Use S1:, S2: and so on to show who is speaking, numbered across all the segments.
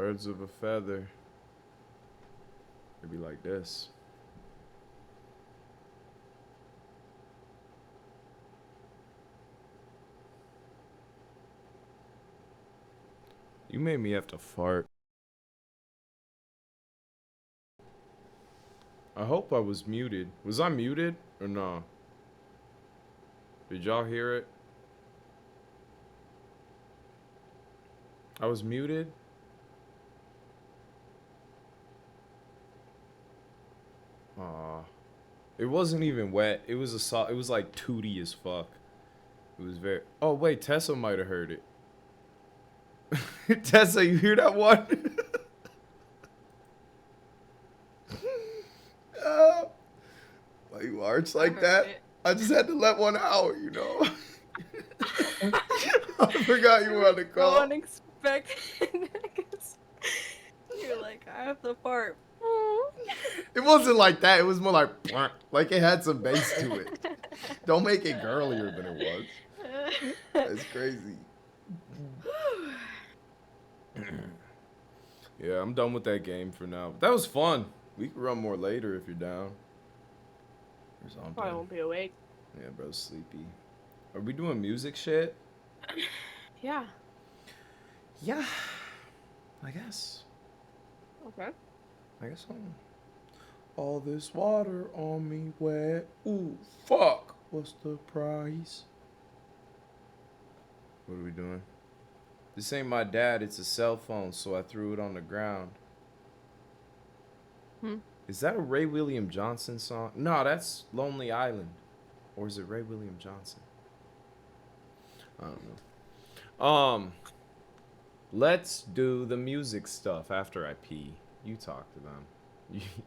S1: Birds of a feather. It'd be like this. You made me have to fart. I hope I was muted. Was I muted or no? Did y'all hear it? I was muted. Aw. It wasn't even wet. It was it was like tooty as fuck. It was very. Oh wait, Tessa might have heard it. Tessa, you hear that one? Why you arch like that? I just had to let one out, you know. I forgot you were on the call.
S2: So unexpected. You're like, I have to fart.
S1: It wasn't like that. It was more like it had some bass to it. Don't make it girlier than it was. That's crazy. Yeah, I'm done with that game for now. That was fun. We can run more later if you're down. Or something.
S2: Probably won't be awake.
S1: Yeah, bro's sleepy. Are we doing music shit?
S2: Yeah.
S1: Yeah. I guess.
S2: Okay.
S1: I guess so. All this water on me wet. Ooh, fuck. What's the price? What are we doing? This ain't my dad, it's a cell phone, so I threw it on the ground. Is that a Ray William Johnson song? No, that's Lonely Island. Or is it Ray William Johnson? I don't know. Let's do the music stuff after I pee. You talk to them.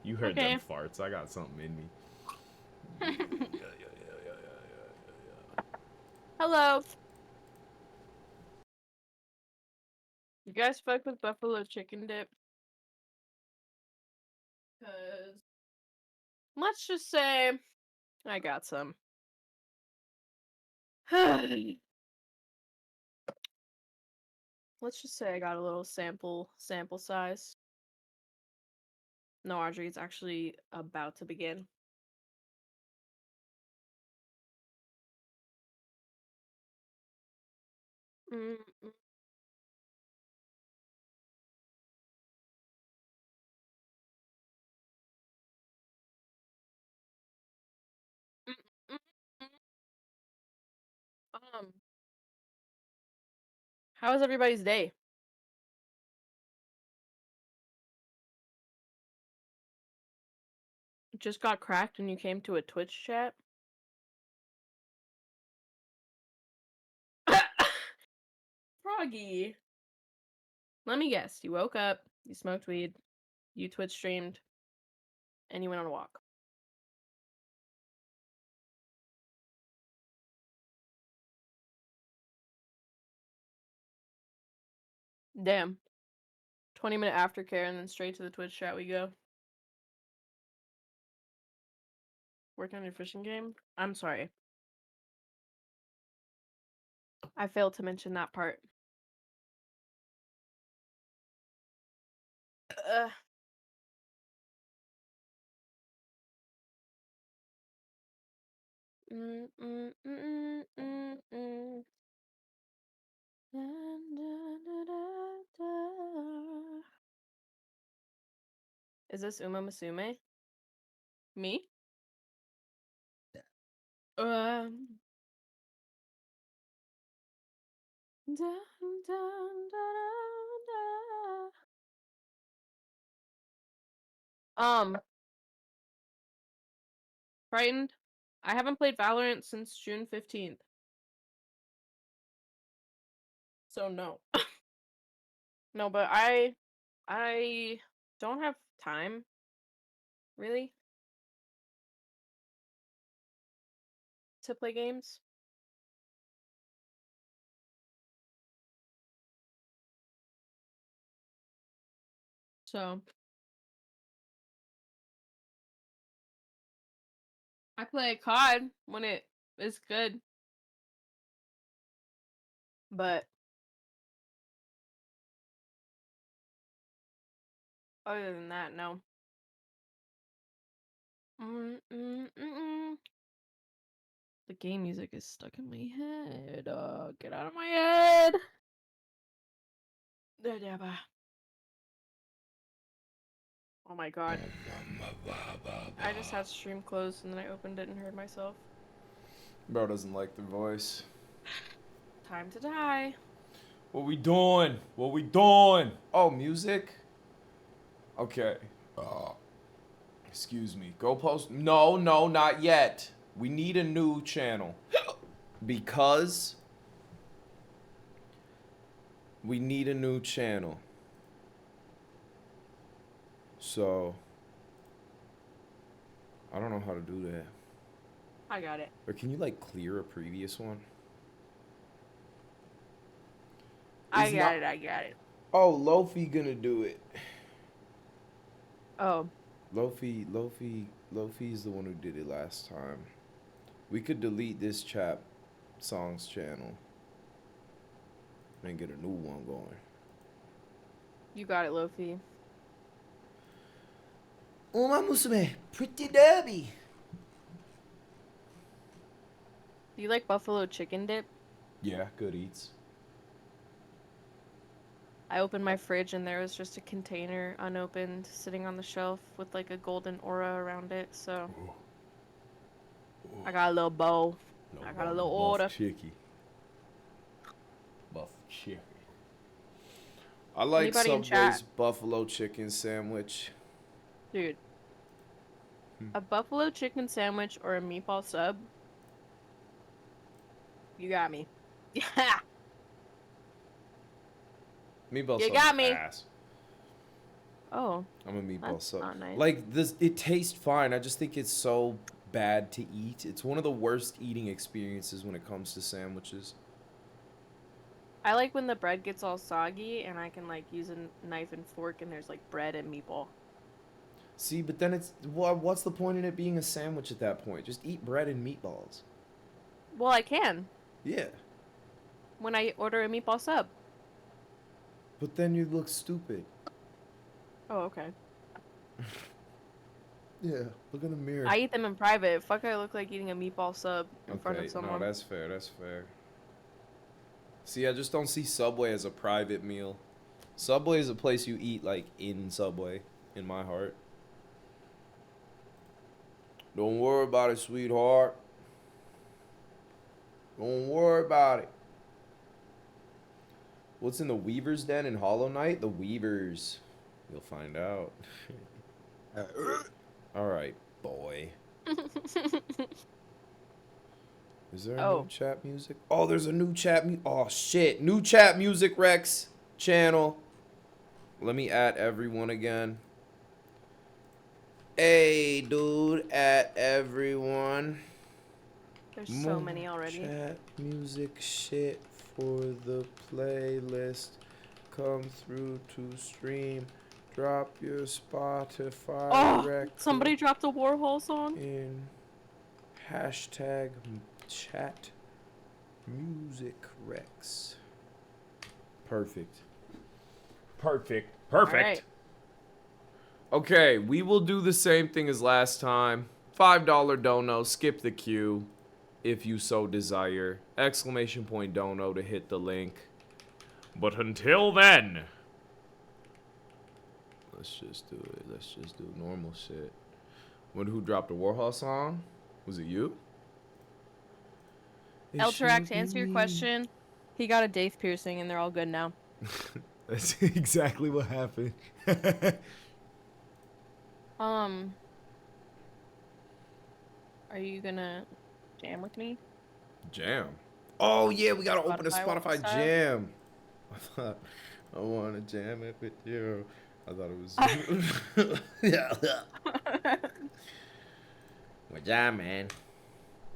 S1: You heard them farts. I got something in me.
S2: Hello. You guys fuck with buffalo chicken dip? Cause let's just say I got some. Let's just say I got a little sample size. No, Audrey, it's actually about to begin. How was everybody's day? Just got cracked and you came to a Twitch chat? Froggy. Let me guess. You woke up, you smoked weed, you Twitch streamed, and you went on a walk. Damn. 20-minute aftercare and then straight to the Twitch chat we go. Working on your fishing game? I'm sorry. I failed to mention that part. Is this Uma Musume? Me? Frightened? I haven't played Valorant since June 15th. So no. No, but I don't have time, really, to play games. So I play COD when it is good. But Other than that, no. Mm. The game music is stuck in my head. Get out of my head. Oh my god. I just had stream closed and then I opened it and heard myself.
S1: Bro doesn't like the voice.
S2: Time to die.
S1: What we doing? What we doing? Oh, music? Okay. Excuse me. Go post. No, not yet. We need a new channel. Because we need a new channel. So, I don't know how to do that.
S2: I got it.
S1: Or can you, like, clear a previous one?
S2: I got it.
S1: Oh, Lofi gonna do it.
S2: Oh.
S1: Lofi's the one who did it last time. We could delete this chap songs channel and get a new one going.
S2: You got it, Lofi.
S1: Uma musume, pretty derby.
S2: Do you like buffalo chicken dip?
S1: Yeah, good eats.
S2: I opened my fridge and there was just a container unopened sitting on the shelf with like a golden aura around it, so I got a little bowl. I got a little order.
S1: Buff chicken. I like
S2: Anybody in
S1: Subway's
S2: chat?
S1: buffalo chicken sandwich.
S2: Dude. A buffalo chicken sandwich or a meatball sub? You got me. Yeah.
S1: Meatball
S2: You
S1: sub
S2: got me.
S1: ass.
S2: Oh.
S1: I'm a meatball
S2: That's
S1: sub.
S2: not nice.
S1: Like this, it tastes fine. I just think it's so bad to eat. It's one of the worst eating experiences when it comes to sandwiches.
S2: I like when the bread gets all soggy and I can like use a knife and fork and there's like bread and meatball.
S1: See, but then it's what's the point in it being a sandwich at that point? Just eat bread and meatballs.
S2: Well, I can
S1: Yeah.
S2: when I order a meatball sub.
S1: But then you look stupid.
S2: Oh, okay.
S1: Yeah, look in the mirror.
S2: I eat them in private. Fuck, I look like eating a meatball sub in front of someone.
S1: No, that's fair. That's fair. See, I just don't see Subway as a private meal. Subway is a place you eat, like, in Subway, in my heart. Don't worry about it, sweetheart. Don't worry about it. What's in the Weaver's Den in Hollow Knight? The Weavers. You'll find out. Alright, boy. Is there a new chat music? Oh, there's a new chat music. Oh, shit. New chat music, Rex. Channel. Let me add everyone again. Hey, dude. Add everyone.
S2: There's so many already.
S1: Chat music shit for the playlist. Come through to stream. Drop your Spotify record.
S2: Somebody dropped a Warhol song.
S1: In hashtag chat music Rex. Perfect.
S2: Right.
S1: Okay, we will do the same thing as last time. $5 dono, skip the queue if you so desire. Exclamation point dono to hit the link. But until then, let's just do it. Let's just do normal shit. Wonder who dropped a Warhol song? Was it you?
S2: Elterac, to answer your question, he got a Daith piercing and they're all good now.
S1: That's exactly what happened.
S2: Are you gonna jam with me?
S1: Jam? Oh yeah, we gotta open a
S2: Spotify
S1: Spotify jam. I thought I wanna jam it with you. I thought it was. Yeah. We're jamming.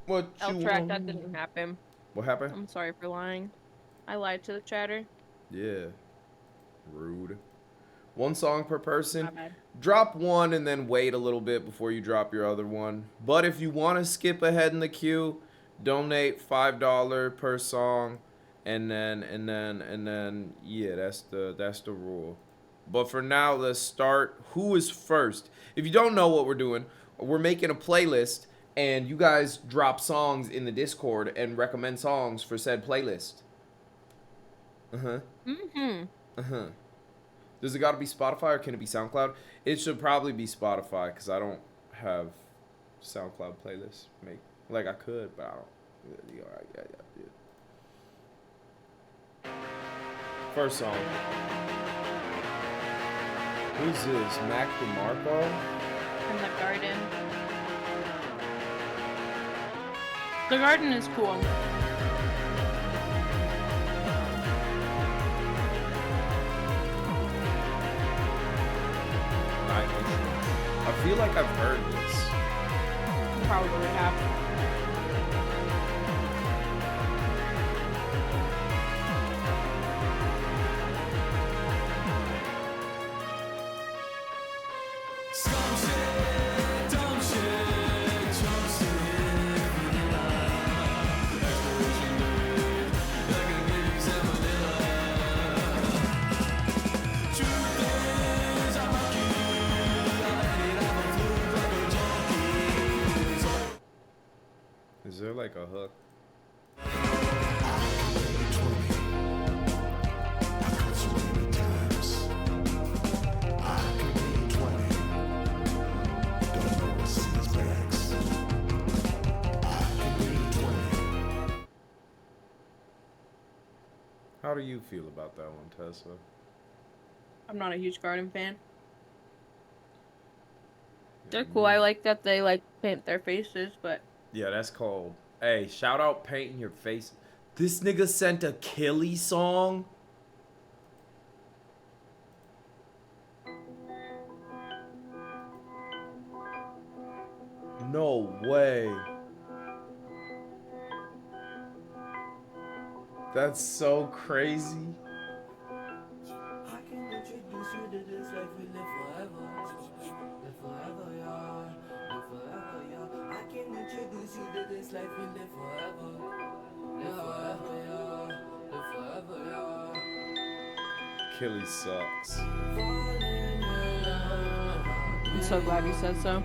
S1: What you
S2: Elterac, that didn't happen.
S1: What happened?
S2: I'm sorry for lying. I lied to the chatter.
S1: Yeah. Rude. One song per person.
S2: My bad.
S1: Drop one and then wait a little bit before you drop your other one. But if you want to skip ahead in the queue, donate $5 per song, and then yeah, that's the rule. But for now, let's start. Who is first? If you don't know what we're doing, we're making a playlist, and you guys drop songs in the Discord and recommend songs for said playlist. Does it got to be Spotify or can it be SoundCloud? It should probably be Spotify because I don't have SoundCloud playlists. Like I could, but I don't. Yeah. First song. Who's this? Mac DeMarco?
S2: In the garden. The garden is cool.
S1: I feel like I've heard this.
S2: Probably have.
S1: Is there like a hook? How do you feel about that one, Tessa?
S2: I'm not a huge garden fan. They're cool. I like that they like paint their faces, but
S1: yeah, that's cold. Hey, shout out painting your face. This nigga sent a Killy song. No way. That's so crazy.
S3: I can introduce you to this life we live forever. Live forever, y'all. Live forever, y'all. I can introduce you to this life we live forever. Live forever, y'all. Live forever, y'all.
S1: Killy sucks.
S2: I'm so glad you said so.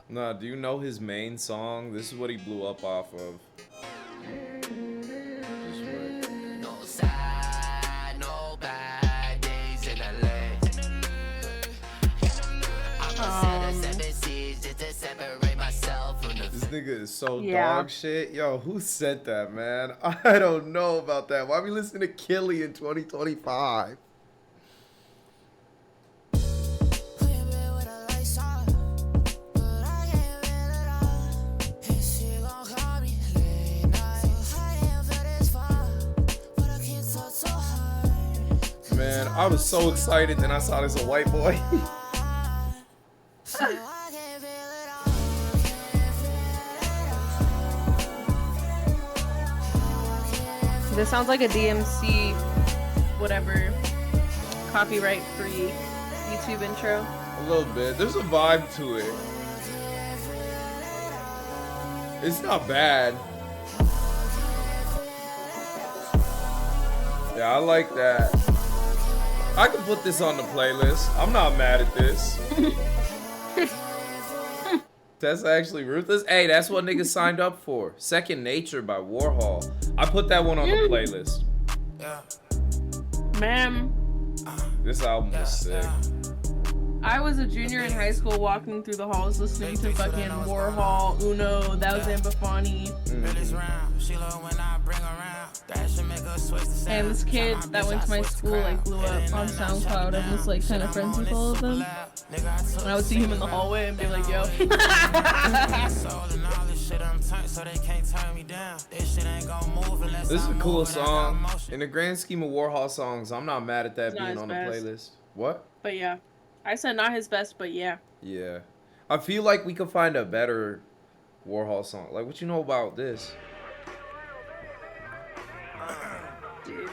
S1: Nah, do you know his main song? This is what he blew up off of. Just wait.
S3: No sad, no bad days in LA. I'ma set a 7 seas just to separate myself from the.
S1: This nigga is so
S2: Yeah.
S1: dog shit. Yo, who sent that, man? I don't know about that. Why we listening to Killy in 2025? Man, I was so excited then I saw this a white boy.
S2: This sounds like a DMC, whatever, copyright free YouTube intro.
S1: A little bit. There's a vibe to it. It's not bad. Yeah, I like that. I can put this on the playlist. I'm not mad at this. That's actually ruthless. Hey, that's what niggas signed up for. Second Nature by Warhol. I put that one on the playlist.
S2: Man,
S1: This album was sick.
S2: I was a junior in high school walking through the halls listening to fucking Warhol, Uno, That Was Ambifani. And this kid that went to my school like blew up on SoundCloud and was like kind of friends with all of them. And I would see him in the hallway and be like, yo.
S1: This is a cool song. In the grand scheme of Warhol songs, I'm not mad at that
S2: It's not
S1: being
S2: his
S1: on the
S2: best.
S1: playlist. What?
S2: But yeah, I said not his best, but yeah.
S1: Yeah. I feel like we could find a better Warhol song. Like, what you know about this?
S2: Dude.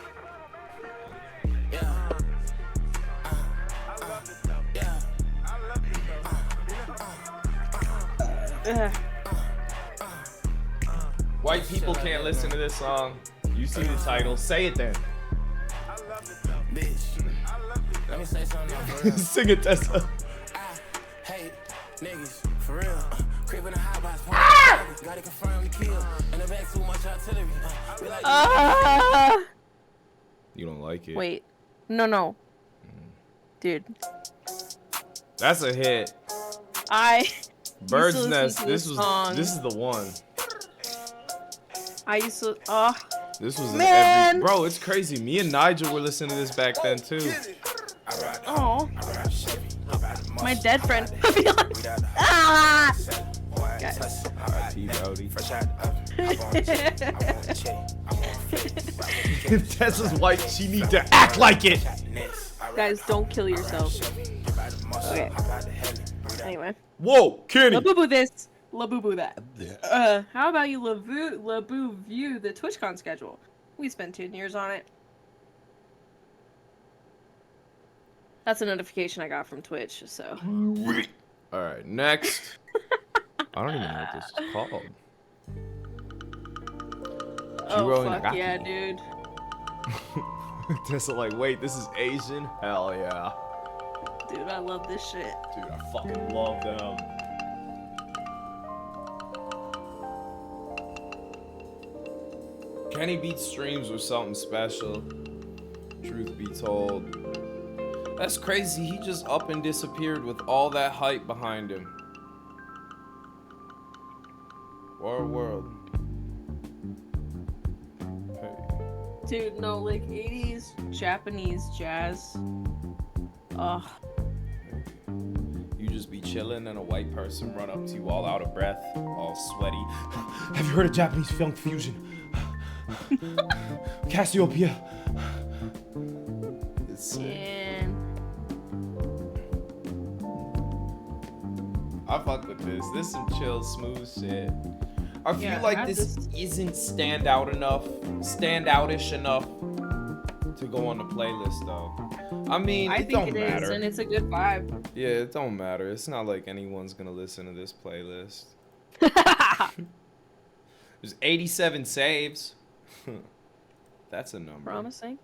S2: Ugh.
S1: White people can't listen to this song. You see the title. Say it then.
S3: Let me say something for real.
S1: Sing it, Tessa.
S3: I hate niggas, for real. Creeping a high box, gotta confirm the kill. In the back, too much artillery. We like
S1: You don't like it.
S2: Wait. No. Dude.
S1: That's a hit.
S2: used
S1: Bird's
S2: to listen
S1: Nest.
S2: to
S1: This
S2: song.
S1: is the one.
S2: I used to.
S1: This was
S2: Man.
S1: bro, it's crazy. Me and Nigel were listening to this back then too.
S2: Oh. My dead friend. Ah! Guys.
S1: Rowdy. Tessa's white. She need to act like it.
S2: Guys, don't kill yourself. Okay. Anyway.
S1: Whoa, Kenny.
S2: Labubu this. Labubu that. How about you Labu view the TwitchCon schedule? We spent 10 years on it. That's a notification I got from Twitch, so.
S1: Alright, next. I don't even know what this is called.
S2: Oh, fuck yeah, dude.
S1: Tessa like, wait, this is Asian? Hell yeah.
S2: Dude, I love this shit.
S1: Dude, I fucking love them. Kenny Beats streams was something special. Truth be told. That's crazy, he just up and disappeared with all that hype behind him. World. Hey.
S2: Dude, no, like 80s Japanese jazz. Ugh.
S1: You just be chilling and a white person run up to you all out of breath, all sweaty. Have you heard of Japanese funk fusion? Cassiopeia.
S2: And
S1: I fuck with this. This some chill, smooth shit. I feel
S2: Yeah,
S1: like this isn't standoutish enough to go on the playlist though. I mean,
S2: I
S1: it
S2: think
S1: don't
S2: it
S1: matter.
S2: is, and it's a good vibe.
S1: Yeah, it don't matter. It's not like anyone's gonna listen to this playlist. There's 87 saves. That's a number.
S2: Promising.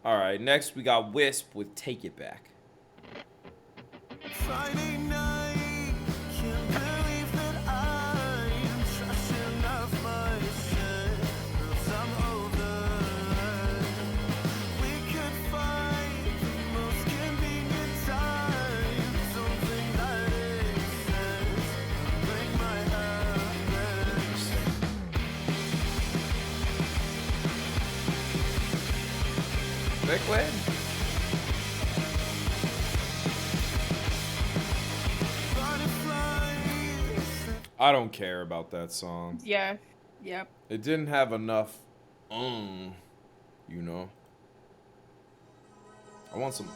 S1: Alright, next we got Wisp with Take It Back.
S3: Friday night, can't believe that I'm trashing off my shit, 'cause I'm over. We could find the most convenient time, something that exists, bring my happiness.
S1: Liquid? I don't care about that song.
S2: Yeah. Yep.
S1: It didn't have enough, you know. I want some,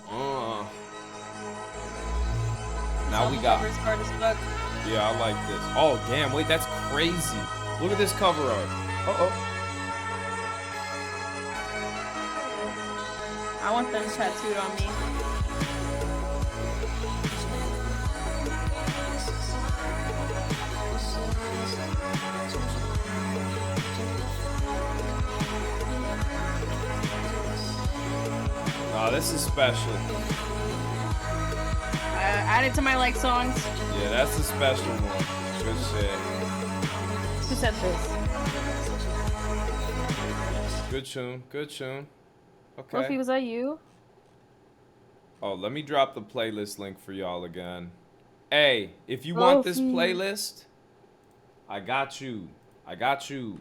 S1: Now we got,
S2: Cover's hard as fuck.
S1: yeah, I like this. Oh, damn, wait, that's crazy. Look at this cover art. Uh-oh.
S2: I want them tattooed on me.
S1: Oh, this is special.
S2: Add it to my like songs.
S1: Yeah, that's the special one. Good shit.
S2: Who said this?
S1: Good tune. Good tune. Okay.
S2: Fluffy, was that you?
S1: Oh, let me drop the playlist link for y'all again. Hey, if you want this playlist, I got you. I got you.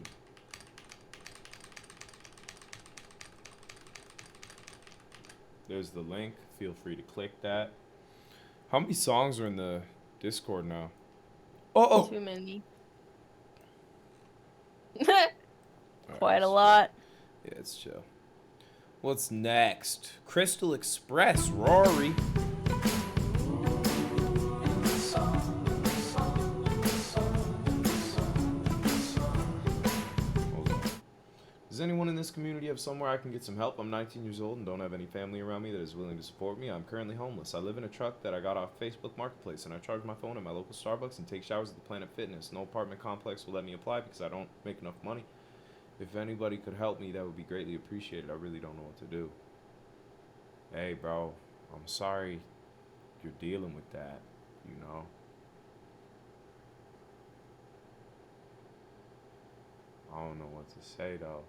S1: There's the link. Feel free to click that. How many songs are in the Discord now? Oh.
S2: Too many.
S1: Alright,
S2: Quite a lot.
S1: Yeah, it's chill. What's next? Crystal Express, Rory. Does anyone in this community have somewhere I can get some help? I'm 19 years old and don't have any family around me that is willing to support me. I'm currently homeless. I live in a truck that I got off Facebook Marketplace, and I charge my phone at my local Starbucks and take showers at the Planet Fitness. No apartment complex will let me apply because I don't make enough money. If anybody could help me, that would be greatly appreciated. I really don't know what to do. Hey, bro, I'm sorry you're dealing with that, you know? I don't know what to say, though.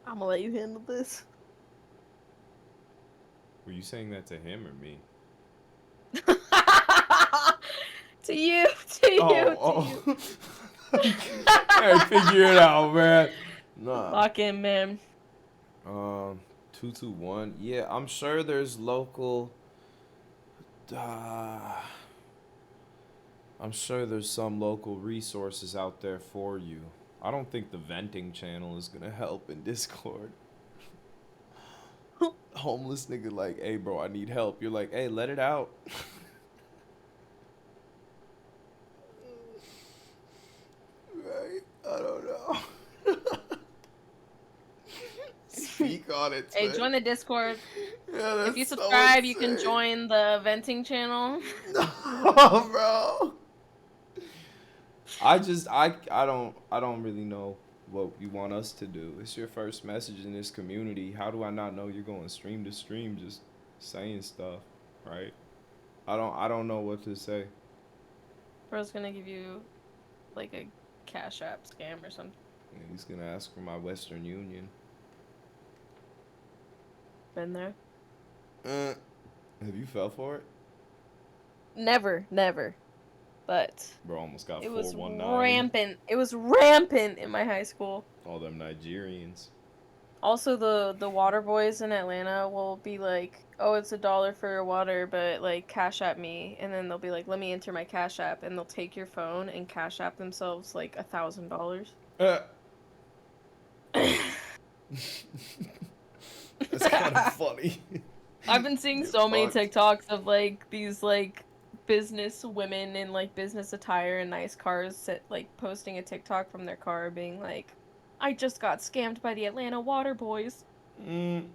S2: I'm gonna let you handle this.
S1: Were you saying that to him or me?
S2: To you, to you,
S1: Oh,
S2: to
S1: oh.
S2: you.
S1: Hey, figure it out, man. Nah.
S2: Lock in, man.
S1: 221. Yeah, I'm sure there's local. Uh, I'm sure there's some local resources out there for you. I don't think the venting channel is gonna help in Discord. Homeless nigga like, hey bro, I need help. You're like, hey, let it out. Right? I don't know. Speak on it,
S2: Hey,
S1: twin.
S2: join the Discord.
S1: Yeah, that's
S2: If you
S1: so
S2: subscribe, you can
S1: insane.
S2: join the venting channel.
S1: No, bro. I don't really know what you want us to do. It's your first message in this community. How do I not know you're going stream to stream just saying stuff, right? I don't know what to say.
S2: Bro's gonna give you like a Cash App scam or something.
S1: Yeah, he's gonna ask for my Western Union.
S2: Been there?
S1: Have you fell for it?
S2: Never, never. But
S1: Bro almost got
S2: it was
S1: 419.
S2: rampant. It was rampant in my high school.
S1: All them Nigerians.
S2: Also, the water boys in Atlanta will be like, "Oh, it's $1 for your water, but like Cash App me," and then they'll be like, "Let me enter my Cash App," and they'll take your phone and Cash App themselves like $1,000.
S1: Uh, That's kind of funny.
S2: I've been seeing
S1: Get
S2: so many
S1: fucked.
S2: TikToks of like these like business women in like business attire and nice cars like posting a TikTok from their car being like, "I just got scammed by the Atlanta water boys."
S1: Mm,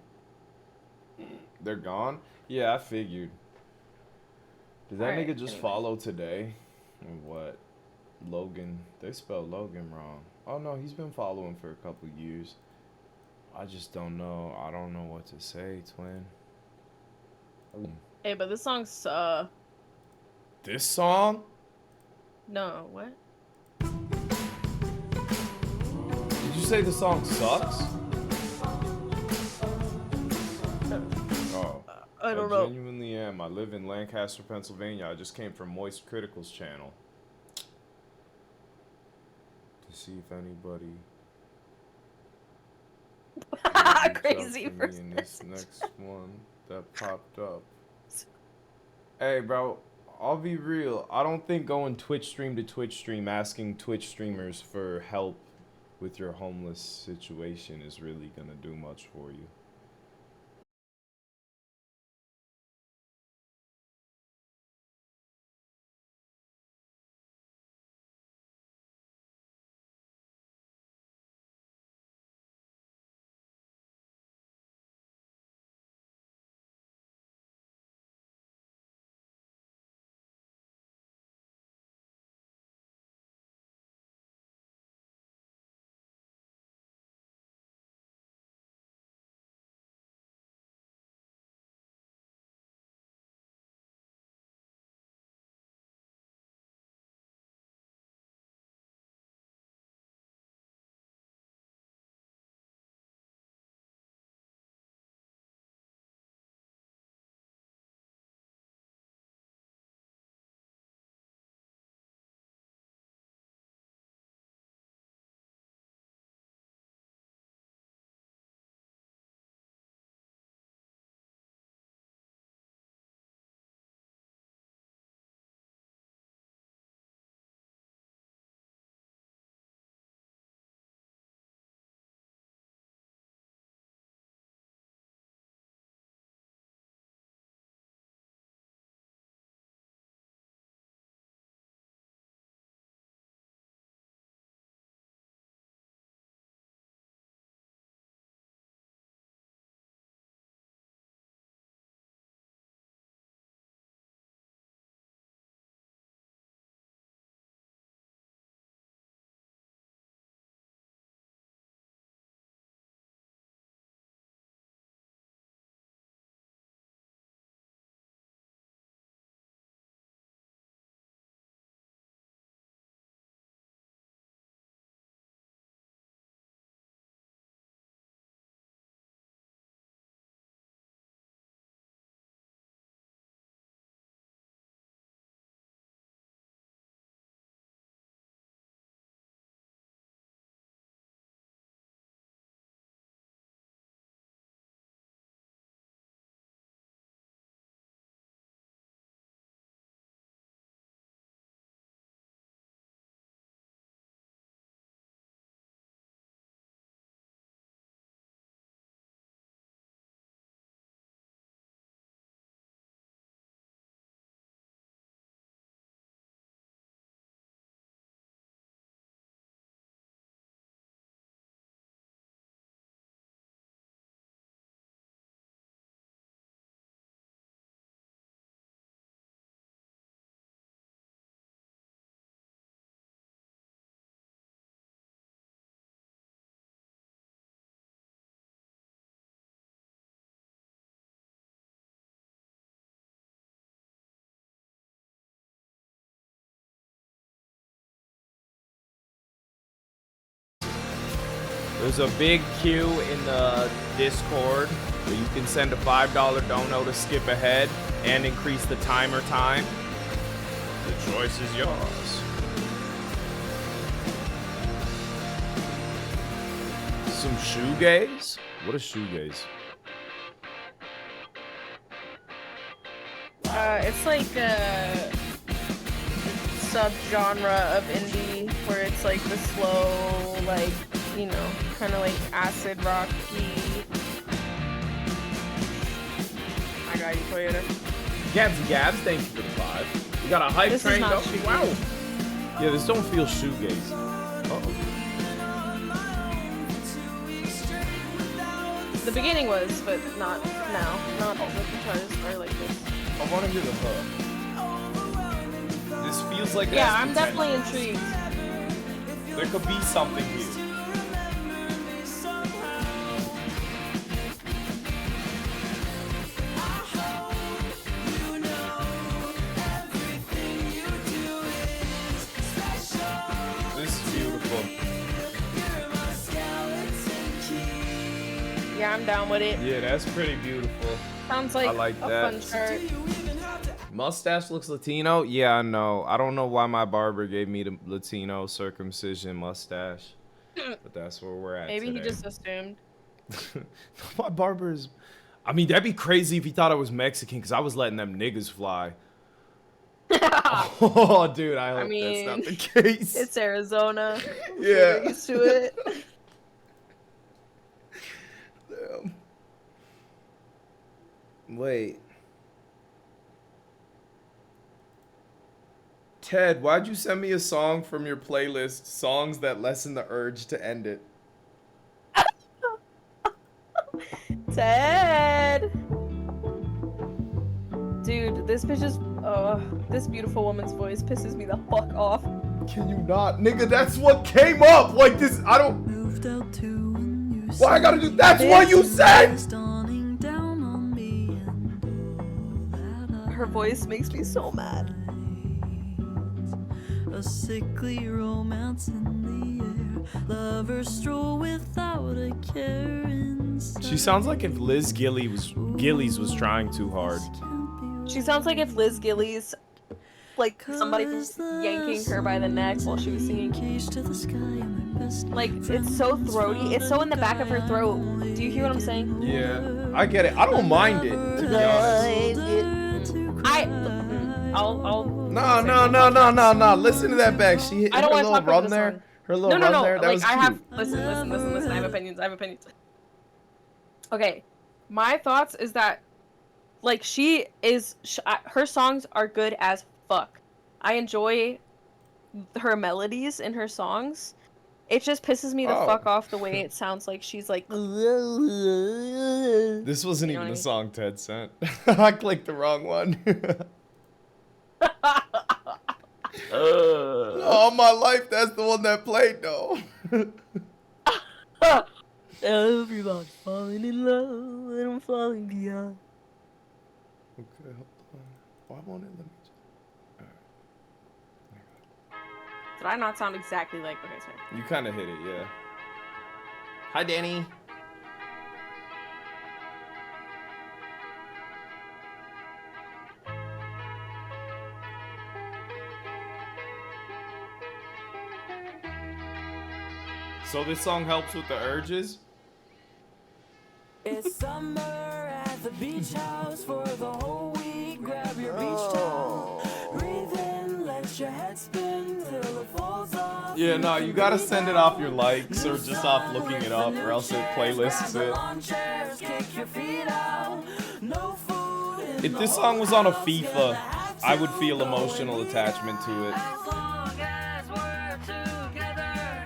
S1: they're gone? Yeah, I figured. Did that
S2: Alright,
S1: nigga just
S2: anyway.
S1: follow today? Or what? Logan. They spelled Logan wrong. Oh no, he's been following for a couple years. I just don't know. I don't know what to say, twin.
S2: Hey, but this song's
S1: This song?
S2: no, what?
S1: Did you say the song sucks? Oh.
S2: I
S1: I
S2: don't know.
S1: genuinely am. I live in Lancaster, Pennsylvania. I just came from Moist Critical's channel. To see if anybody would reach out
S2: Crazy
S1: to me
S2: first
S1: in this
S2: message.
S1: next one that popped up. Hey, bro, I'll be real. I don't think going Twitch stream to Twitch stream asking Twitch streamers for help with your homeless situation is really gonna do much for you. There's a big queue in the Discord where you can send a $5 dono to skip ahead and increase the timer time. The choice is yours. Some shoegaze? What is shoegaze?
S2: It's like a sub-genre of indie where it's like the slow, like, you know, kind of like acid rocky. I got you, Toyota.
S1: Gabsy Gabs, thank you for the 5. You got a hype
S2: This is
S1: train
S2: not
S1: going?
S2: shoegaze.
S1: Wow. Yeah, this don't feel shoegaze. Uh-oh.
S2: The beginning was, but not now. Not all the guitars are like this.
S1: I want to hear the hook. This feels like
S2: Yeah,
S1: that's
S2: I'm
S1: potential.
S2: definitely intrigued.
S1: There could be something here. This is beautiful.
S2: Yeah, I'm down with it.
S1: Yeah, that's pretty beautiful.
S2: Sounds like,
S1: I like
S2: a
S1: that.
S2: fun chart.
S1: Mustache looks Latino? Yeah, I know. I don't know why my barber gave me the Latino circumcision mustache. But that's where we're at
S2: Maybe
S1: today.
S2: he just assumed.
S1: My barber is... I mean, that'd be crazy if he thought I was Mexican, because I was letting them niggas fly. Oh, dude, I hope
S2: mean,
S1: that's not the case.
S2: It's Arizona.
S1: Yeah.
S2: We're used to it.
S1: Damn. Wait. Ted, why'd you send me a song from your playlist, Songs That Lessen the Urge to End It?
S2: Ted! Dude, this bitch is... this beautiful woman's voice pisses me the fuck off.
S1: Can you not? Nigga, that's what came up! Like this, I don't...
S3: Moved out to when you
S1: Why I gotta do... That's what you said!
S3: dawning down on me and all that
S2: Her voice makes me so mad.
S3: a sickly romance in the air. Lovers stroll without a care inside.
S1: She sounds like if Liz Gillies was trying too hard.
S2: She sounds like if Liz Gillies, like, somebody was yanking her by the neck while she was singing.
S3: Keys to the sky and my best
S2: Like, it's so throaty. It's so in the back of her throat. Do you hear what I'm saying?
S1: Yeah, I get it. I don't mind it, to be honest.
S2: I'll...
S1: No. Listen to that back. She hit
S2: I
S1: her
S2: don't want to
S1: little
S2: talk over
S1: run
S2: the
S1: there.
S2: song.
S1: Her little
S2: No.
S1: run there. That
S2: Like,
S1: was
S2: I
S1: cute.
S2: have... Listen. I have opinions. Okay. My thoughts is that, like, her songs are good as fuck. I enjoy her melodies in her songs. It just pisses me the
S1: Oh.
S2: fuck off the way it sounds like she's like...
S1: This wasn't
S2: You know
S1: even
S2: what I
S1: the
S2: mean?
S1: song Ted sent. I clicked the wrong one. All my life, that's the one that played, though.
S2: Everybody's falling in love and I'm falling beyond.
S1: Okay, hold on. Why won't it let me?
S2: Did I not sound exactly like... Okay, sorry.
S1: You kind of hit it, yeah. Hi, Danny. So this song helps with the urges?
S3: It's summer at the beach house for the whole week. Grab your beach towel, breathe in, let your head spin till it falls off.
S1: Yeah, no, you gotta send it off your likes or just off looking it up or else it playlists it.
S3: Chairs, kick your feet out. No food in
S1: If this song was on a FIFA, I would feel emotional attachment to it.
S3: as long as we're together.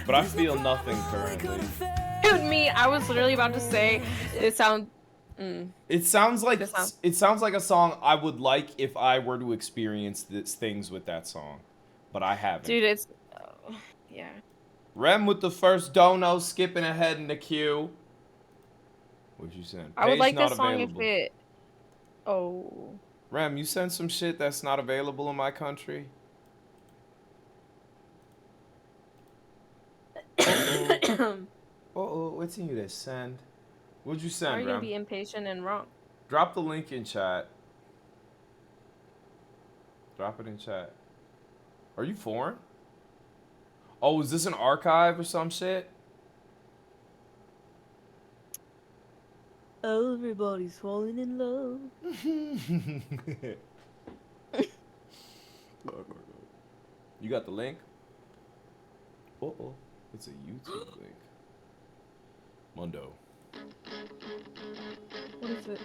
S1: But I feel nothing currently.
S2: Dude, me, I was literally about to say, it sounds...
S1: It sounds like
S2: This sound-
S1: it sounds like a song I would like if I were to experience things with that song, but I haven't.
S2: Dude, it's... yeah.
S1: Rem with the first dono, skipping ahead in the queue. What'd you send?
S2: I would
S1: Page
S2: like
S1: not
S2: this song
S1: available.
S2: if it... Oh...
S1: Rem, you sent some shit that's not available in my country. continue to send. What'd you
S2: Why are
S1: send,
S2: you gonna
S1: Ram?
S2: be impatient and wrong?
S1: Drop the link in chat. Drop it in chat. Are you foreign? Oh, is this an archive or some shit?
S2: Everybody's falling in love.
S1: You got the link? Uh-oh. It's a YouTube link. Mundo.
S2: What is it?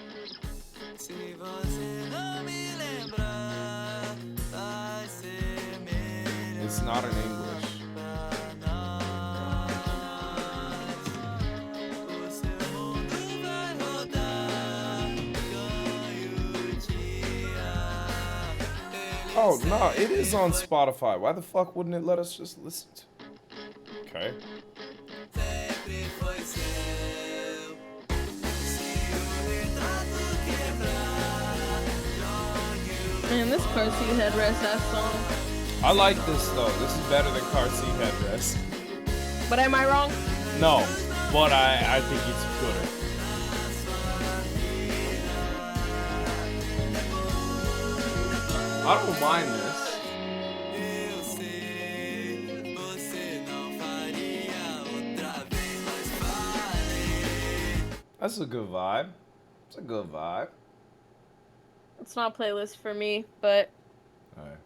S1: It's not in English. Oh, no, it is on Spotify. Why the fuck wouldn't it let us just listen to it? Okay.
S2: Man, this car seat headrest ass song.
S1: I like this, though. This is better than Car Seat Headrest.
S2: But am I wrong?
S1: No, but I think it's gooder. I don't mind this. That's a good vibe. It's a good vibe.
S2: It's not a playlist for me, but
S1: Alright.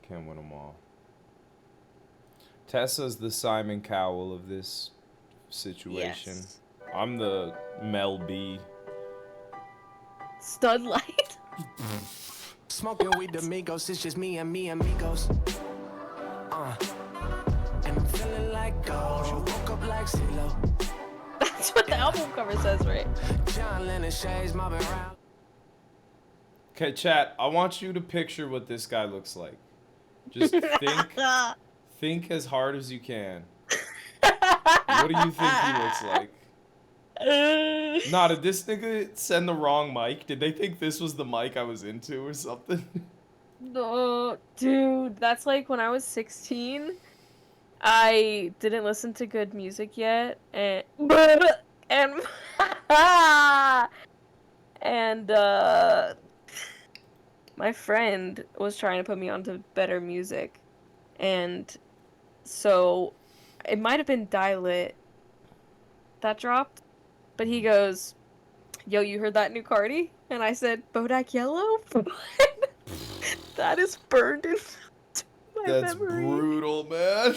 S1: Can't win them all. Tessa's the Simon Cowell of this situation.
S2: yes.
S1: I'm the Mel B.
S2: Stud light.
S3: Smoking with the Migos, it's just me and amigos. And I'm feeling like gold. You woke up like CeeLo.
S2: That's what the album cover says, right?
S3: John Lennon shades mobbing around.
S1: Okay, chat, I want you to picture what this guy looks like. Just think as hard as you can. What do you think he looks like? Nah, did this nigga send the wrong mic? Did they think this was the mic I was into or something?
S2: No, dude, that's like when I was 16. I didn't listen to good music yet, and and my friend was trying to put me onto better music, and so it might have been Die Lit that dropped, but he goes, "Yo, you heard that new Cardi?" And I said, "Bodak Yellow." That is burned into my
S1: That's
S2: memory.
S1: brutal, man.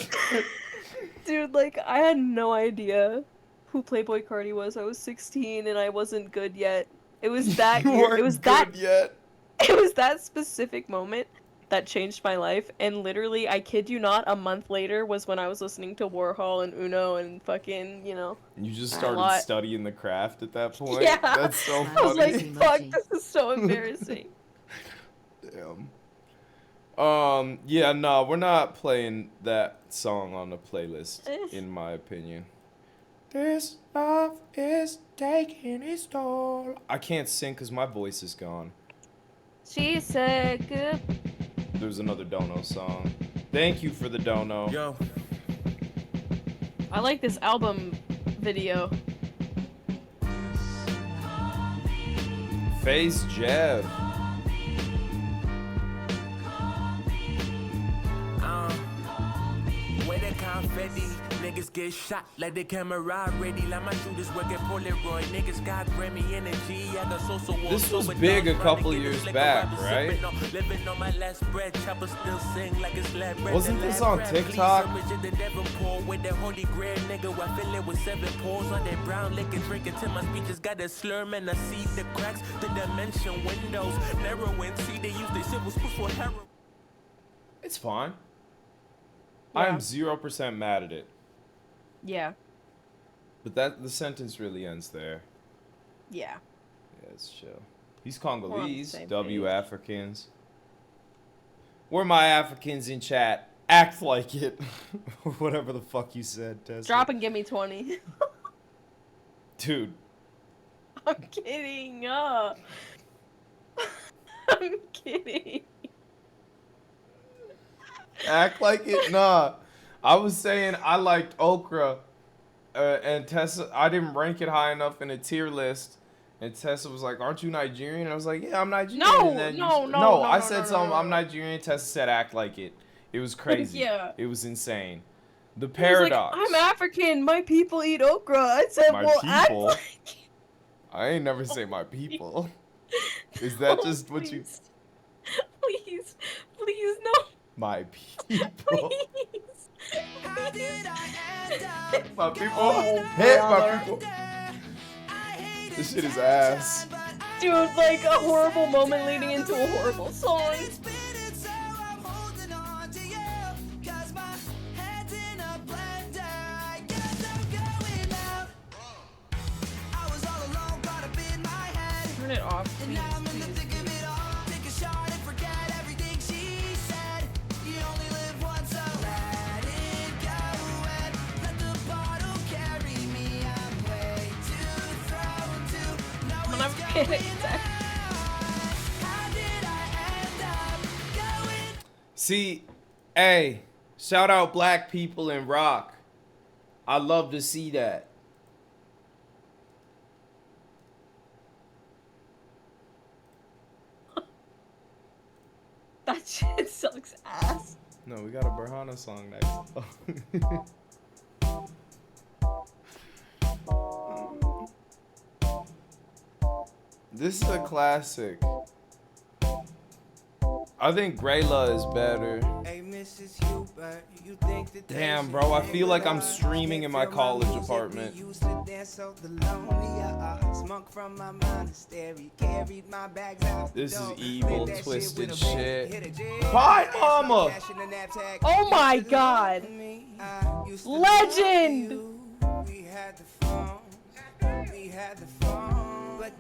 S2: Dude, like, I had no idea who Playboy Cardi was. I was 16 and I wasn't good yet. It was that
S1: You
S2: year.
S1: weren't
S2: It was
S1: good
S2: that.
S1: yet.
S2: It was that specific moment that changed my life. And literally, I kid you not, a month later was when I was listening to Warhol and Uno and fucking, you know.
S1: You just
S2: A
S1: started
S2: lot.
S1: studying the craft at that point?
S2: Yeah.
S1: That's so
S2: I was like,
S1: funny.
S2: fuck, this is so embarrassing.
S1: Damn. Yeah, no, we're not playing that song on the playlist, in my opinion. This love is taking its toll. I can't sing because my voice is gone.
S2: She said good.
S1: There's another Dono song. Thank you for the Dono.
S3: Yo.
S2: I like this album video.
S1: FaZe Jev.
S3: Where the confetti, niggas get shot like the camera ready. Like my shooters work at Polaroid. Niggas got Grammy energy. I got social war.
S1: This was big a couple years back, right?
S3: Living on my last breath, chopper still sing like it's lab breath.
S1: Wasn't this on TikTok?
S3: With the holy grail, nigga, I fill it with 7 pores on that brown liquor, drinking till my speeches got a slur, man. I see the cracks, the dimension windows, narrowing. See, they use the shit was for heroin.
S1: It's fine.
S2: Yeah.
S1: I'm 0% mad at it.
S2: Yeah.
S1: But the sentence really ends there.
S2: Yeah.
S1: Yeah, it's chill. He's
S2: on the
S1: Congolese,
S2: same
S1: W
S2: page.
S1: Africans. Where my Africans in chat? Act like it. Whatever the fuck you said, Tessa.
S2: Drop and give me 20.
S1: Dude.
S2: I'm kidding. I'm kidding.
S1: Act like it? Nah. I was saying I liked okra and Tessa, I didn't rank it high enough in a tier list. And Tessa was like, "Aren't you Nigerian?" And I was like, "Yeah, I'm Nigerian."
S2: No,
S1: and then
S2: no,
S1: I said
S2: no,
S1: something.
S2: no.
S1: I'm Nigerian. Tessa said, "Act like it." It was crazy.
S2: Yeah.
S1: It was insane. The
S2: He was
S1: paradox.
S2: like, I'm African. My people eat okra. I said,
S1: My
S2: well, act
S1: people?
S2: like.
S1: I ain't never say my people. Is that just what you?
S2: Please, please, no,
S1: My people.
S2: please.
S3: How did I end up
S1: My people.
S2: Oh,
S1: Hit my
S2: brother.
S1: people.
S3: I hate
S1: This shit is ass.
S2: Dude, like a horrible moment leading into a horrible song.
S3: so I'm holding on to you. 'Cause my head's in a blender. I guess I'm going out. I was all alone, caught up in my head.
S2: Turn it off,
S3: And
S2: please,
S3: now I'm in the
S2: please,
S3: thick of
S2: please.
S3: it all. Take a shot and forget everything she said. You only live once, so let it go and let the bottle carry me. I'm way too thrown to know
S2: When I'm
S3: it's
S2: panic
S3: going
S2: attack.
S3: on. How did I end up going?
S1: See, hey, shout out black people in rock. I love to see that.
S2: That shit sucks ass.
S1: No, we got a Burhana song next. This is a classic. I think Grayla is better.
S3: Hey, Mrs. Hubert, you think that
S1: Damn, bro, I feel like I'm streaming in my college apartment.
S3: Used to dance so the lonely, smoke from my monastery, carried my bags out.
S1: This
S3: the
S1: is
S3: door,
S1: evil,
S3: lit that
S1: twisted
S3: with a bang,
S1: shit.
S3: hit a jig,
S1: Pie
S3: asked for
S1: Mama!
S3: cash in a knapsack.
S2: Oh my
S3: Used to
S2: God.
S3: love me, I used to
S2: Legend!
S3: love you. We had the phone, we had the phone, but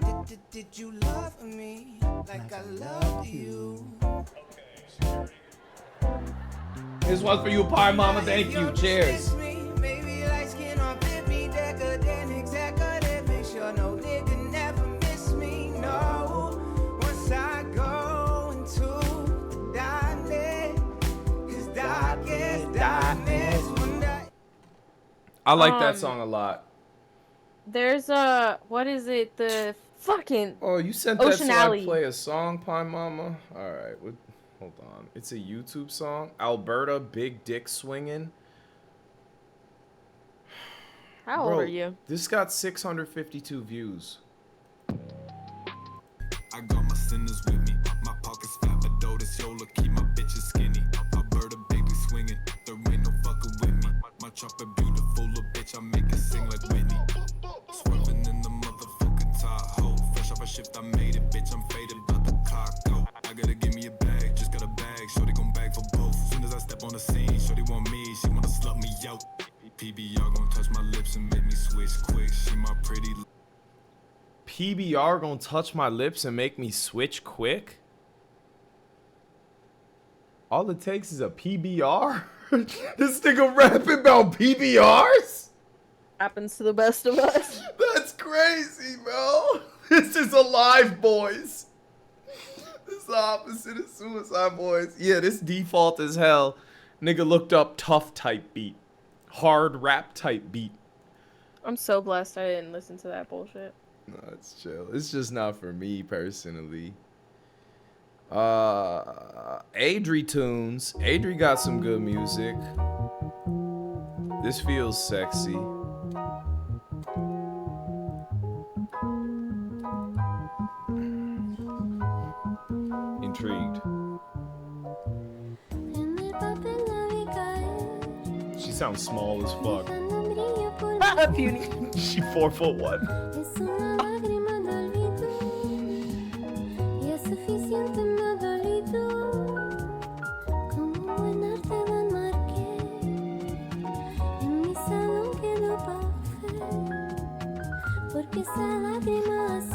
S3: did you love me like I loved you?
S1: This one's for you, Pie Mama. Thank you. Cheers.
S3: Maybe light skin on fit me, decadent, executive, make sure no nigga never miss me. No, once I go into the darkness, 'cause darkness one day.
S1: I like that song a lot.
S2: There's a, what is it? The fucking.
S1: Oh, you sent that
S2: Ocean
S1: so
S2: Alley.
S1: I play a song, Pie Mama? Alright, hold on. It's a YouTube song. Alberta, Big Dick Swingin'.
S2: How old are you?
S1: This got 652 views.
S4: I got my sinners with me. My pockets fat, but though this Yola keep my bitches skinny. Alberta, baby swinging. There ain't no fucking with me. My chopper beautiful, little bitch. I make it sing like Whitney. Swerving in the motherfucking Tahoe. Fresh off a shift, I made it, bitch. I'm faded, about the clock go. I gotta give me a bag, just got a bag. Shorty gon' bag for both. Soon as I step on the scene, shorty want me, she wanna slut me out. PBR gon' touch my lips and make me switch quick. She my pretty.
S1: PBR gonna touch my lips and make me switch quick? All it takes is a PBR? This nigga rapping about PBRs?
S2: Happens to the best of us.
S1: That's crazy, bro. This is alive, boys. This is the opposite of Suicide Boys. Yeah, this default as hell. Nigga looked up tough type beat. Hard rap type beat.
S2: I'm so blessed I didn't listen to that bullshit.
S1: No, it's chill. It's just not for me personally. Adri tunes. Adri got some good music. This feels sexy. Intrigued. She sounds small as fuck.
S2: Puny.
S1: She 4'1".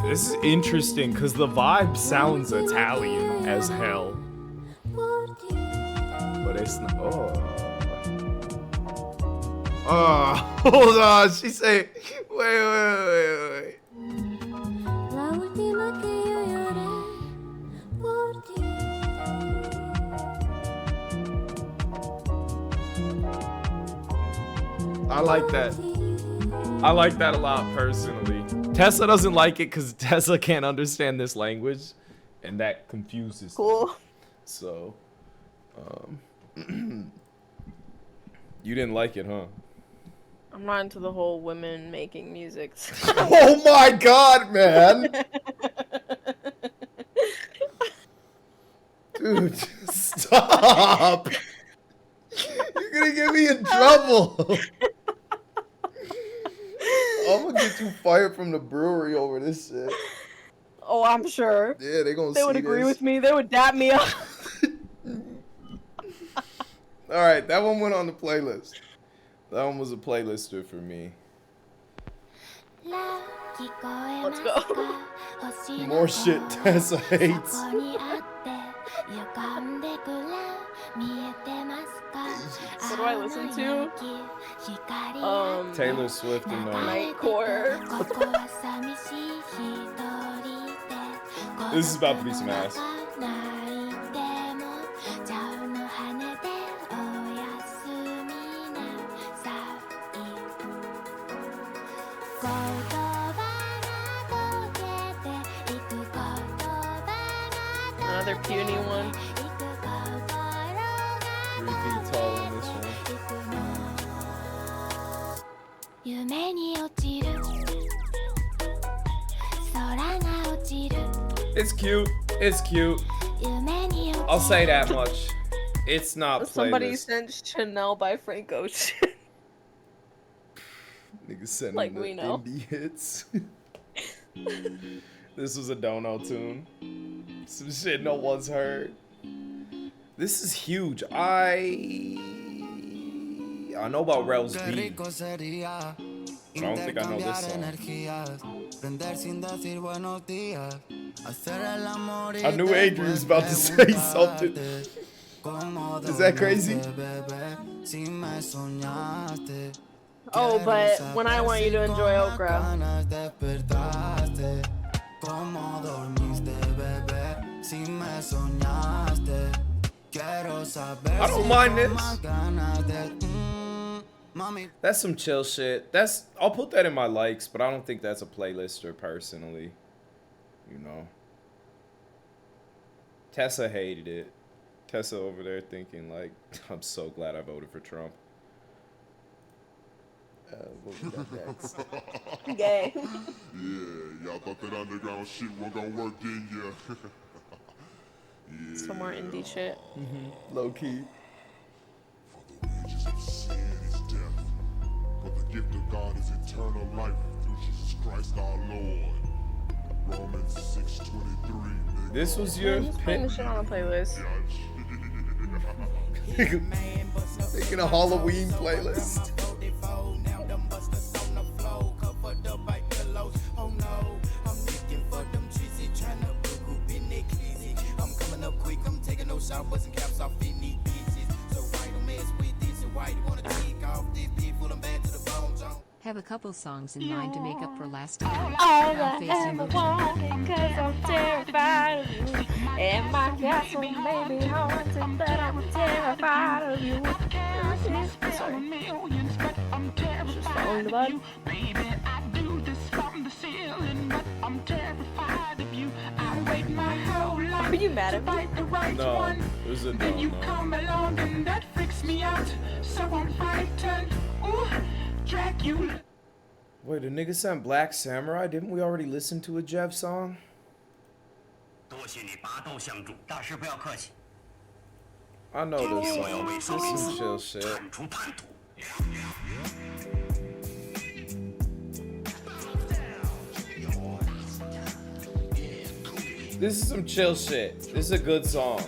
S1: This is interesting because the vibe sounds Italian as hell. But it's not. Oh, hold on. She say, wait. I like that. I like that a lot personally. Tessa doesn't like it because Tessa can't understand this language, and that confuses.
S2: Cool.
S1: So, you didn't like it, huh?
S2: I'm not into the whole women making music.
S1: Oh my god, man! Dude, stop! You're gonna get me in trouble! I'm gonna get you fired from the brewery over this shit.
S2: Oh, I'm sure.
S1: Yeah, they gonna see
S2: They would agree
S1: this.
S2: with me. They would dap me up.
S1: Alright, that one went on the playlist. That one was a playlister for me.
S2: Let's go.
S1: More shit Tessa hates.
S2: What do I listen to?
S1: Taylor Swift and
S2: Nightcore.
S1: This is about to be some ass.
S2: Another puny one.
S1: 3 feet tall on this one. It's cute. It's cute. I'll say that much. It's not
S2: Somebody
S1: playlist.
S2: sent Chanel by Frank Ocean.
S1: Niggas sending
S2: Like
S1: the
S2: we know.
S1: indie hits. This was a dono tune. Some shit no one's heard. This is huge. I know about Rel's B. But I don't think I know this song. I knew Adrian was about to say something. Is that crazy?
S2: Oh, but when I want you to enjoy okra.
S1: I don't mind this. That's some chill shit. I'll put that in my likes, but I don't think that's a playlister personally. You know. Tessa hated it. Tessa over there thinking like, I'm so glad I voted for Trump. What we got next?
S2: Gay.
S5: Yeah, y'all thought that underground shit wasn't gonna work, didn't ya? Yeah.
S2: Some more indie shit.
S1: Low key.
S5: For the wages of sin is death, but the gift of God is eternal life through Jesus Christ our Lord. Romans 6:23.
S1: This was your
S2: Just putting
S1: pick.
S2: this shit on a playlist.
S1: Making a Halloween playlist.
S6: Have a couple songs in mind to make up for last time.
S2: All
S6: Without
S2: I
S6: facing
S2: ever
S6: the
S2: wanted, cause I'm terrified of you. And my castle may be haunted, but I'm terrified of you. Sorry. Just following the vibe. Are you mad at me?
S1: No, it was a no. Wait, the nigga sent Black Samurai? Didn't we already listen to a Jeff song?
S7: 多谢你拔刀相助，大师不要客气。
S1: I know this
S7: 我要
S1: song.
S7: 为
S1: This
S7: 少林
S1: is
S7: 寺
S1: chill shit.
S7: 铲除叛徒。
S1: This is some chill shit. This is a good song.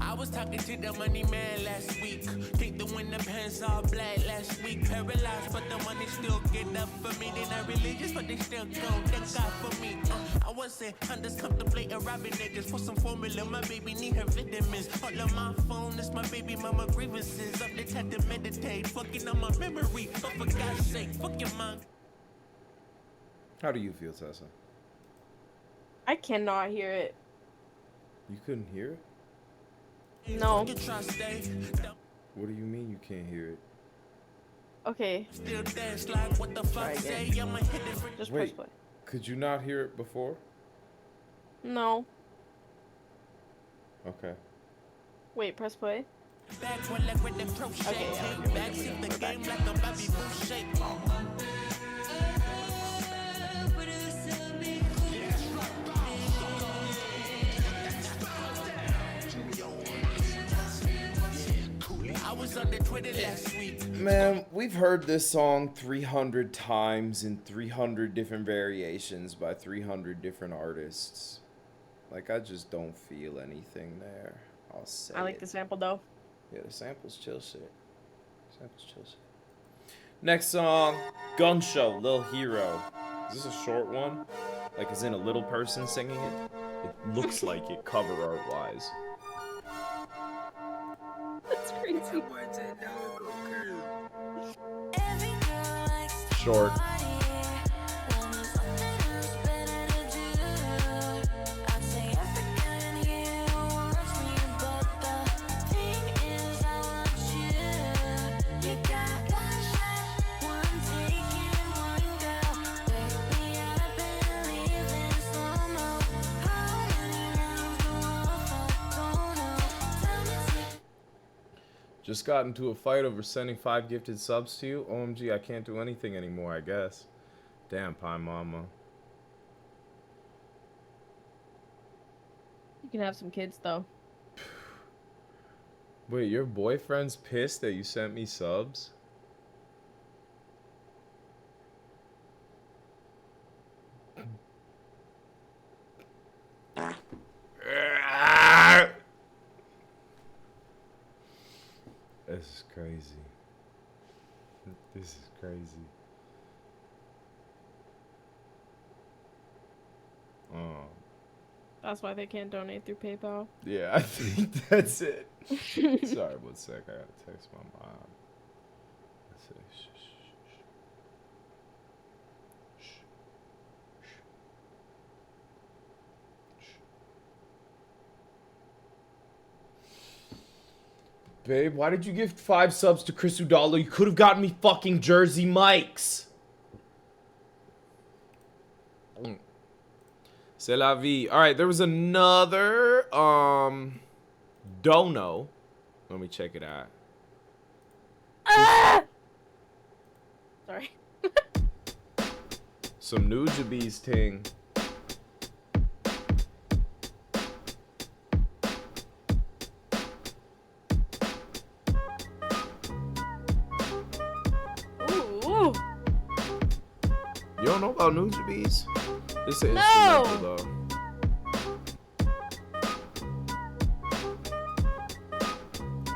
S8: I was talking to the money man last week. Think the winter pants all black last week. Paralyzed, but the money still get up for me. They not religious, but they still go. Thank God for me. I wasn't hunters contemplating robbing niggas for some formula. My baby need her vitamins. All on my phone, that's my baby mama grievances. Up the time to meditate, fucking on my memory. But for God's sake, fuck your mind.
S1: How do you feel, Tessa?
S2: I cannot hear it.
S1: You couldn't hear it?
S2: No.
S1: What do you mean you can't hear it?
S2: Okay.
S8: Still dance like what the fuck say? I'ma hit it for
S2: Just press
S1: Wait,
S2: play.
S1: could you not hear it before?
S2: No.
S1: Okay.
S2: Wait, press play.
S8: back when like with the crochet.
S2: Okay, yeah,
S8: Take
S2: okay,
S8: back,
S2: wait,
S8: see
S2: wait,
S8: the
S2: we're back.
S8: game like a Bobby Boo shape. I was on the Twitter last week.
S1: Man, we've heard this song 300 times in 300 different variations by 300 different artists. Like, I just don't feel anything there. I'll say
S2: I like
S1: it.
S2: the sample though.
S1: Yeah, the sample's chill shit. Sample's chill shit. Next song, Gun Show, Lil Hero. Is this a short one? Like, is in a little person singing it? It looks like it, cover art wise.
S2: That's crazy.
S1: Short. Just got into a fight over sending 5 gifted subs to you. OMG, I can't do anything anymore, I guess. Damn, Pie Mama.
S2: You can have some kids though.
S1: Wait, your boyfriend's pissed that you sent me subs? This is crazy. This is crazy.
S2: That's why they can't donate through PayPal.
S1: Yeah, I think that's it. Sorry, 1 sec. I gotta text my mom. Let's see. Shh, shh, shh. Shh. Shh. Babe, why did you give 5 subs to Chrisudalla? You could have gotten me fucking Jersey Mikes. C'est la vie. Alright, there was another dono. Let me check it out.
S2: Sorry.
S1: Some Nujabees ting.
S2: Ooh.
S1: You don't know about Nujabees? This is
S2: No!
S1: instrumental though.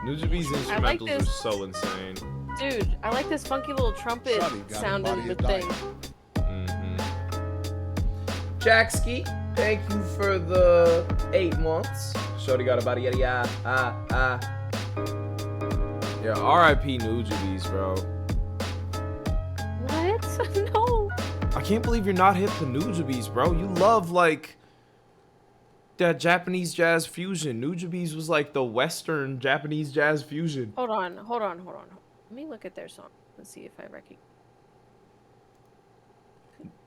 S1: Nujabees instrumentals
S2: like
S1: are
S2: this.
S1: so insane.
S2: Dude, I like this funky little trumpet sounding the thing.
S1: Jackski, thank you for the 8 months. Shorty got a body, yeah. Yeah, R.I.P. Nujabees, bro.
S2: What? No.
S1: I can't believe you're not hip to Nujabees, bro. You love, like, that Japanese jazz fusion. Nujabees was, like, the Western Japanese jazz fusion.
S2: Hold on. Let me look at their song. Let's see if I recognize.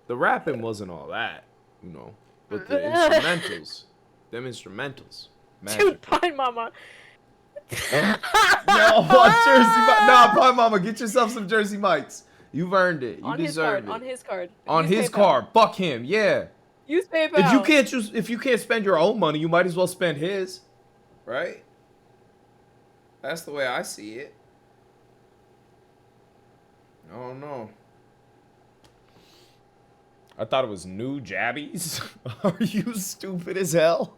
S1: The rapping wasn't all that, you know. But the instrumentals. Them instrumentals. Magic.
S2: Dude, Pine Mama.
S1: No, what Jersey Mike? Nah, Pie Mama, get yourself some Jersey Mikes. You've earned it. You deserve it.
S2: On his card.
S1: On
S2: Use
S1: his
S2: PayPal.
S1: card. Fuck him. Yeah.
S2: Use PayPal.
S1: If you can't spend your own money, you might as well spend his. Right? That's the way I see it. I don't know. I thought it was new jabbies. Are you stupid as hell?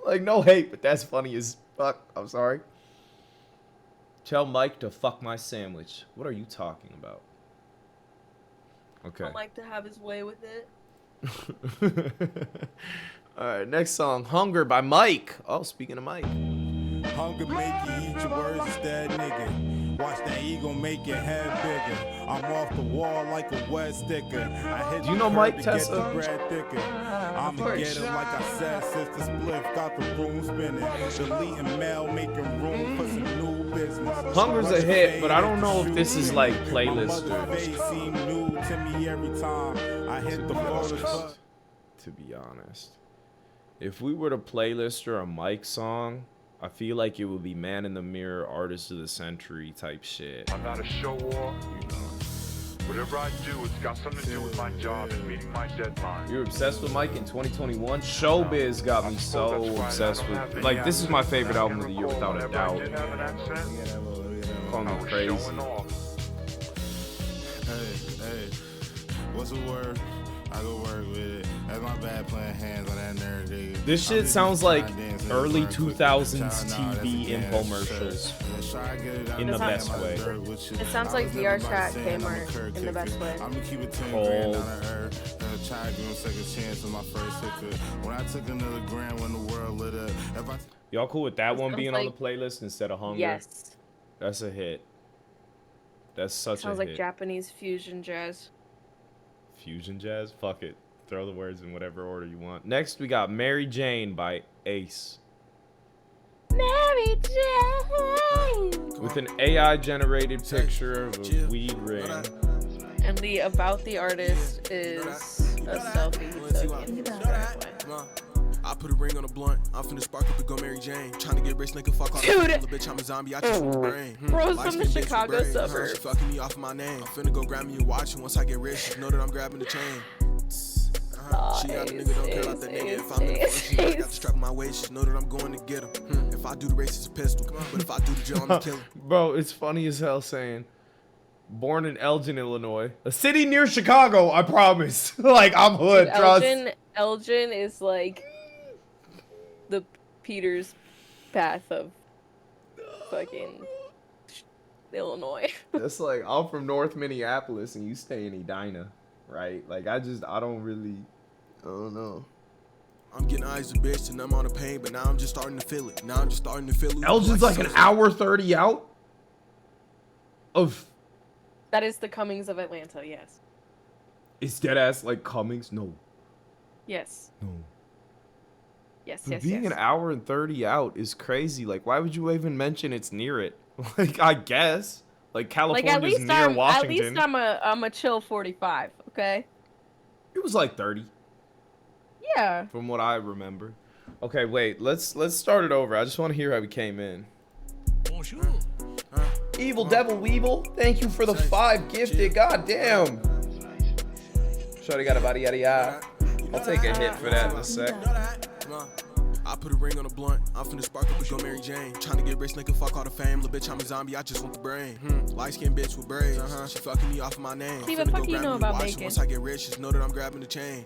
S1: Like, no hate, but that's funny as fuck. I'm sorry. Tell Mike to fuck my sandwich. What are you talking about? Okay.
S2: I'd like to have his way with it.
S1: Alright, next song, Hunger by Mike. Oh, speaking of Mike.
S9: Hunger make you eat your words, that nigga. Watch that eagle make your head bigger. I'm off the wall like a wet sticker. I hit
S1: Do you know Mike
S9: to get
S1: Tessa?
S9: the bread thicker. I'ma get it like I said, sister spliff got the room spinning. Deleting mail, making room for some new business.
S1: Hunger's a hit, but I don't know if this is like playlist
S9: My mother's face seem new to me every time I hit the photos.
S1: To be honest, if we were to playlist or a Mike song, I feel like it would be Man in the Mirror, Artist of the Century type shit.
S10: I'm not a show off, you know. Whatever I do, it's got something to do with my job and meeting my deadline.
S1: You're obsessed with Mike in 2021? Showbiz got me so obsessed with. Like, this is my favorite album of the year without a doubt. Call me crazy.
S9: Hey, what's the word? I go work with it. That's my bad playing hands on that nerd nigga.
S1: This shit sounds like early 2000s TV infomercials in the best way.
S2: It sounds like VR chat Kmart in the best way.
S9: I'm gonna keep it 10
S1: Cold.
S9: grand on the earth. Try to give him a second chance on my first hooker. When I took another grand when the world lit up. If I
S1: Y'all cool with that one
S2: Sounds
S1: being on the
S2: like-
S1: playlist instead of Hunger?
S2: Yes.
S1: That's a hit. That's such
S2: Sounds
S1: a
S2: like
S1: hit.
S2: Japanese fusion jazz.
S1: Fusion jazz? Fuck it. Throw the words in whatever order you want. Next, we got Mary Jane by Ace.
S2: Mary Jane!
S1: With an AI-generated picture of a weed ring.
S2: And the about the artist is a selfie he took in his driveway.
S8: I put a ring on a blunt. I'm finna spark up and go Mary Jane. Trying to get rich, nigga, fuck all
S2: Dude.
S8: the bitch. I'm a zombie. I just want the brain.
S2: Bro's
S8: Light
S2: from the
S8: skin bitch with
S2: Chicago
S8: brains.
S2: suburbs.
S8: She fucking me off of my name. I'm finna go grab me a watch, and once I get rich, just know that I'm grabbing the chain. She got a nigga, don't care about that nigga. If I'm in the function, I got the strap on my waist, just know that I'm going to get him. If I do the race, it's a pistol. But if I do the drill, I'm a killer.
S1: Bro, it's funny as hell saying, born in Elgin, Illinois. A city near Chicago, I promise. Like, I'm hood,
S2: Dude,
S1: trust.
S2: Elgin is like the Peter's path of fucking Illinois.
S1: It's like, I'm from North Minneapolis and you stay in Edina, right? Like, I don't know.
S8: I'm getting eyes and bitch, and I'm on the pain, but now I'm just starting to feel it. Now I'm just starting to feel it.
S1: Elgin's like an hour 30 out of...
S2: That is the Cummings of Atlanta, yes.
S1: It's dead ass like Cummings? No.
S2: Yes.
S1: No.
S2: Yes,
S1: But
S2: yes,
S1: being
S2: yes.
S1: an hour and 30 out is crazy. Like, why would you even mention it's near it? Like, I guess. Like, California's near Washington.
S2: I'm a chill 45, okay?
S1: It was like 30.
S2: Yeah.
S1: From what I remember. Okay, wait. Let's start it over. I just want to hear how we came in. Evil Devil Weevil, thank you for the 5 gifted. God damn. Shorty got a body yada yada. I'll take a hit for that in a sec.
S8: I put a ring on a blunt. I'm finna spark up and go Mary Jane. Trying to get rich, nigga, fuck all the fame. Little bitch, I'm a zombie. I just want the brain. Light skin bitch with braids. She fucking me off of my name.
S2: See, what fuck you know about making?
S8: Once I get rich, just know that I'm grabbing the chain.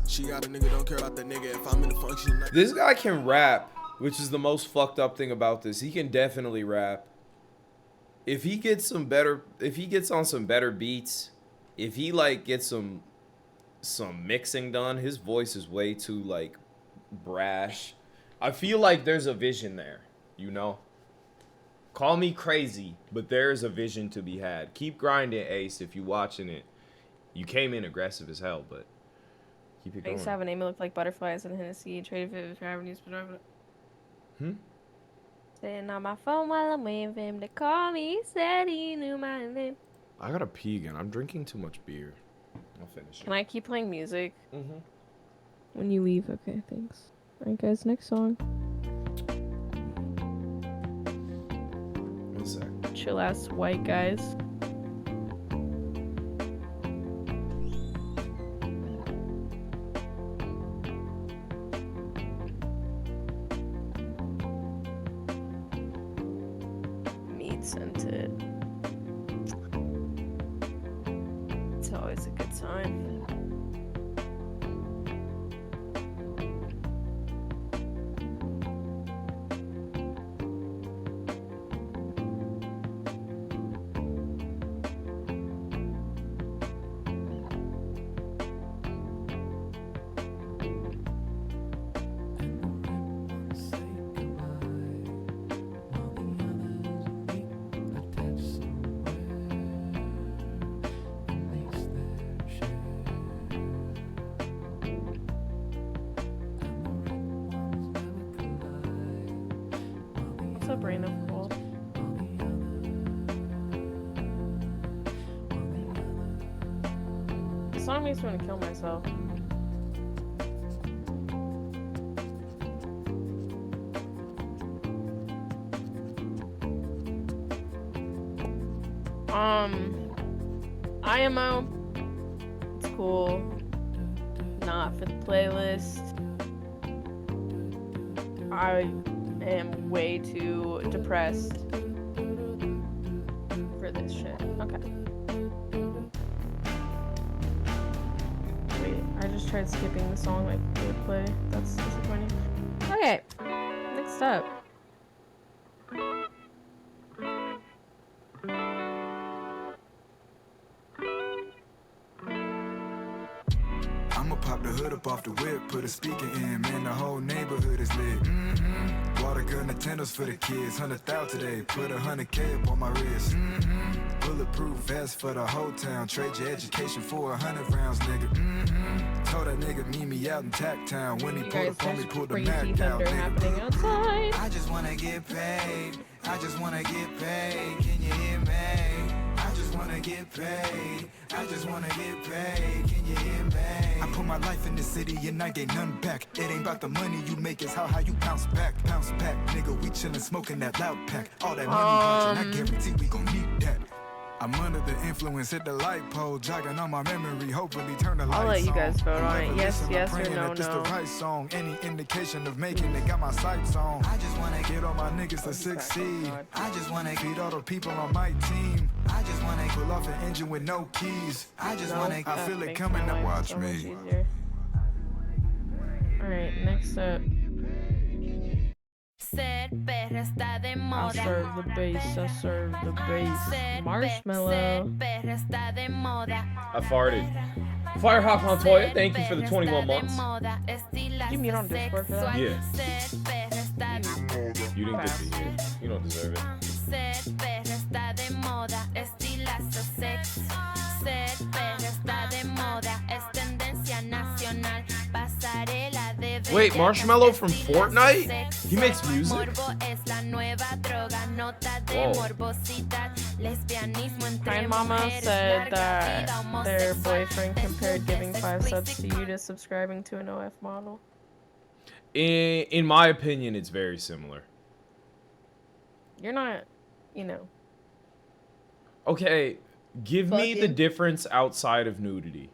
S8: She got a nigga, don't care about that nigga. If I'm in the function,
S1: This guy can rap, which is the most fucked up thing about this. He can definitely rap. If he gets on some better beats, if he like gets some mixing done, his voice is way too like brash. I feel like there's a vision there, you know? Call me crazy, but there's a vision to be had. Keep grinding, Ace, if you watching it. You came in aggressive as hell, but keep it
S2: I
S1: going.
S2: used to have a name that looked like butterflies and Hennessy. Traded it for avenues. Sitting on my phone while I'm waiting for him to call me. He said he knew my name.
S1: I gotta pee again. I'm drinking too much beer. I'll finish it.
S2: Can I keep playing music?
S1: Mm-hmm.
S2: When you leave, okay, thanks. Alright, guys, next song.
S1: One sec.
S2: Chill ass white guys. Meat scented. It's always a good sign. song makes me want to kill myself. IMO. It's cool. Not for the playlist. I am way too depressed for this shit. Okay. Wait, I just tried skipping the song like it would play. That's disappointing. Okay, next up.
S4: I'ma pop the hood up off the whip, put a speaker in, man, the whole neighborhood is lit. Water gun Nintendos for the kids, 100,000 today, put 100K up on my wrist. Bulletproof vest for the whole town, trade your education for 100 rounds, nigga. Told that nigga meet me out in Tack Town, when he pulled up on me, pulled the Mac out,
S2: happening
S4: nigga.
S2: outside.
S4: I just wanna get paid, I just wanna get paid, can you hear me? I just wanna get paid, I just wanna get paid, can you hear me? I put my life in the city and I get none back. It ain't about the money you make, it's how you bounce back. Bounce back, nigga, we chillin', smoking that loud pack. All that money watching, I guarantee we gon' need that. I'm under the influence, hit the light pole, jogging on my memory, hopefully turn the lights on.
S2: I'll let you guys vote on it.
S4: Never
S2: Yes,
S4: listen,
S2: yes,
S4: I'm
S2: or
S4: praying
S2: no,
S4: that this
S2: no.
S4: the right song. Any indication of making it, got my sights on. I just wanna get all my niggas to succeed. I just wanna feed all the people on my team. I just wanna pull off an engine with no keys. I just wanna, I feel it coming, now watch me.
S2: Alright, next up.
S11: Ser perra está de
S2: I
S11: moda.
S2: serve the bass, I serve the bass.
S11: Ser
S2: Marshmallow.
S11: perra está de moda.
S1: I farted. Firehawk Montoya, thank you for the 21 months.
S2: Did you mute on Discord for that?
S1: Yeah. You didn't get to hear it. You don't deserve it.
S11: Ser perra está de moda. Estilazo sex. Ser perra está de moda. Es tendencia nacional. Pasarela de
S1: Wait, Marshmallow from Fortnite? He makes music?
S11: Morbo es la nueva droga. Nota de
S1: Whoa.
S11: morbosidad. Lesbianismo entre
S2: My mama
S11: mujeres.
S2: said
S11: Larga
S2: that
S11: vida
S2: their
S11: homosexual.
S2: boyfriend compared giving 5 subs to you to subscribing to an OF model.
S1: In my opinion, it's very similar.
S2: You're not, you know.
S1: Okay, give me the
S2: Fucking-
S1: difference outside of nudity.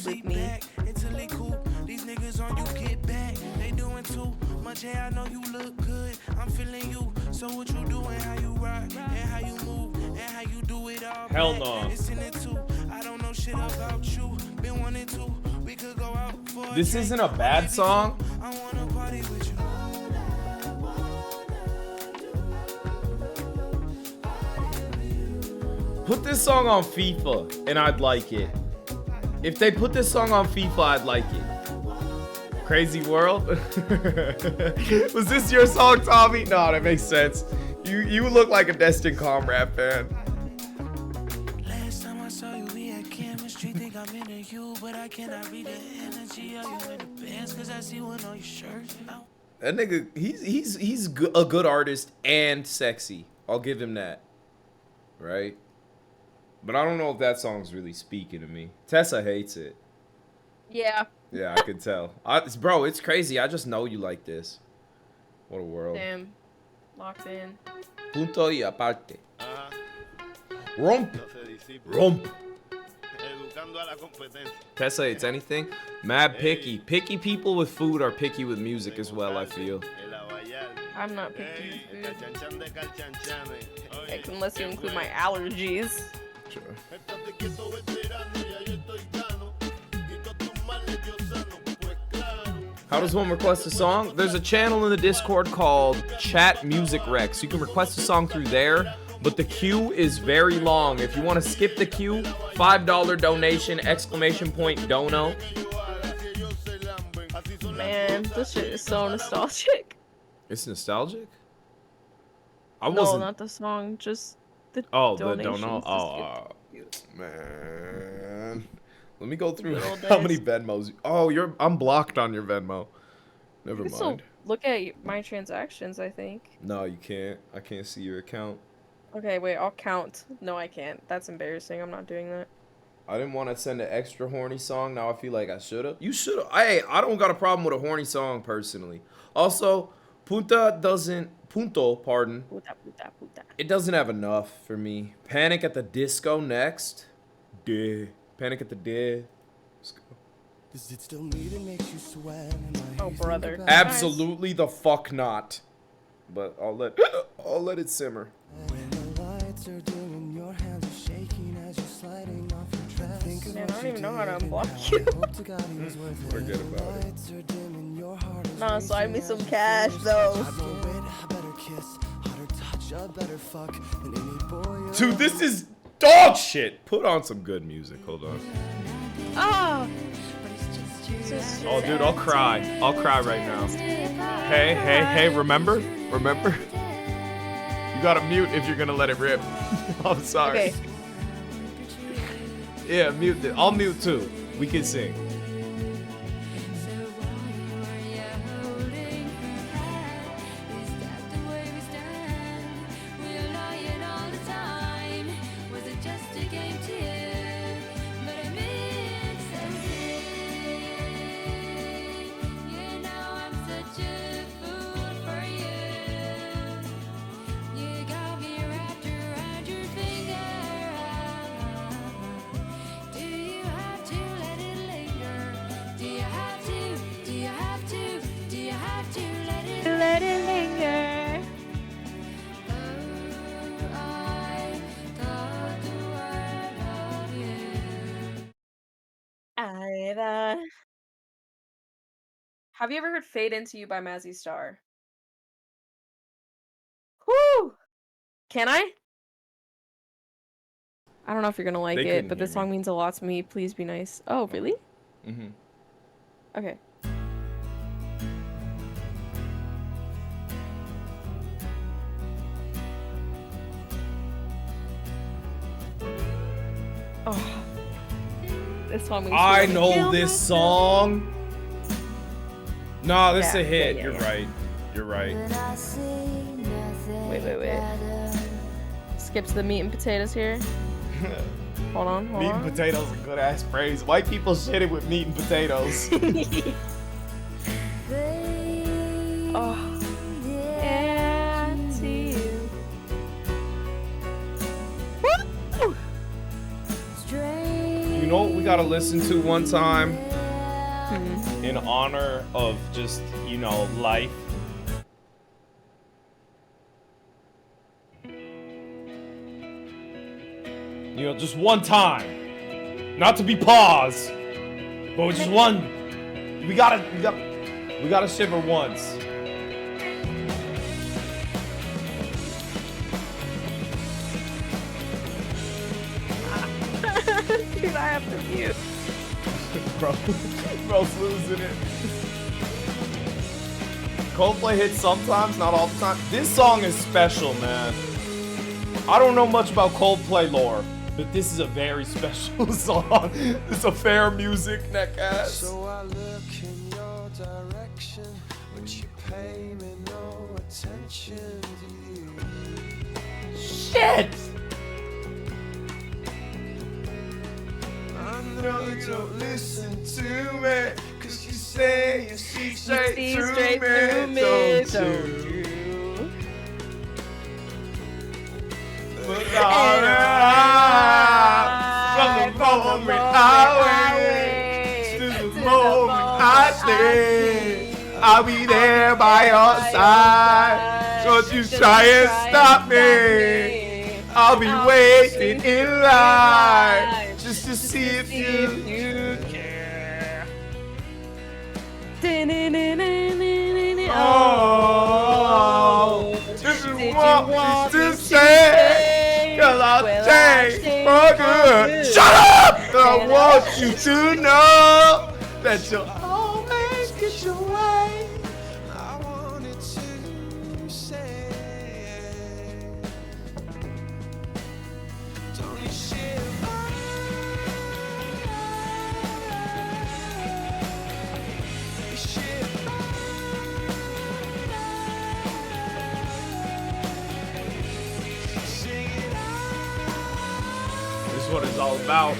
S2: with me.
S8: Until they cool, these niggas on you get back. They doing too much. Hey, I know you look good. I'm feeling you. So what you doing? How you rock and how you move and how you do it all.
S1: Hell
S8: back.
S1: no.
S8: It's in it too. I don't know shit about you. Been wanting to. We could go out for
S1: This isn't a bad song.
S8: I wanna party with you.
S1: Put this song on FIFA and I'd like it. If they put this song on FIFA, I'd like it. Crazy World? Was this your song, Tommy? No, that makes sense. You look like a Destined Comrade fan.
S8: Last time I saw you, we had chemistry. Think I'm into you, but I cannot read the energy. Are you in the pants? Cause I see one on your shirt.
S1: That nigga, he's a good artist and sexy. I'll give him that. Right? But I don't know if that song's really speaking to me. Tessa hates it.
S2: Yeah.
S1: Yeah, I could tell. Bro, it's crazy. I just know you like this. What a world.
S2: Damn. Locked in.
S1: Punto y aparte. Romp. Romp. Tessa hates anything. Mad picky. Picky people with food are picky with music as well, I feel.
S2: I'm not picky with food. Unless you include my allergies.
S1: Sure. How does one request a song? There's a channel in the Discord called Chat Music Rex. You can request a song through there, but the queue is very long. If you want to skip the queue, $5 donation, exclamation point dono.
S2: Man, this shit is so nostalgic.
S1: It's nostalgic?
S2: No, not the song, just the donations.
S1: The dono. Oh, man. Let me go through how many Venmos. Oh, I'm blocked on your Venmo. Never
S2: You can
S1: mind.
S2: still look at my transactions, I think.
S1: No, you can't. I can't see your account.
S2: Okay, wait, I'll count. No, I can't. That's embarrassing. I'm not doing that.
S1: I didn't want to send an extra horny song. Now I feel like I should have. You should have. Hey, I don't got a problem with a horny song personally. Also, Punto, pardon.
S2: Puta.
S1: It doesn't have enough for me. Panic at the Disco next. Duh. Panic at the Dead. Let's go.
S3: Does it still need it makes you sweat?
S2: Oh, brother.
S1: Absolutely the fuck not. But I'll let it simmer.
S3: When the lights are dim and your hands are shaking as you're sliding off your dress.
S2: Man, I don't even know how to unblock you.
S1: Forget about it.
S2: Nah, slide me some cash though.
S1: Dude, this is dog shit. Put on some good music. Hold on. Oh, dude, I'll cry. I'll cry right now. Hey, remember? You gotta mute if you're gonna let it rip. I'm sorry.
S2: Okay.
S1: Yeah, mute it. I'll mute too. We can sing.
S2: Let it linger. Have you ever heard Fade Into You by Mazzy Star? Whoo! Can I? I don't know if you're gonna like it, but this song means a lot to me. Please be nice. Oh, really?
S1: Mm-hmm.
S2: Okay. Oh. This song means
S1: I know this song. No, this is a hit.
S2: Yeah.
S1: You're right. You're right.
S2: Wait. Skip to the meat and potatoes here. Hold on.
S1: Meat and potatoes is a good ass phrase. White people shit it with meat and potatoes.
S2: Oh. And to you. Woo!
S1: You know what we gotta listen to one time? In honor of just, you know, life. You know, just one time. Not to be paused. But just one. We gotta shiver once.
S2: Dude, I have to mute.
S1: Bro's losing it. Coldplay hits sometimes, not all the time. This song is special, man. I don't know much about Coldplay lore, but this is a very special song. It's a fair music, neckass.
S3: So I look in your direction, but you pay me no attention, do you?
S1: Shit!
S3: I know you don't listen to me, cause you say you see straight through me, don't you?
S1: But from the moment I wake to the moment I sleep, I'll be there by your side. Don't you try and stop me. I'll be waiting in line just to see if you care. Oh, this is what to say, 'cause I'll change for good. Shut up! I want you to know that you'll always get your way.
S3: I wanted to say, don't you shiver? You shiver. Sing it out.
S1: This is what it's all about.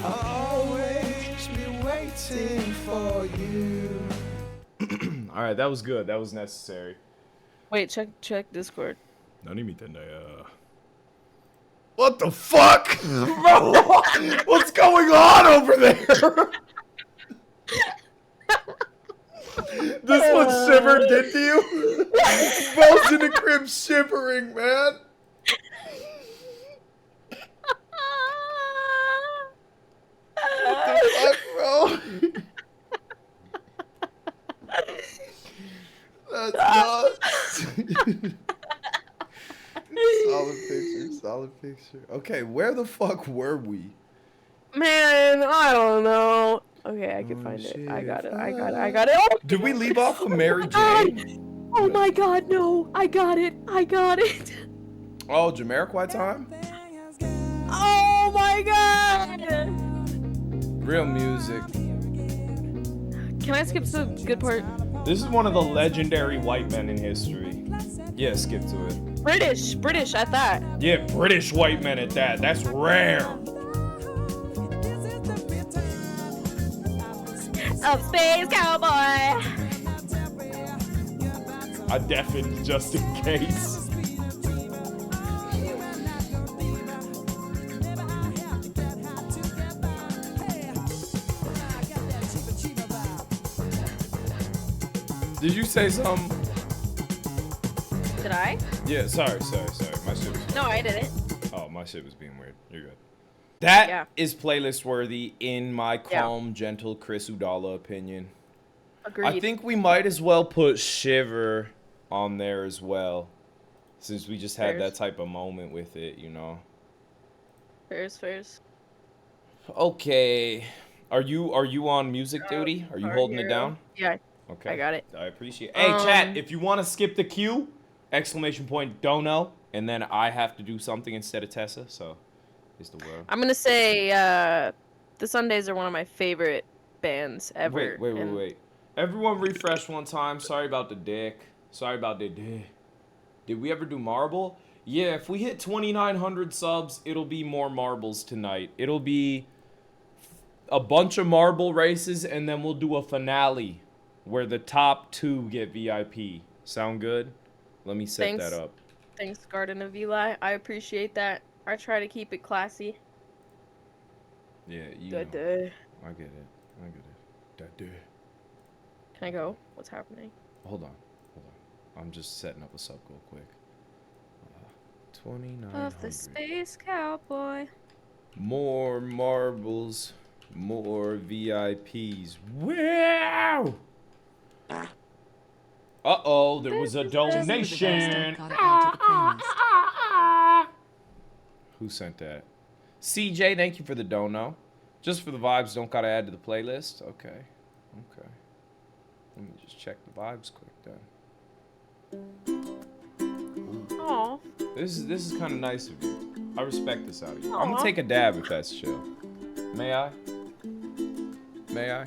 S3: I'll always be waiting for you.
S1: All right, that was good. That was necessary.
S2: Wait, check Discord.
S1: What the fuck? Bro, what's going on over there? This what shiver did to you? Bro's in the crib shivering, man. What the fuck, bro? That's nuts. Solid picture. Okay, where the fuck were we?
S2: Man, I don't know. Okay, I can find it. I got it. Oh,
S1: Did we leave off with Mary Jane?
S2: oh my god, no. I got it.
S1: Oh, Jamiroquai time?
S2: Oh my god.
S1: Real music.
S2: Can I skip to the good part?
S1: This is one of the legendary white men in history. Yeah, skip to it.
S2: British at that.
S1: Yeah, British white men at that. That's rare.
S2: A space cowboy.
S1: I deafened just in case. Did you say something?
S2: Did I?
S1: Yeah, sorry. My shit was...
S2: No, I didn't.
S1: Oh, my shit was being weird. You're good. That is playlist worthy in my calm, gentle Chrisudalla opinion.
S2: Agreed.
S1: I think we might as well put Shiver on there as well, since we just had that type of moment with it, you know.
S2: Fairs.
S1: Okay. Are you on music duty? Are you holding it down?
S2: Yeah.
S1: Okay.
S2: I got it.
S1: I appreciate it. Hey, chat, if you want to skip the queue, ! Don't know, and then I have to do something instead of Tessa, so it's the world.
S2: I'm gonna say the Sundays are one of my favorite bands ever.
S1: Wait. Everyone refresh one time. Sorry about the dick. Did we ever do Marble? Yeah, if we hit 2,900 subs, it'll be more marbles tonight. It'll be a bunch of marble races, and then we'll do a finale where the top 2 get VIP. Sound good? Let me set that up.
S2: Thanks, Garden of Eli. I appreciate that. I try to keep it classy.
S1: Yeah, you
S2: Da
S1: know.
S2: da.
S1: I get it. I get it. Da-da.
S2: Can I go? What's happening?
S1: Hold on. I'm just setting up a sub real quick. 2900.
S2: Of the space cowboy.
S1: More marbles, more VIPs. Wow! Uh-oh, there was a donation. Who sent that? CJ, thank you for the dono. Just for the vibes, don't gotta add to the playlist. Okay. Let me just check the vibes quick then.
S2: Aw.
S1: This is kind of nice of you. I respect this out of you. I'm gonna take a dab if that's chill. May I? May I?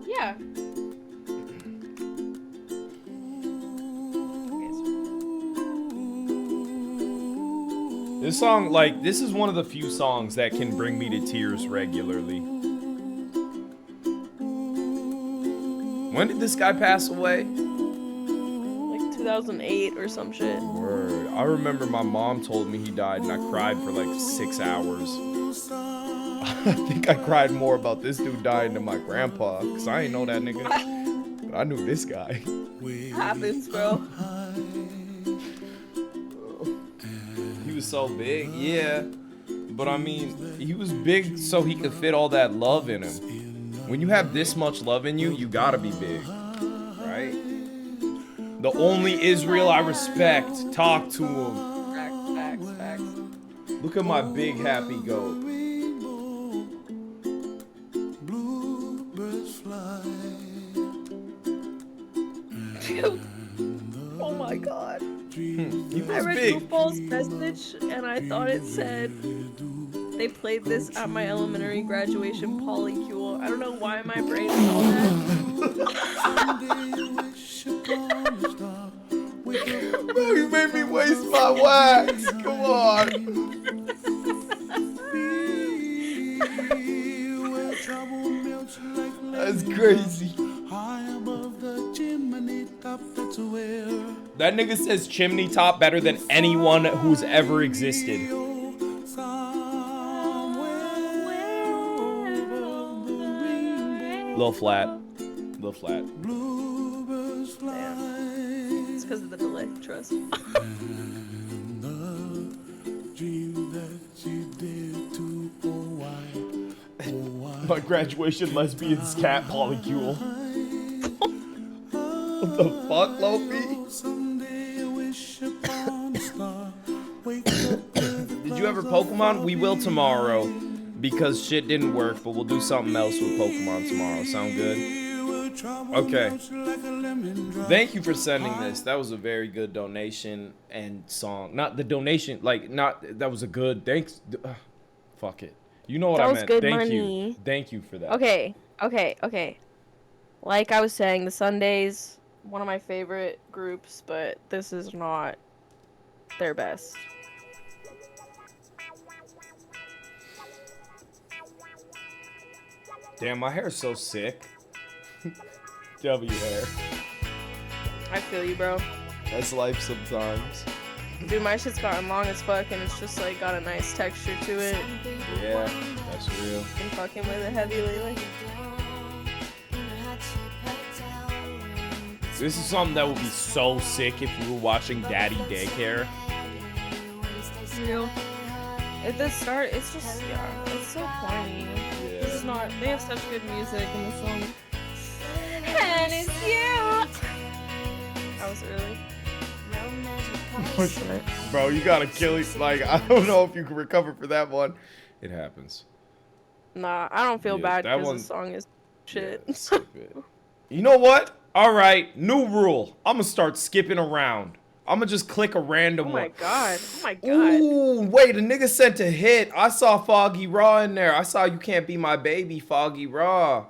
S2: Yeah.
S1: This song, like, this is one of the few songs that can bring me to tears regularly. When did this guy pass away?
S2: Like 2008 or some shit.
S1: Word. I remember my mom told me he died and I cried for like 6 hours. I think I cried more about this dude dying than my grandpa, because I ain't know that nigga. But I knew this guy.
S2: Happens, bro.
S1: He was so big, yeah. But I mean, he was big so he could fit all that love in him. When you have this much love in you, you gotta be big, right? The only Israel I respect, talk to him.
S2: Facts.
S1: Look at my big happy goat.
S2: Dude. Oh my god.
S1: He was
S2: I read
S1: big.
S2: RuPaul's message and I thought it said they played this at my elementary graduation polycule. I don't know why my brain saw that.
S1: Bro, you made me waste my wax. Come on. That's crazy. That nigga says chimney top better than anyone who's ever existed. Little flat.
S2: Damn. It's because of the delay, trust.
S1: My graduation lesbian's cat polycule. What the fuck, Lofi? Did you ever Pokemon? We will tomorrow. Because shit didn't work, but we'll do something else with Pokemon tomorrow. Sound good? Okay. Thank you for sending this. That was a very good donation and song. Not the donation, like, not, that was a good, thanks. Fuck it. You know what I meant.
S2: That was good
S1: Thank
S2: money.
S1: you. Thank you for that.
S2: Okay. Like I was saying, the Sundays, one of my favorite groups, but this is not their best.
S1: Damn, my hair's so sick. W hair.
S2: I feel you, bro.
S1: That's life sometimes.
S2: Dude, my shit's gotten long as fuck, and it's just like got a nice texture to it.
S1: Yeah, that's real.
S2: Been fucking with it heavy lately.
S1: This is something that would be so sick if we were watching Daddy Daycare.
S2: Real. At the start, it's just, yeah, it's so corny. This is not, they have such good music in the song. And it's you! That was early.
S1: Bro, you gotta kill it. Like, I don't know if you can recover for that one. It happens.
S2: Nah, I don't feel bad
S1: that
S2: because
S1: one-
S2: the song is shit.
S1: Yeah, stupid. You know what? All right, new rule. I'm gonna start skipping around. I'm gonna just click a random
S2: Oh
S1: one.
S2: my god. Oh my god.
S1: Ooh, wait, a nigga sent a hit. I saw Foggy Raw in there. I saw You Can't Be My Baby, Foggy Raw.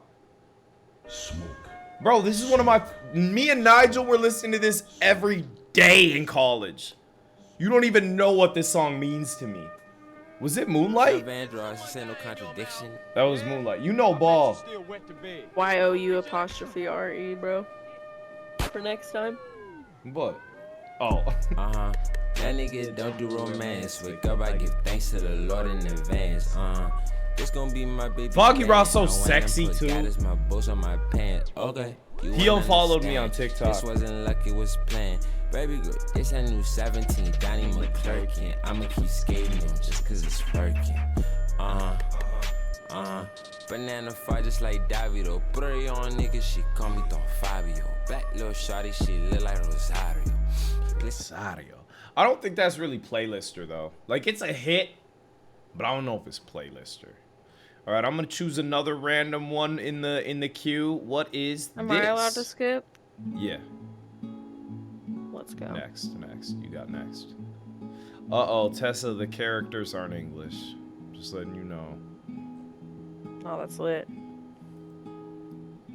S1: Bro, this is one of my... Me and Nigel were listening to this every day in college. You don't even know what this song means to me. Was it Moonlight?
S12: Vandross, you said no contradiction.
S1: That was Moonlight. You know Ball.
S2: YOU'Re, bro. For next time.
S1: What? Oh.
S12: Uh-huh. That nigga don't do romance. Wake up, I give thanks to the Lord in advance. This gon' be my baby.
S1: Foggy
S12: man.
S1: Ross so
S12: I went and
S1: sexy
S12: put
S1: too.
S12: God as my boss on my pants. Okay. You
S1: He
S12: wanna
S1: unfollowed me
S12: understand.
S1: on TikTok.
S12: This wasn't like it was planned. Baby girl, it's a new 17, Donnie McClurkin. I'ma keep skating on just cause it's working. Banana fire just like Davido. Put her on nigga, she call me Don Fabio. Black little shawty, she look like Rosario.
S1: Rosario. I don't think that's really playlister though. Like it's a hit, but I don't know if it's playlister. All right, I'm gonna choose another random one in the queue. What is
S2: Am
S1: this?
S2: I allowed to skip?
S1: Yeah.
S2: Let's go.
S1: Next. You got next. Uh-oh, Tessa, the characters aren't English. Just letting you know.
S2: Oh, that's lit.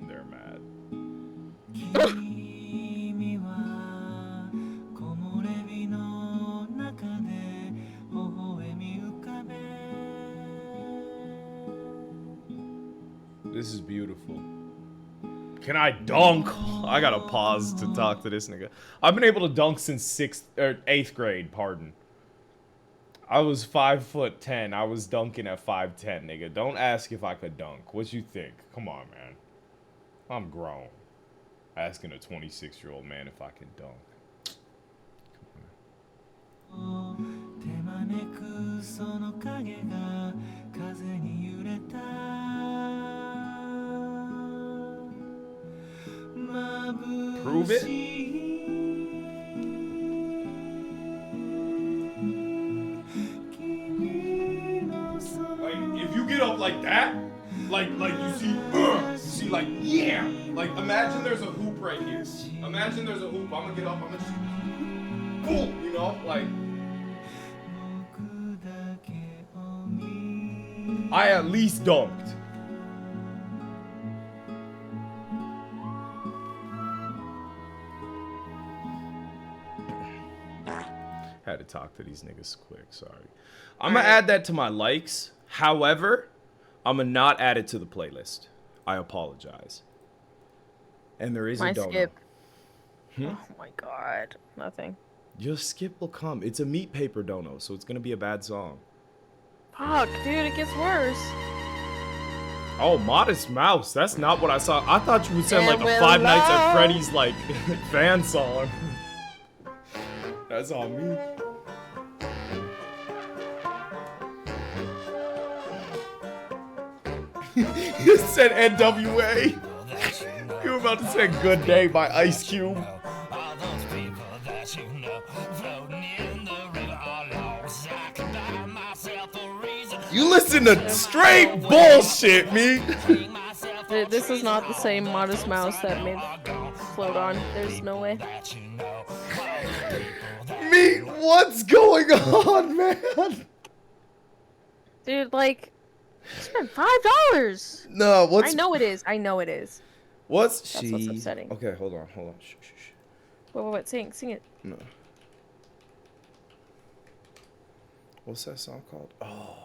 S1: They're mad. This is beautiful. Can I dunk? I gotta pause to talk to this nigga. I've been able to dunk since 8th grade, pardon. I was 5'10". I was dunking at 5'10", nigga. Don't ask if I could dunk. What you think? Come on, man. I'm grown. Asking a 26-year-old man if I can dunk. Prove it? Like, if you get up like that, like you see, like, yeah. Like, imagine there's a hoop right here. Imagine there's a hoop. I'm gonna get up, I'm gonna just, boom, you know? Like, I at least dunked. Had to talk to these niggas quick, sorry. I'm gonna add that to my likes. However, I'm gonna not add it to the playlist. I apologize. And there is
S2: My
S1: a donut.
S2: skip. Oh my god. Nothing.
S1: Your skip will come. It's a meat paper dono, so it's gonna be a bad song.
S2: Fuck, dude, it gets worse.
S1: Oh, Modest Mouse. That's not what I saw. I thought you would send like
S2: And
S1: a
S2: we're
S1: Five Nights at
S2: low.
S1: Freddy's like fan song. That's on me. You said NWA. You were about to say Good Day by Ice Cube. You listen to straight bullshit, me.
S2: This is not the same Modest Mouse that made Float On. There's no way.
S1: Me, what's going on, man?
S2: Dude, like, spend $5.
S1: No, what's...
S2: I know it is. I know it is.
S1: What's
S2: That's
S1: she...
S2: what's upsetting.
S1: Okay, hold on. Shh.
S2: Wait, sing it.
S1: No. What's that song called? Oh.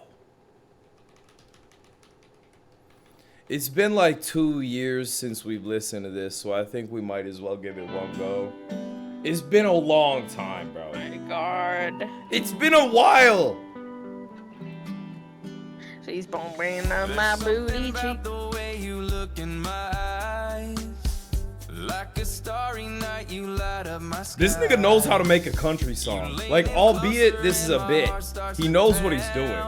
S1: It's been like 2 years since we've listened to this, so I think we might as well give it one go. It's been a long time, bro.
S2: Oh my god.
S1: It's been a while.
S2: She's bumping on my booty cheek.
S8: The way you look in my eyes, like a starry night, you light up my sky.
S1: This nigga knows how to make a country song. Like, albeit this is a bit. He knows what he's doing.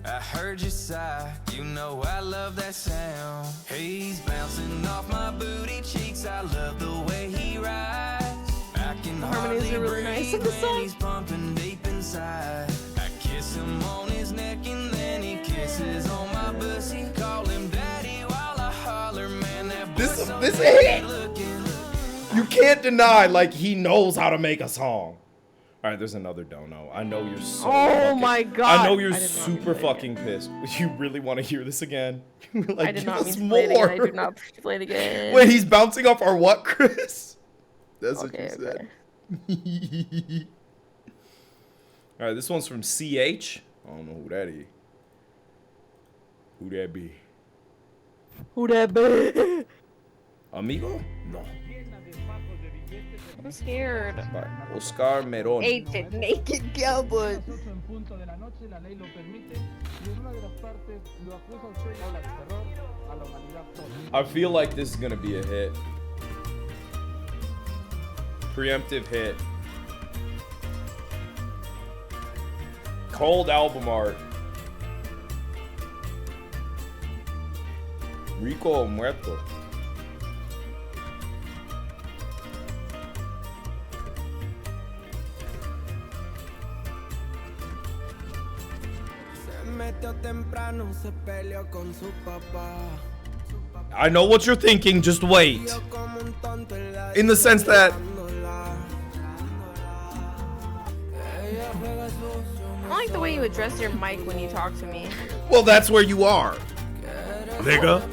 S8: I heard you sigh, you know I love that sound. He's bouncing off my booty cheeks, I love the way he rides. I can
S2: Harmonies are really nice in the song.
S8: He's pumping deep inside. I kiss him on his neck and then he kisses on my pussy. Call him daddy while I holler, man, that
S1: This
S8: boy's so
S1: is a
S8: bad
S1: hit.
S8: looking.
S1: You can't deny, like, he knows how to make a song. All right, there's another dono. I know you're so
S2: My god.
S1: I know you're
S2: I did not
S1: super
S2: play it
S1: fucking pissed. You really want to hear this again? Like,
S2: I did
S1: give
S2: not
S1: us
S2: mean to play it again. I
S1: more.
S2: did not play it again.
S1: Wait, he's bouncing off our what, Chris? That's what
S2: Okay,
S1: you said. All right, this one's from CH. I don't know who that is. Who that be?
S2: Who that be?
S1: Amigo? No.
S2: I'm scared.
S1: By Oscar Meron.
S2: Ancient naked cowboy.
S1: I feel like this is gonna be a hit. Preemptive hit. Cold album art. Rico Muerto. I know what you're thinking, just wait. In the sense that
S2: I like the way you address your mic when you talk to me.
S1: well, that's where you are, nigga.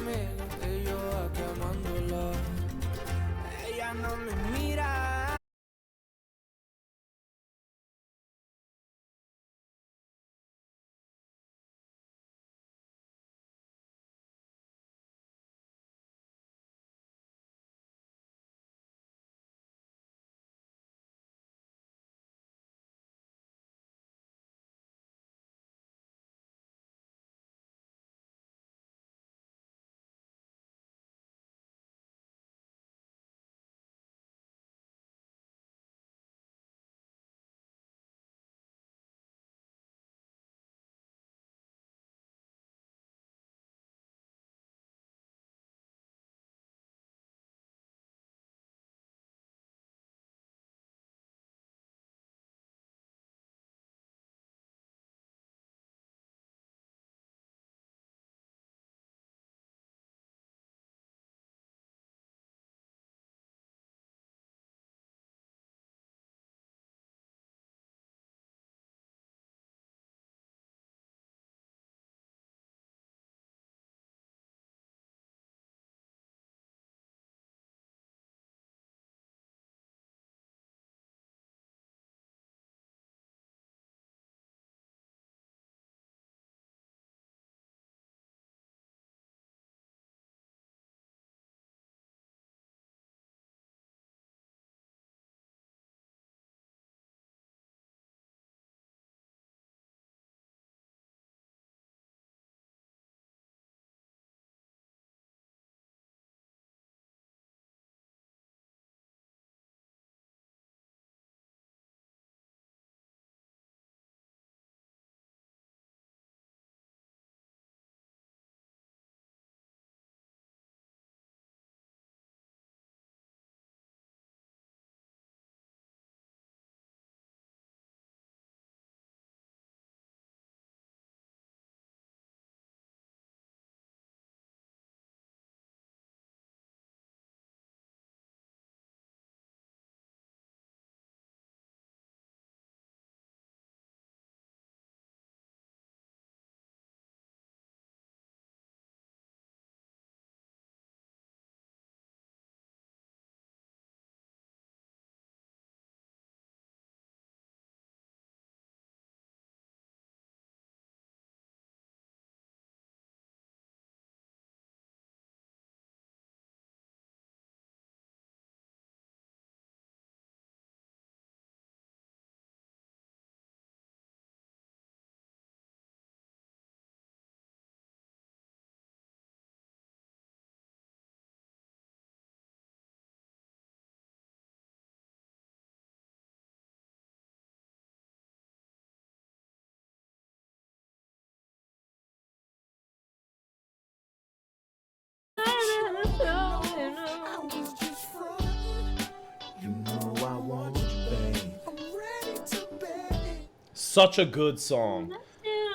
S1: Such a good song.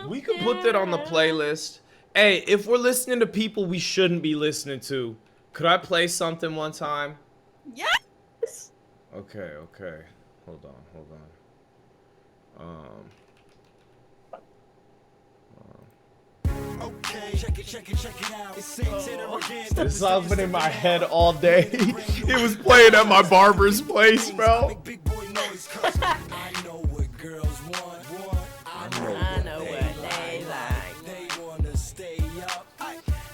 S1: We could put that on the playlist. Hey, if we're listening to people we shouldn't be listening to, could I play something one time?
S2: Yes.
S1: Okay. Hold on.
S3: Okay, check it out. It's Santana again.
S1: This song's been in my head all day. It was playing at my barber's place, bro.
S3: I know what girls want. I know what they like. They wanna stay up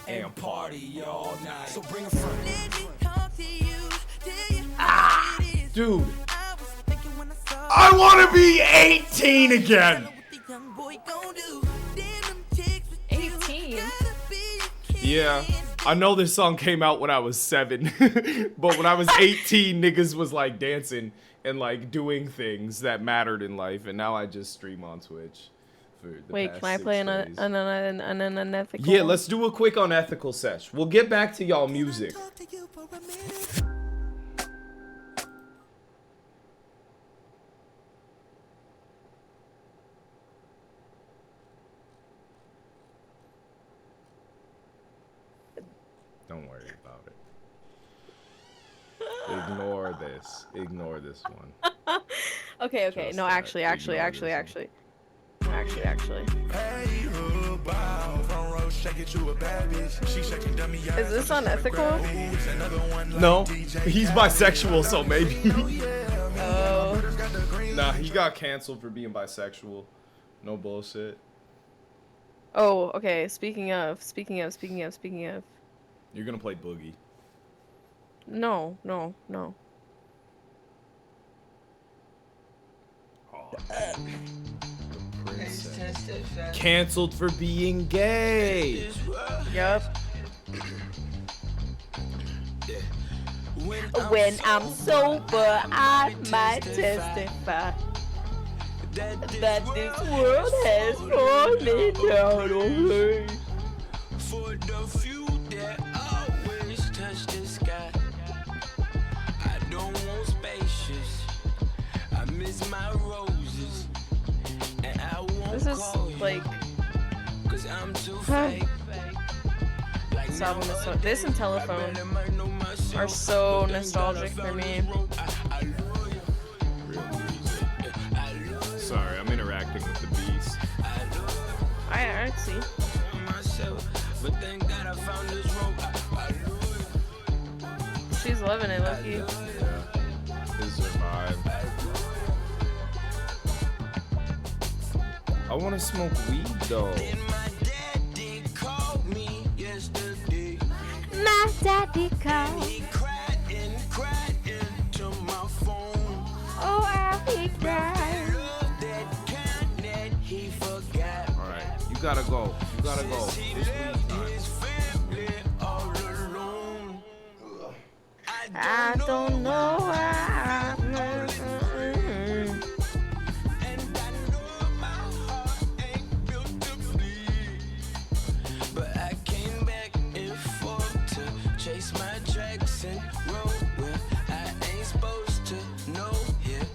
S3: and party all night. So bring a friend. Let me talk to you. Tell you how it is.
S1: Dude, I want to be 18 again.
S2: 18.
S1: Yeah, I know this song came out when I was 7, but when I was 18, niggas was like dancing and like doing things that mattered in life, and now I just stream on Twitch. For the
S2: Wait,
S1: past
S2: can I
S1: 6
S2: play an
S1: days.
S2: unethical?
S1: Yeah, let's do a quick unethical sesh. We'll get back to y'all music. Don't worry about it. Ignore this. Ignore this one.
S2: Okay.
S1: Just
S2: No,
S1: that.
S2: actually. Is this unethical?
S1: No, he's bisexual, so maybe.
S2: Oh.
S1: Nah, he got canceled for being bisexual. No bullshit.
S2: Oh, okay. Speaking of.
S1: You're gonna play Boogie.
S2: No.
S1: Canceled for being gay.
S2: Yup. When I'm sober, I might testify that this world has fallen down on me.
S8: For the few that always touch the sky, I don't want spacious. I miss my roses, and I won't
S2: This is
S8: call you,
S2: like
S8: 'cause I'm too fake. Like
S2: this and Telephone are so nostalgic for me.
S1: Sorry, I'm interacting with the beast.
S2: I see.
S8: But thank God I found this rope.
S2: She's loving it, Loki.
S1: Yeah, this is her vibe. I want to smoke weed though.
S8: My daddy called me yesterday.
S11: My daddy called.
S8: He cried into my phone.
S11: Oh, how he cried.
S8: Love that kind that he forgot.
S1: All right, you gotta go. You gotta go.
S8: He
S1: It's
S8: left
S1: weed time.
S8: his family all alone.
S2: I don't know why.
S8: And I know my heart ain't built to bleed. But I came back and forth to chase my tracks and roll where I ain't supposed to know yet.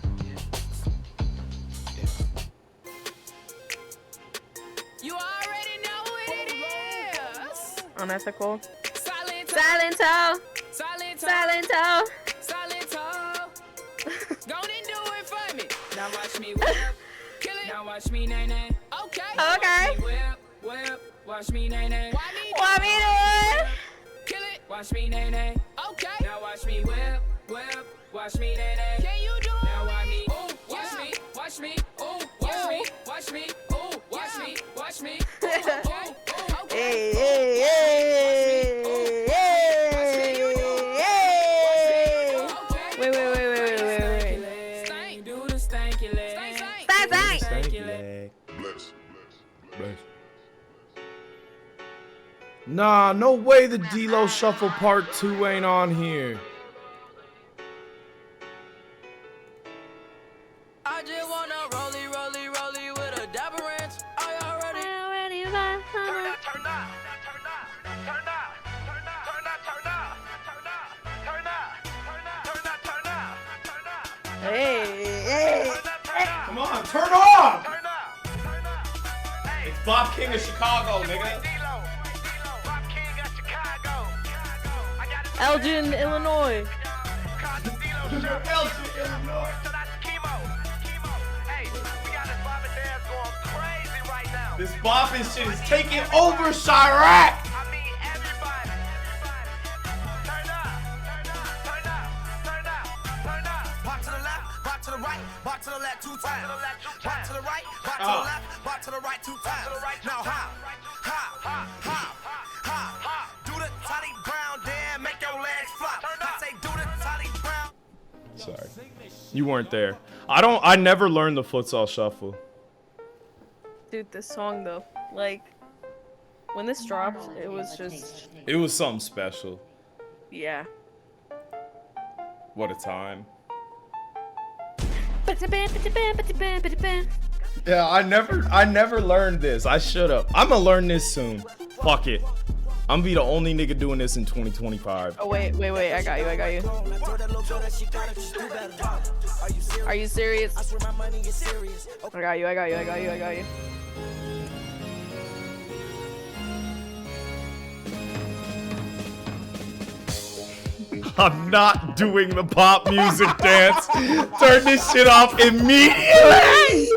S8: You already know what it is.
S2: Unethical.
S8: Silento.
S2: Silento.
S8: Go and do it for me. Now watch me whip. Kill it. Now watch me nay nay. Okay.
S2: Okay.
S8: Whip. Watch me nay nay.
S2: Want me to?
S8: Kill it. Watch me nay nay. Okay. Now watch me whip. Watch me nay nay. Can you do it? Now watch me. Ooh. Watch me. Ooh. Watch me. Ooh. Watch me.
S2: Hey, hey, hey, hey. Wait.
S8: Stank. Do the stanky leg.
S2: Stank.
S5: Bless.
S1: Nah, no way the D-Lo Shuffle Part 2 ain't on here.
S8: I just wanna rollie with a dapper ranch. Are y'all ready?
S2: Hey.
S1: Come on, turn off! It's Bob King of Chicago, nigga.
S2: Elgin, Illinois.
S1: This bopping shit is taking over Chirac!
S8: Walk to the left, walk to the right, walk to the left 2 times. Walk to the right, walk to the left, walk to the right 2 times. Now hop. Do the Toddy Brown, then make your legs flop. I say do the Toddy Brown.
S1: Sorry. You weren't there. I never learned the futsal shuffle.
S2: Dude, this song though, like, when this dropped, it was just...
S1: It was something special.
S2: Yeah.
S1: What a time. Yeah, I never learned this. I should have. I'm gonna learn this soon. Fuck it. I'm gonna be the only nigga doing this in 2025.
S2: Oh, wait. I got you. Are you serious? I got you.
S1: I'm not doing the pop music dance. Turn this shit off immediately.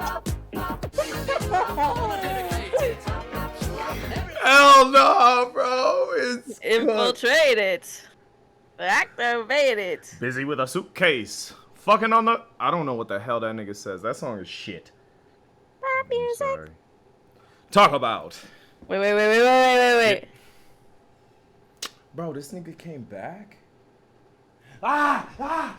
S1: Hell no, bro. It's
S2: infiltrated. Activated.
S1: Busy with a suitcase. Fucking on the... I don't know what the hell that nigga says. That song is shit.
S2: Pop music.
S1: Sorry. Talk about.
S2: Wait.
S1: Bro, this nigga came back?
S9: Pull them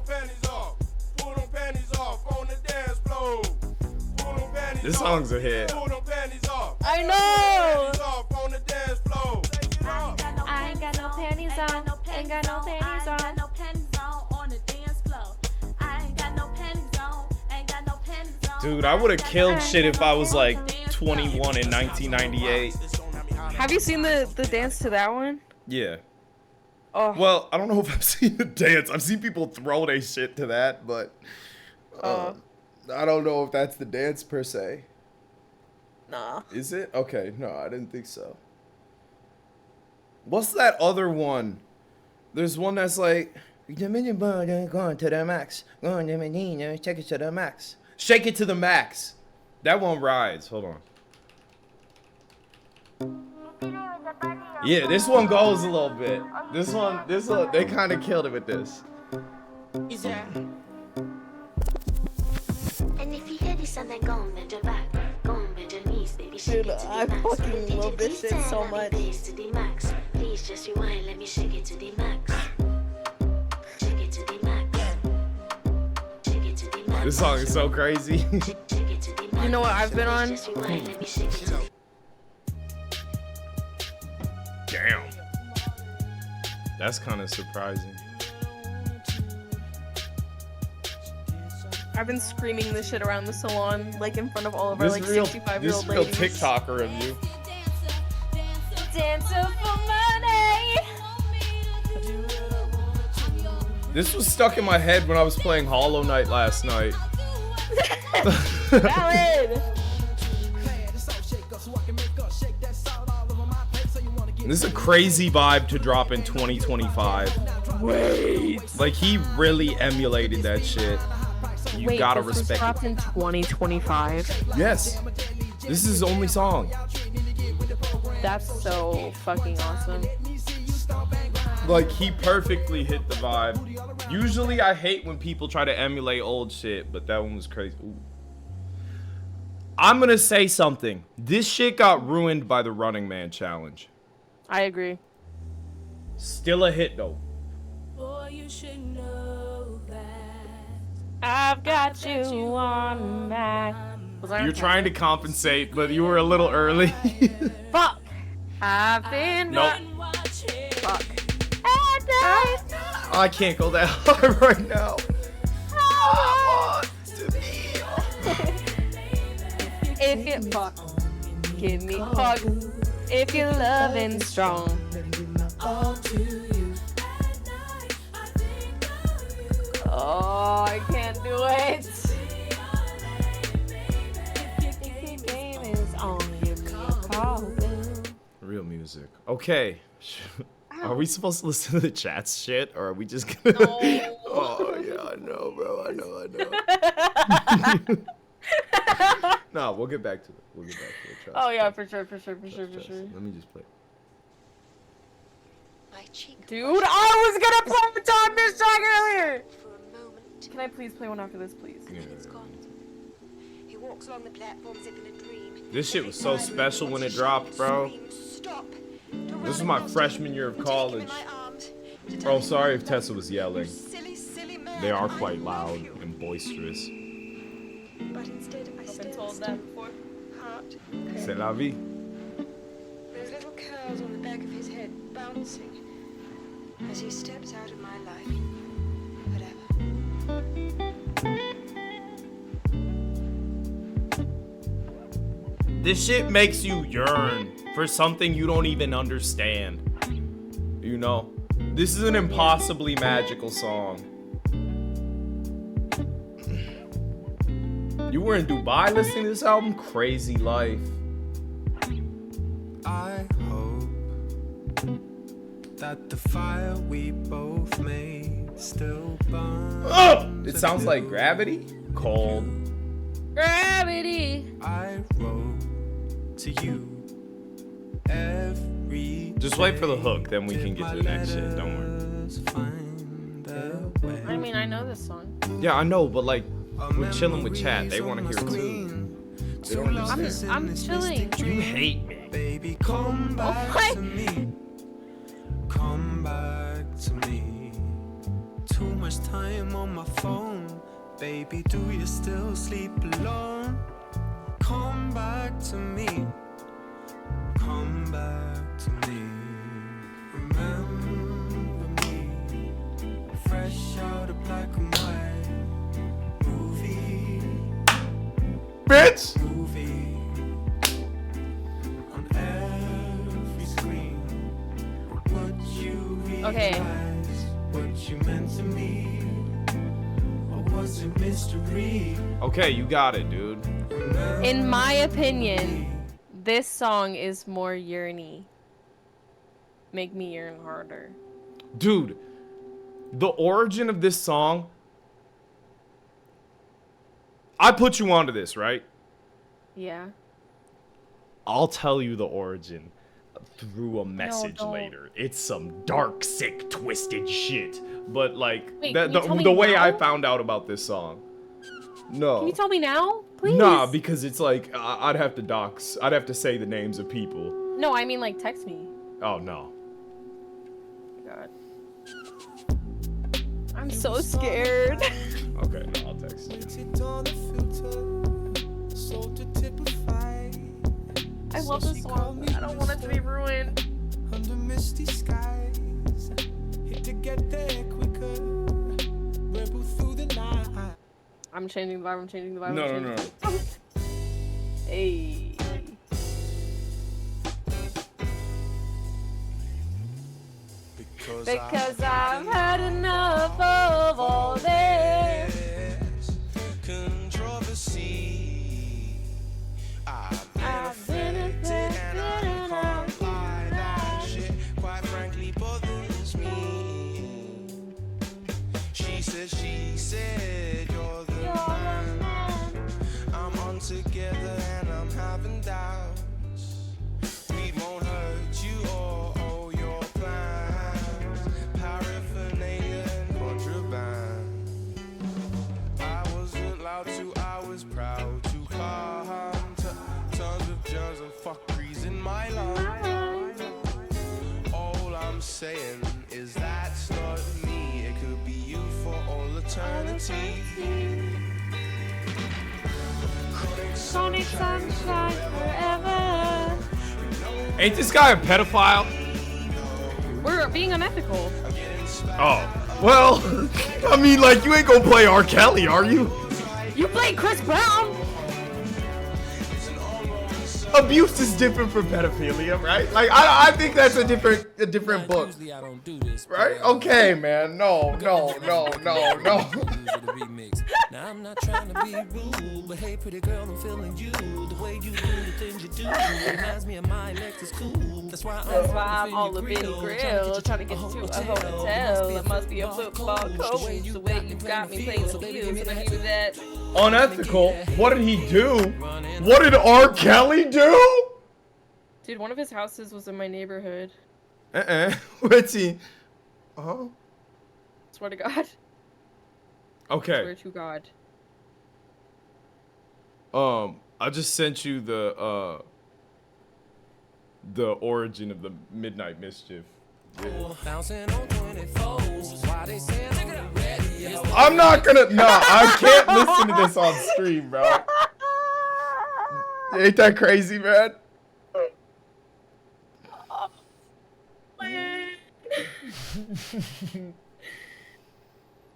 S9: panties off. Pull them panties off on the dance floor. Pull them panties
S1: This song's a hit.
S9: Pull them panties off.
S2: I know.
S9: Off on the dance floor.
S11: I ain't got no panties on. Ain't got no panties on. Ain't got no panties on the dance floor. I ain't got no panties on. Ain't got no panties on.
S1: Dude, I would have killed shit if I was like 21 in 1998.
S2: Have you seen the dance to that one?
S1: Yeah.
S2: Oh.
S1: Well, I don't know if I've seen the dance. I've seen people throw their shit to that, but I don't know if that's the dance per se.
S2: Nah.
S1: Is it? Okay, no, I didn't think so. What's that other one? There's one that's like going to the max. Going to take it to the max. Shake it to the max. That one rides. Hold on. Yeah, this one goes a little bit. This one, they kind of killed it with this.
S11: And if you hear this and then go and bend your back, go and bend your knees, baby, shake it to the max.
S2: fucking love this shit so much.
S11: To the max. Please just rewind, let me shake it to the max. Shake it to the max. Shake it to the max.
S1: This song is so crazy.
S2: You know what I've been on?
S1: Damn. That's kind of surprising.
S2: I've been screaming this shit around the salon, like in front of all of our like 65-year-old
S1: This real
S2: ladies.
S1: TikToker of you.
S11: Dancer for money.
S1: This was stuck in my head when I was playing Hollow Knight last night.
S2: Valid.
S1: This is a crazy vibe to drop in 2025.
S2: Wait.
S1: Like, he really emulated that shit. You gotta
S2: this was
S1: respect
S2: dropped
S1: it.
S2: in 2025.
S1: Yes. This is his only song.
S2: That's so fucking awesome.
S1: Like, he perfectly hit the vibe. Usually, I hate when people try to emulate old shit, but that one was crazy. Ooh. I'm gonna say something. This shit got ruined by the Running Man challenge.
S2: I agree.
S1: Still a hit, though.
S11: Boy, you should know that.
S2: I've got you on back.
S1: You're trying to compensate, but you were a little early.
S2: Fuck. I've been
S1: Nope.
S2: Fuck.
S1: I can't go that hard right now. I want to be.
S2: If you fuck, give me fuck. If you're loving strong. Oh, I can't do it. If your game is on, give me a call.
S1: Real music. Okay. Are we supposed to listen to the chat's shit, or are we just gonna? No. Oh yeah, I know, bro. I know. No, we'll get back to it. We'll get back to it.
S2: Oh yeah, for sure.
S1: Let me just play.
S2: Dude, I was gonna play the Tom Miss song earlier. Can I please play one after this, please?
S1: Yeah.
S11: He walks along the platform as if in a dream.
S1: This shit was so special when it dropped, bro. This was my freshman year of college. Oh, sorry if Tessa was yelling.
S13: Silly, silly man.
S1: They are quite loud and boisterous.
S13: But instead, I
S2: I've been told that before.
S13: Heart.
S1: C'est la vie.
S13: Those little curls on the back of his head bouncing as he steps out of my life.
S1: This shit makes you yearn for something you don't even understand. You know? This is an impossibly magical song. You were in Dubai listening to this album? Crazy life.
S14: I hope that the fire we both made still burns.
S1: Oh! It sounds like Gravity. Cold.
S2: Gravity.
S14: I wrote to you every
S1: Just wait for the hook, then we can get to the next shit. Don't worry.
S2: I mean, I know this song.
S1: Yeah, I know, but like, we're chilling with chat. They want to hear it too. They don't understand.
S2: I'm chilling.
S1: You hate me.
S14: Baby, come back to me. Come back to me. Too much time on my phone. Baby, do you still sleep alone? Come back to me. Come back to me. Remember me. Fresh out of black and white. Movie.
S1: Bitch!
S14: Movie. On every screen. What you realize. What you meant to me. Or was it mystery?
S1: Okay, you got it, dude.
S2: In my opinion, this song is more yearny. Make me yearn harder.
S1: Dude, the origin of this song. I put you onto this, right?
S2: Yeah.
S1: I'll tell you the origin through a message
S2: don't.
S1: later. It's some dark, sick, twisted shit. But like,
S2: Wait, can you tell me
S1: the way
S2: now?
S1: I found out about this song. No.
S2: Can you tell me now, please?
S1: Nah, because it's like I'd have to dox. I'd have to say the names of people.
S2: No, I mean like text me.
S1: Oh no.
S2: God. I'm so scared.
S1: Okay, no, I'll text you.
S2: I love this song. I don't want it to be ruined.
S14: Under misty skies, hit to get there quicker. Rebel through the night.
S2: I'm changing the vibe. I'm changing the vibe.
S1: No,
S2: I'm
S1: no,
S2: changing
S1: no.
S2: Hey. Because I've had enough of all this
S14: controversy. I've
S2: been
S14: affected and I can't lie. That shit, quite frankly, bothers me. She said, you're the man. I'm on together and I'm having doubts. We won't hurt you or your plans. Paraphernalia and contraband. I wasn't loud to, I was proud to come to terms with germs and fuckeries in my life. All I'm saying is that's not me. It could be you for all eternity.
S2: Sonic sunshine forever.
S1: Ain't this guy a pedophile?
S2: We're being unethical.
S1: Oh. Well, I mean, like, you ain't gonna play R. Kelly, are you?
S2: You played Chris Brown.
S1: Abuse is different from pedophilia, right? Like, I think that's a different book. Right? Okay, man. No.
S8: Now I'm not trying to be rude, but hey, pretty girl, I'm feeling you. The way you do the things you do reminds me of my Lexus cool. That's why
S2: I'm all up in the grill, trying to get to a hotel. It must be a football coach. The way you got me playing the fields, and I knew that.
S1: Unethical? What did he do? What did R. Kelly do?
S2: Dude, one of his houses was in my neighborhood.
S1: What's he? Oh.
S2: Swear to God.
S1: Okay.
S2: Swear to God.
S1: I just sent you the origin of the Midnight Mischief
S8: Bouncing on 24s. Why they say I'm on the radio?
S1: I'm not gonna. No, I can't listen to this on stream, bro. Ain't that crazy, man?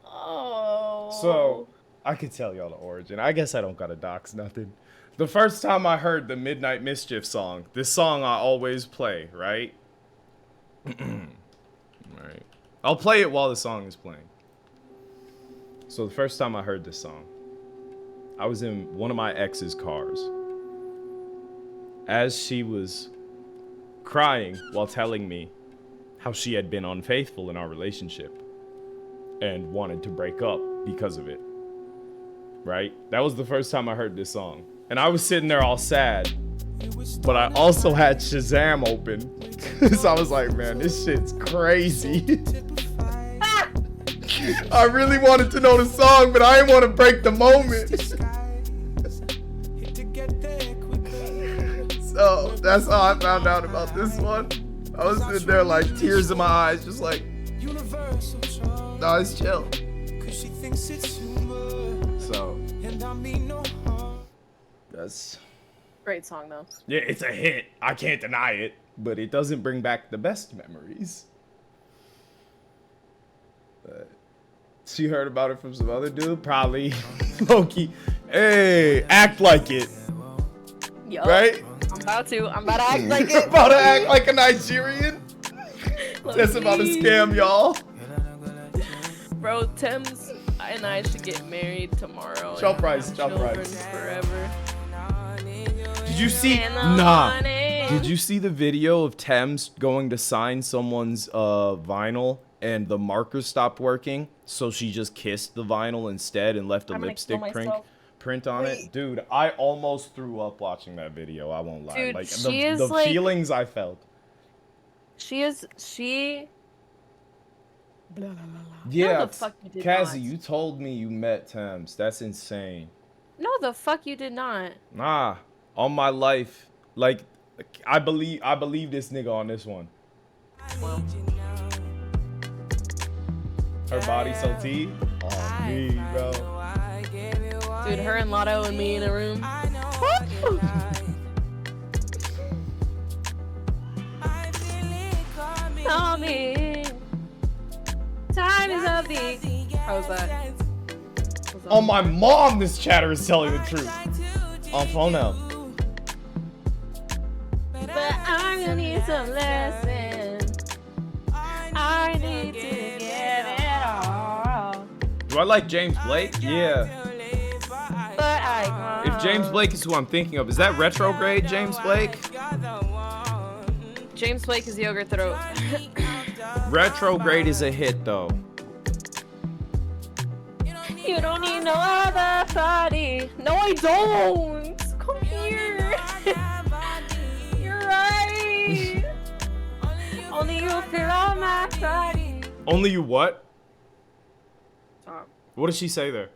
S2: Oh.
S1: So, I could tell y'all the origin. I guess I don't gotta dox nothing. The first time I heard the Midnight Mischief song, this song I always play, right? Right. I'll play it while the song is playing. So the first time I heard this song, I was in one of my ex's cars. As she was crying while telling me how she had been unfaithful in our relationship and wanted to break up because of it. Right? That was the first time I heard this song. And I was sitting there all sad. But I also had Shazam open. So I was like, man, this shit's crazy. I really wanted to know the song, but I didn't want to break the moment. So that's how I found out about this one. I was sitting there like tears in my eyes, just like, nah, it's chill. So that's
S2: Great song though.
S1: yeah, it's a hit. I can't deny it, but it doesn't bring back the best memories. But she heard about it from some other dude, probably Loki. Hey, act like it.
S2: Yup.
S1: Right?
S2: I'm about to act like it.
S1: About to act like a Nigerian. That's about to scam y'all.
S2: Bro, Thames and I should get married tomorrow.
S1: Chop
S2: and
S1: rice,
S2: have
S1: chop
S2: children
S1: rice.
S2: Forever.
S1: Did you see? Nah. Did you see the video of Thames going to sign someone's vinyl and the marker stopped working, so she just kissed the vinyl instead and left a lipstick print on it? Dude, I almost threw up watching that video. I won't lie.
S2: Dude,
S1: like
S2: she
S1: the
S2: is like,
S1: feelings I felt.
S2: She. Blah, blah, blah, blah.
S1: Yeah,
S2: No, the fuck you did
S1: Cassie,
S2: not.
S1: you told me you met Thames. That's insane.
S2: No, the fuck you did not.
S1: Nah, all my life, like, I believe this nigga on this one.
S2: Well,
S1: Her body so T? Oh, me, bro.
S2: dude, her and Lotto and me in a room. Tell me, time is of the. How was that?
S1: On my mom, this chatter is telling the truth. On phone now.
S2: But I'm gonna need some lessons. I need to get it all.
S1: Do I like James Blake? Yeah.
S2: But I
S1: If James Blake is who I'm thinking of, is that retrograde James Blake?
S2: James Blake is Yogurt Throat.
S1: Retrograde is a hit though.
S2: You don't need no other body. No, I don't. Come here. You're right. Only you fill out my body.
S1: Only you what?
S2: Stop.
S1: What did she say there?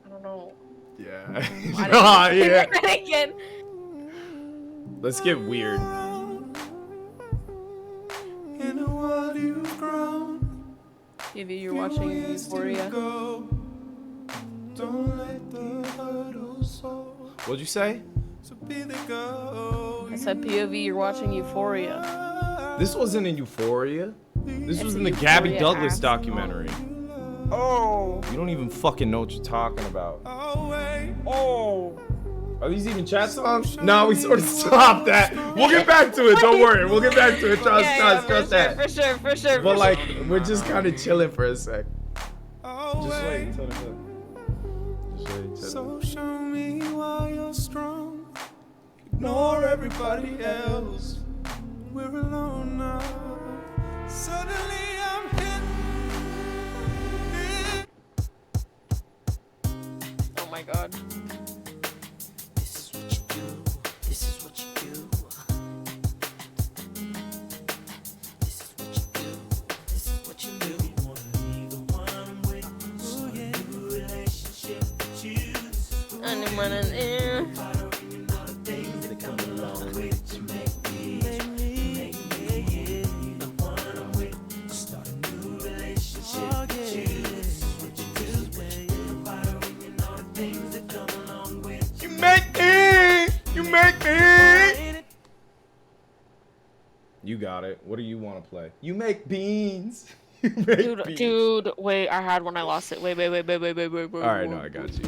S2: I don't know.
S1: Yeah.
S2: I
S1: yeah.
S2: Again.
S1: Let's get weird.
S2: Maybe you're watching Euphoria.
S1: What'd you say?
S2: I said POV, you're watching Euphoria.
S1: This wasn't in Euphoria. This
S2: It's
S1: was
S2: a
S1: in the Gabby
S2: Euphoria
S1: Douglas
S2: ass
S1: documentary.
S2: Oh.
S1: You don't even fucking know what you're talking about.
S2: Oh.
S1: Are these even chat songs? No, we sort of stopped that. We'll get back to it. Don't worry. We'll get back to it. Trust that.
S2: For sure.
S1: But like, we're just kind of chilling for a sec. Just wait until the. Just wait until
S14: So show me why you're strong. Ignore everybody else. We're alone now. Suddenly I'm hit.
S2: Oh my god.
S3: This is what you do. This is what you do. This is what you do. This is what you do. You wanna be the one with a new relationship with you.
S2: And I'm running in.
S3: All the things that come along with you make things that come along with
S1: You make me. You make me. You got it. What do you want to play? You make beans. You make beans.
S2: Dude, wait, I had one, I lost it. Wait.
S1: All right, no, I got you.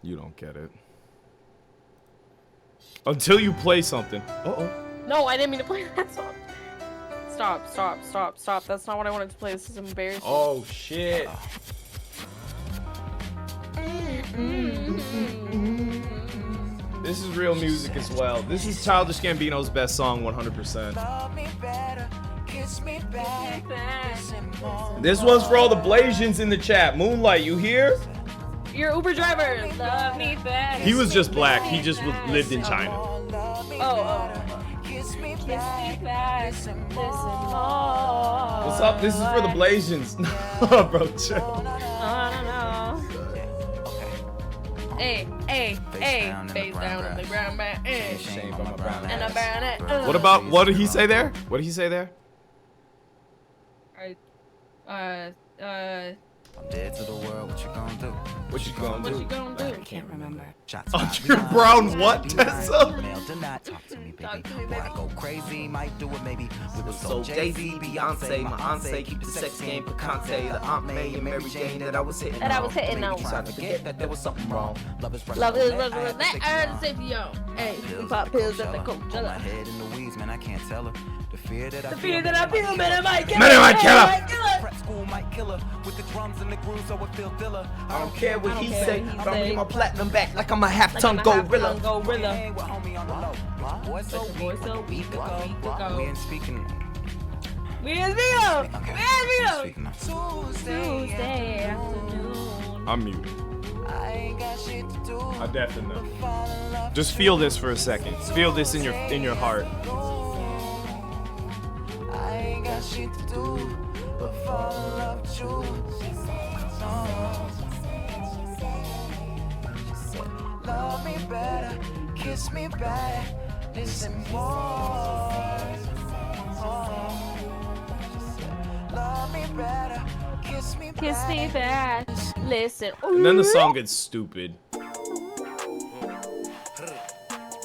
S1: You don't get it. Until you play something. Uh-oh.
S2: No, I didn't mean to play that song. Stop. That's not what I wanted to play. This is embarrassing.
S1: Oh, shit. This is real music as well. This is Childish Gambino's best song, 100%. This one's for all the Blasians in the chat. Moonlight, you here?
S2: Your Uber driver. Love me back.
S1: He was just black. He just lived in China.
S2: Oh. Kiss me back. Listen more.
S1: What's up? This is for the Blasians. Bro, chill.
S2: No. Hey. Face down on the ground, man.
S1: Shame on my brown
S2: And
S1: ass.
S2: I burn it.
S1: What about, what did he say there? What did he say there?
S15: I'm dead to the world, what you gonna do?
S1: What you gonna do?
S15: I can't remember. Shots
S1: Andre Brown, what, Tessa?
S15: Male, do not talk to me, baby. Boy, I go crazy, might do it, maybe. We was so Jay-Z, Beyonce, my auntie, keep the sex game picante. The Aunt May and Mary Jane that I was hitting on. Trying to forget that there was something wrong. Love is
S2: Love is that I heard safety, yo. Hey, we pop pills at the Coachella.
S15: My head in the weeds, man, I can't tell her. The fear that I
S2: feel, man, I might kill her.
S1: Man, I might kill her.
S15: Prep school might kill her with the drums and the grooves, so it feel diller.
S1: I don't care what he say. I'm gonna get my platinum back like I'm a half-ton gorilla.
S15: Hey, we're homie on the low. Boy, so weak ago. We ain't speaking.
S2: Tuesday afternoon.
S1: I'm muted. I definitely know. Just feel this for a second. Feel this in your heart.
S3: I ain't got shit to do but fall in love with you. Love me better, kiss me back, listen more. Love me better, kiss me
S2: back, listen.
S1: And then the song gets stupid.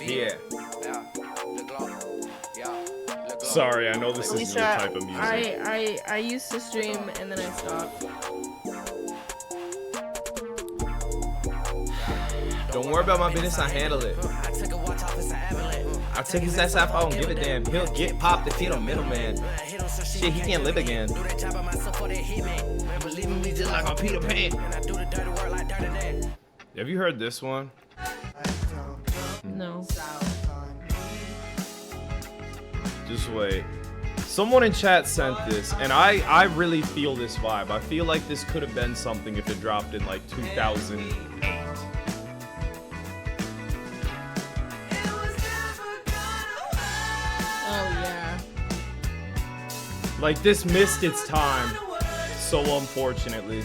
S1: Yeah. Sorry, I know this isn't your type of music.
S2: I used to stream and then I stopped.
S1: Don't worry about my business, I handle it. I took his ass off, I don't give a damn. He'll get popped if he don't middleman. Shit, he can't live again. Leaving me just like I'm Peter Pan. Have you heard this one?
S2: No.
S1: Just wait. Someone in chat sent this, and I really feel this vibe. I feel like this could have been something if it dropped in like 2008.
S2: Oh yeah.
S1: Like this missed its time, so unfortunately.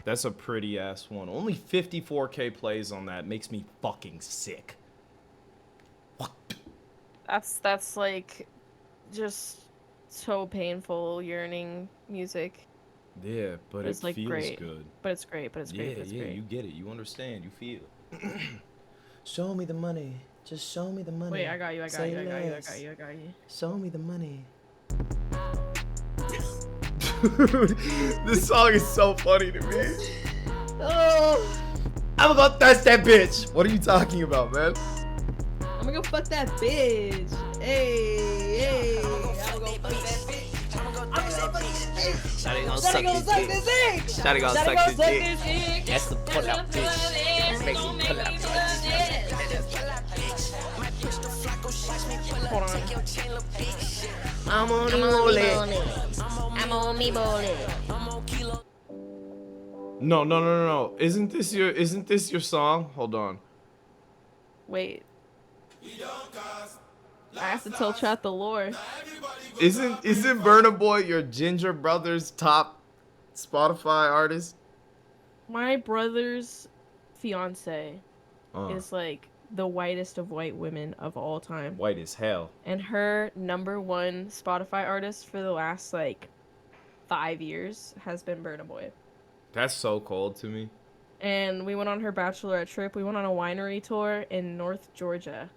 S1: That's a pretty ass one. Only 54K plays on that. Makes me fucking sick. What?
S2: That's like just so painful, yearning music.
S1: Yeah, but
S2: it's
S1: it
S2: like
S1: feels
S2: great.
S1: good.
S2: But it's great. But it's great.
S1: Yeah,
S2: But it's
S1: yeah,
S2: great.
S1: you get it. You understand. You feel. Show me the money. Just show me the money.
S2: Wait, I got you.
S1: Say
S2: I
S1: less.
S2: got you.
S1: Show me the money. Dude, this song is so funny to me.
S2: Oh,
S1: I'm gonna thirst that bitch. What are you talking about, man?
S2: I'm gonna go fuck that bitch. Hey, I'm gonna fuck that bitch.
S1: Shawty gonna
S2: Shawty gonna suck this dick.
S1: Shawty gonna
S2: Shawty
S1: suck
S2: gonna
S1: this
S2: suck
S1: dick.
S2: this dick.
S1: That's the pull out bitch. Make me pull out
S2: Hold on.
S1: I'm on
S2: me bowling.
S1: No. Isn't this your song? Hold on.
S2: Wait. I have to tell chat the lore.
S1: Isn't Burna Boy your ginger brother's top Spotify artist?
S2: My brother's fiance is like the whitest of white women of all time.
S1: White as hell.
S2: And her #1 Spotify artist for the last like 5 years has been Burna Boy.
S1: That's so cold to me.
S2: And we went on her bachelorette trip. We went on a winery tour in North Georgia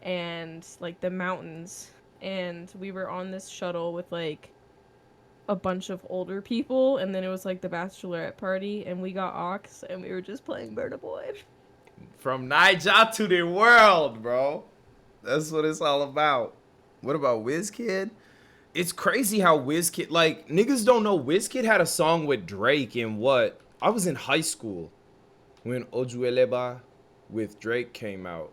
S2: and like the mountains. And we were on this shuttle with like a bunch of older people. And then it was like the bachelorette party. And we got aux and we were just playing Burna Boy.
S1: From Niger to the world, bro. That's what it's all about. What about WizKid? It's crazy how WizKid, like, niggas don't know WizKid had a song with Drake in what? I was in high school when Ojueleba with Drake came out.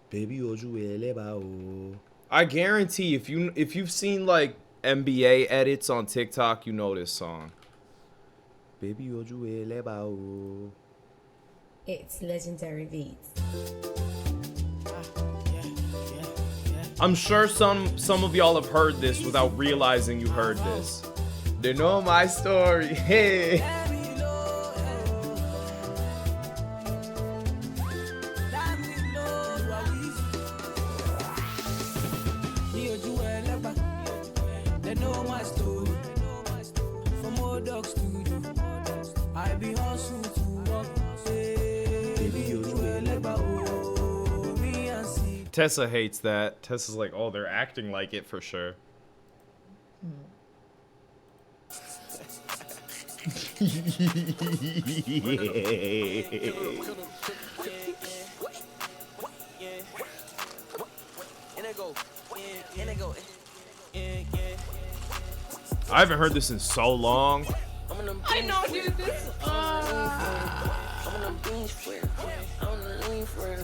S1: Baby Ojueleba, oh. I guarantee if you've seen like NBA edits on TikTok, you know this song. Baby Ojueleba, oh.
S16: It's legendary beats.
S1: I'm sure some of y'all have heard this without realizing you heard this. They know my story. Hey.
S3: They know my story. From old dog studio, I be hustle to walk.
S1: Tessa hates that. Tessa's like, oh, they're acting like it for sure. I haven't heard this in so long.
S2: I know, dude. This.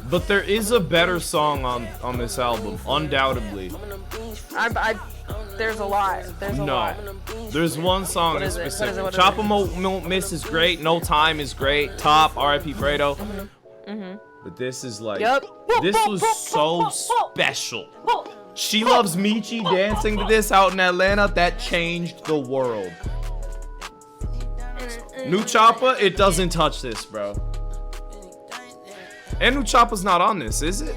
S1: But there is a better song on this album, undoubtedly.
S2: There's a lot. There's a lot.
S1: There's one song in specific.
S2: What is it?
S1: Chopper Won't Miss is great. No Time is great. Top, R.I.P. Fredo. But this is like, this was so special. She Loves Michi dancing to this out in Atlanta. That changed the world. New Choppa, it doesn't touch this, bro. And New Choppa's not on this, is it?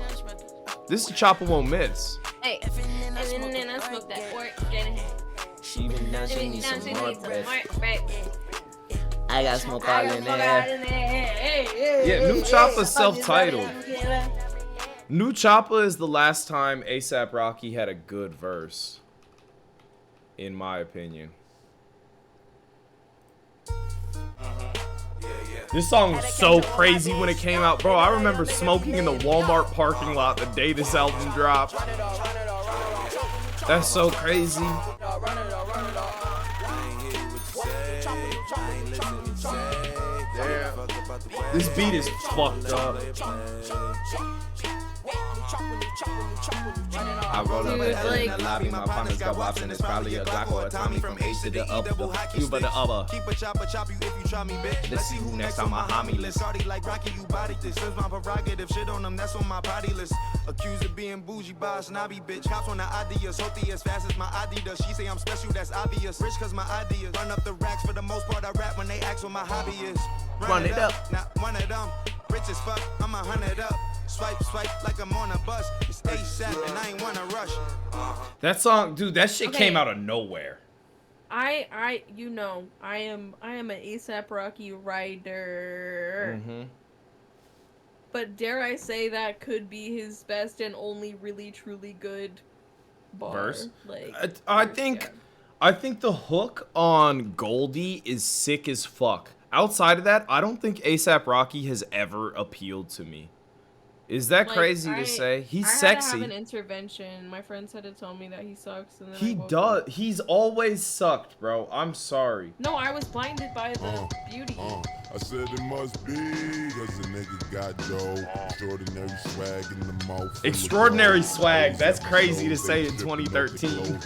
S1: This is Choppa Won't Miss.
S2: Hey, and then I smoke that work.
S15: She been down, she needs some more breath. I got smoke
S2: I
S15: all
S2: got
S15: in
S2: smoke
S15: there.
S2: out in there.
S1: Yeah, New Choppa's self-titled. New Choppa is the last time A$AP Rocky had a good verse, in my opinion. This song was so crazy when it came out. Bro, I remember smoking in the Walmart parking lot the day this album dropped. That's so crazy. Damn. This beat is fucked up. I roll up in the lobby, my partners got wops, and it's probably a Glock or a Tommy from H to the upper, Cuba the upper. Let's see who next on my homie list.
S14: Started like Rocky, you body this. Is my prerogative. Shit on them, that's on my potty list. Accused of being bougie by a snobby bitch. Cops on the ideas, healthy as fast as my ID does. She say I'm special, that's obvious. Rich cause my ideas. Run up the racks for the most part. I rap when they ask what my hobby is.
S15: Run it up.
S14: Not one of them. Rich as fuck, I'm 100 up. Swipe, swipe like I'm on a bus. It's A$AP and I ain't wanna rush.
S1: That song, dude, that shit came out of nowhere.
S2: You know, I am an A$AP Rocky rider. But dare I say that could be his best and only really truly good bar.
S1: Verse?
S2: Like,
S1: I think the hook on Goldie is sick as fuck. Outside of that, I don't think A$AP Rocky has ever appealed to me. Is that
S2: like,
S1: crazy to say? He's
S2: I
S1: sexy.
S2: had to have an intervention. My friends had to tell me that he sucks. And then
S1: He does. He's always sucked, bro. I'm sorry.
S2: No, I was blinded by the beauty.
S5: I said it must be, cause the nigga got dough. Extraordinary swag in the mouth.
S1: Extraordinary swag. That's crazy to say in 2013.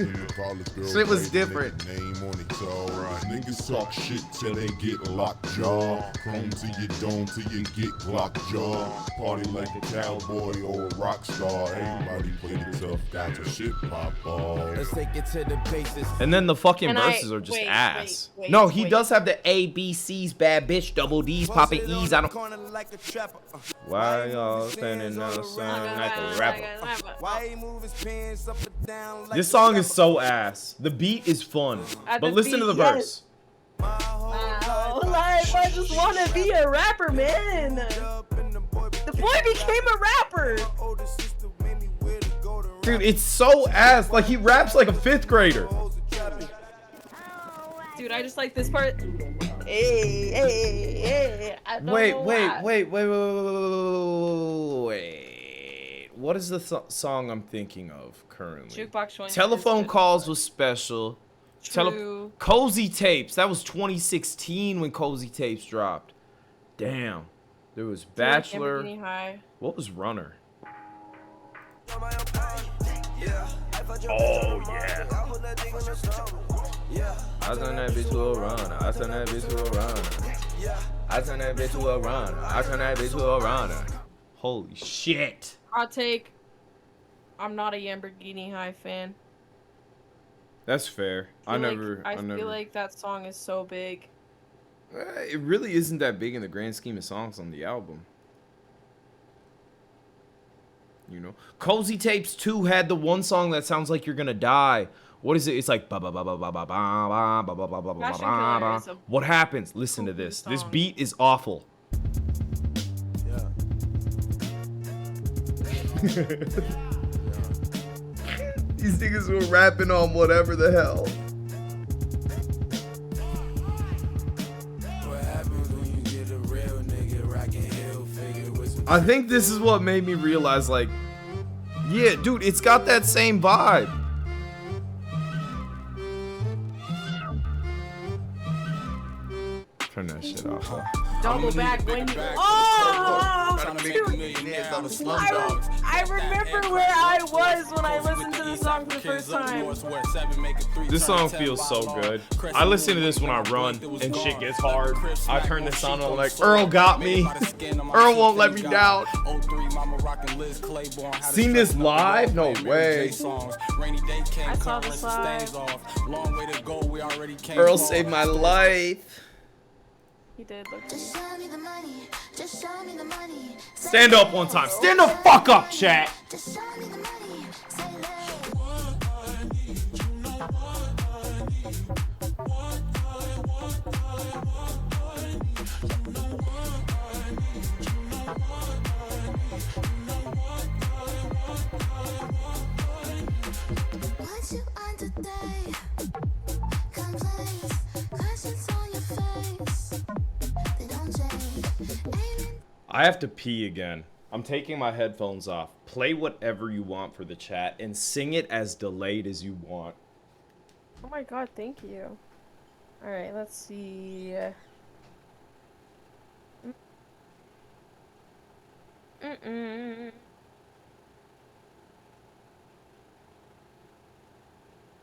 S1: Shit was different.
S5: Name on it, so niggas talk shit till they get locked jaw. Chrome to your dome till you get blocked jaw. Party like a cowboy or a rock star. Everybody play the tough guy till shit pop off.
S14: Let's take it to the basis.
S1: And then the fucking
S2: And
S1: verses are just
S2: wait,
S1: ass.
S2: wait,
S1: No, he
S2: wait.
S1: does have the A, B, C's, bad bitch, double D's, popping E's. I don't. Why y'all standing outside like a rapper?
S14: Why he move his pants up and down like
S1: This song is so ass. The beat is fun,
S2: The
S1: but listen to the
S2: beat, yes.
S1: verse.
S2: Wow, like I just want to be a rapper, man. The boy became a rapper.
S1: Dude, it's so ass. Like he raps like a 5th grader.
S2: Dude, I just like this part. Hey, hey, hey. I don't know why.
S1: Wait. What is the song I'm thinking of currently?
S2: Jukebox showing
S1: Telephone Calls was special.
S2: True.
S1: Cozy Tapes. That was 2016 when Cozy Tapes dropped. Damn. There was Bachelor.
S2: Lamborghini High.
S1: What was Runner?
S14: Oh
S1: yeah. I turn that bitch to a runner. I turn that bitch to a runner. I turn that bitch to a runner. I turn that bitch to a runner. Holy shit.
S2: Hot take. I'm not a Lamborghini High fan.
S1: That's fair. I
S2: feel like that song is so big.
S1: It really isn't that big in the grand scheme of songs on the album. You know, Cozy Tapes 2 had the one song that sounds like you're gonna die. What is it? It's like ba ba ba ba ba ba ba ba ba ba ba ba ba ba. What happens? Listen to this. This beat is awful. These niggas were rapping on whatever the hell. I think this is what made me realize, like, yeah, dude, it's got that same vibe. Turn that shit off.
S2: Double back when you. Oh! Dude, I remember where I was when I listened to the song for the first time.
S1: This song feels so good. I listen to this when I run and shit gets hard. I turn this on and I'm like, Earl got me. Earl won't let me down. Seen this live? No way.
S2: I saw this live.
S1: Earl saved my life.
S2: He did.
S1: Stand up one time. Stand the fuck up, chat. I have to pee again. I'm taking my headphones off. Play whatever you want for the chat and sing it as delayed as you want.
S2: Oh my god, thank you. Alright, let's see.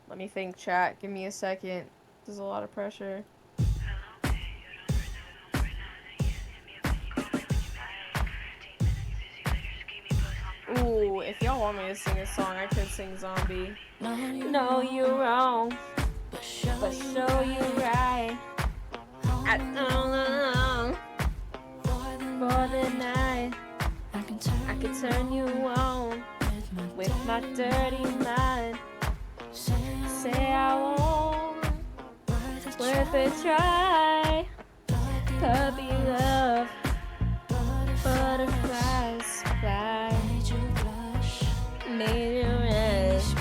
S2: Let me think, chat. Give me a second. There's a lot of pressure. Ooh, if y'all want me to sing a song, I could sing Zombie. No, you're wrong, but show you right. I don't for the night. I can turn you on with my dirty mind. Say I won't, worth a try. Puppy love, butterflies fly. Made you rush.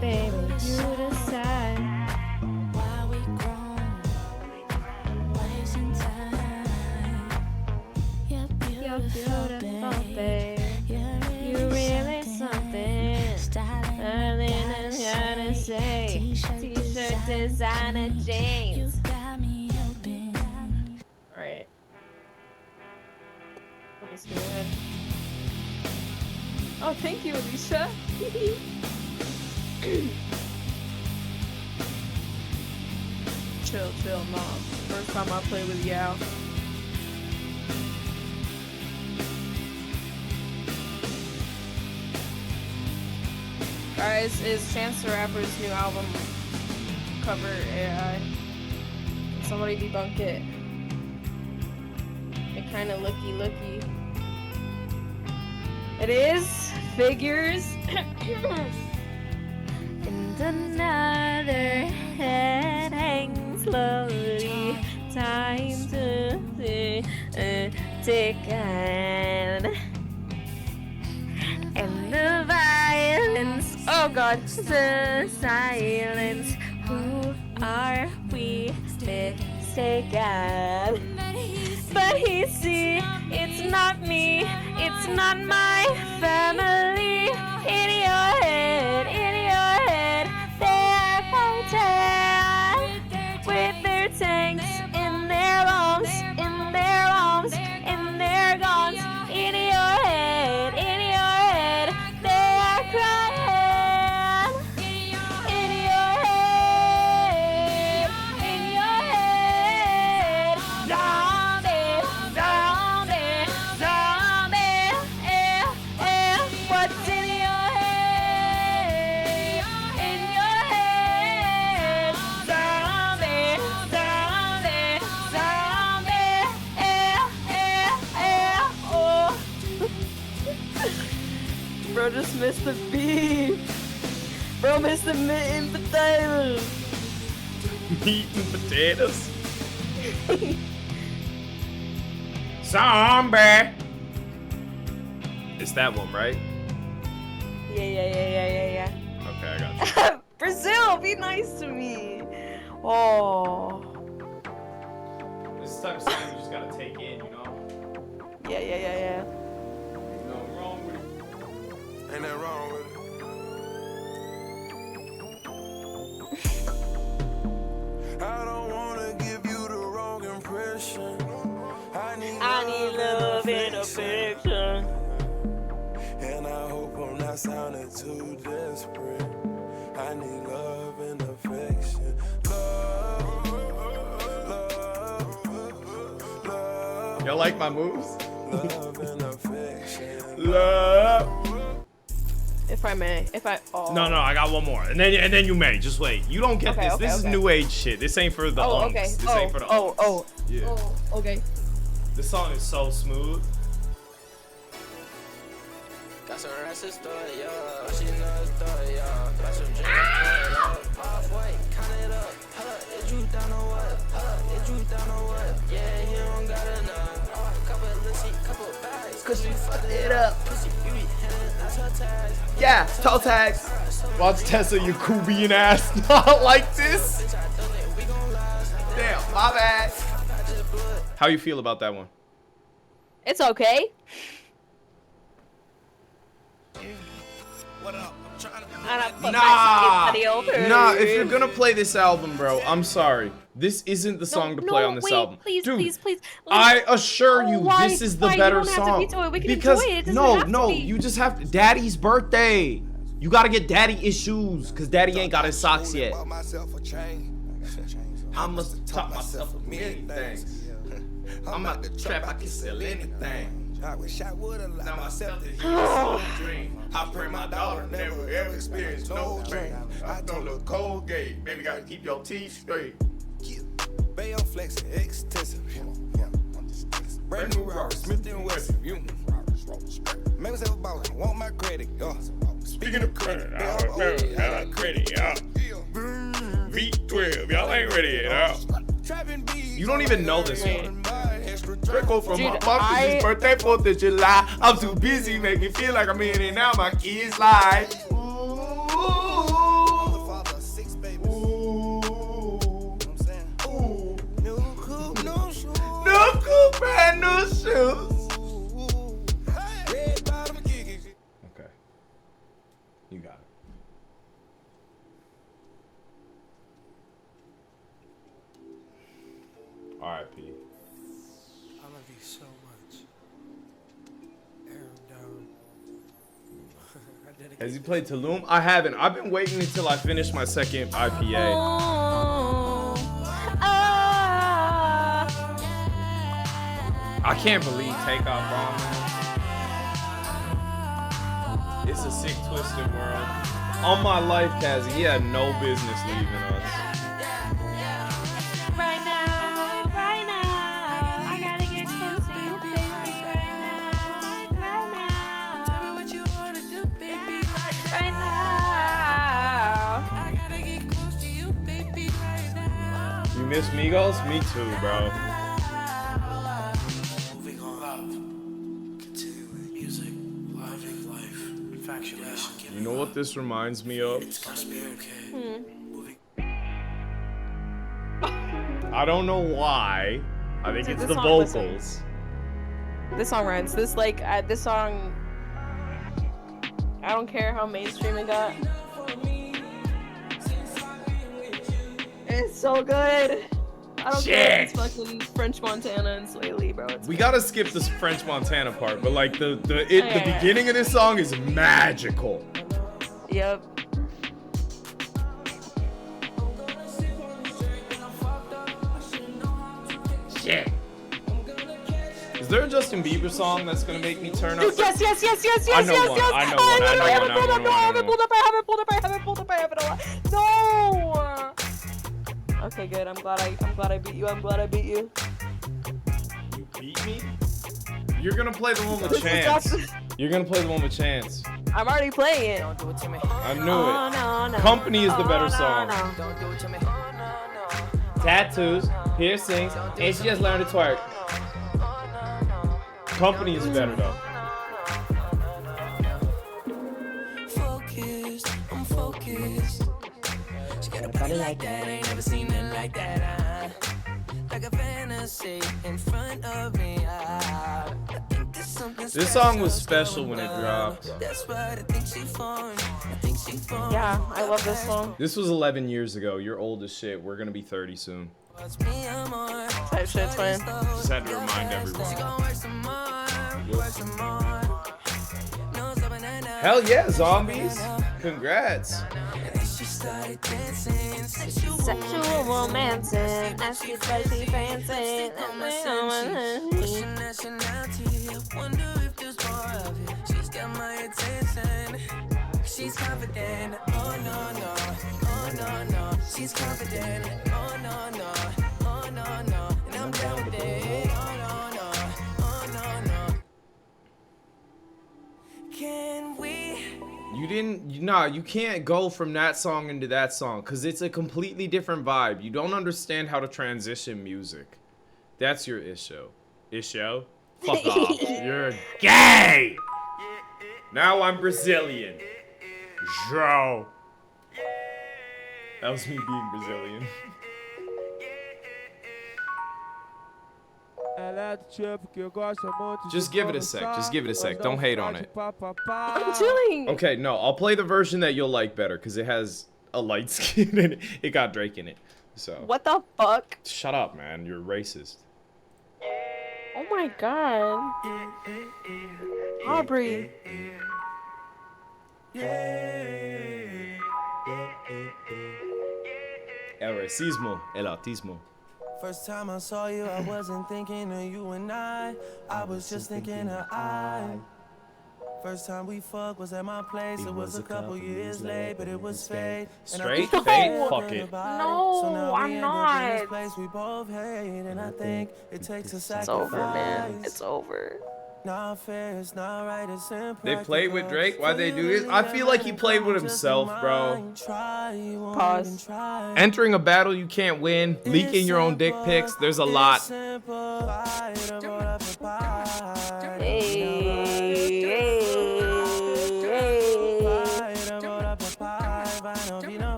S2: Baby, you decide. Why we grown, wasting time. You're beautiful, babe. You really something. Early than here to say. T-shirt designer jeans. Alright. Let's go ahead. Oh, thank you, Alicia. Chill, mom. First time I play with Yao. Alright, is Chance the Rapper's new album cover AI? Can somebody debunk it? It kinda looky. It is? Figures? And another head hangs slowly. Time to tick on. And the violence, oh god, the silence. Who are we mistaken? But he see, it's not me, it's not my family. In your head, they are fighting with their tanks in their arms, in their guns. In your head, they are crying. In your head, zombie, what's in your head? In your head, zombie, oh. Bro just missed the beef. Bro missed the meat and potatoes.
S1: Meat and potatoes. Zombie. It's that one, right?
S2: Yeah.
S1: Okay, I got you.
S2: Brazil, be nice to me. Oh.
S1: This is the type of song you just gotta take in, you know?
S2: Yeah.
S1: Ain't nothing wrong with it.
S14: Ain't that wrong with it? I don't wanna give you the wrong impression. I need love and affection. And I hope I'm not sounding too desperate. I need love and affection. Love.
S1: Y'all like my moves?
S14: Love and affection.
S1: Love.
S2: If I may, oh.
S1: No, I got one more, and then you may. Just wait. You don't get this. This is new age shit. This ain't for the unks.
S2: Okay.
S1: This ain't for the unks. Yeah.
S2: Okay.
S1: This song is so smooth.
S14: Got some racist story, yo. She knows story, yo. Got some drink, halfway, count it up. Hold up, it drew down on what? Yeah, he don't got enough. Couple of lissies, couple of bags. Cause you fucked it up. Pussy beauty, that's her tags.
S1: Yeah, toe tags. Watch Tessa, you Kubian ass. Not like this. Damn, my bad. How you feel about that one?
S2: It's okay.
S14: What up? I'm trying to
S1: Nah, if you're gonna play this album, bro, I'm sorry. This isn't the song to play on this album.
S2: Please,
S1: dude,
S2: please.
S1: I assure you, this is the better song. Because no, you just have to. Daddy's birthday. You gotta get daddy issues, cause daddy ain't got his socks yet. I must have taught myself a million things. I'm out the trap, I can sell anything. I wish I would've allowed myself to hear a dream. I pray my daughter never ever experience no pain. I don't look Colgate, baby, gotta keep your teeth straight.
S14: Bay on flexing, extensive. Brand new Rari, Smith & Wesson. Make myself a baller, want my credit.
S1: Speaking of credit, I got credit, y'all. V12, y'all ain't ready yet, y'all. You don't even know this one. Draco from my mom's birthday, 4th of July. I'm too busy, make me feel like I'm in and out my kids' life. New coupe, brand new shoes. Okay. You got it. R.I.P.
S3: I love you so much.
S1: Has he played Tulum? I haven't. I've been waiting until I finish my second IPA. I can't believe Takeoff Bomb. It's a sick, twisted world. On my life, Kazzy, he had no business leaving us.
S2: Right now, I gotta get close to you, baby. Right now. Tell me what you wanna do, baby. Right now. I gotta get close to you, baby. Right now.
S1: You miss Migos? Me too, bro.
S3: Moving on. Love. Continuing. Music. Loving life. Infatuation.
S1: You know what this reminds me of? I don't know why. I think
S2: Dude,
S1: it's
S2: this
S1: the
S2: song, listen.
S1: vocals.
S2: This song runs. This this song. I don't care how mainstream it got. It's so good. I don't care if it's fucking French Montana and Sway Lee, bro. It's
S1: We gotta skip this French Montana part, but like the beginning of this song is magical.
S2: Yep.
S1: Shit. Is there a Justin Bieber song that's gonna make me turn up?
S2: Dude, yes.
S1: I know one. I know one.
S2: I haven't pulled up. No. Okay, good. I'm glad I beat you.
S1: You beat me? You're gonna play the one with Chance. You're gonna play the one with Chance.
S2: I'm already playing it.
S1: I knew it. Company is the better song. Tattoos, piercings, and she just learned to twerk. Company is better though.
S3: I'm focused. She got a body like that, ain't never seen nothing like that. Like a fantasy in front of me. I think there's something
S1: This song was special when it dropped.
S3: That's what I think she found. I think she found.
S2: Yeah, I love this song.
S1: This was 11 years ago. You're old as shit. We're gonna be 30 soon.
S2: Type shit, twin.
S1: Just had to remind everyone. Hell yeah, zombies! Congrats.
S2: Sexual romancing, nasty, spicy, fancy.
S3: Wonder if there's more of it. She's got my attention. She's confident. Oh no no. Oh no no. She's confident. Oh no no. Oh no no. And I'm down with it. Oh no no. Oh no no. Can we?
S1: You can't go from that song into that song because it's a completely different vibe. You don't understand how to transition music. That's your issue. Issue? Fuck off. You're gay! Now I'm Brazilian. Joe. That was me being Brazilian. Just give it a sec. Just give it a sec. Don't hate on it.
S2: I'm chilling.
S1: Okay, no, I'll play the version that you'll like better because it has a light skin and it got Drake in it. So.
S2: What the fuck?
S1: Shut up, man. You're racist.
S2: Oh my god. Aubrey.
S1: El racismo, el autismo.
S3: First time I saw you, I wasn't thinking of you and I was just thinking of I. First time we fucked was at my place. It was a couple years late, but it was fate.
S1: Straight fate? Fuck it.
S2: No, I'm not.
S3: We both hate, and I think it takes a sacrifice.
S2: It's over, man. It's over.
S3: Not fair, it's not right, it's
S1: They played with Drake? Why'd they do this? I feel like he played with himself, bro.
S2: Pause.
S1: Entering a battle you can't win, leaking your own dick pics, there's a lot.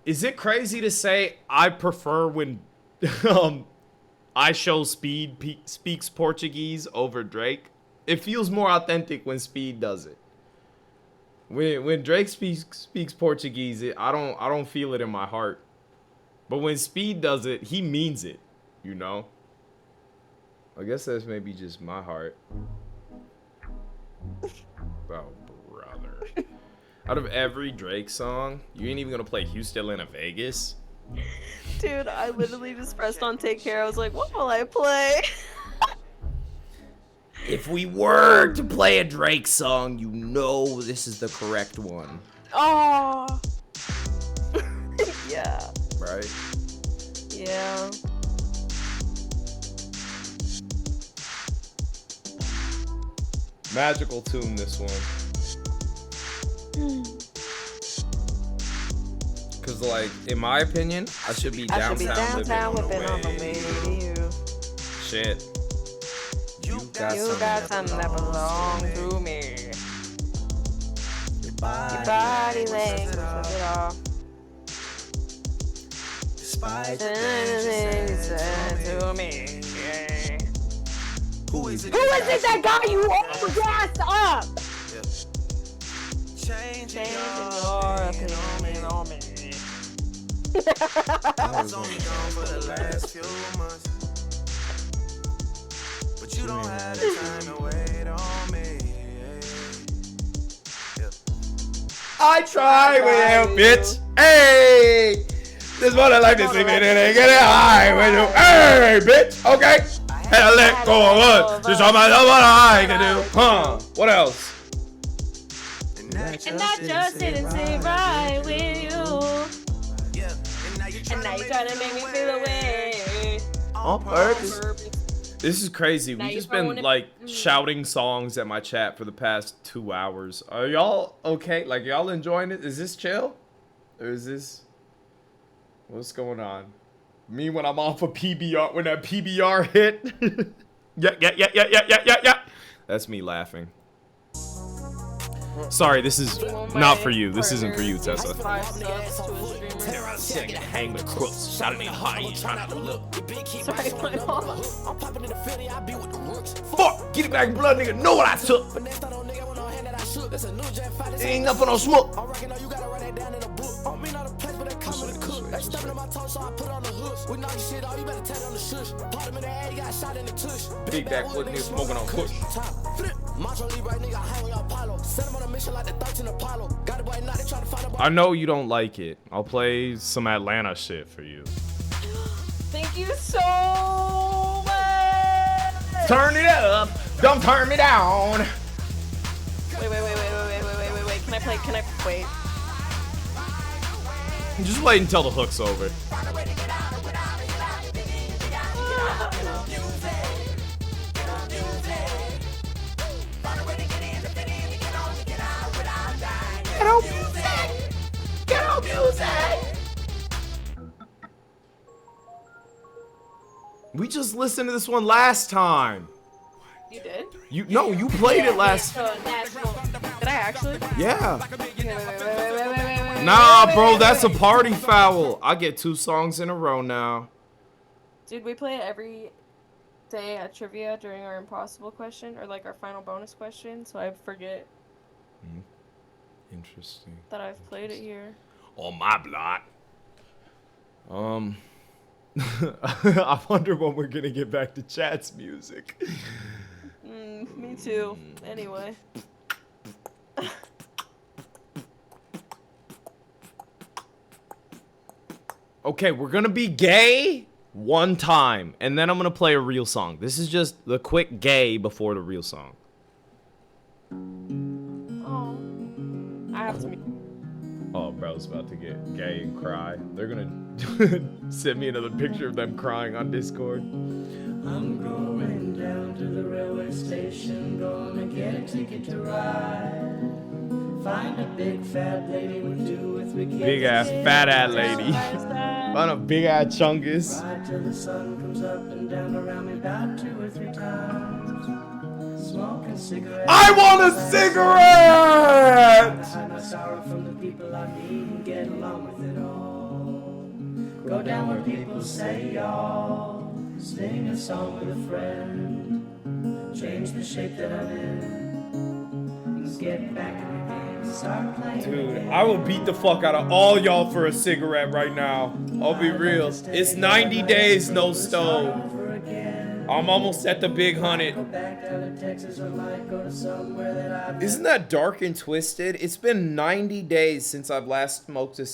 S1: Is it crazy to say I prefer when I Show Speed speaks Portuguese over Drake? It feels more authentic when Speed does it. When Drake speaks Portuguese, I don't feel it in my heart. But when Speed does it, he means it, you know? I guess that's maybe just my heart. Oh, brother. Out of every Drake song, you ain't even gonna play Houston, Atlanta, Vegas?
S2: Dude, I literally just pressed on Take Care. I was like, what will I play?
S1: If we were to play a Drake song, you know this is the correct one.
S2: Oh. Yeah.
S1: Right?
S2: Yeah.
S1: Magical tune, this one. Cause like, in my opinion, I should be downtown living on the way to you. Shit. You got something that belongs to me. Your body language says it all. Despite the things you said to me.
S2: Who is it that got you all gassed up? Changing your opinion on me.
S14: I was only gone for the last few months, but you don't have the time to wait on me.
S1: I try with you, bitch. Hey, this what I like to sleep in and get it high with you. Hey, bitch. Okay. And I let go of us. Just show myself what I can do. Huh? What else?
S2: And I just didn't sit right with you. And now you're trying to make me feel away.
S1: On purpose. This is crazy.
S2: Now
S1: We
S2: you
S1: just been
S2: throwing it-
S1: like shouting songs at my chat for the past 2 hours. Are y'all okay? Like y'all enjoying it? Is this chill? Or is this what's going on? Me when I'm off of PBR, when that PBR hit. Yeah. That's me laughing. Sorry, this is not for you. This isn't for you, Tessa. Hang with crooks, shouting it high, you trying not to look.
S2: Sorry, my mom.
S1: Fuck! Get it back, blood, nigga. Know what I took. Ain't nothing on smoke. Big back foot nigga smoking on push. I know you don't like it. I'll play some Atlanta shit for you.
S2: Thank you so much.
S1: Turn it up, don't turn me down.
S2: Wait. Can I wait?
S1: Just wait until the hook's over. Get on music. We just listened to this one last time.
S2: You did?
S1: You played it last.
S2: Did I actually?
S1: Yeah.
S2: Wait.
S1: Nah, bro, that's a party foul. I get 2 songs in a row now.
S2: Dude, we play it every day at trivia during our impossible question or like our final bonus question, so I forget
S1: Interesting.
S2: that I've played it here.
S1: On my block. I wonder when we're gonna get back to chat's music.
S2: Me too. Anyway.
S1: Okay, we're gonna be gay one time, and then I'm gonna play a real song. This is just the quick gay before the real song.
S2: Oh. I have to be.
S1: Oh, bro's about to get gay and cry. They're gonna send me another picture of them crying on Discord.
S3: I'm going down to the railway station, gonna get a ticket to ride. Find a big fat lady with 2 or 3 kids.
S1: Big ass fat ass lady. Find a big ass chungus.
S3: Ride till the sun comes up and down around me about 2 or 3 times. Smoking cigarettes.
S1: I want a cigarette!
S3: Hide my sorrow from the people I meet and get along with it all. Go down where people say y'all. Sing a song with a friend. Change the shape that I'm in. Get back in the game. Start playing.
S1: Dude, I will beat the fuck out of all y'all for a cigarette right now. I'll be real. It's 90 days no stove. I'm almost at the big 100. Isn't that dark and twisted? It's been 90 days since I've last smoked a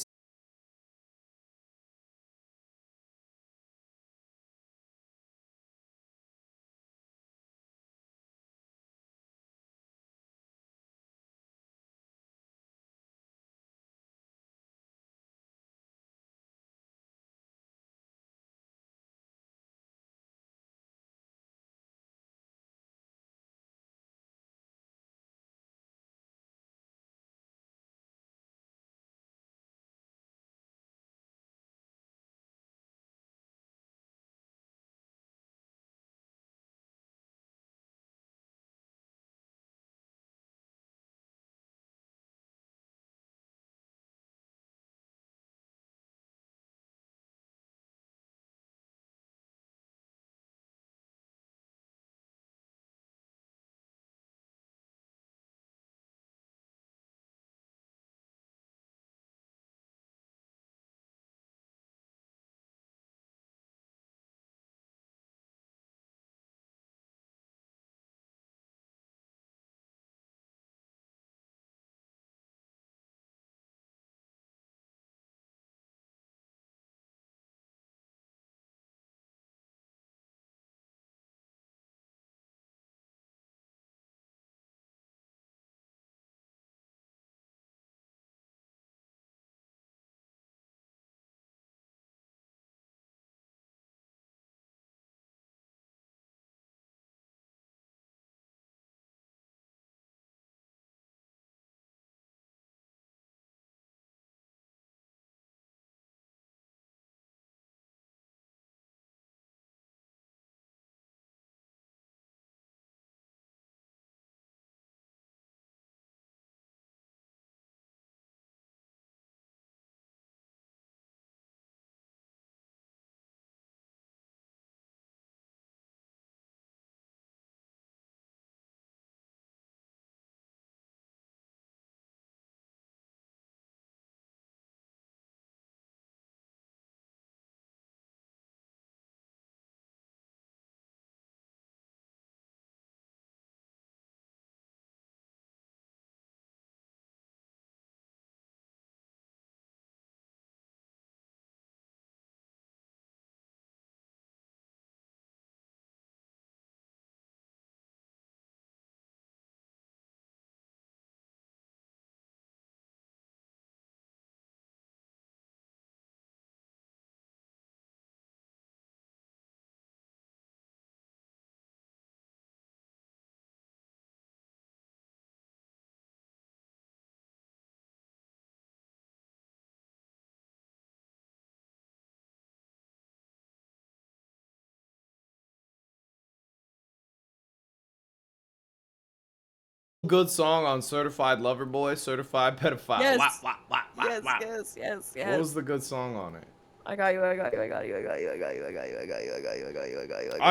S1: Good song on Certified Lover Boy, Certified Pedophile.
S2: Yes.
S1: Wah, wah, wah, wah,
S2: Yes,
S1: wah.
S2: yes.
S1: What was the good song on it?
S2: I got you.
S1: I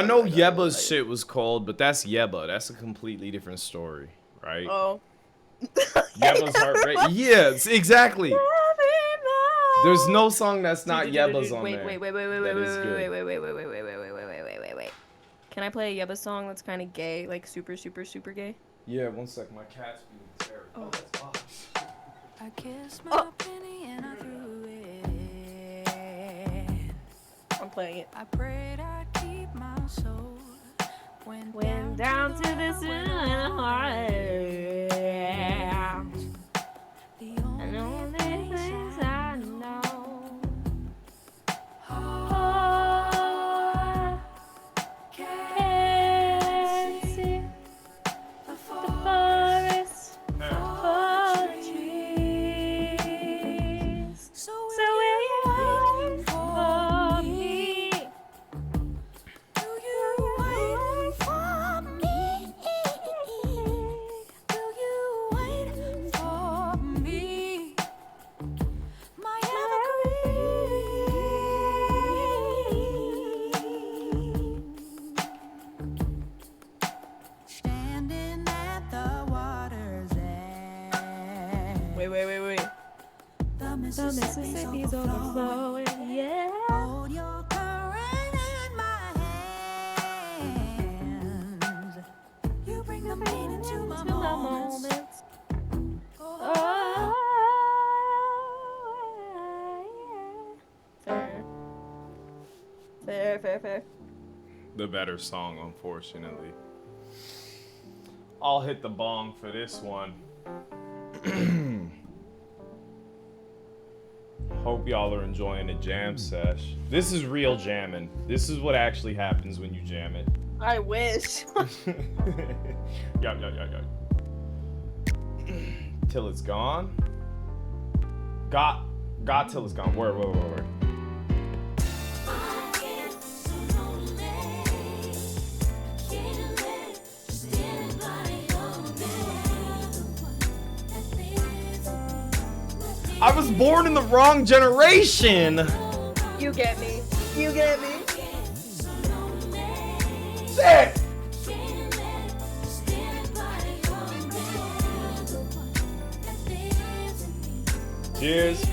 S1: know Yeba's shit was cold, but that's Yeba. That's a completely different story, right?
S2: Oh.
S1: Yeba's heartbreak. Yes, exactly. There's no song that's not Yeba's on there.
S2: Wait. Can I play a Yeba song that's kind of gay, like super gay?
S1: Yeah, one sec. My cat's being terrible. Oh, that's box.
S17: I kissed my penny and I threw it.
S2: I'm playing it.
S17: I prayed I'd keep my soul.
S2: Went down to the heart.
S17: The
S2: And all the things I know. Oh, can't see the forest for the trees. So will you wait for me?
S17: Do you wait for me? Do you wait for me? My evergreen. Standing at the water's edge.
S2: Wait.
S17: The
S2: Mississippi's overflowing, yeah.
S17: Hold your current in my hands. You bring the meaning to my moments.
S2: Oh, yeah. Fair.
S1: The better song, unfortunately. I'll hit the bong for this one. Hope y'all are enjoying the jam sesh. This is real jamming. This is what actually happens when you jam it.
S2: I wish.
S1: Yup. Till it's gone. Got till it's gone. Word. I was born in the wrong generation.
S2: You get me.
S1: Sick. Cheers.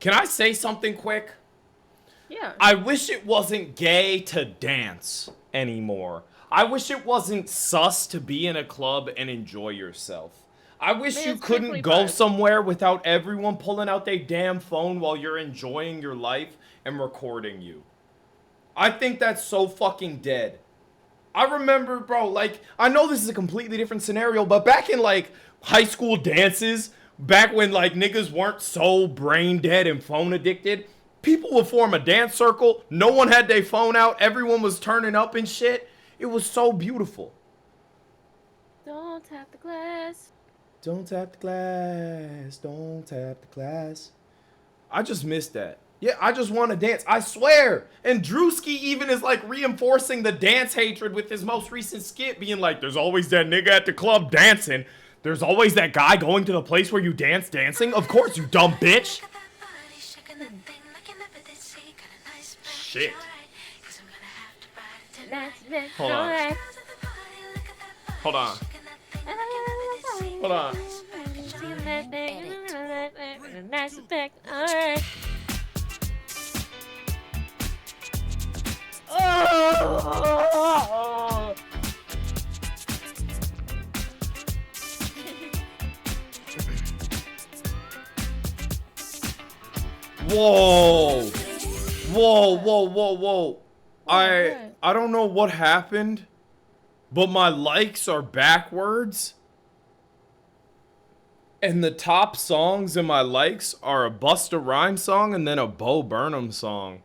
S1: Can I say something quick?
S2: Yeah.
S1: I wish it wasn't gay to dance anymore. I wish it wasn't sus to be in a club and enjoy yourself. I wish you couldn't go somewhere without everyone pulling out their damn phone while you're enjoying your life and recording you. I think that's so fucking dead. I remember, bro, like, I know this is a completely different scenario, but back in, like, high school dances, back when, like, niggas weren't so brain dead and phone addicted, people would form a dance circle. No one had their phone out. Everyone was turning up and shit. It was so beautiful.
S2: Don't tap the glass.
S1: Don't tap the glass. Don't tap the glass. I just missed that. Yeah, I just want to dance. I swear. And Drewski even is like reinforcing the dance hatred with his most recent skit, being like, there's always that nigga at the club dancing. There's always that guy going to the place where you dancing. Of course, you dumb bitch. Shit. Hold on. Hold on. Hold on.
S2: Nice effect. Alright. Oh!
S1: Whoa. Whoa. I don't know what happened, but my likes are backwards. And the top songs in my likes are a Busta Rhymes song and then a Bo Burnham song.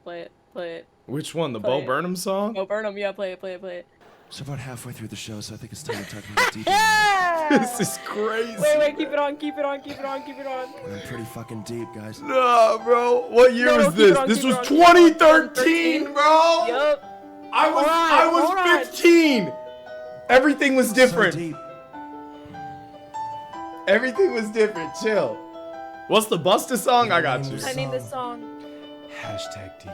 S2: Play it.
S1: Which one? The Bo Burnham song?
S2: Bo Burnham, yeah, play it.
S18: So about halfway through the show, so I think it's time to talk about DJ.
S1: This is crazy.
S2: Wait, keep it on.
S18: I'm pretty fucking deep, guys.
S1: Nah, bro. What year was
S2: keep
S1: this?
S2: it on,
S1: This
S2: keep
S1: was
S2: it on, keep it on.
S1: 2013, bro.
S2: Yup.
S1: I was 15. Everything was different.
S18: So deep.
S1: Everything was different. Chill. What's the Busta song? I got you.
S2: I need this song.
S18: Hashtag deep.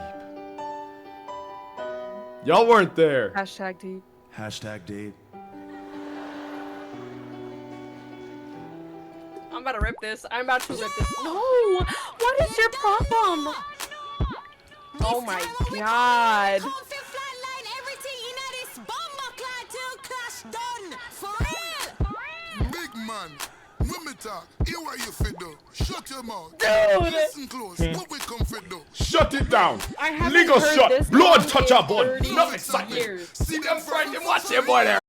S1: Y'all weren't there.
S2: Hashtag deep.
S18: Hashtag deep.
S2: I'm about to rip this. No! What is your problem? Oh my god.
S5: Big man, when me talk, hear what you fit do. Shut your mouth.
S2: Dude.
S5: Listen close. What we come fit do.
S1: Shut it down.
S2: I haven't
S1: Nigga
S2: heard
S1: shut.
S2: this
S1: Blood
S2: song
S1: touch
S2: in
S1: our bun.
S2: 30
S1: Enough excitement.
S2: years.
S1: See them friend them. Watch them boy there.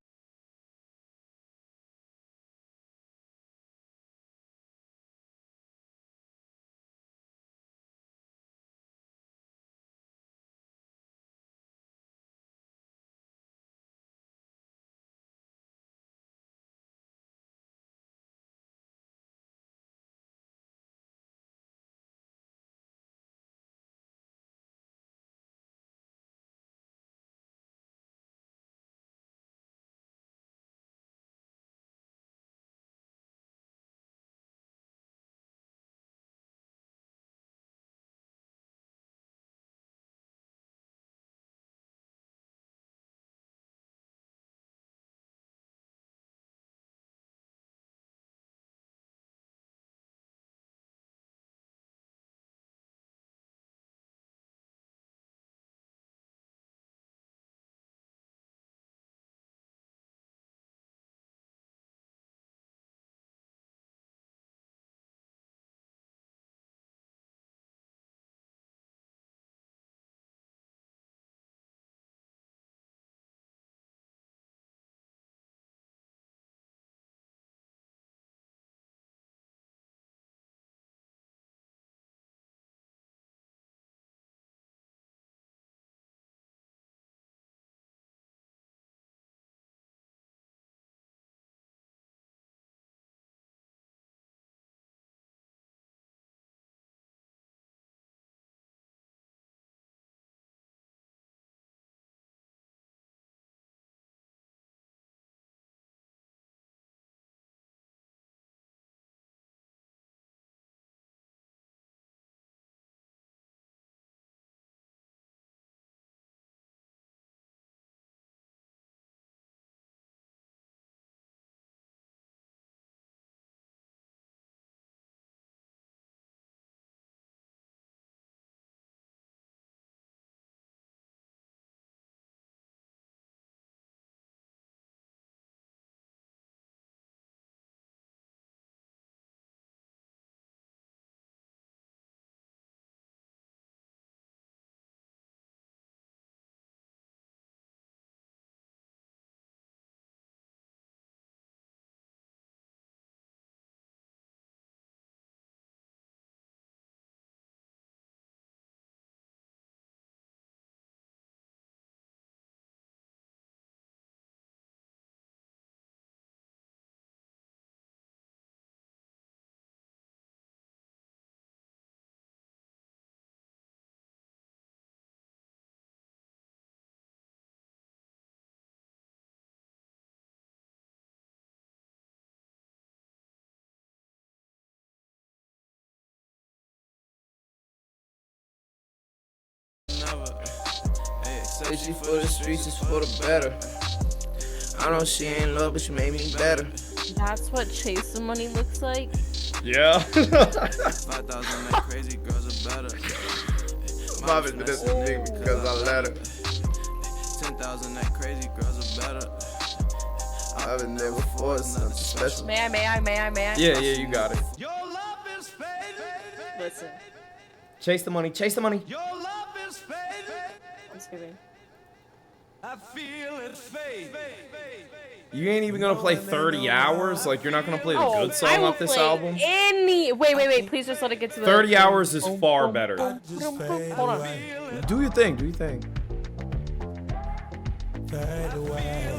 S15: Say she for the streets, it's for the better. I know she ain't love, but she made me better.
S2: That's what Chase the Money looks like?
S1: Yeah.
S14: 5,000 like crazy girls are better.
S1: Marvin did this to me because I let her.
S14: 10,000 like crazy girls are better.
S1: I've been there before, it's something special.
S2: May I?
S1: Yeah, you got it.
S2: Listen.
S1: Chase the money, chase the money.
S2: I'm just kidding.
S14: I feel it fade.
S1: You ain't even gonna play 30 hours? Like, you're not gonna play the good
S2: I
S1: song
S2: will
S1: off this
S2: play
S1: album?
S2: Wait. Please just let it get to the
S1: 30 hours is far better.
S2: Hold on.
S1: Do your thing, do your thing.
S14: Fade away.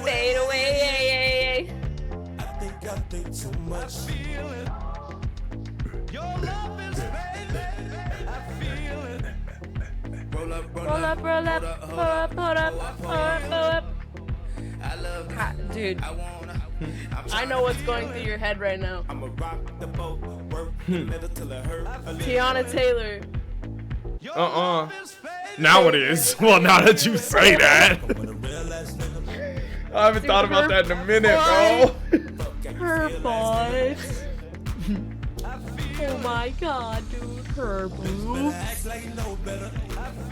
S2: Fade away.
S14: I think too much. Your love is fading. I feel it. Roll up. I love
S2: dude. I know what's going through your head right now.
S14: I'ma rock the boat, work the middle till it hurt.
S2: Tiana Taylor.
S1: Now it is. Well, now that you say that. I haven't thought about that in a minute, bro.
S2: Her butt. Oh my god, dude. Her boobs.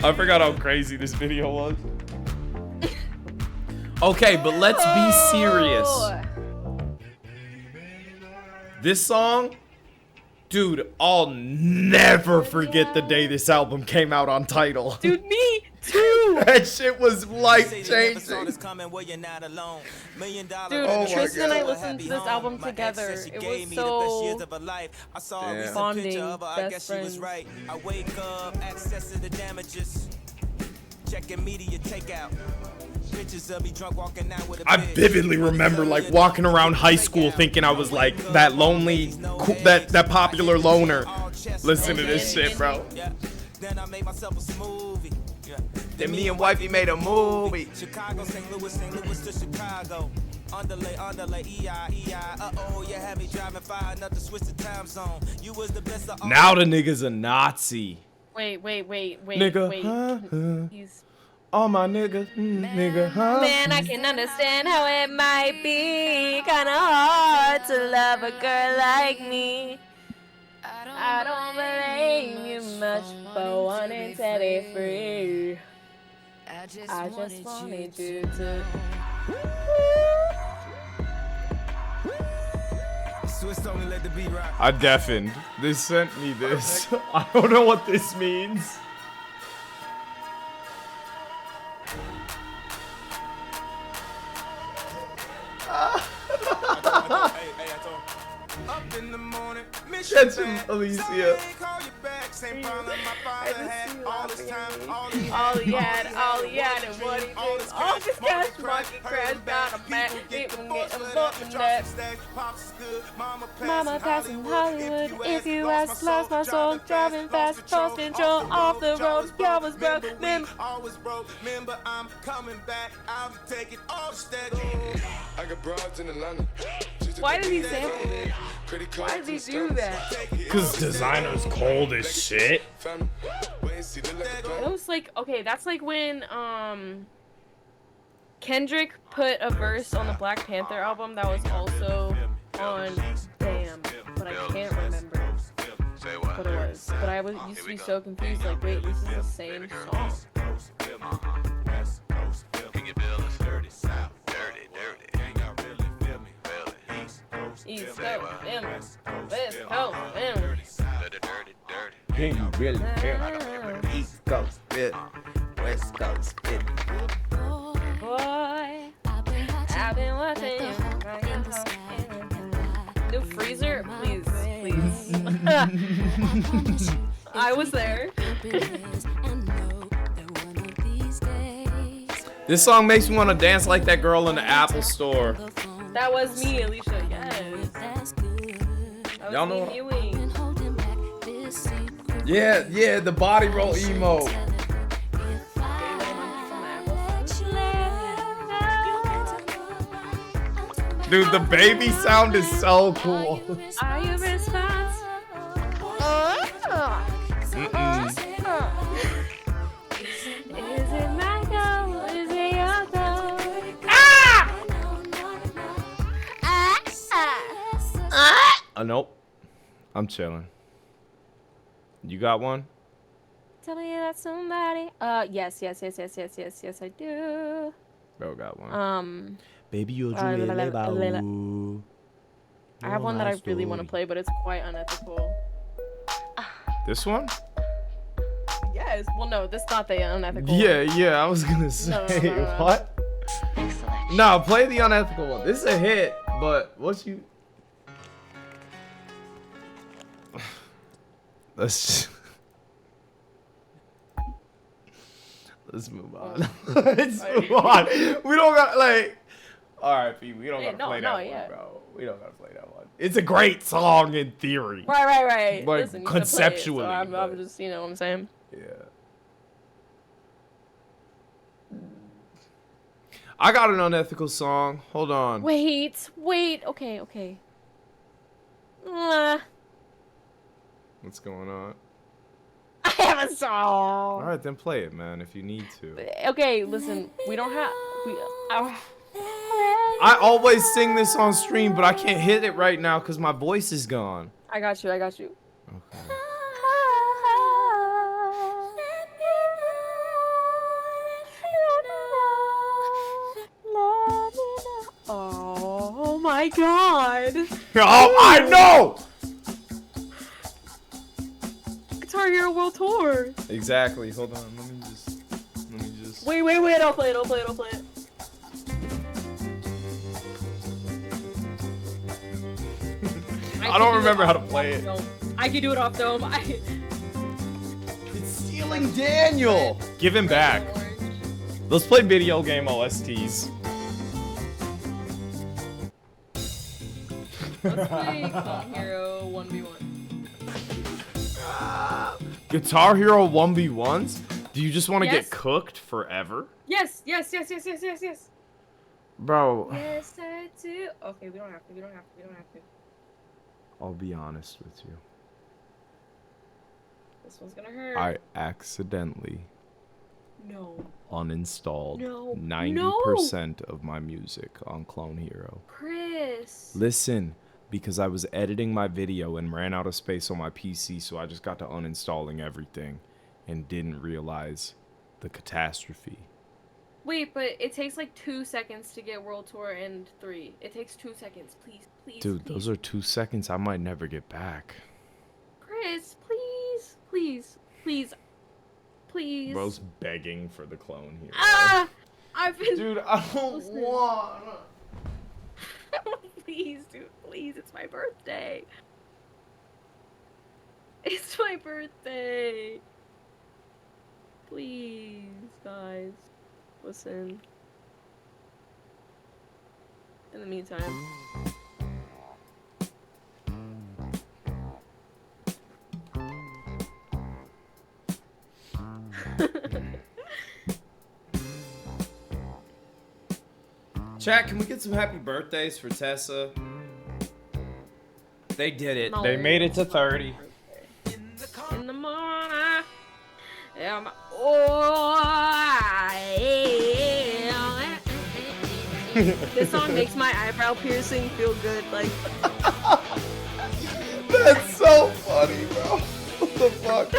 S1: I forgot how crazy this video was. Okay, but let's be serious. This song, dude, I'll never forget the day this album came out on Tidal.
S2: Dude, me too.
S1: That shit was life changing.
S2: Dude,
S1: Oh my
S2: Tristan and I
S1: God.
S2: listened to this album together. It was so bonding, best friends.
S14: I wake up, access to the damages. Checking media takeout. Pictures of me drunk walking out with a
S1: I vividly remember like walking around high school thinking I was like that lonely, that popular loner. Listen to this shit, bro.
S14: Then I made myself a smoothie.
S1: Then me and wifey made a movie.
S14: Chicago, St. Louis to Chicago. Underlay, EI. Uh-oh, you had me driving far enough to switch the time zone. You was the best of all.
S1: Now the nigga's a Nazi.
S2: Wait.
S1: Nigga,
S2: He's
S1: all my niggas, nigga, huh?
S2: Man, I can understand how it might be kinda hard to love a girl like me. I don't blame you much for wanting to be free. I just wanted you to.
S14: Swiss only let the beat rock.
S1: I deafened. This sent me this. I don't know what this means.
S14: Up in the morning,
S1: Catch him, Alicia.
S14: call you back. Same problem my father had. All this time,
S2: all he had, and what he did. All this cash market crashed down a man. People getting booked in that. Mama passing Hollywood. If you ask, lost my soul. Driving fast, lost control. Off the road, y'all was broke.
S14: Always broke. Remember, I'm coming back. I'm taking all steady. I got broads in Atlanta.
S2: Why did he sample this? Why did he do that?
S1: Cause designer's cold as shit.
S2: It was like, okay, that's like when Kendrick put a verse on the Black Panther album that was also on Damn, but I can't remember what it was. But I used to be so confused, like, wait, this is the same song. East Coast, West Coast,
S1: Can you really care? East Coast, West Coast,
S2: boy, I've been watching you. New freezer, please. I was there.
S1: This song makes me want to dance like that girl in the Apple store.
S2: That was me, Alicia. Yes.
S1: Y'all know.
S2: Me viewing.
S1: Yeah, the body roll emo. Dude, the baby sound is so cool.
S2: Are you responsible? Is it my goal? Is it your goal?
S1: Nope. I'm chilling. You got one?
S2: Tell me that somebody. Yes, I do.
S1: Bro got one. Baby, you're
S2: I have one that I really want to play, but it's quite unethical.
S1: This one?
S2: Yes. Well, no, this is not the unethical one.
S1: Yeah, I was gonna say,
S2: No.
S1: what? No, play the unethical one. This is a hit, but what you... Let's move on. Let's move on. We don't got, like... R.I.P. We don't
S2: Yeah,
S1: gotta play that one,
S2: yeah.
S1: bro. We don't gotta play that one. It's a great song in theory.
S2: Right.
S1: Like,
S2: Listen, you
S1: conceptually.
S2: Play it, so I'm
S1: but-
S2: just, you know what I'm saying?
S1: Yeah. I got an unethical song. Hold on.
S2: Wait. Okay.
S1: What's going on?
S2: I have a song.
S1: All right, then play it, man, if you need to.
S2: Okay, listen. We don't have.
S1: I always sing this on stream, but I can't hit it right now because my voice is gone.
S2: I got you.
S1: Okay.
S2: Oh my god.
S1: Oh, I know!
S2: Guitar Hero World Tour.
S1: Exactly. Hold on. Let me just.
S2: Wait. I'll play it.
S1: I don't remember how to play it.
S2: I can do it off dome.
S1: It's stealing Daniel. Give him back. Let's play video game OSTs.
S2: Let's play Guitar Hero 1v1.
S1: Guitar Hero 1v1s? Do you just want to
S2: Yes.
S1: get cooked forever?
S2: Yes.
S1: Bro,
S2: Yes, I do. Okay, we don't have to.
S1: I'll be honest with you.
S2: This one's gonna hurt.
S1: I accidentally
S2: No.
S1: uninstalled
S2: No.
S1: 90% of my music on Clone Hero.
S2: Chris.
S1: Listen, because I was editing my video and ran out of space on my PC, so I just got to uninstalling everything and didn't realize the catastrophe.
S2: Wait, but it takes like 2 seconds to get World Tour and 3. It takes 2 seconds. Please.
S1: Dude, those are 2 seconds I might never get back.
S2: Chris, please.
S1: Bro's begging for the Clone Hero.
S2: I've been.
S1: Dude, I don't want.
S2: Please, dude, please. It's my birthday. It's my birthday. Please, guys. Listen. In the meantime.
S1: Chat, can we get some happy birthdays for Tessa? They did it.
S2: No.
S1: They made it to 30.
S2: In the morning. This song makes my eyebrow piercing feel good. Like.
S1: That's so funny, bro. What the fuck?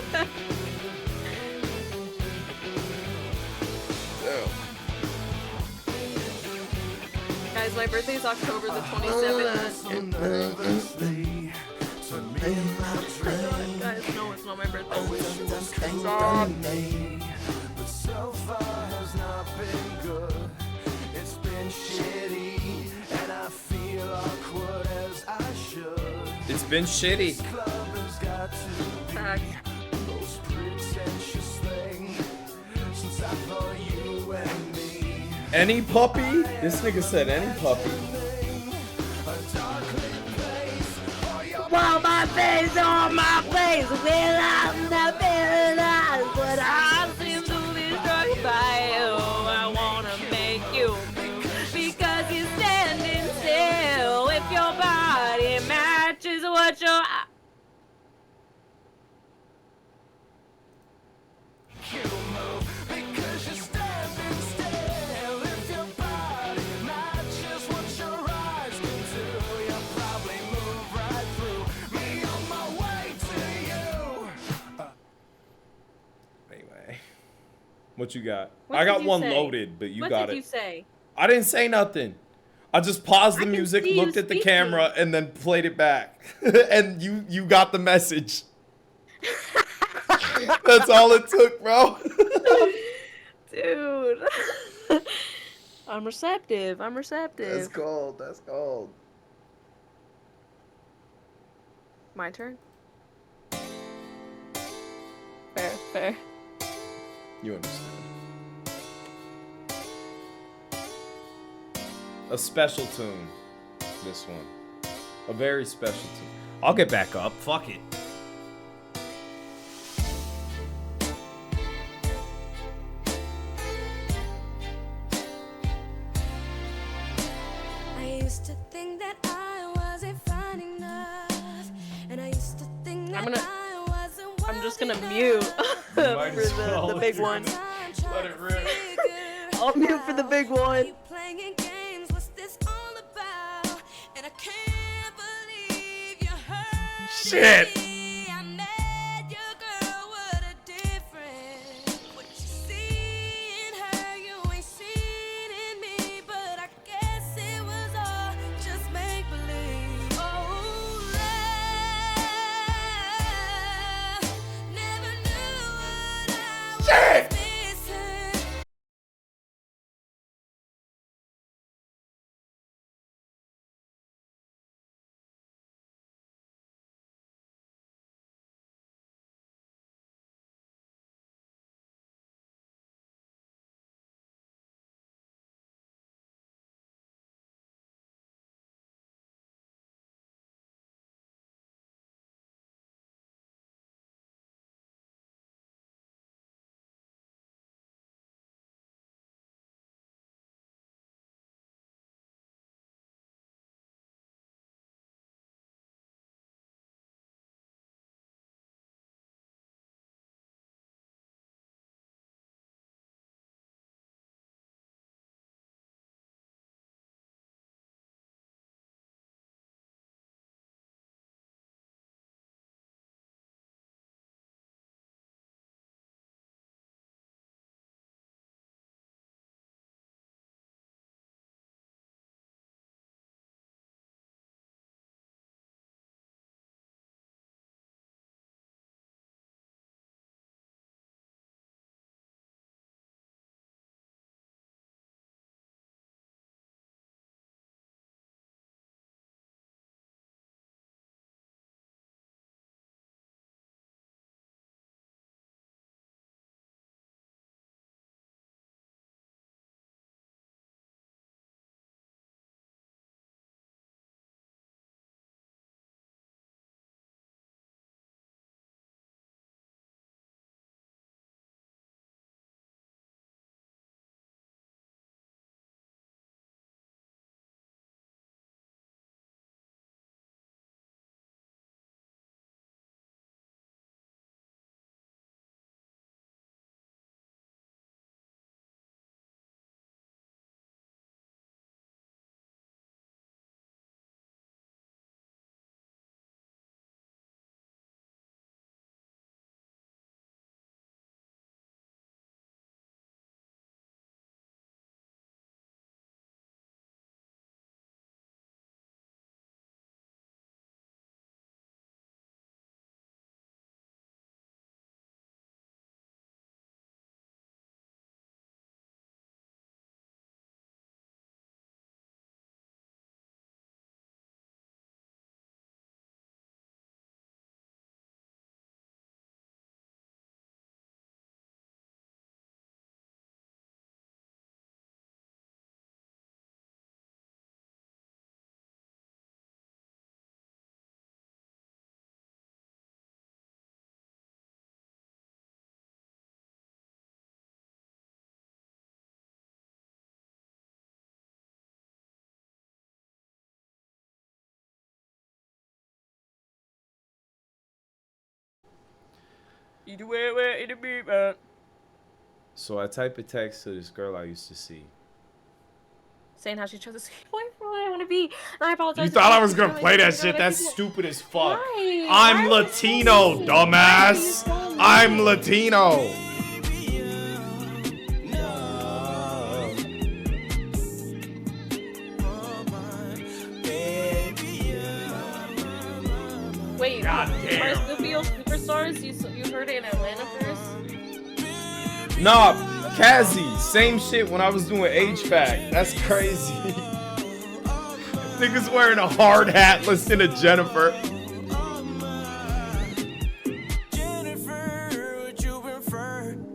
S2: Guys, my birthday is October the 27th. Guys, no, it's not my birthday.
S14: But so far has not been good. It's been shitty, and I feel awkward as I should.
S1: It's been shitty.
S14: This club has got to be the most pretentious thing since I thought you and me.
S1: Any puppy? This nigga said any puppy.
S2: Well, my face on my face, without the paradise, but I seem to be struck by you. I wanna make you move because you're standing still. If your body matches what your
S14: You move because you're standing still. If your body matches what your eyes can do, you'll probably move right through me on my way to you.
S1: Anyway. What you got?
S2: What
S1: I
S2: did
S1: got
S2: you
S1: one
S2: say?
S1: loaded, but you
S2: What
S1: got
S2: did
S1: it.
S2: you say?
S1: I didn't say nothing. I just paused the
S2: can
S1: music,
S2: see you
S1: looked at the
S2: speaking.
S1: camera, and then played it back. And you got the message. That's all it took, bro.
S2: Dude. I'm receptive.
S1: That's cold.
S2: My turn. Fair.
S1: You understand. a special tune. This one. A very special tune. I'll get back up. Fuck it.
S17: I used to think that I wasn't fine enough, and I used to think that I wasn't.
S2: I'm just gonna mute for the big one.
S1: Let it rip.
S2: I'll mute for the big one.
S17: Playing games, what's this all about? And I can't believe you hurt
S1: Shit.
S17: me. I met your girl, what a difference. What you see in her, you ain't seen in me. But I guess it was all just make believe. Oh, love, never knew what I was missing.
S1: So I type a text to this girl I used to see.
S2: Saying how she chose a boyfriend I want to be. And I apologize.
S1: You thought I was gonna play that shit? That's stupid as fuck.
S2: Why?
S1: I'm Latino, dumbass. I'm Latino.
S2: Wait,
S1: God damn.
S2: Marsupial Superstars? You heard it in Atlanta first?
S1: Nah, Kazzy, same shit when I was doing HVAC. That's crazy. Niggas wearing a hard hat listening to Jennifer.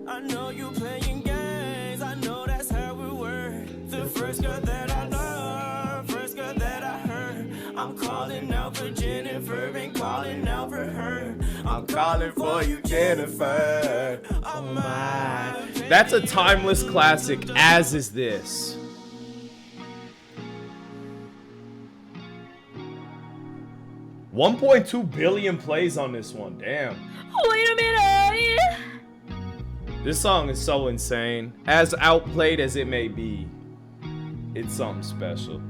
S14: I know you playing games. I know that's how we were. The first girl that I love.
S3: calling out for Jennifer, ain't calling out for her. I'm calling for you, Jennifer. Oh my.
S1: That's a timeless classic, as is this. $1.2 billion plays on this one. Damn.
S2: Wait a minute.
S1: This song is so insane. As outplayed as it may be, it's something special.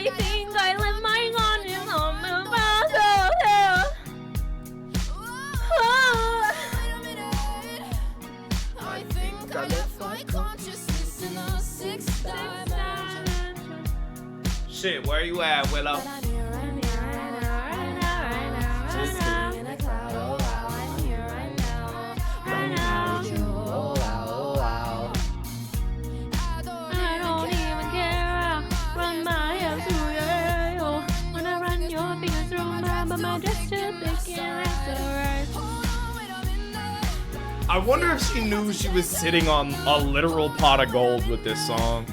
S2: I think I left my gun on the
S3: I think I left my consciousness in a sixth dimension.
S1: Shit, where you at, Willow? I wonder if she knew she was sitting on a literal pot of gold with this song.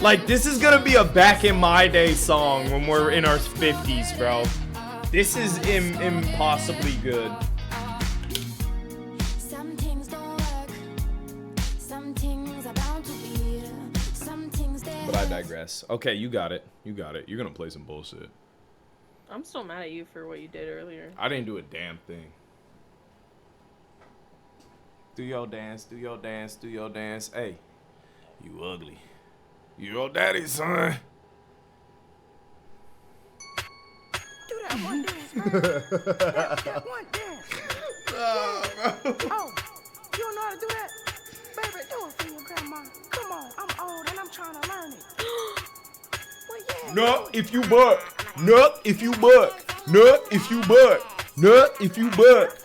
S1: Like, this is gonna be a back in my day song when we're in our 50s, bro. This is impossibly good.
S3: Some things don't work. Some things are bound to be. Some things they
S1: But I digress. Okay, you got it. You got it. You're gonna play some bullshit.
S2: I'm still mad at you for what you did earlier.
S1: I didn't do a damn thing. Do your dance, do your dance, do your dance. Hey, you ugly. You your daddy, son.
S19: Do that one dance, man. that one dance.
S1: Oh, bro.
S19: Oh, you don't know how to do that? Baby, do it for your grandma. Come on, I'm old and I'm trying to learn it. Well, yeah.
S1: Nut if you buck. Nut if you buck. Nut if you buck. Nut if you buck.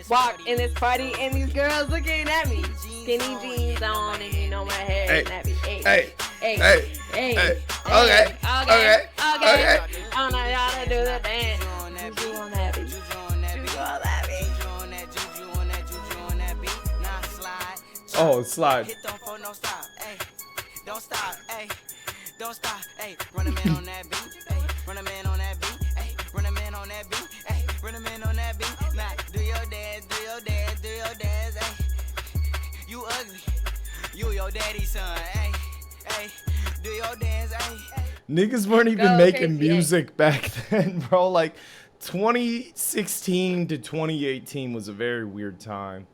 S2: Walk in this party and these girls looking at me. Skinny jeans on and you know my hair
S1: Hey,
S2: is nappy. Hey,
S1: hey,
S2: hey,
S1: hey,
S2: hey,
S1: hey.
S2: hey,
S1: Okay, okay.
S2: I don't know how to do the dance. Juju on that beat. Juju on that beat.
S1: Oh, slide.
S14: Hit them for no stop, ayy. Don't stop, ayy. Don't stop, ayy. Run a man on that beat, ayy. Run a man on that beat, ayy. Run a man on that beat, ayy. Run a man on that beat. Now do your dance, do your dance, do your dance, ayy. You ugly, you your daddy's son, ayy. Ayy, do your dance, ayy.
S1: Niggas weren't even
S2: Go,
S1: making
S2: KCA.
S1: music back then, bro. Like, 2016 to 2018 was a very weird time.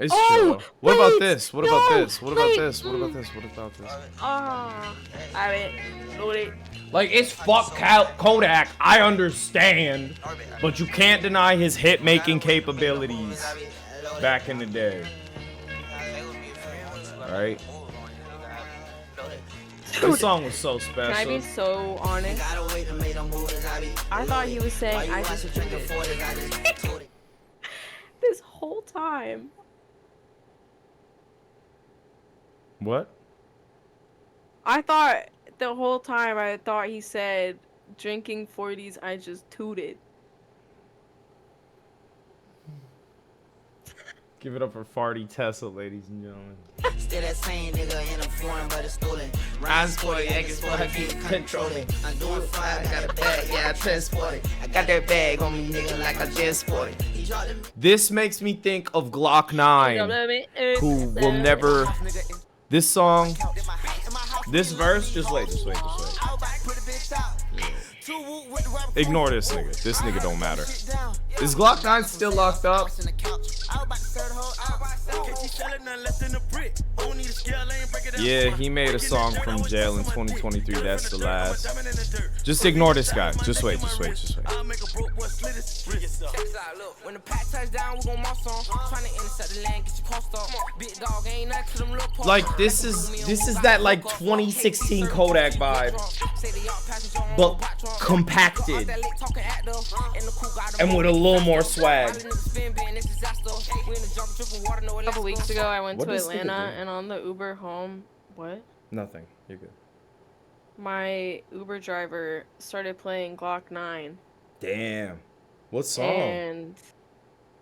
S1: It's
S2: Oh,
S1: chill. What about
S2: wait,
S1: this? What
S2: no,
S1: about this? What about
S2: wait,
S1: this? What about this? What about this?
S2: Oh, I mean, load it.
S1: Like, it's fuck Kodak, I understand, but you can't deny his hit-making capabilities back in the day. Right? This song was so
S2: Can I
S1: special.
S2: be so honest? I thought he was saying I just cheated. This whole time.
S1: What?
S2: I thought the whole time I thought he said drinking 40s I just tooted.
S1: Give it up for Farty Tesla, ladies and gentlemen.
S14: Still that same nigga in a foreign but it's stolen.
S3: Rise for the Yankees for her keep controlling. I'm doing fine, I got a bag, yeah, I transport it. I got that bag on me, nigga, like I just bought it. He dropped them.
S1: This makes me think of Glock 9, who will never... This song, this verse, just wait. Ignore this nigga. This nigga don't matter. Is Glock 9 still locked up? Yeah, he made a song from jail in 2023. That's the last. Just ignore this guy. Just wait.
S14: When the pack touch down, we gon' march on. Trying to intercept the land, get your cost up. Big dog ain't nothing to them little paws.
S1: Like, this is that like 2016 Kodak vibe, but compacted and with a little more swag.
S2: A couple weeks ago I went
S1: What
S2: to
S1: does nigga
S2: Atlanta
S1: do?
S2: and on the Uber home, what?
S1: Nothing. You're good.
S2: My Uber driver started playing Glock 9.
S1: Damn. What song?
S2: And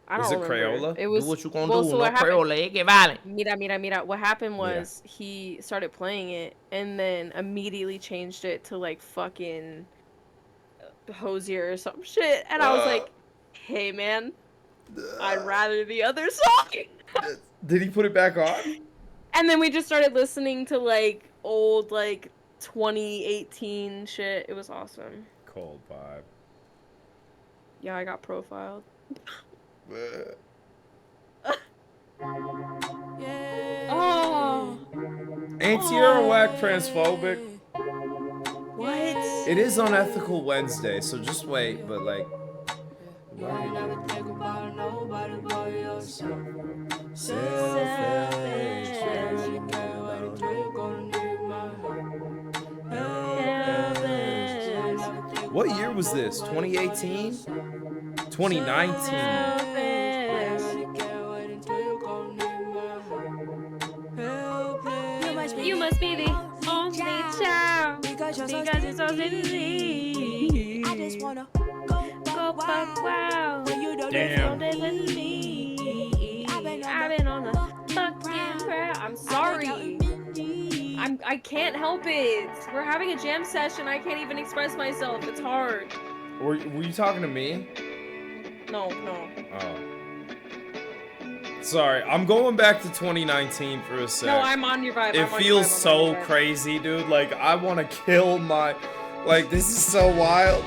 S2: I
S1: Was
S2: don't
S1: it
S2: remember.
S1: Crayola?
S2: It was
S1: Do what you gonna
S2: well,
S1: do,
S2: so
S1: no
S2: what happened?
S1: Crayola, que vale.
S2: Mira. What happened
S1: Mira.
S2: was he started playing it and then immediately changed it to like fucking Hosier or some shit, and I was like, "Hey, man, I'd rather the other song."
S1: Did he put it back on?
S2: And then we just started listening to like old like 2018 shit. It was awesome.
S1: Cold vibe.
S2: Yeah, I got profiled. Oh.
S1: Anti-hero whack transphobic.
S2: What?
S1: It is unethical Wednesday, so just wait, but like. What year was this? 2018? 2019.
S2: You must be the only child because you're so silly.
S17: I just wanna
S2: go fuck wow.
S1: Damn.
S2: I've been on the fucking crowd. I'm sorry. I can't help it. We're having a jam session. I can't even express myself. It's hard.
S1: Were you talking to me?
S2: No.
S1: Oh. Sorry, I'm going back to 2019 for a sec.
S2: No, I'm on your vibe.
S1: It feels so crazy, dude. Like, I want to kill my... Like, this is so wild.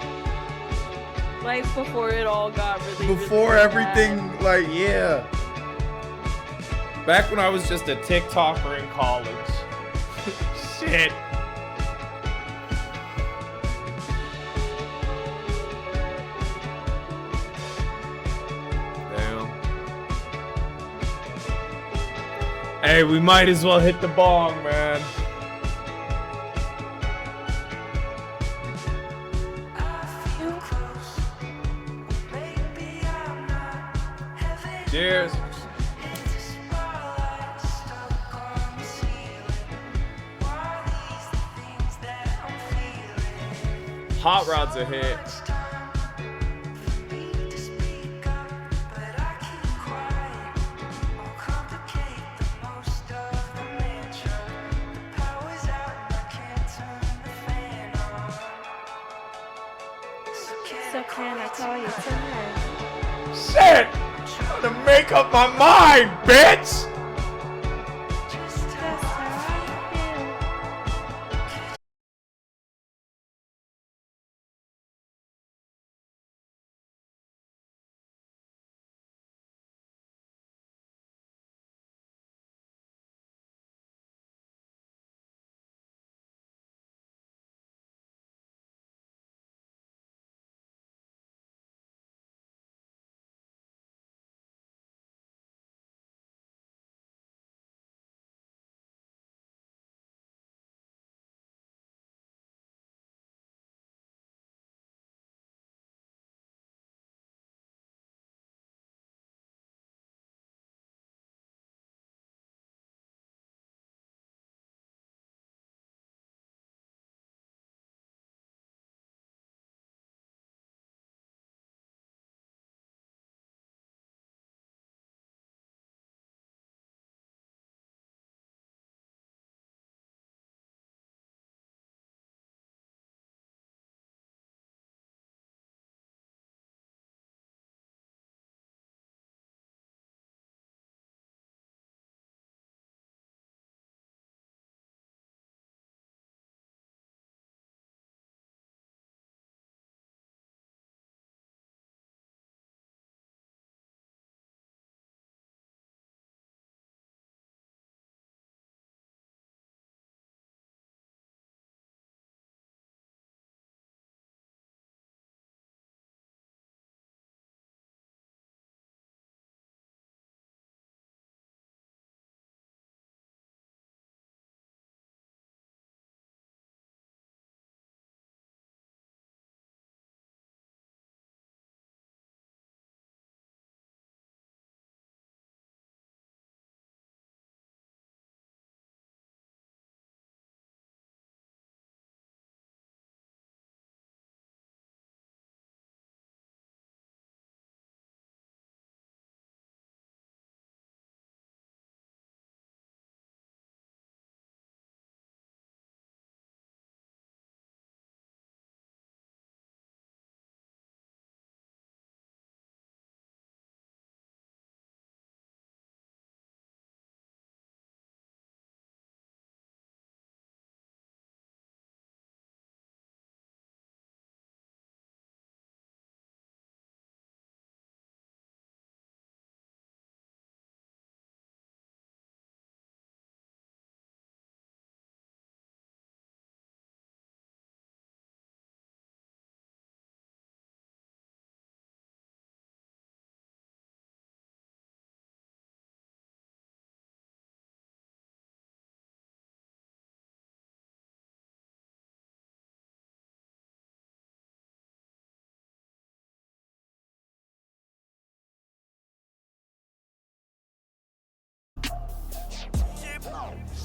S2: Like, before it all got really,
S1: Before
S2: really
S1: everything,
S2: bad.
S1: like, yeah. Back when I was just a TikToker in college. Shit. Damn. Hey, we might as well hit the bong, man. Cheers. Hot Rod's a hit.
S2: So can I call you tonight?
S1: Shit! I'm gonna make up my mind, bitch!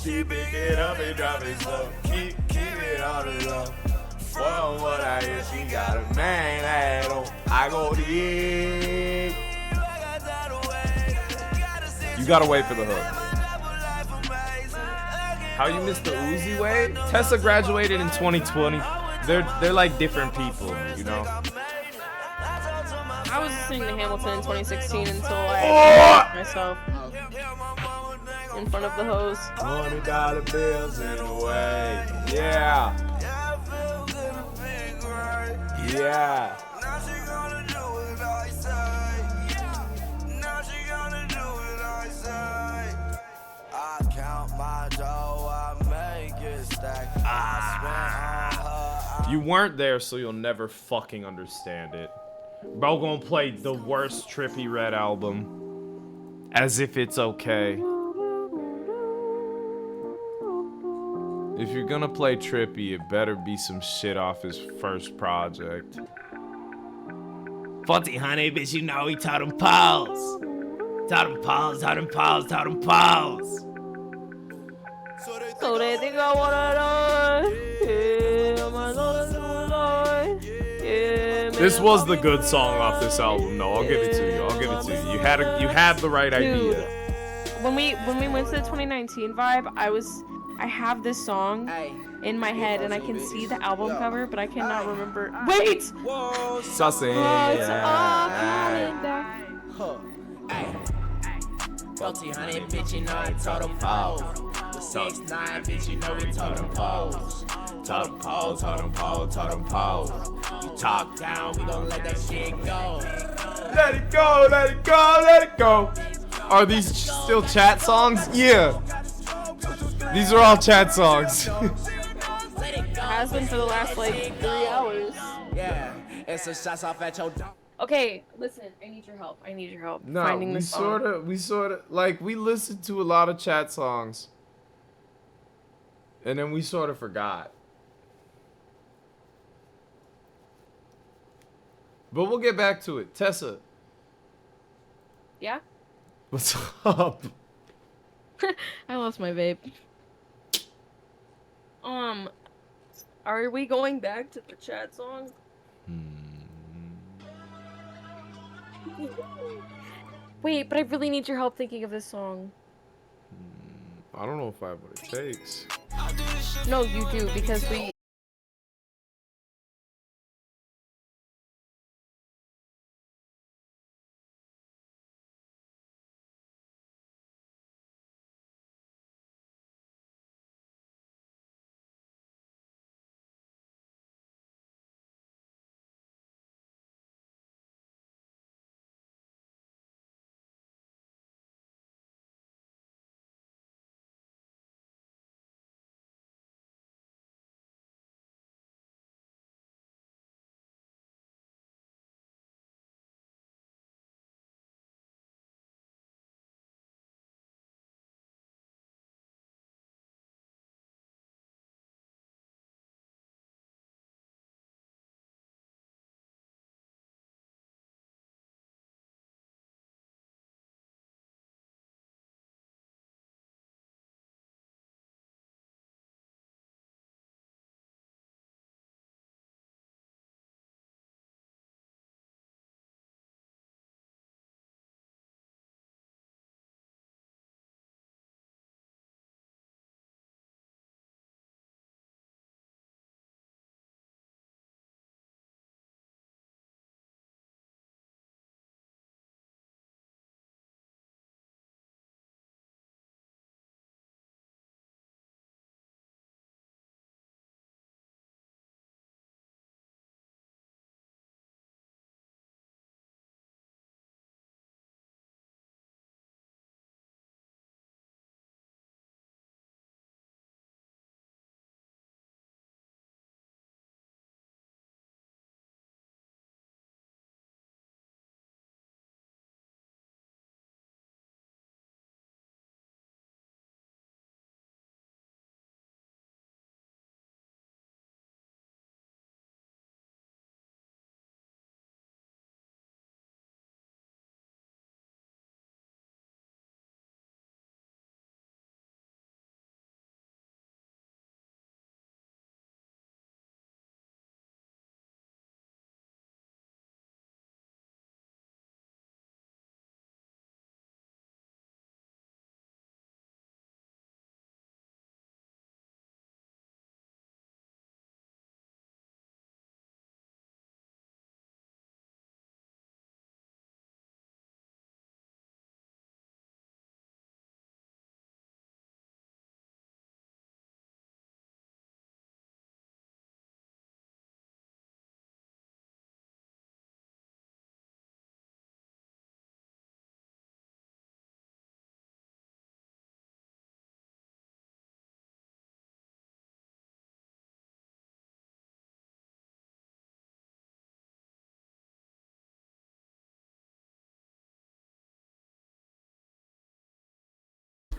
S1: She pick it up and drop it slow. Keep it on the low. For what I hear, she got a man hat on. I go to you. You gotta wait for the hook. How you missed the Uzi way? Tessa graduated in 2020. They're like different people, you know.
S2: I was listening to Hamilton in 2016 until I myself in front of the hose.
S1: $20 bills in a way. Yeah. Yeah.
S14: Now she gonna do what I say. Now she gonna do what I say. I count my dough, I make it stack. I spent on her.
S1: You weren't there, so you'll never fucking understand it. Bro gonna play the worst Trippie Redd album. As if it's okay. If you're gonna play Trippie, it better be some shit off his first project.
S20: 40 honey, bitch, you know he taught him pause. Taught him pause, taught him pause, taught him pause.
S2: So they think I wanna die. Yeah, I'm gonna die. Yeah,
S1: This was the good song off this album, though. I'll give it to you. I'll give it to you. You had the right idea.
S2: When we went to the 2019 vibe, I have this song in my head and I can see the album cover, but I cannot remember. Wait!
S1: Sussing.
S2: It's all coming back.
S20: 40 honey, bitch, you know he taught him pause. 6'9", bitch, you know he taught him pause. Taught him pause, taught him pause, taught him pause. You talk down, we gon' let that shit go.
S1: Let it go, let it go, let it go. Are these still chat songs? Yeah. These are all chat songs.
S2: Has been for the last like 3 hours.
S20: Yeah, it's a shots off at your dog.
S2: Okay, listen, I need your help.
S1: No,
S2: finding
S1: we
S2: this song.
S1: we sort of, like, we listened to a lot of chat songs. And then we sort of forgot. But we'll get back to it. Tessa.
S2: Yeah?
S1: What's up?
S2: I lost my vape. Are we going back to the chat song? Wait, but I really need your help thinking of this song.
S1: I don't know if I have what it takes.
S2: No, you do, because we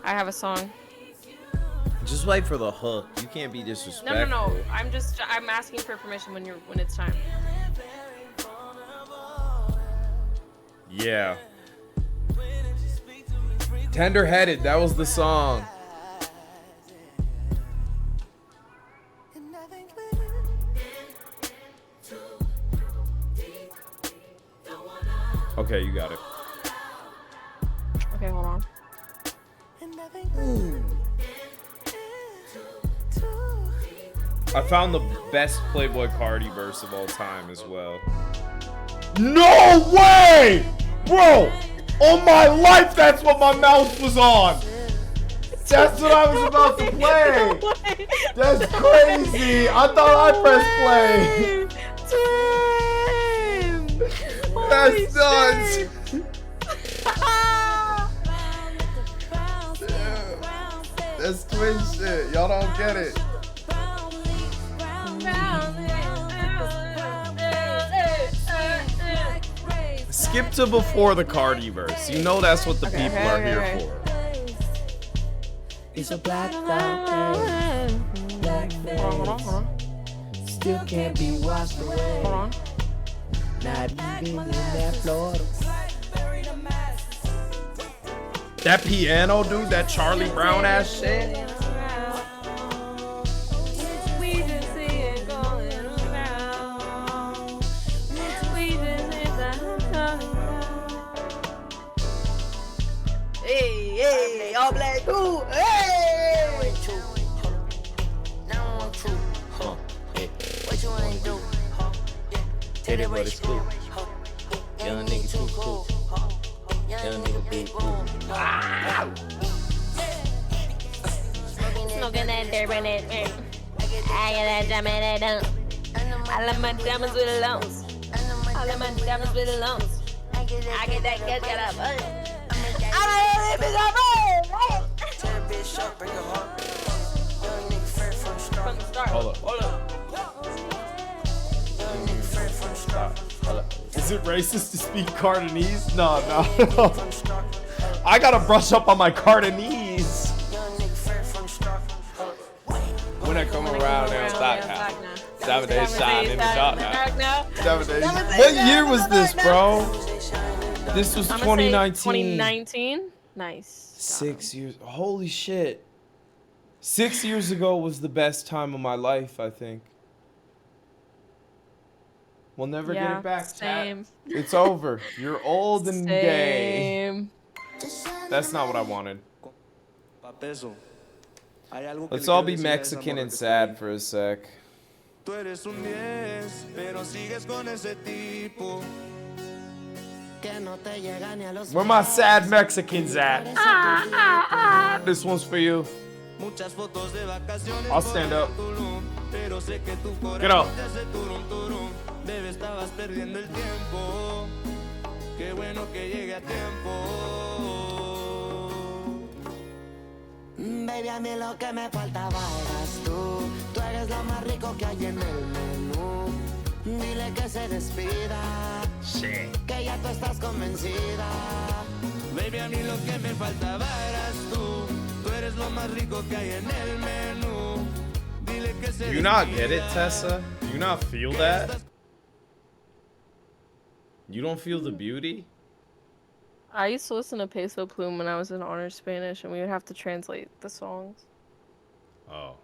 S2: I have a song.
S1: Just wait for the hook. You can't be disrespectful.
S2: No. I'm asking for permission when it's time.
S1: Yeah. Tender-headed, that was the song. Okay, you got it.
S2: Okay, hold on.
S1: I found the best Playboy Cardi verse of all time as well. No way! Bro! On my life, that's what my mouse was on! That's what I was about to play! That's crazy! I thought I pressed play! That's nuts! That's twin shit. Y'all don't get it. Skip to before the Cardi verse. You know that's what the people are here for.
S3: It's a black out black face. Still can't be washed away.
S2: Hold on.
S3: Not even in that Florida.
S1: That piano, dude, that Charlie Brown ass shit.
S3: Hey, all black too. Hey.
S12: What you wanna do? Tell it what it's cool. Young nigga too cool. Young nigga big cool.
S2: Smoking that dirt in it. I get that jam in that dump. I love my diamonds with the loans. I love my diamonds with the loans. I get that cash, get up. I don't know
S3: Tell the bitch up, bring her home. Young nigga fresh from the start.
S1: Hold up.
S3: Young nigga fresh from the start.
S1: Is it racist to speak Cardinese? No. I gotta brush up on my Cardinese. When I come around, they'll stop now. 7 days shine in the dark now. 7 days. What year was this, bro? This was 2019.
S2: 2019? Nice.
S1: 6 years. Holy shit. 6 years ago was the best time of my life, I think. We'll never get it back,
S2: same.
S1: chat. It's over. You're old and gay.
S2: Same.
S1: That's not what I wanted. Let's all be Mexican and sad for a sec. Where my sad Mexicans at? This one's for you. I'll stand up. Get up.
S14: Bebé, estabas perdiendo el tiempo. Qué bueno que llegue a tiempo.
S3: Baby, a mí lo que me faltaba eras tú. Tú eres lo más rico que hay en el menú. Dile que se despida.
S1: Sí.
S3: Que ya tú estás convencida.
S14: Baby, a mí lo que me faltaba eras tú. Tú eres lo más rico que hay en el menú. Dile que se despida.
S1: You not get it, Tessa? You not feel that? You don't feel the beauty?
S2: I used to listen to Peso Plume when I was in honors Spanish, and we would have to translate the songs.
S1: Oh.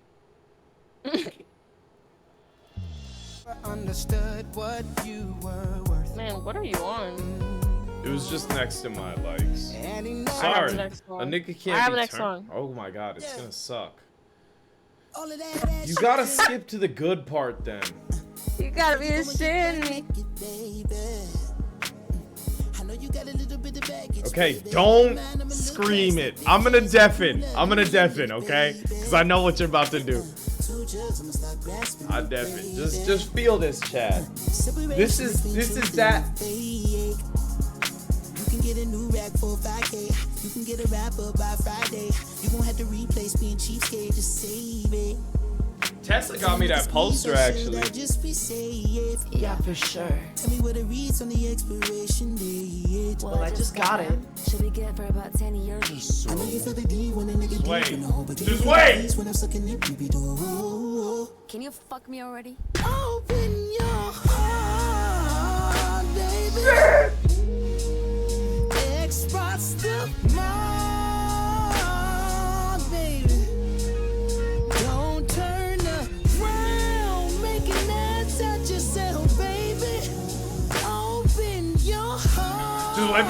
S3: Understood what you were worth.
S2: Man, what are you on?
S1: It was just next to my likes.
S2: I have
S1: Sorry,
S2: the next
S1: a
S2: song.
S1: nigga can't
S2: I have
S1: be
S2: the next
S1: turned.
S2: song.
S1: Oh my god, it's gonna suck. You gotta skip to the good part then.
S2: You gotta be ashamed.
S1: Okay, don't scream it. I'm gonna deafen, okay? Because I know what you're about to do. I deafen. Just feel this, Chad. This is that.
S3: You can get a new rack for 5K. You can get a rapper by Friday. You gon' have to replace being cheapskate, just save it.
S1: Tessa got me that poster actually.
S3: Just be safe.
S2: Yeah, for sure.
S3: Tell me what it reads on the expiration date.
S2: Well, I just got it.
S13: Should be good for about 10 years.
S3: I know you feel the D when a nigga deep
S1: wait.
S3: in the hole, but you
S1: Just
S3: feel
S1: wait.
S3: the peace when I'm sucking your baby door.
S13: Can you fuck me already?
S3: Open your heart, baby. Express the mind, baby. Don't turn around, making that touch yourself, baby. Open your heart.
S1: Just wait a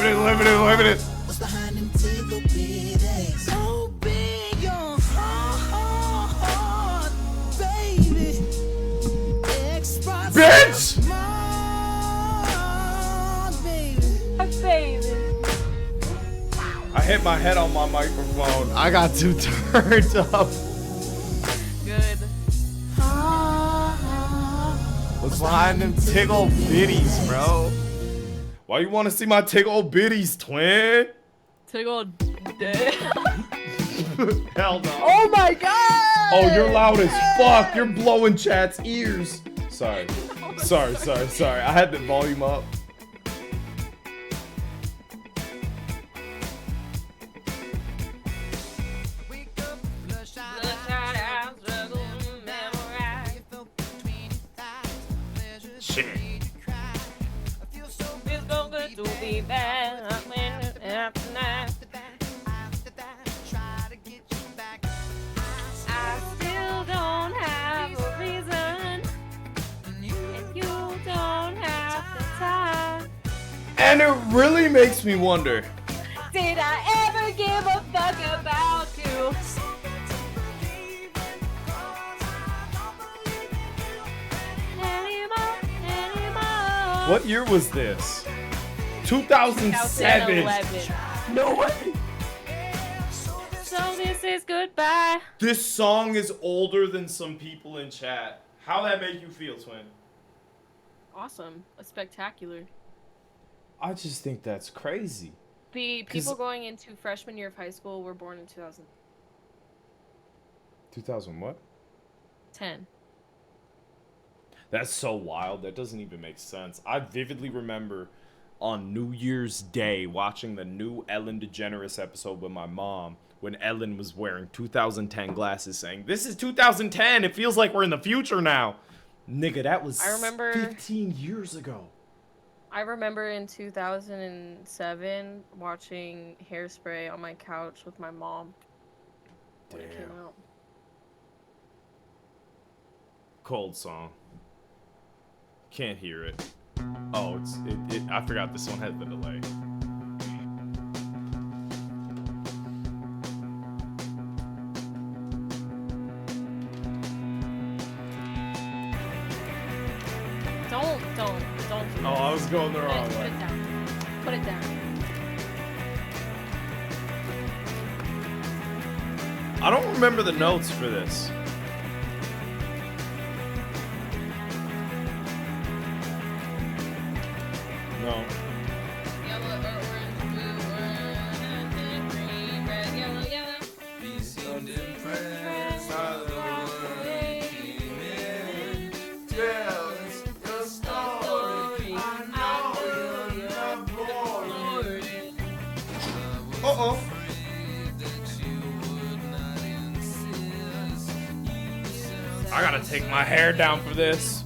S1: minute.
S3: What's behind them tickle bitties? Open your heart, baby. Express
S1: Bitch!
S2: Baby.
S1: I hit my head on my microphone. I got too turned up.
S2: Good.
S1: What's behind them tickle bitties, bro? Why you want to see my tickle bitties, twin?
S2: Tickle dead.
S1: Hell no.
S2: Oh my god!
S1: Oh, you're loud as fuck. You're blowing chat's ears. Sorry. I had the volume up. Shit.
S2: It's so good to be back after night. I still don't have a reason, and you don't have the time.
S1: And it really makes me wonder.
S2: Did I ever give a fuck about you? Anymore.
S1: What year was this? 2007.
S2: 2011. No way. So this is goodbye.
S1: This song is older than some people in chat. How that make you feel, twin?
S2: Awesome. A spectacular.
S1: I just think that's crazy.
S2: The people going into freshman year of high school were born in 2000.
S1: 2000 what?
S2: 10.
S1: That's so wild. That doesn't even make sense. I vividly remember on New Year's Day watching the new Ellen DeGeneres episode with my mom when Ellen was wearing 2010 glasses saying, "This is 2010. It feels like we're in the future now." Nigga, that was 15 years ago.
S2: I remember in 2007 watching Hairspray on my couch with my mom when it came out.
S1: Cold song. Can't hear it. Oh, I forgot this one had the delay.
S2: Don't.
S1: Oh, I was going the wrong
S2: Put
S1: way.
S2: it down. Put it down.
S1: I don't remember the notes for this. No.
S2: Yellow, orange, blue, orange, green, red, yellow, yellow.
S14: Be seemed impressed by the way he came in. Tell us your story. I know you're not boring.
S1: Uh-oh. I gotta take my hair down for this.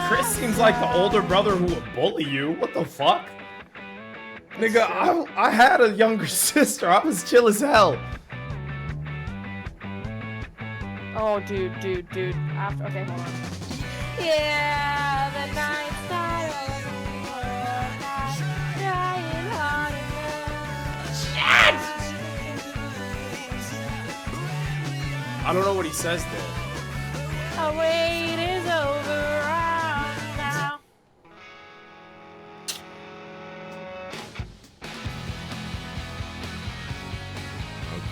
S1: Chris seems like the older brother who would bully you. What the fuck? Nigga, I had a younger sister. I was chill as hell.
S2: Oh, dude. After, okay, hold on. Yeah, the night started. Trying hard enough.
S1: I don't know what he says there.
S2: Our wait is over now.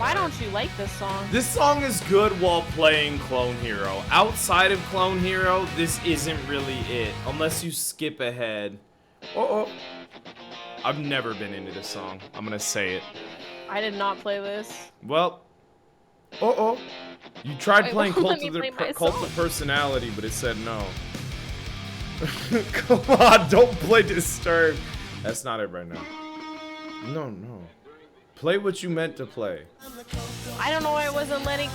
S2: Why don't you like this song?
S1: This song is good while playing Clone Hero. Outside of Clone Hero, this isn't really it. Unless you skip ahead. Oh. I've never been into this song. I'm gonna say it.
S2: I did not play this.
S1: Well. You tried
S2: Wait,
S1: playing
S2: let me play my
S1: Cult
S2: song.
S1: of Personality, but it said no. Come on, don't play Disturbed. That's not it right now. No. Play what you meant to play.
S2: I don't know why I wasn't letting.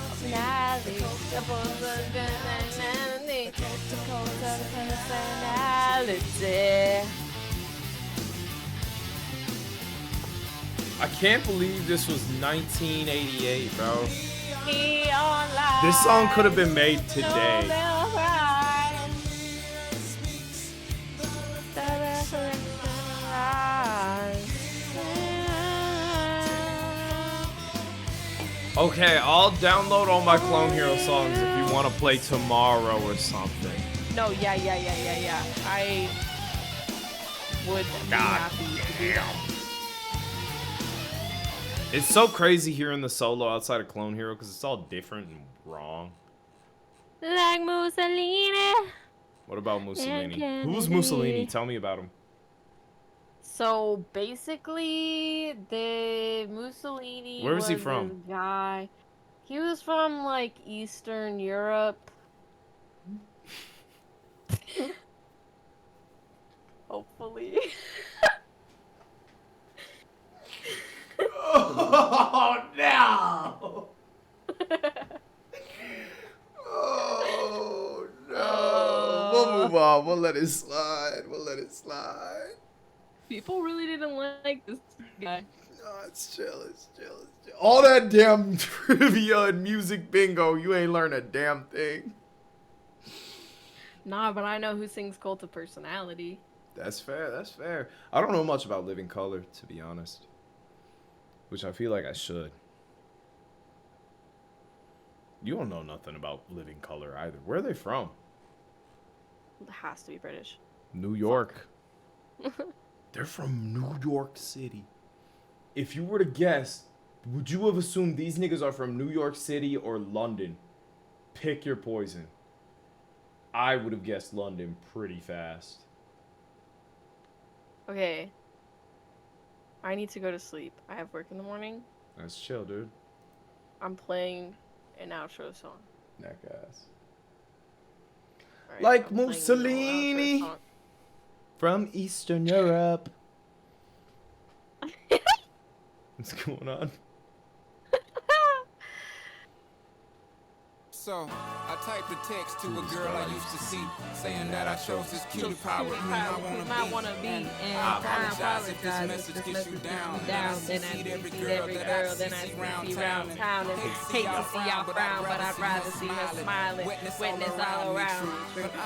S1: I can't believe this was 1988, bro. This song could have been made today. Okay, I'll download all my Clone Hero songs if you want to play tomorrow or something.
S2: No, yeah. I would be happy to do that.
S1: It's so crazy hearing the solo outside of Clone Hero because it's all different and wrong.
S2: Like Mussolini.
S1: What about Mussolini?
S2: Kennedy.
S1: Who's Mussolini? Tell me about him.
S2: So basically, the Mussolini.
S1: Where was he
S2: this
S1: from?
S2: Guy. He was from like Eastern Europe. Hopefully.
S1: Oh no! Oh no! We'll move on. We'll let it slide.
S2: People really didn't like this guy.
S1: No, it's chill. All that damn trivia and music bingo, you ain't learn a damn thing.
S2: Nah, but I know who sings Cult of Personality.
S1: That's fair. I don't know much about Living Color, to be honest. Which I feel like I should. You don't know nothing about Living Color either. Where are they from?
S2: It has to be British.
S1: New York. They're from New York City. If you were to guess, would you have assumed these niggas are from New York City or London? Pick your poison. I would have guessed London pretty fast.
S2: Okay. I need to go to sleep. I have work in the morning.
S1: That's chill, dude.
S2: I'm playing an outro song.
S1: Neck ass.
S2: Alright,
S1: Like
S2: I'm playing an
S1: Mussolini
S2: outro song.
S1: from Eastern Europe. What's going on?
S14: So, I typed a text to a girl I used to see, saying that I chose this cutie pie with me. I wanna be. And I apologize if this message gets you down. Then I see every girl that I see around town. And hate to see y'all frown, but I'd rather see her smiling. Witness all around.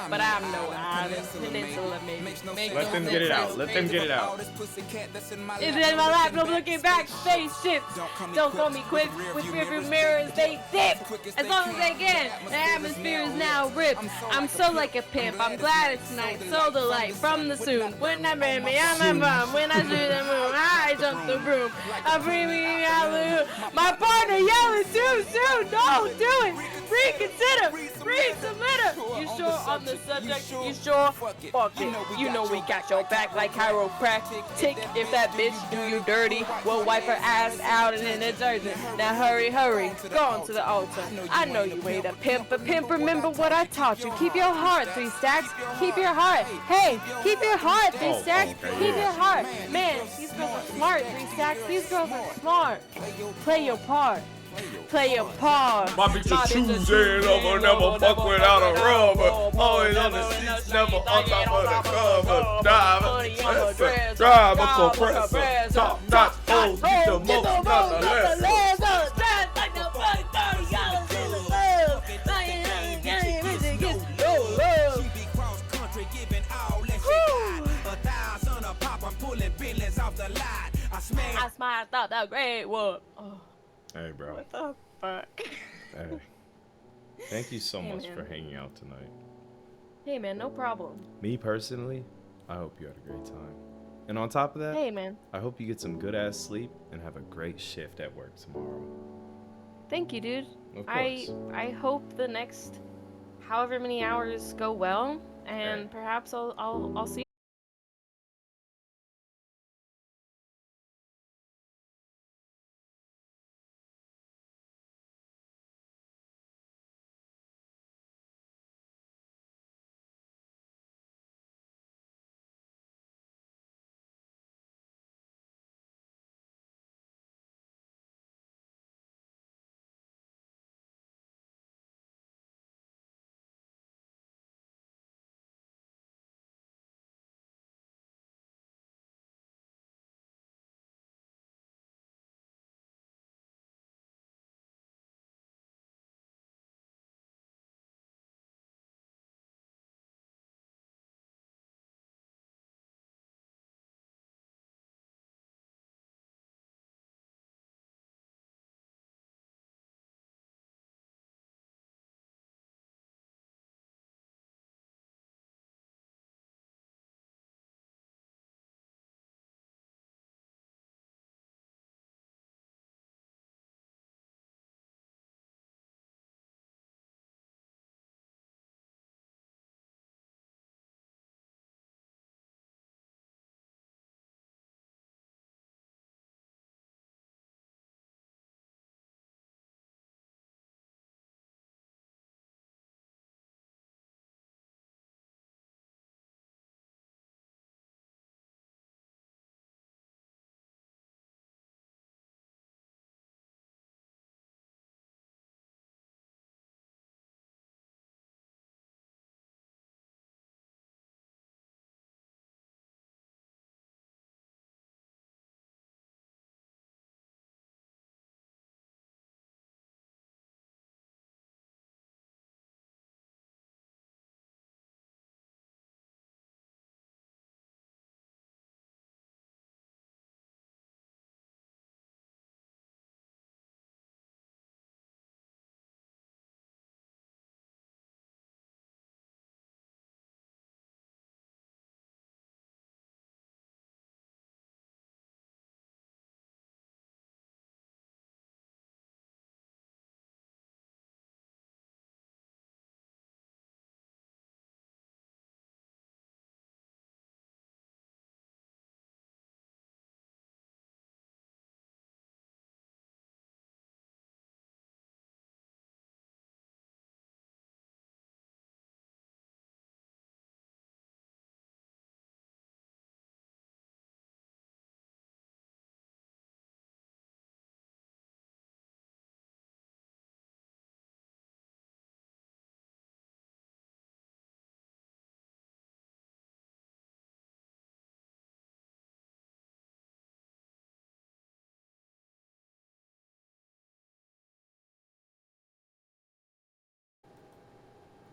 S14: But I'm no island. Peninsula maybe.
S1: Let them get it out. Let them get it out.
S2: It's in my lap, no looking back, spaceships. Don't call me quick with rearview mirrors, they dip. As long as they get. The atmosphere is now ripped. I'm so like a pimp. I'm glad it's night. So the light from the soon. When I bring me on my bum. When I shoot the moon, I jump the room. I bring me out the hood. My partner yelling too soon. Don't do it. Reconsider. Resubmitter. You sure on the subject? You sure? Fuck it. You know we got your back like chiropractic. If that bitch do you dirty, we'll wipe her ass out and in a detergent. Now hurry. Go on to the altar. I know you ain't a pimp, but pimp, remember what I taught you. Keep your heart, 3 stacks. Keep your heart. Hey, keep your heart, 3 stacks. Keep your heart. Man, these girls are smart, 3 stacks. These girls are smart. Play your part.
S1: My bitch a choosing lover, never fuck without a rubber. Always on the seats, never on top of the cover. Driver, compressor, top notch, hold, get the most, not the less.
S2: I smiled, thought that great one. Oh,
S1: Hey, bro.
S2: what the fuck?
S1: Hey. Thank you so
S2: Hey,
S1: much
S2: man.
S1: for hanging out tonight.
S2: Hey man, no problem.
S1: Me personally, I hope you had a great time. And on top of that,
S2: Hey man.
S1: I hope you get some good ass sleep and have a great shift at work tomorrow.
S2: Thank you, dude.
S1: Of
S2: I
S1: course.
S2: I hope the next however many hours go well, and perhaps I'll see.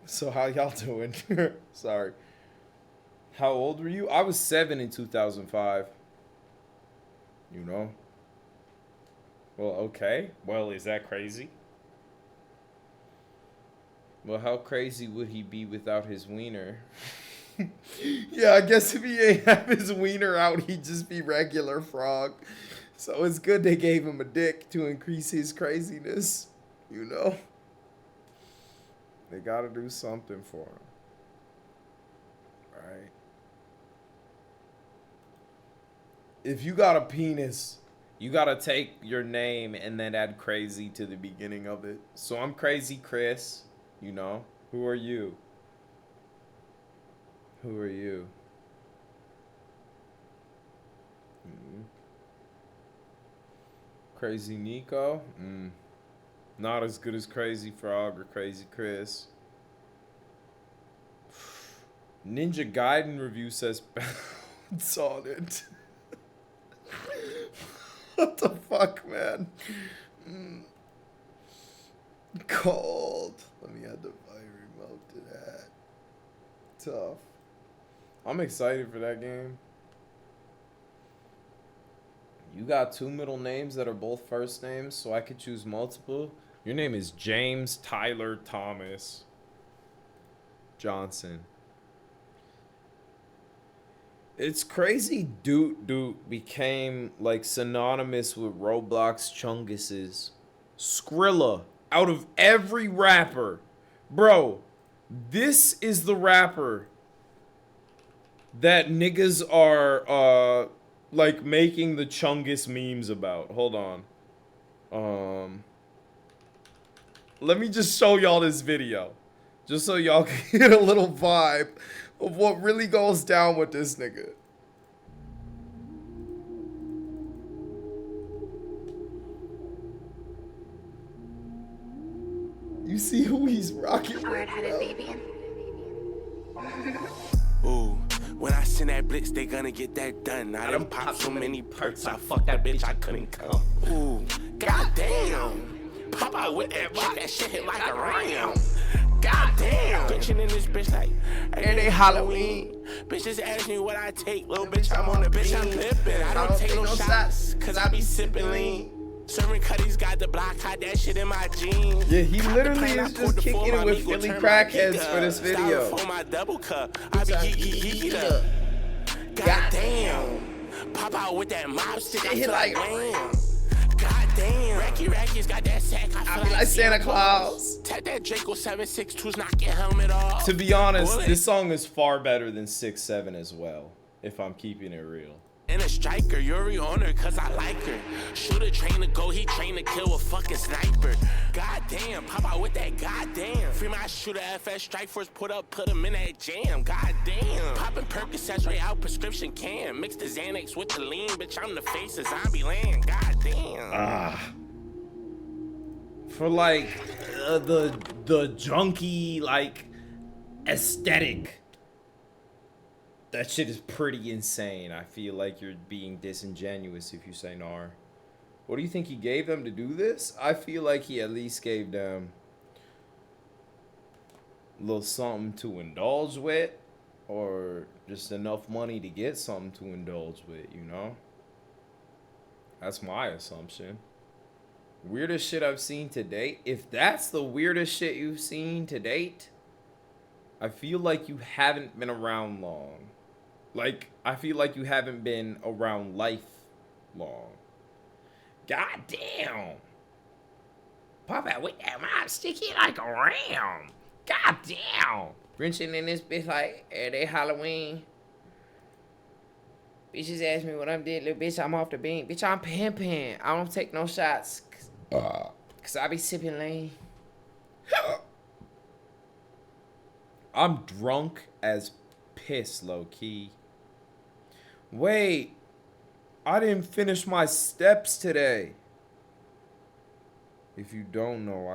S1: So how y'all doing? Sorry. How old were you? I was 7 in 2005. You know? Well, okay. Well, is that crazy? Well, how crazy would he be without his wiener? Yeah, I guess if he ain't have his wiener out, he'd just be regular frog. So it's good they gave him a dick to increase his craziness. You know? They gotta do something for him. Right? If you got a penis, you gotta take your name and then add crazy to the beginning of it. So I'm Crazy Chris. You know? Who are you? Who are you? Crazy Nico? Not as good as Crazy Frog or Crazy Chris. Ninja Gaiden review says bounce on it. What the fuck, man? Cold. Let me add the fire remote to that. Tough. I'm excited for that game. You got 2 middle names that are both first names, so I could choose multiple. Your name is James Tyler Thomas Johnson. It's crazy Doot Doot became like synonymous with Roblox Chunguses. Skrilla, out of every rapper, bro, this is the rapper that niggas are like making the Chungus memes about. Hold on. Let me just show y'all this video, just so y'all can get a little vibe of what really goes down with this nigga. You see who he's rocking with?
S14: Ooh, when I send that blitz, they gonna get that done. I done pop so many perks, I fucked that bitch, I couldn't come. Ooh, goddamn. Pop out with that rock, that shit hit like a ram. Goddamn. Bitchin' in this bitch like, every day Halloween. Bitches ask me what I take, little bitch, I'm on the bitch, I'm flippin'. I don't take no shots, cause I be sippin' lean. Serving cutties, got the block, hide that shit in my jeans.
S1: Yeah, he literally is just kicking it with Philly crackheads for this video.
S14: For my double cup, I be geeky up. Goddamn. Pop out with that mob stick, I feel like wham. Goddamn. Racky's got that sack, I feel like Santa Claus. Tap that Draco 762's knock your helmet off.
S1: To be honest, this song is far better than 6-7 as well, if I'm keeping it real.
S14: And a striker, Yuri on her, cause I like her. Shooter train to go, he train to kill a fucking sniper. Goddamn, pop out with that goddamn. Free my shooter, FS strike force, put him in that jam. Goddamn. Popping Percocets right out, prescription can. Mix the Xanax with the lean, bitch, I'm the face of zombie land. Goddamn.
S1: For like, the junkie, like, aesthetic. That shit is pretty insane. I feel like you're being disingenuous if you say nar. What do you think he gave them to do this? I feel like he at least gave them a little something to indulge with, or just enough money to get something to indulge with, you know? That's my assumption. Weirdest shit I've seen to date. If that's the weirdest shit you've seen to date, I feel like you haven't been around long. Like, I feel like you haven't been around life long. God damn. Pop out with that mob sticky like a ram. God damn. Wrenching in this bitch like every day Halloween. Bitches ask me what I'm doing, little bitch, I'm off the beam. Bitch, I'm pimping. I don't take no shots. Cause I be sipping lean. I'm drunk as piss, low-key. Wait, I didn't finish my steps today. If you don't know,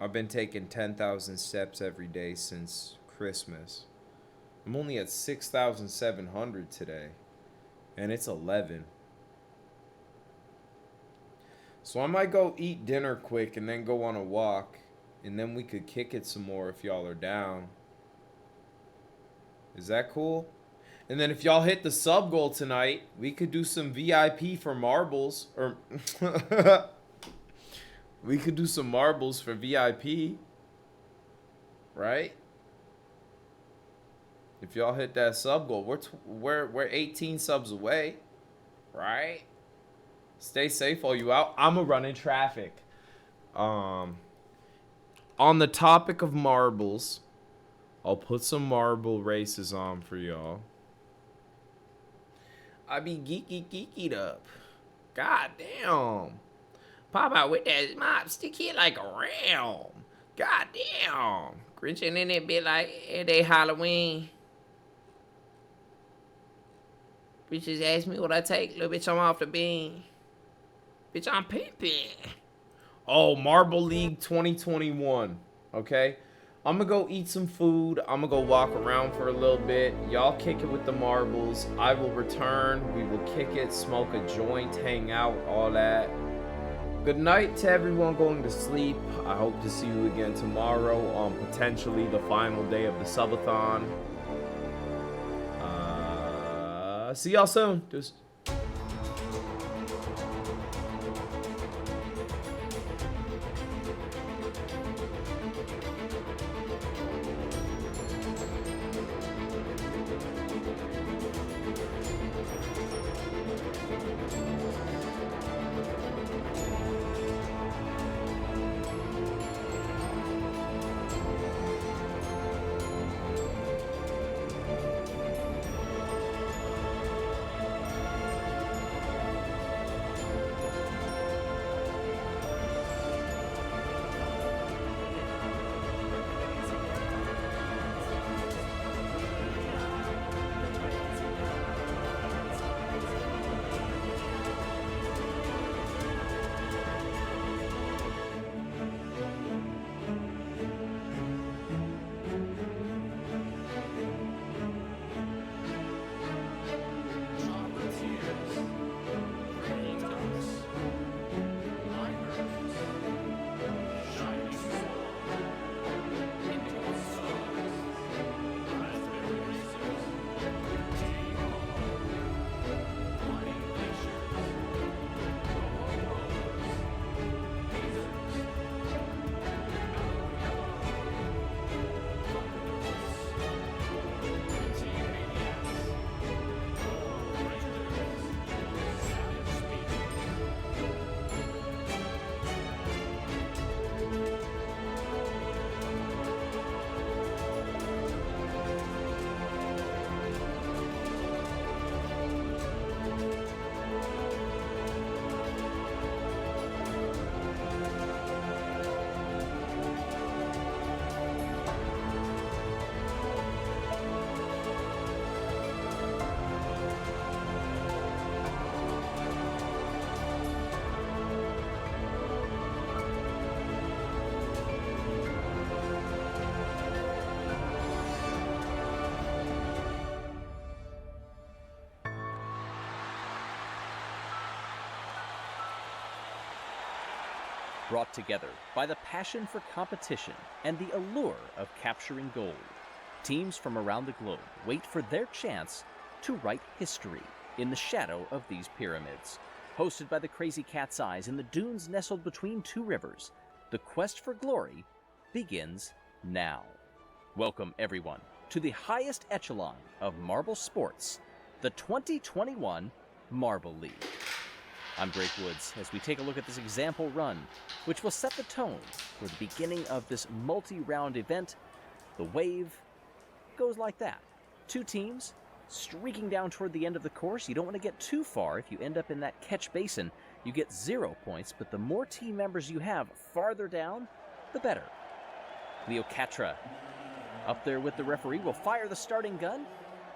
S1: I've been taking 10,000 steps every day since Christmas. I'm only at 6,700 today, and it's 11. So I might go eat dinner quick and then go on a walk. And then we could kick it some more if y'all are down. Is that cool? And then if y'all hit the sub goal tonight, we could do some VIP for marbles. Or we could do some marbles for VIP. Right? If y'all hit that sub goal, we're 18 subs away. Right? Stay safe all you out. I'ma run in traffic. On the topic of marbles, I'll put some marble races on for y'all. I be geekied up. God damn. Pop out with that mob stick it like a ram. God damn. Grinching in it bit like every day Halloween. Bitches ask me what I take. Little bitch, I'm off the beam. Bitch, I'm pimping. Oh, Marble League 2021. Okay? I'm gonna go eat some food. I'm gonna go walk around for a little bit. Y'all kick it with the marbles. I will return. We will kick it, smoke a joint, hang out, all that. Good night to everyone going to sleep. I hope to see you again tomorrow on potentially the final day of the subathon. See y'all soon. Deuce.
S21: brought together by the passion for competition and the allure of capturing gold. Teams from around the globe wait for their chance to write history in the shadow of these pyramids. Hosted by the Crazy Cat's Eyes in the dunes nestled between two rivers, the quest for glory begins now. Welcome, everyone, to the highest echelon of marble sports, the 2021 Marble League. I'm Drake Woods as we take a look at this example run, which will set the tone for the beginning of this multi-round event. The wave goes like that. Two teams streaking down toward the end of the course. You don't want to get too far. If you end up in that catch basin, you get 0 points, but the more team members you have farther down, the better. Cleocatra up there with the referee will fire the starting gun,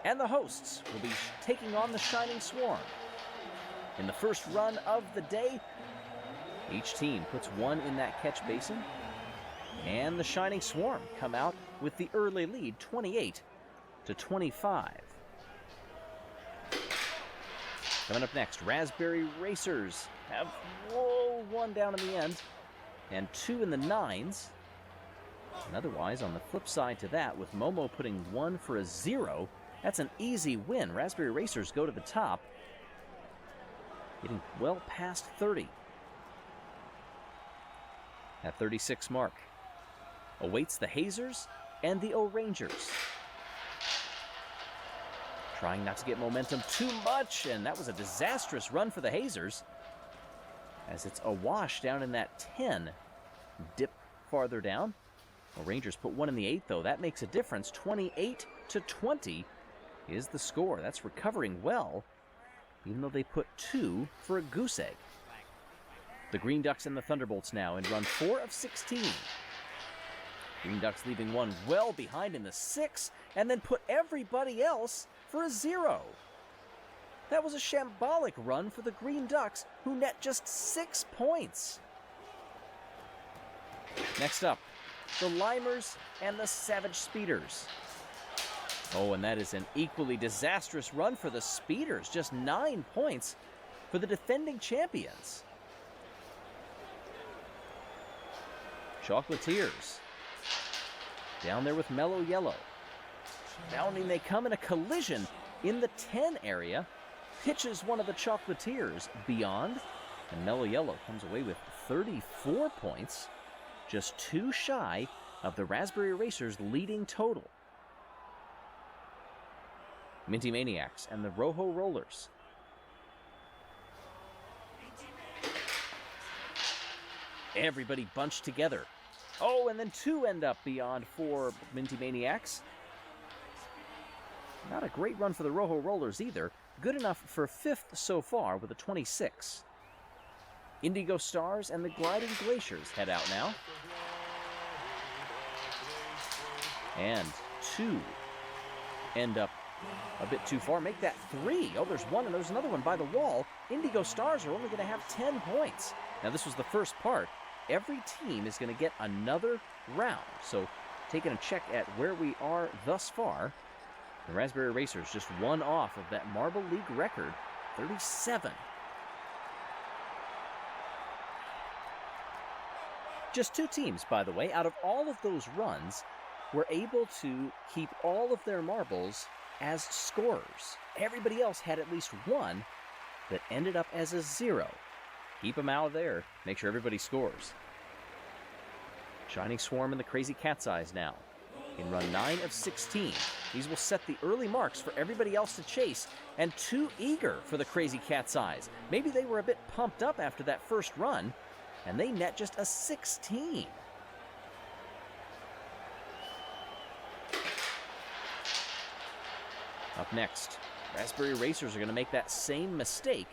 S21: and the hosts will be taking on the Shining Swarm. In the first run of the day, each team puts one in that catch basin, and the Shining Swarm come out with the early lead, 28-25. Coming up next, Raspberry Racers have one down in the end, and 2 in the 9s. And otherwise, on the flip side to that, with Momo putting 1 for a 0, that's an easy win. Raspberry Racers go to the top, getting well past 30. That 36 mark awaits the Hazers and the O'Rangers. Trying not to get momentum too much, and that was a disastrous run for the Hazers, as it's awash down in that 10. Dip farther down. O'Rangers put 1 in the 8, though. That makes a difference. 28-20 is the score. That's recovering well, even though they put 2 for a goose egg. The Green Ducks and the Thunderbolts now in run 4 of 16. Green Ducks leaving 1 well behind in the 6, and then put everybody else for a 0. That was a shambolic run for the Green Ducks, who net just 6 points. Next up, the Limers and the Savage Speeders. Oh, and that is an equally disastrous run for the Speeders. Just 9 points for the defending champions. Chocolatiers down there with Mellow Yellow. Bounding, they come in a collision in the 10 area. Pitches one of the Chocolatiers beyond, and Mellow Yellow comes away with 34 points, just 2 shy of the Raspberry Racers' leading total. Minty Maniacs and the Rojo Rollers. Everybody bunched together. Oh, and then 2 end up beyond for Minty Maniacs. Not a great run for the Rojo Rollers either. Good enough for 5th so far with a 26. Indigo Stars and the Gliding Glaciers head out now. And 2 end up a bit too far. Make that 3. Oh, there's 1 and there's another one by the wall. Indigo Stars are only going to have 10 points. Now, this was the first part. Every team is going to get another round. So, taking a check at where we are thus far, the Raspberry Racers just 1 off of that Marble League record, 37. Just 2 teams, by the way, out of all of those runs, were able to keep all of their marbles as scorers. Everybody else had at least 1 that ended up as a 0. Keep them out of there. Make sure everybody scores. Shining Swarm and the Crazy Cat's Eyes now in run 9 of 16. These will set the early marks for everybody else to chase, and too eager for the Crazy Cat's Eyes. Maybe they were a bit pumped up after that first run, and they net just a 16. Up next, Raspberry Racers are going to make that same mistake,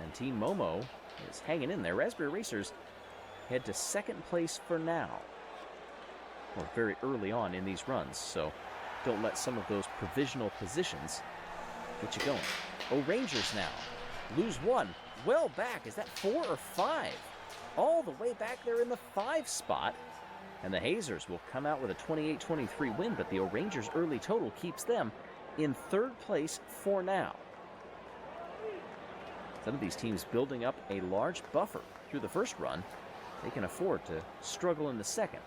S21: and Team Momo is hanging in there. Raspberry Racers head to 2nd place for now. Or very early on in these runs, so don't let some of those provisional positions get you going. O'Rangers now lose 1. Well back. Is that 4 or 5? All the way back there in the 5 spot. And the Hazers will come out with a 28-23 win, but the O'Rangers' early total keeps them in 3rd place for now. Some of these teams building up a large buffer through the first run, they can afford to struggle in the second.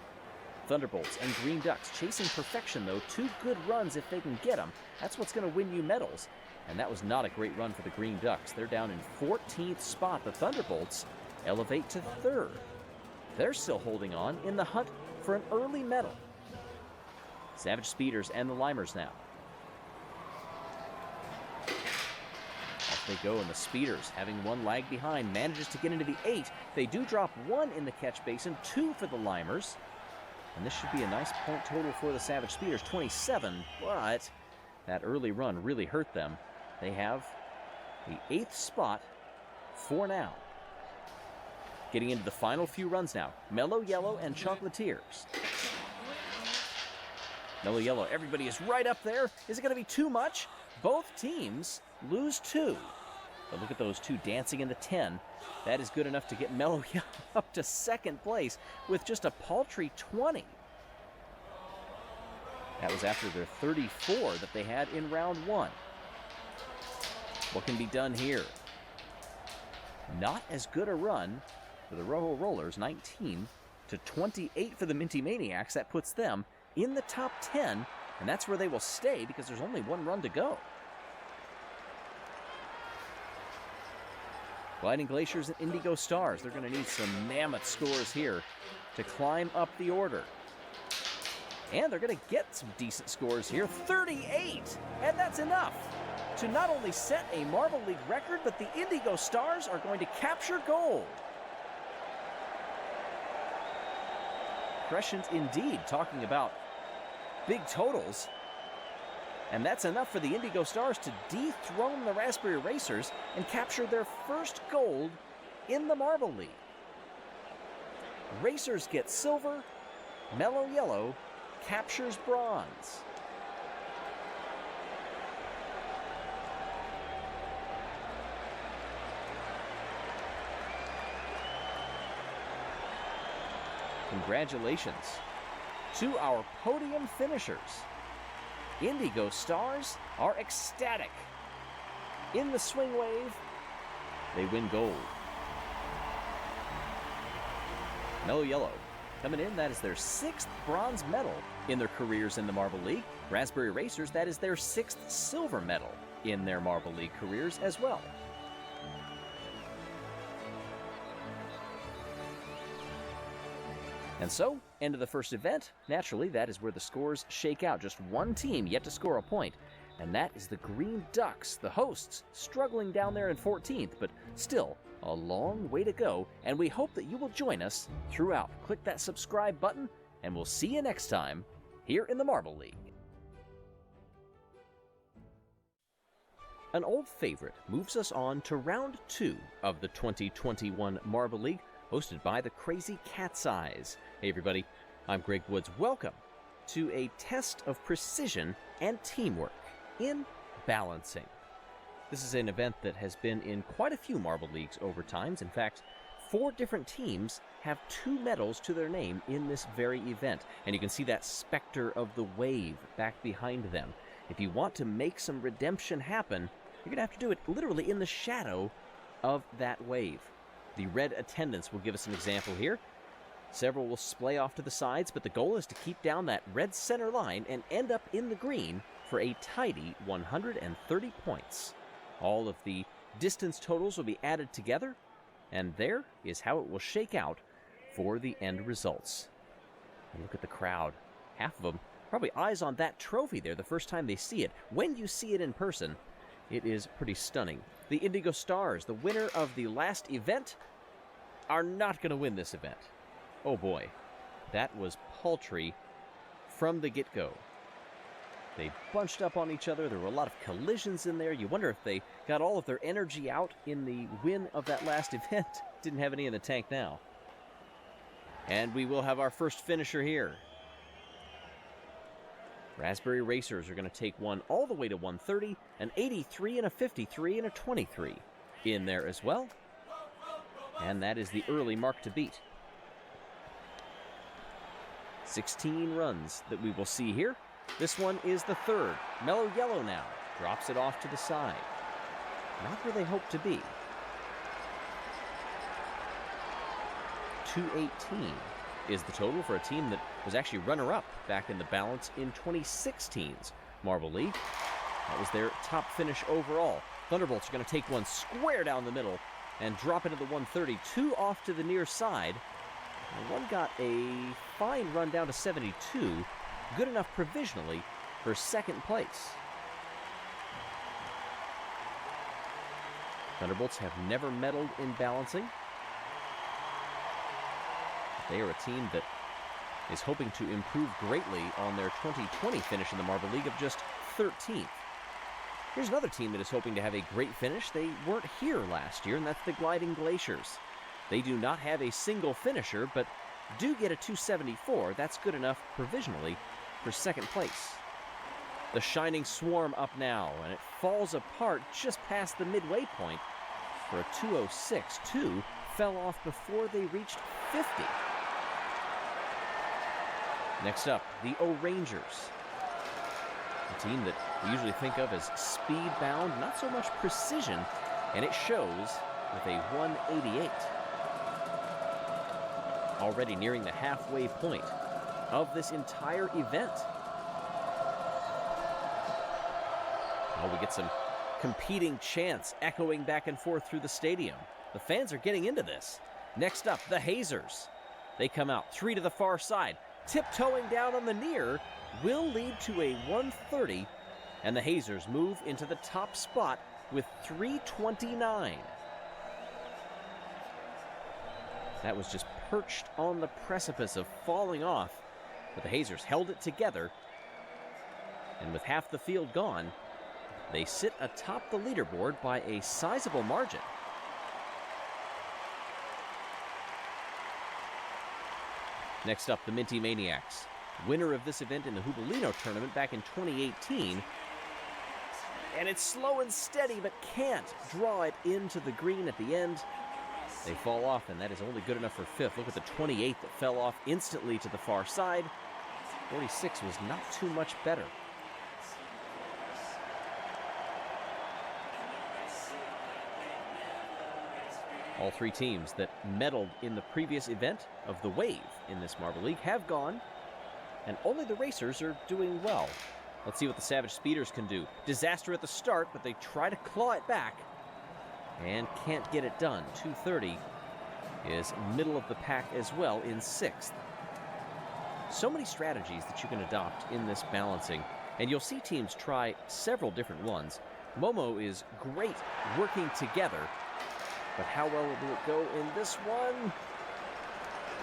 S21: Thunderbolts and Green Ducks chasing perfection, though. 2 good runs if they can get them. That's what's going to win you medals. And that was not a great run for the Green Ducks. They're down in 14th spot. The Thunderbolts elevate to 3rd. They're still holding on in the hunt for an early medal. Savage Speeders and the Limers now. Off they go, and the Speeders, having one lag behind, manages to get into the 8. They do drop 1 in the catch basin, 2 for the Limers. And this should be a nice point total for the Savage Speeders, 27, but that early run really hurt them. They have the 8th spot for now. Getting into the final few runs now. Mellow Yellow and Chocolatiers. Mellow Yellow, everybody is right up there. Is it going to be too much? Both teams lose 2. But look at those 2 dancing in the 10. That is good enough to get Mellow Yellow up to 2nd place with just a paltry 20. That was after their 34 that they had in round 1. What can be done here? Not as good a run for the Rojo Rollers, 19 to 28 for the Minty Maniacs. That puts them in the top 10, and that's where they will stay because there's only 1 run to go. Gliding Glaciers and Indigo Stars, they're going to need some mammoth scores here to climb up the order. And they're going to get some decent scores here, 38! And that's enough to not only set a Marble League record, but the Indigo Stars are going to capture gold. Prescient indeed, talking about big totals. And that's enough for the Indigo Stars to dethrone the Raspberry Racers and capture their first gold in the Marble League. Racers get silver, Mellow Yellow captures bronze. Congratulations to our podium finishers. Indigo Stars are ecstatic. In the swing wave, they win gold. Mellow Yellow coming in, that is their 6th bronze medal in their careers in the Marble League. Raspberry Racers, that is their 6th silver medal in their Marble League careers as well. And so, end of the first event. Naturally, that is where the scores shake out. Just 1 team yet to score a point, and that is the Green Ducks, the hosts, struggling down there in 14th, but still a long way to go, and we hope that you will join us throughout. Click that subscribe button, and we'll see you next time here in the Marble League. An old favorite moves us on to round 2 of the 2021 Marble League, hosted by the Crazy Cat's Eyes. Hey everybody, I'm Greg Woods. Welcome to a test of precision and teamwork in balancing. This is an event that has been in quite a few Marble Leagues over times. In fact, 4 different teams have 2 medals to their name in this very event. And you can see that specter of the wave back behind them. If you want to make some redemption happen, you're going to have to do it literally in the shadow of that wave. The red attendants will give us an example here. Several will splay off to the sides, but the goal is to keep down that red center line and end up in the green for a tidy 130 points. All of the distance totals will be added together, and there is how it will shake out for the end results. And look at the crowd. Half of them probably eyes on that trophy there the first time they see it. When you see it in person, it is pretty stunning. The Indigo Stars, the winner of the last event, are not going to win this event. Oh boy, that was paltry from the get-go. They bunched up on each other. There were a lot of collisions in there. You wonder if they got all of their energy out in the win of that last event. Didn't have any in the tank now. And we will have our first finisher here. Raspberry Racers are going to take one all the way to 130, an 83 and a 53 and a 23 in there as well. And that is the early mark to beat. 16 runs that we will see here. This one is the 3rd. Mellow Yellow now drops it off to the side. Not where they hope to be. 218 is the total for a team that was actually runner-up back in the balance in 2016's Marble League. That was their top finish overall. Thunderbolts are going to take one square down the middle and drop into the 130, 2 off to the near side. And one got a fine run down to 72, good enough provisionally for second place. Thunderbolts have never medaled in balancing. They are a team that is hoping to improve greatly on their 2020 finish in the Marble League of just 13th. Here's another team that is hoping to have a great finish. They weren't here last year, and that's the Gliding Glaciers. They do not have a single finisher, but do get a 274. That's good enough provisionally for second place. The Shining Swarm up now, and it falls apart just past the midway point for a 206. 2 fell off before they reached 50. Next up, the O'Rangers. A team that we usually think of as speed-bound, not so much precision, and it shows with a 188. Already nearing the halfway point of this entire event. Oh, we get some competing chants echoing back and forth through the stadium. The fans are getting into this. Next up, the Hazers. They come out 3 to the far side. Tiptoeing down on the near will lead to a 130, and the Hazers move into the top spot with 329. That was just perched on the precipice of falling off, but the Hazers held it together, and with half the field gone, they sit atop the leaderboard by a sizable margin. Next up, the Minty Maniacs, winner of this event in the Hubalino tournament back in 2018. And it's slow and steady, but can't draw it into the green at the end. They fall off, and that is only good enough for fifth. Look at the 28 that fell off instantly to the far side. 46 was not too much better. All 3 teams that medaled in the previous event of the Wave in this Marble League have gone, and only the Racers are doing well. Let's see what the Savage Speeders can do. Disaster at the start, but they try to claw it back and can't get it done. 230 is middle of the pack as well in 6th. So many strategies that you can adopt in this balancing, and you'll see teams try several different ones. Momo is great working together, but how well will it go in this one?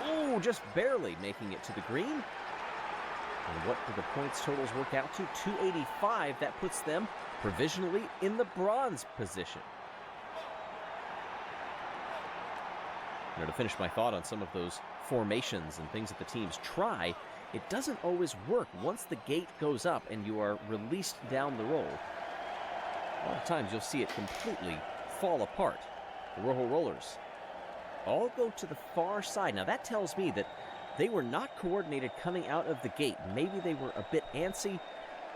S21: Ooh, just barely making it to the green. And what do the points totals work out to? 285. That puts them provisionally in the bronze position. Now, to finish my thought on some of those formations and things that the teams try, it doesn't always work once the gate goes up and you are released down the roll. A lot of times you'll see it completely fall apart. The Rojo Rollers all go to the far side. Now that tells me that they were not coordinated coming out of the gate. Maybe they were a bit antsy.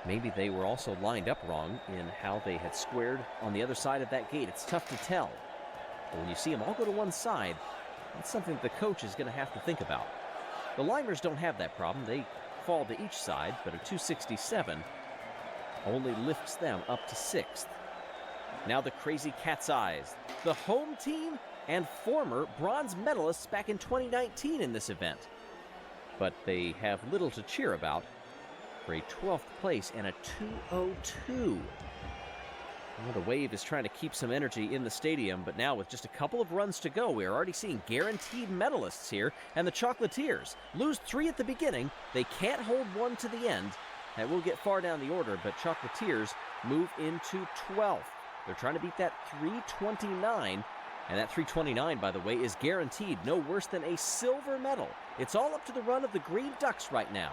S21: Maybe they were also lined up wrong in how they had squared on the other side of that gate. It's tough to tell. But when you see them all go to one side, that's something the coach is going to have to think about. The Limers don't have that problem. They fall to each side, but a 267 only lifts them up to 6th. Now the Crazy Cat's Eyes, the home team and former bronze medalists back in 2019 in this event. But they have little to cheer about for a 12th place and a 202. Well, the Wave is trying to keep some energy in the stadium, but now with just a couple of runs to go, we are already seeing guaranteed medalists here, and the Chocolatiers lose 3 at the beginning. They can't hold 1 to the end. That will get far down the order, but Chocolatiers move into 12th. They're trying to beat that 329, and that 329, by the way, is guaranteed no worse than a silver medal. It's all up to the run of the Green Ducks right now.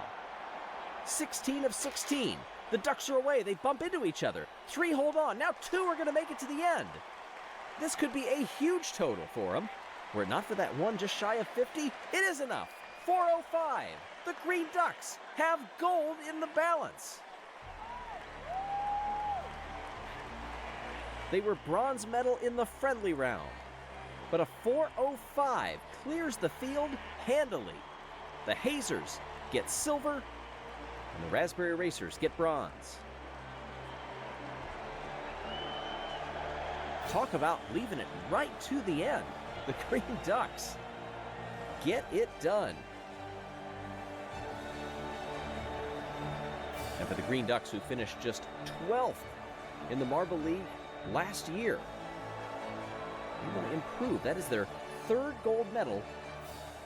S21: 16 of 16. The Ducks are away. They bump into each other. 3 hold on. Now 2 are going to make it to the end. This could be a huge total for them. Were it not for that 1 just shy of 50, it is enough. 405. The Green Ducks have gold in the balance. They were bronze medal in the friendly round. but a 4:05 clears the field handily. The Hazers get silver, and the Raspberry Racers get bronze. Talk about leaving it right to the end. The Green Ducks get it done. And for the Green Ducks, who finished just 12th in the Marble League last year, they want to improve. That is their third gold medal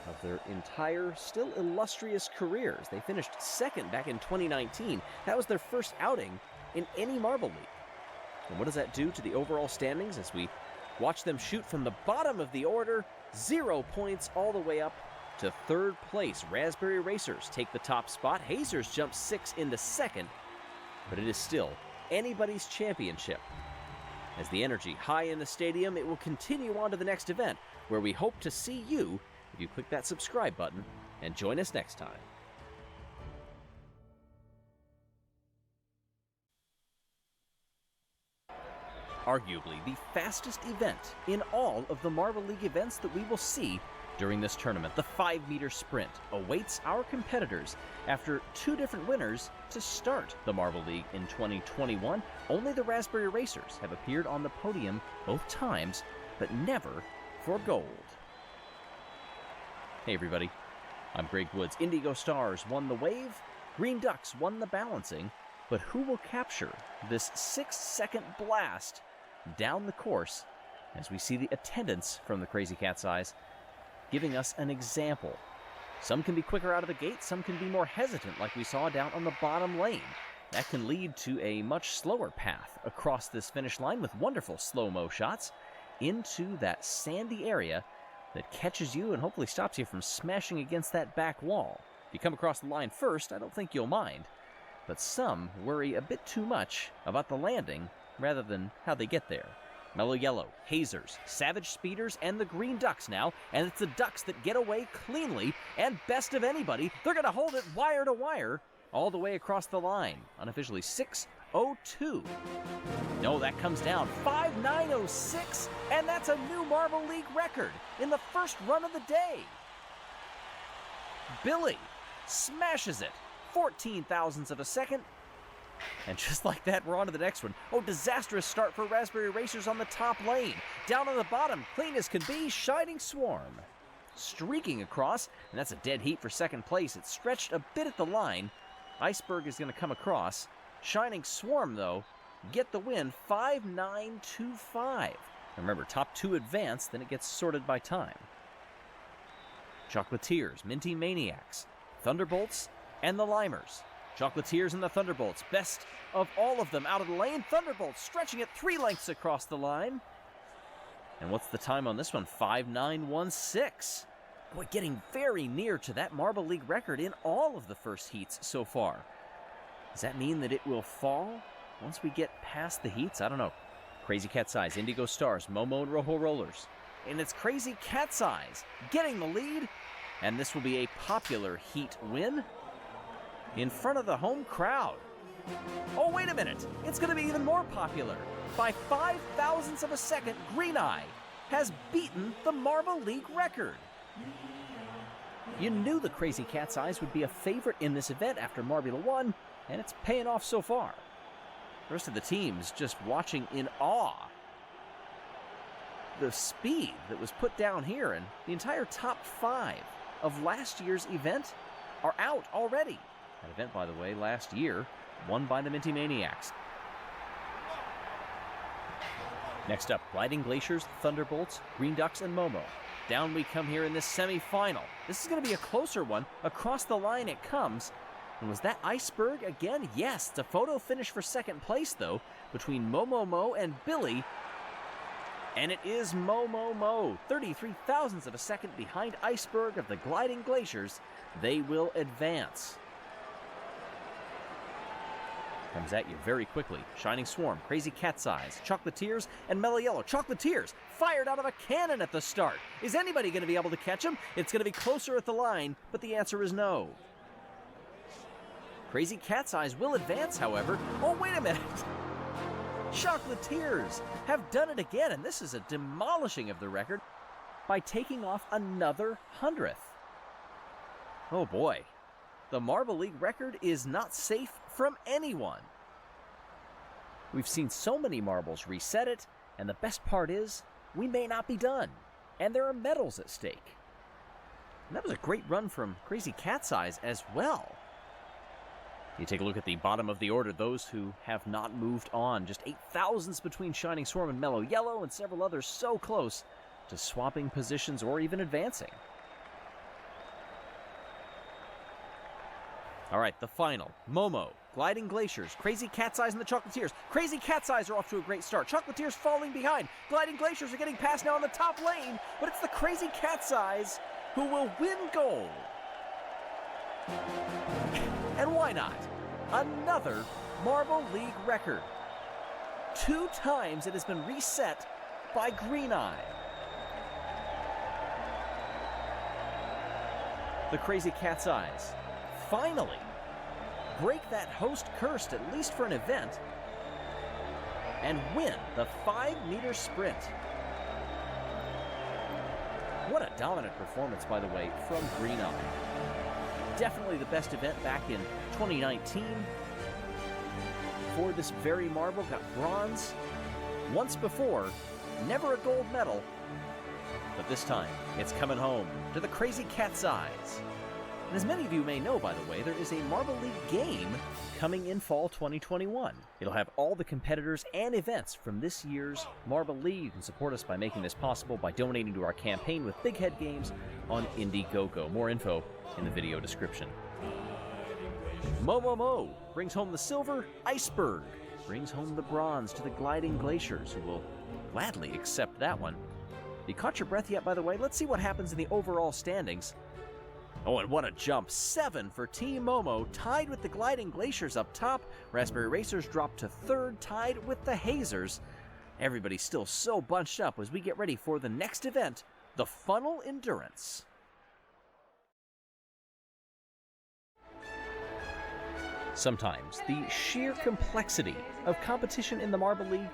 S21: of their entire, still illustrious careers. They finished second back in 2019. That was their first outing in any Marble League. And what does that do to the overall standings as we watch them shoot from the bottom of the order, 0 points all the way up to third place? Raspberry Racers take the top spot. Hazers jump 6 into second, but it is still anybody's championship. As the energy high in the stadium, it will continue on to the next event, where we hope to see you if you click that subscribe button and join us next time. Arguably the fastest event in all of the Marble League events that we will see during this tournament, the 5-meter sprint, awaits our competitors after 2 different winners to start the Marble League in 2021. Only the Raspberry Racers have appeared on the podium both times, but never for gold. Hey everybody, I'm Greg Woods. Indigo Stars won the wave, Green Ducks won the balancing, but who will capture this 6-second blast down the course as we see the attendance from the Crazy Cat's Eyes giving us an example? Some can be quicker out of the gate, some can be more hesitant like we saw down on the bottom lane. That can lead to a much slower path across this finish line with wonderful slow-mo shots into that sandy area that catches you and hopefully stops you from smashing against that back wall. If you come across the line first, I don't think you'll mind, but some worry a bit too much about the landing rather than how they get there. Mellow Yellow, Hazers, Savage Speeders, and the Green Ducks now, and it's the Ducks that get away cleanly, and best of anybody, they're going to hold it wire to wire all the way across the line. Unofficially 6:02. No, that comes down 5:9:06, and that's a new Marble League record in the first run of the day. Billy smashes it, 14 thousandths of a second. And just like that, we're on to the next one. Oh, disastrous start for Raspberry Racers on the top lane. Down on the bottom, clean as can be, Shining Swarm streaking across, and that's a dead heat for second place. It's stretched a bit at the line. Iceberg is going to come across. Shining Swarm, though, get the win, 5:9:25. Remember, top 2 advance, then it gets sorted by time. Chocolatiers, Minty Maniacs, Thunderbolts, and the Limers. Chocolatiers and the Thunderbolts, best of all of them out of the lane. Thunderbolts stretching it 3 lengths across the line. And what's the time on this one? 5:9:16. Boy, getting very near to that Marble League record in all of the first heats so far. Does that mean that it will fall once we get past the heats? I don't know. Crazy Cat's Eyes, Indigo Stars, Momo and Rojo Rollers. And it's Crazy Cat's Eyes getting the lead. And this will be a popular heat win in front of the home crowd. Oh, wait a minute. It's going to be even more popular. By 5 thousandths of a second, Green Eye has beaten the Marble League record. You knew the Crazy Cat's Eyes would be a favorite in this event after Marbula 1, and it's paying off so far. The rest of the team's just watching in awe. The speed that was put down here, and the entire top 5 of last year's event are out already. That event, by the way, last year, won by the Minty Maniacs. Next up, Gliding Glaciers, Thunderbolts, Green Ducks, and Momo. Down we come here in this semi-final. This is going to be a closer one. Across the line it comes. And was that Iceberg again? Yes, it's a photo finish for second place, though, between Momo and Billy. And it is Momo, 33 thousandths of a second behind Iceberg of the Gliding Glaciers. They will advance. Comes at you very quickly. Shining Swarm, Crazy Cat's Eyes, Chocolatiers, and Mellow Yellow. Chocolatiers fired out of a cannon at the start. Is anybody going to be able to catch him? It's going to be closer at the line, but the answer is no. Crazy Cat's Eyes will advance, however. Oh, wait a minute. Chocolatiers have done it again, and this is a demolishing of the record. by taking off another 100th. Oh boy, the Marble League record is not safe from anyone. We've seen so many marbles reset it, and the best part is, we may not be done, and there are medals at stake. And that was a great run from Crazy Cat's Eyes as well. You take a look at the bottom of the order, those who have not moved on. Just 8,000s between Shining Swarm and Mellow Yellow, and several others so close to swapping positions or even advancing. All right, the final. Momo, Gliding Glaciers, Crazy Cat's Eyes and the Chocolatiers. Crazy Cat's Eyes are off to a great start. Chocolatiers falling behind. Gliding Glaciers are getting past now on the top lane, but it's the Crazy Cat's Eyes who will win gold. And why not? Another Marble League record. 2 times it has been reset by Green Eye. The Crazy Cat's Eyes finally break that host curse, at least for an event, and win the 5-meter sprint. What a dominant performance, by the way, from Green Eye. Definitely the best event back in 2019. For this very marble, got bronze once before, never a gold medal, but this time it's coming home to the Crazy Cat's Eyes. And as many of you may know, by the way, there is a Marble League game coming in fall 2021. It'll have all the competitors and events from this year's Marble League. You can support us by making this possible by donating to our campaign with Big Head Games on Indiegogo. More info in the video description. Momo brings home the silver. Iceberg brings home the bronze to the Gliding Glaciers, who will gladly accept that one. You caught your breath yet, by the way? Let's see what happens in the overall standings. Oh, and what a jump. 7 for Team Momo, tied with the Gliding Glaciers up top. Raspberry Racers dropped to 3rd, tied with the Hazers. Everybody's still so bunched up as we get ready for the next event, the Funnel Endurance. Sometimes the sheer complexity of competition in the Marble League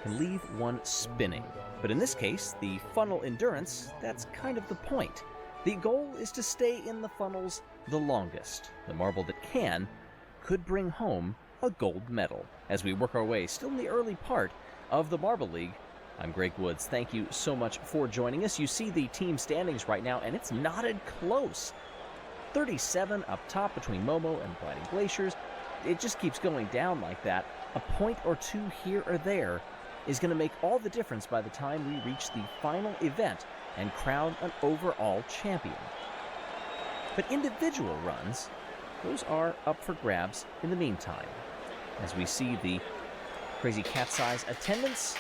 S21: can leave one spinning. But in this case, the Funnel Endurance, that's kind of the point. The goal is to stay in the funnels the longest. The marble that could bring home a gold medal. As we work our way still in the early part of the Marble League, I'm Greg Woods. Thank you so much for joining us. You see the team standings right now, and it's knotted close. 37 up top between Momo and Gliding Glaciers. It just keeps going down like that. A point or two here or there is going to make all the difference by the time we reach the final event and crown an overall champion. But individual runs, those are up for grabs in the meantime, as we see the Crazy Cat's Eyes attendance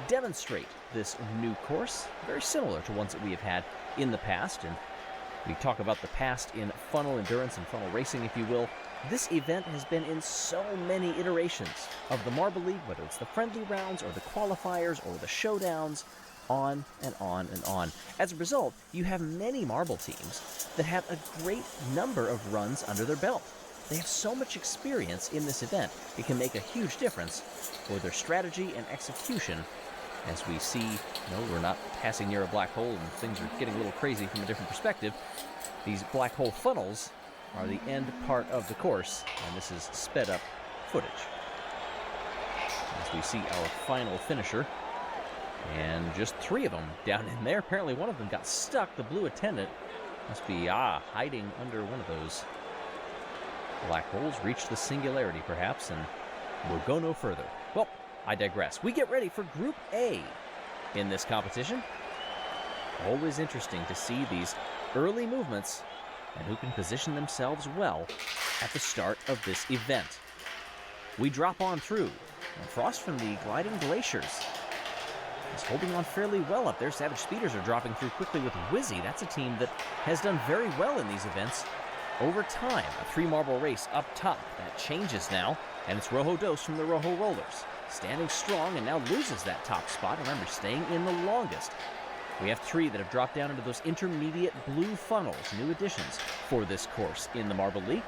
S21: demonstrate this new course, very similar to ones that we have had in the past. And we talk about the past in funnel endurance and funnel racing, if you will. This event has been in so many iterations of the Marble League, whether it's the friendly rounds or the qualifiers or the showdowns, on and on and on. As a result, you have many marble teams that have a great number of runs under their belt. They have so much experience in this event, it can make a huge difference for their strategy and execution. As we see, no, we're not passing near a black hole and things are getting a little crazy from a different perspective. These black hole funnels are the end part of the course, and this is sped up footage. As we see our final finisher, and just 3 of them down in there. Apparently one of them got stuck. The blue attendant must be, hiding under one of those black holes. Reached the singularity, perhaps, and we'll go no further. Well, I digress. We get ready for Group A in this competition. Always interesting to see these early movements and who can position themselves well at the start of this event. We drop on through. And Frost from the Gliding Glaciers is holding on fairly well up there. Savage Speeders are dropping through quickly with Wizzy. That's a team that has done very well in these events over time. A 3-marble race up top. That changes now, and it's Rojo Dos from the Rojo Rollers, standing strong and now loses that top spot. Remember, staying in the longest. We have 3 that have dropped down into those intermediate blue funnels, new additions for this course in the Marble League.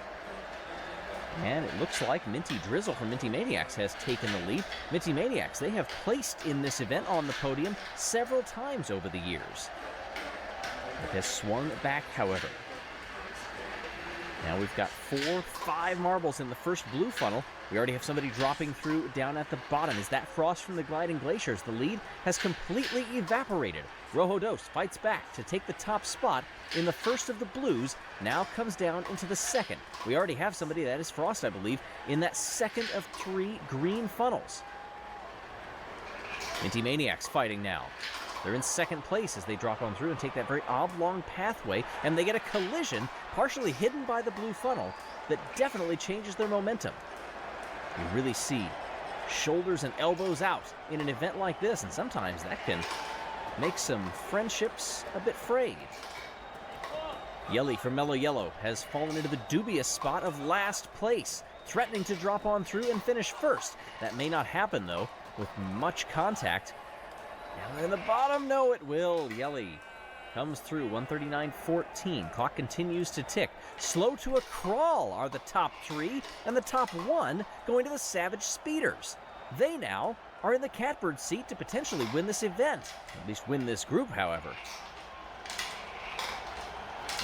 S21: And it looks like Minty Drizzle from Minty Maniacs has taken the lead. Minty Maniacs, they have placed in this event on the podium several times over the years. It has swung back, however. Now we've got 4, 5 marbles in the first blue funnel. We already have somebody dropping through down at the bottom. Is that Frost from the Gliding Glaciers? The lead has completely evaporated. Rojo Dos fights back to take the top spot in the first of the blues, now comes down into the second. We already have somebody, that is Frost, I believe, in that second of 3 green funnels. Minty Maniacs fighting now. They're in second place as they drop on through and take that very oblong pathway, and they get a collision partially hidden by the blue funnel that definitely changes their momentum. You really see shoulders and elbows out in an event like this, and sometimes that can make some friendships a bit frayed. Yelly from Mellow Yellow has fallen into the dubious spot of last place, threatening to drop on through and finish first. That may not happen, though, with much contact. Now in the bottom, no, it will. Yelly comes through, 139.14. Clock continues to tick. Slow to a crawl are the top 3, and the top 1 going to the Savage Speeders. They now are in the catbird seat to potentially win this event. At least win this group, however.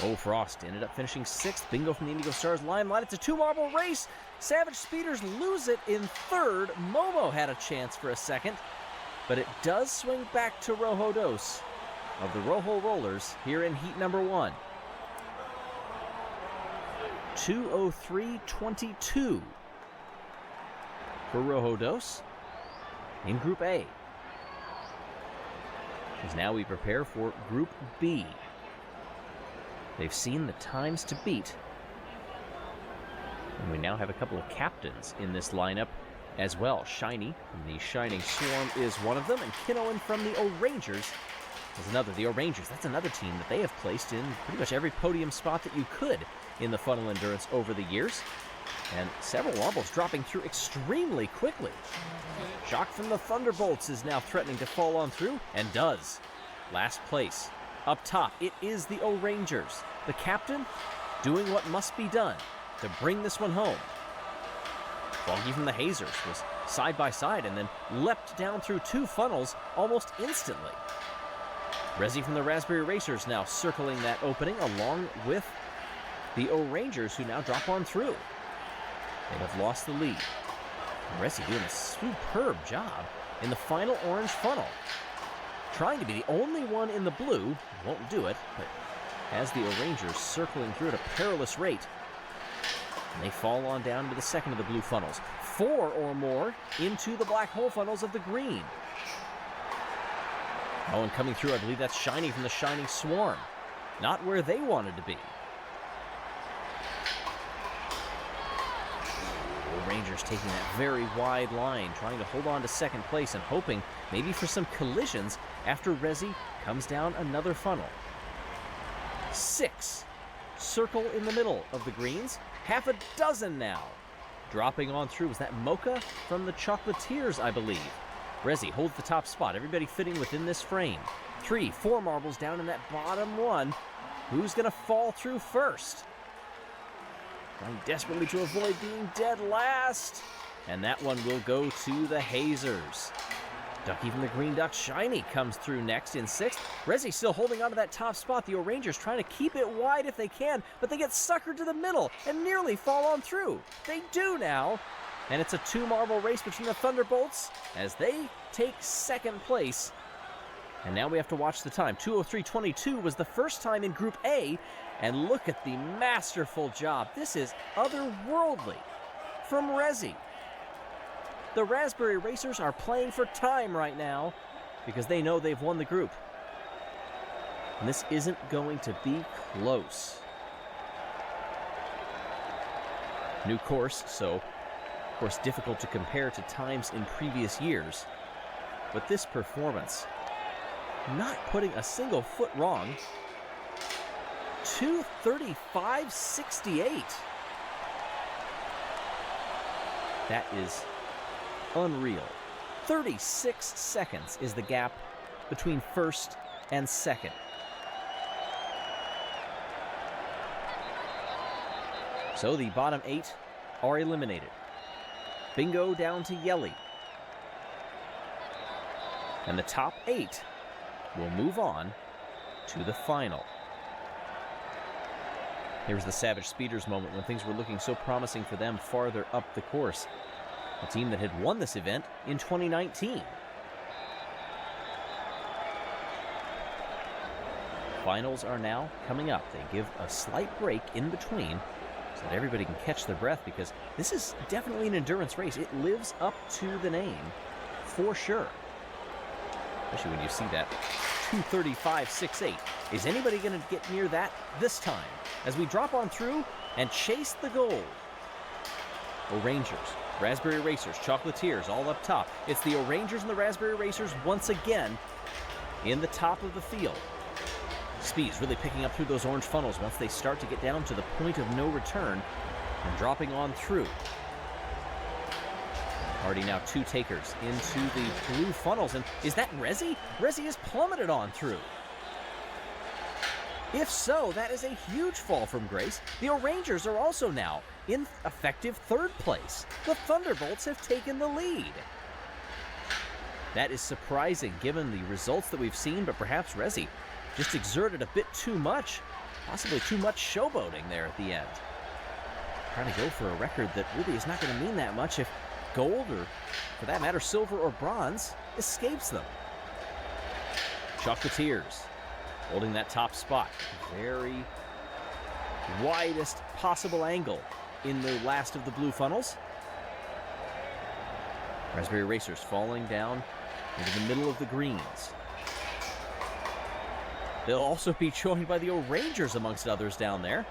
S21: Oh, Frost ended up finishing 6th. Bingo from the Indigo Stars Limelight. It's a 2-marble race. Savage Speeders lose it in 3rd. Momo had a chance for a second, but it does swing back to Rojo Dos of the Rojo Rollers here in heat number 1. 2:03.22 for Rojo Dos in Group A. As now we prepare for Group B. They've seen the times to beat. And we now have a couple of captains in this lineup as well. Shiny from the Shining Swarm is one of them, and Kinnoan from the O'Rangers is another. The O'Rangers, that's another team that they have placed in pretty much every podium spot that you could in the Funnel Endurance over the years. And several marbles dropping through extremely quickly. Shock from the Thunderbolts is now threatening to fall on through, and does. Last place. Up top, it is the O'Rangers. The captain doing what must be done to bring this one home. Foggy from the Hazers was side by side and then leapt down through 2 funnels almost instantly. Resi from the Raspberry Racers now circling that opening along with the O'Rangers, who now drop on through. They have lost the lead. Resi doing a superb job in the final orange funnel. Trying to be the only one in the blue, won't do it, but has the O'Rangers circling through at a perilous rate. And they fall on down to the second of the blue funnels. 4 or more into the black hole funnels of the green. Oh, and coming through, I believe that's Shiny from the Shining Swarm. Not where they wanted to be. Rangers taking that very wide line, trying to hold on to second place and hoping maybe for some collisions after Resi comes down another funnel. 6 circle in the middle of the greens, half a dozen now. Dropping on through, was that Mocha from the Chocolatiers, I believe. Resi holds the top spot, everybody fitting within this frame. 3, 4 marbles down in that bottom one. Who's gonna fall through first? Trying desperately to avoid being dead last. And that one will go to the Hazers. Ducky from the Green Duck Shiny comes through next in 6th. Resi still holding on to that top spot. The O'Rangers trying to keep it wide if they can, but they get suckered to the middle and nearly fall on through. They do now. And it's a 2-marble race between the Thunderbolts as they take second place. And now we have to watch the time. 2:03.22 was the first time in Group A. And look at the masterful job. This is otherworldly from Resi. The Raspberry Racers are playing for time right now because they know they've won the group. And this isn't going to be close. New course, so of course difficult to compare to times in previous years. But this performance, not putting a single foot wrong. 2:35.68. That is unreal. 36 seconds is the gap between first and second. So the bottom 8 are eliminated. Bingo down to Yelly. And the top 8 will move on to the final. Here was the Savage Speeders moment when things were looking so promising for them farther up the course. A team that had won this event in 2019. Finals are now coming up. They give a slight break in between so that everybody can catch their breath, because this is definitely an endurance race. It lives up to the name for sure. Especially when you see that 2:35.68. Is anybody going to get near that this time? As we drop on through and chase the gold. O'Rangers, Raspberry Racers, Chocolatiers all up top. It's the O'Rangers and the Raspberry Racers once again in the top of the field. Speed's really picking up through those orange funnels once they start to get down to the point of no return and dropping on through. Already now 2 takers into the blue funnels. And is that Resi? Resi has plummeted on through. If so, that is a huge fall from grace. The O'Rangers are also now in effective 3rd place. The Thunderbolts have taken the lead. That is surprising given the results that we've seen, but perhaps Resi just exerted a bit too much, possibly too much showboating there at the end. Trying to go for a record that really is not going to mean that much if gold, or for that matter, silver or bronze, escapes them. Chocolatiers holding that top spot. Very widest possible angle in the last of the blue funnels. Raspberry Racers falling down into the middle of the greens. They'll also be joined by the O'Rangers amongst others down there.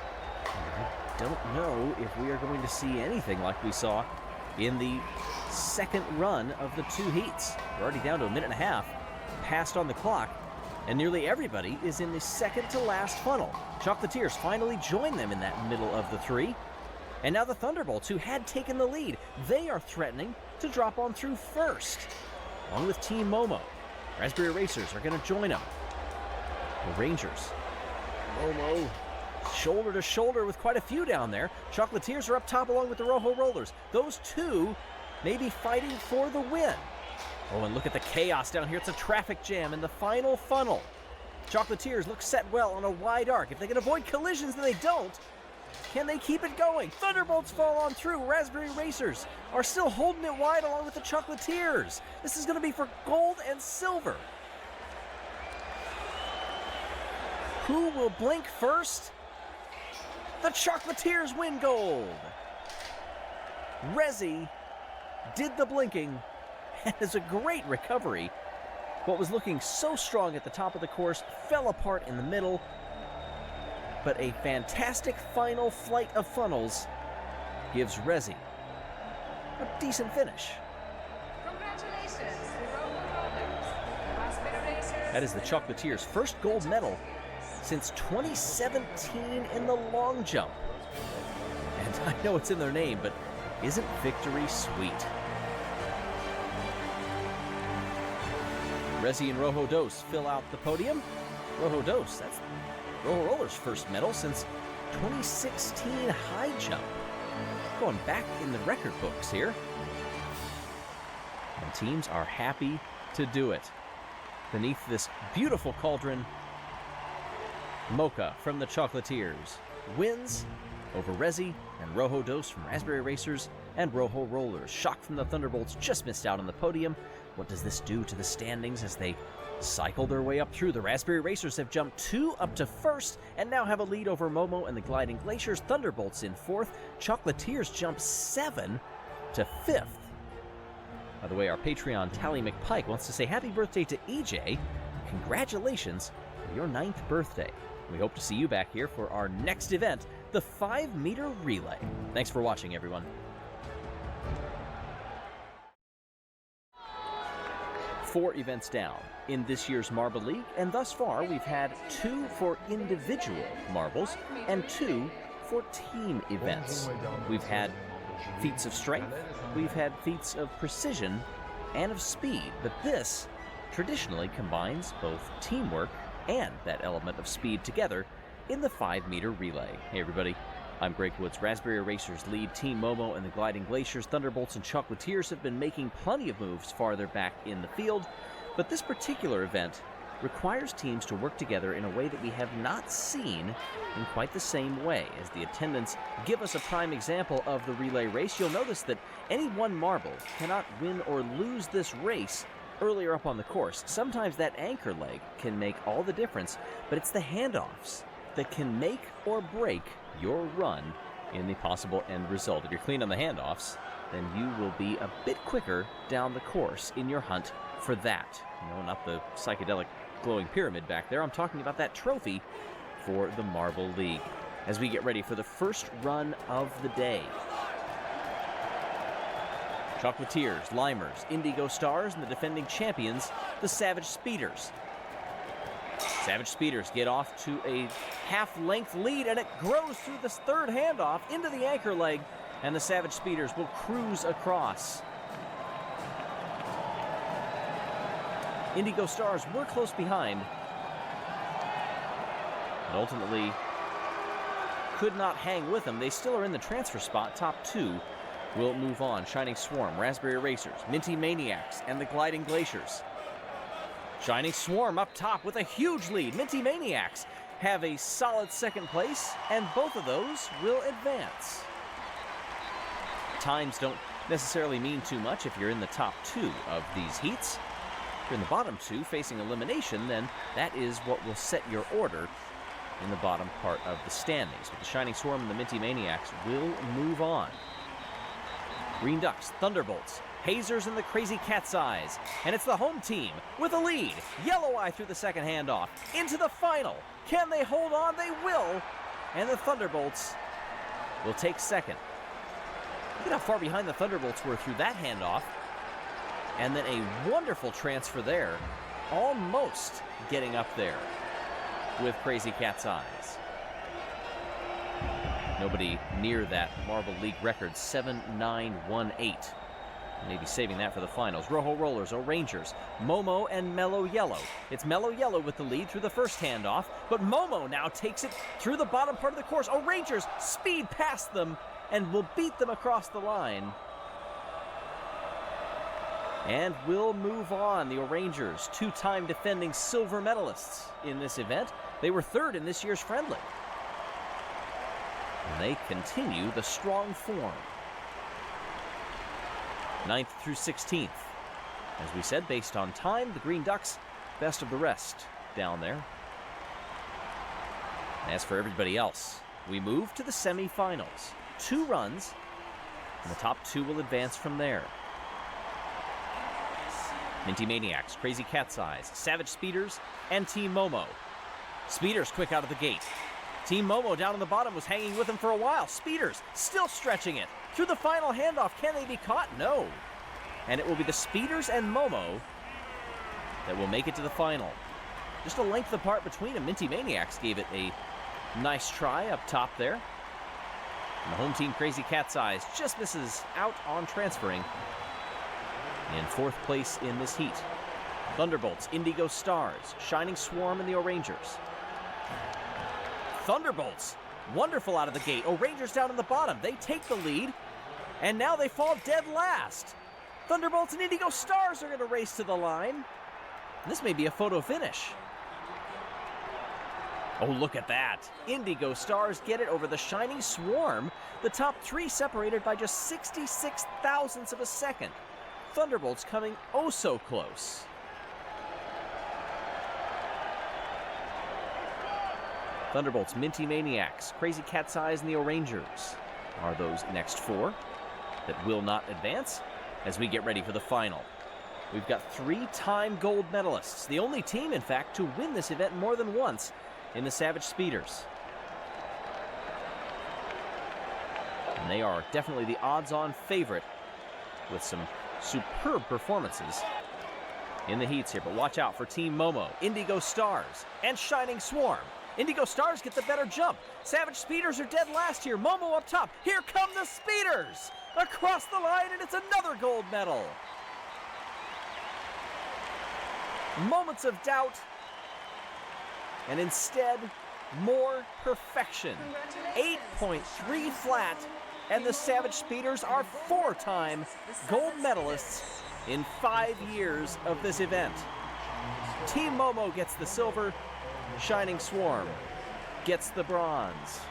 S21: I don't know if we are going to see anything like we saw in the second run of the 2 heats. We're already down to a minute and a half passed on the clock, and nearly everybody is in the second to last funnel. Chocolatiers finally join them in that middle of the 3. And now the Thunderbolts, who had taken the lead, they are threatening to drop on through first, along with Team Momo. Raspberry Racers are going to join them. The Rangers, Momo, shoulder to shoulder with quite a few down there. Chocolatiers are up top along with the Rojo Rollers. Those 2 may be fighting for the win. Oh, and look at the chaos down here. It's a traffic jam in the final funnel. Chocolatiers look set well on a wide arc. If they can avoid collisions, then they don't. Can they keep it going? Thunderbolts fall on through. Raspberry Racers are still holding it wide along with the Chocolatiers. This is going to be for gold and silver. Who will blink first? The Chocolatiers win gold. Resi did the blinking, and is a great recovery. What was looking so strong at the top of the course fell apart in the middle, but a fantastic final flight of funnels gives Resi a decent finish.
S6: Congratulations, the Rojo Rollers. Raspberry Racers.
S21: That is the Chocolatiers' first gold medal since 2017 in the long jump. And I know it's in their name, but isn't victory sweet? Resi and Rojo Dos fill out the podium. Rojo Dos, that's Rojo Rollers' first medal since 2016 high jump. Going back in the record books here. And teams are happy to do it. Beneath this beautiful cauldron, Mocha from the Chocolatiers wins over Resi and Rojo Dos from Raspberry Racers and Rojo Rollers. Shock from the Thunderbolts just missed out on the podium. What does this do to the standings as they cycle their way up through? The Raspberry Racers have jumped 2 up to first and now have a lead over Momo and the Gliding Glaciers. Thunderbolts in 4th. Chocolatiers jump 7 to 5th. By the way, our Patreon Tally McPike wants to say happy birthday to EJ. Congratulations on your 9th birthday. We hope to see you back here for our next event, the 5-meter relay. Thanks for watching, everyone. Four events down in this year's Marble League, and thus far we've had 2 for individual marbles and 2 for team events. We've had feats of strength, we've had feats of precision and of speed, but this traditionally combines both teamwork and that element of speed together in the 5-meter relay. Hey everybody, I'm Greg Woods. Raspberry Racers lead Team Momo and the Gliding Glaciers. Thunderbolts and Chocolatiers have been making plenty of moves farther back in the field, but this particular event requires teams to work together in a way that we have not seen in quite the same way. As the attendants give us a prime example of the relay race, you'll notice that any one marble cannot win or lose this race earlier up on the course. Sometimes that anchor leg can make all the difference, but it's the handoffs that can make or break your run in the possible end result. If you're clean on the handoffs, then you will be a bit quicker down the course in your hunt for that. No, not the psychedelic glowing pyramid back there. I'm talking about that trophy for the Marble League. As we get ready for the first run of the day. Chocolatiers, Limers, Indigo Stars, and the defending champions, the Savage Speeders. Savage Speeders get off to a half-length lead, and it grows through this third handoff into the anchor leg, and the Savage Speeders will cruise across. Indigo Stars were close behind, but ultimately could not hang with them. They still are in the transfer spot. Top two will move on. Shining Swarm, Raspberry Racers, Minty Maniacs, and the Gliding Glaciers. Shining Swarm up top with a huge lead. Minty Maniacs have a solid second place, and both of those will advance. Times don't necessarily mean too much if you're in the top two of these heats. If you're in the bottom two facing elimination, then that is what will set your order in the bottom part of the standings. But the Shining Swarm and the Minty Maniacs will move on. Green Ducks, Thunderbolts, Hazers, and the Crazy Cat's Eyes. And it's the home team with a lead. Yellow Eye through the second handoff. Into the final. Can they hold on? They will. And the Thunderbolts will take second. Look at how far behind the Thunderbolts were through that handoff. And then a wonderful transfer there. Almost getting up there with Crazy Cat's Eyes. Nobody near that Marble League record, 7-9-1-8. Maybe saving that for the finals. Rojo Rollers, O'Rangers, Momo, and Mellow Yellow. It's Mellow Yellow with the lead through the first handoff, but Momo now takes it through the bottom part of the course. O'Rangers speed past them and will beat them across the line. And will move on. The O'Rangers, two-time defending silver medalists in this event. They were third in this year's friendly. And they continue the strong form. 9th through 16th. As we said, based on time, the Green Ducks, best of the rest down there. As for everybody else, we move to the semifinals. 2 runs, and the top 2 will advance from there. Minty Maniacs, Crazy Cat's Eyes, Savage Speeders, and Team Momo. Speeders quick out of the gate. Team Momo down on the bottom was hanging with him for a while. Speeders still stretching it. Through the final handoff, can they be caught? No. And it will be the Speeders and Momo that will make it to the final. Just a length apart between them. Minty Maniacs gave it a nice try up top there. And the home team, Crazy Cat's Eyes, just misses out on transferring in 4th place in this heat. Thunderbolts, Indigo Stars, Shining Swarm, and the O'Rangers. Thunderbolts, wonderful out of the gate. O'Rangers down in the bottom. They take the lead, and now they fall dead last. Thunderbolts and Indigo Stars are going to race to the line. This may be a photo finish. Oh, look at that. Indigo Stars get it over the Shining Swarm. The top 3 separated by just 66 thousandths of a second. Thunderbolts coming oh so close. Thunderbolts, Minty Maniacs, Crazy Cat's Eyes, and the O'Rangers are those next 4 that will not advance as we get ready for the final. We've got 3-time gold medalists, the only team, in fact, to win this event more than once in the Savage Speeders. And they are definitely the odds-on favorite with some superb performances in the heats here. But watch out for Team Momo, Indigo Stars, and Shining Swarm. Indigo Stars get the better jump. Savage Speeders are dead last here. Momo up top. Here come the Speeders across the line, and it's another gold medal. Moments of doubt, and instead, more perfection. 8.3 flat, and the Savage Speeders are 4-time gold medalists in 5 years of this event. Team Momo gets the silver. Shining Swarm gets the bronze.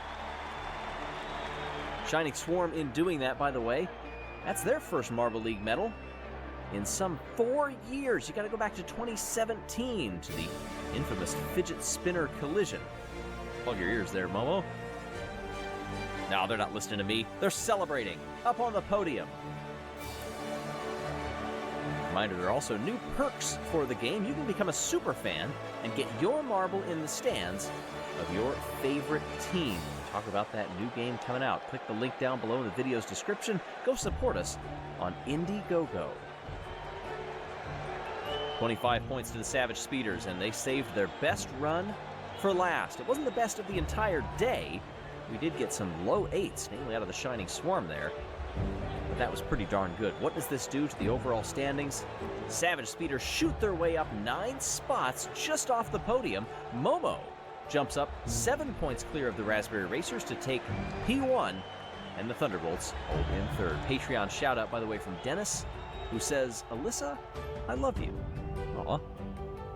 S21: Shining Swarm, in doing that, by the way, that's their first Marble League medal in some 4 years. You got to go back to 2017 to the infamous fidget spinner collision. Plug your ears there, Momo. No, they're not listening to me. They're celebrating up on the podium. Reminder, there are also new perks for the game. You can become a super fan and get your marble in the stands of your favorite team. Talk about that new game coming out. Click the link down below in the video's description. Go support us on Indiegogo. 25 points to the Savage Speeders, and they saved their best run for last. It wasn't the best of the entire day. We did get some low 8s, namely out of the Shining Swarm there. But that was pretty darn good. What does this do to the overall standings? Savage Speeders shoot their way up 9 spots just off the podium. Momo jumps up 7 points clear of the Raspberry Racers to take P1, and the Thunderbolts hold in third. Patreon shout out, by the way, from Dennis, who says, Alyssa, I love you. Aw.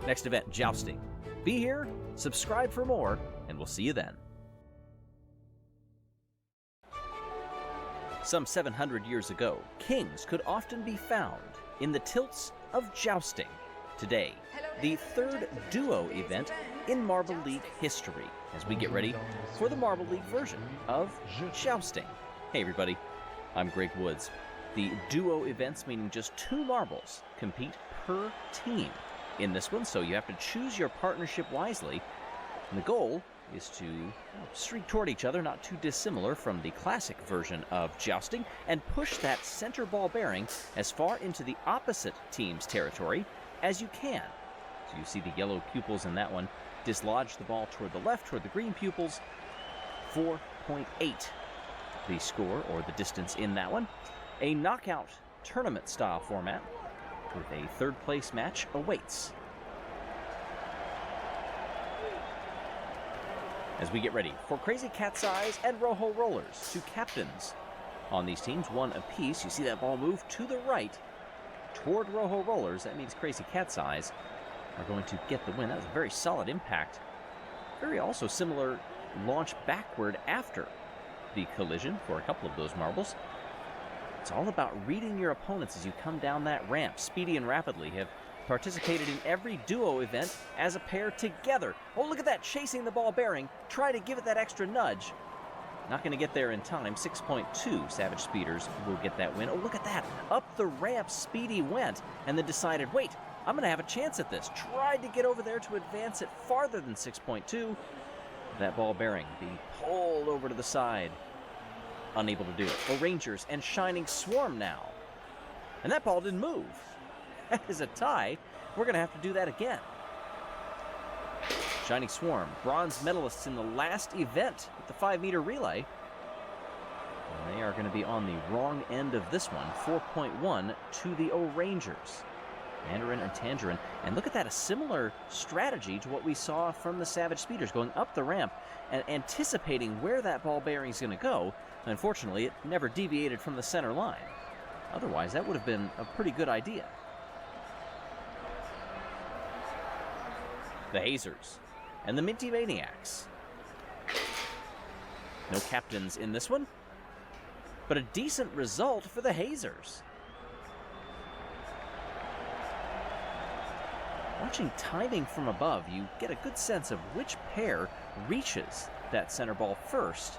S21: Next event, jousting. Be here, subscribe for more, and we'll see you then. Some 700 years ago, kings could often be found in the tilts of jousting. Today, the third duo event in Marble League history, as we get ready for the Marble League version of jousting. Hey everybody, I'm Greg Woods. The duo events, meaning just 2 marbles, compete per team in this one, so you have to choose your partnership wisely. And the goal is to streak toward each other, not too dissimilar from the classic version of jousting, and push that center ball bearing as far into the opposite team's territory as you can. So you see the yellow pupils in that one dislodge the ball toward the left, toward the green pupils. 4.8 the score, or the distance in that one. A knockout tournament style format with a third place match awaits. As we get ready for Crazy Cat's Eyes and Rojo Rollers, 2 captains on these teams, 1 apiece. You see that ball move to the right toward Rojo Rollers. That means Crazy Cat's Eyes are going to get the win. That was a very solid impact. Very also similar launch backward after the collision for a couple of those marbles. It's all about reading your opponents as you come down that ramp. Speedy and Rapidly have participated in every duo event as a pair together. Oh, look at that, chasing the ball bearing. Try to give it that extra nudge. Not going to get there in time. 6.2 Savage Speeders will get that win. Oh, look at that. Up the ramp, Speedy went, and then decided, wait, I'm going to have a chance at this. Tried to get over there to advance it farther than 6.2. That ball bearing being pulled over to the side. Unable to do it. Oh, Rangers and Shining Swarm now. And that ball didn't move. That is a tie. We're going to have to do that again. Shining Swarm, bronze medalists in the last event with the 5-meter relay. And they are going to be on the wrong end of this one. 4.1 to the O-Rangers. Mandarin and Tangerine. And look at that, a similar strategy to what we saw from the Savage Speeders, going up the ramp and anticipating where that ball bearing is going to go. Unfortunately, it never deviated from the center line. Otherwise, that would have been a pretty good idea. The Hazers and the Minty Maniacs. No captains in this one, but a decent result for the Hazers. Watching timing from above, you get a good sense of which pair reaches that center ball first,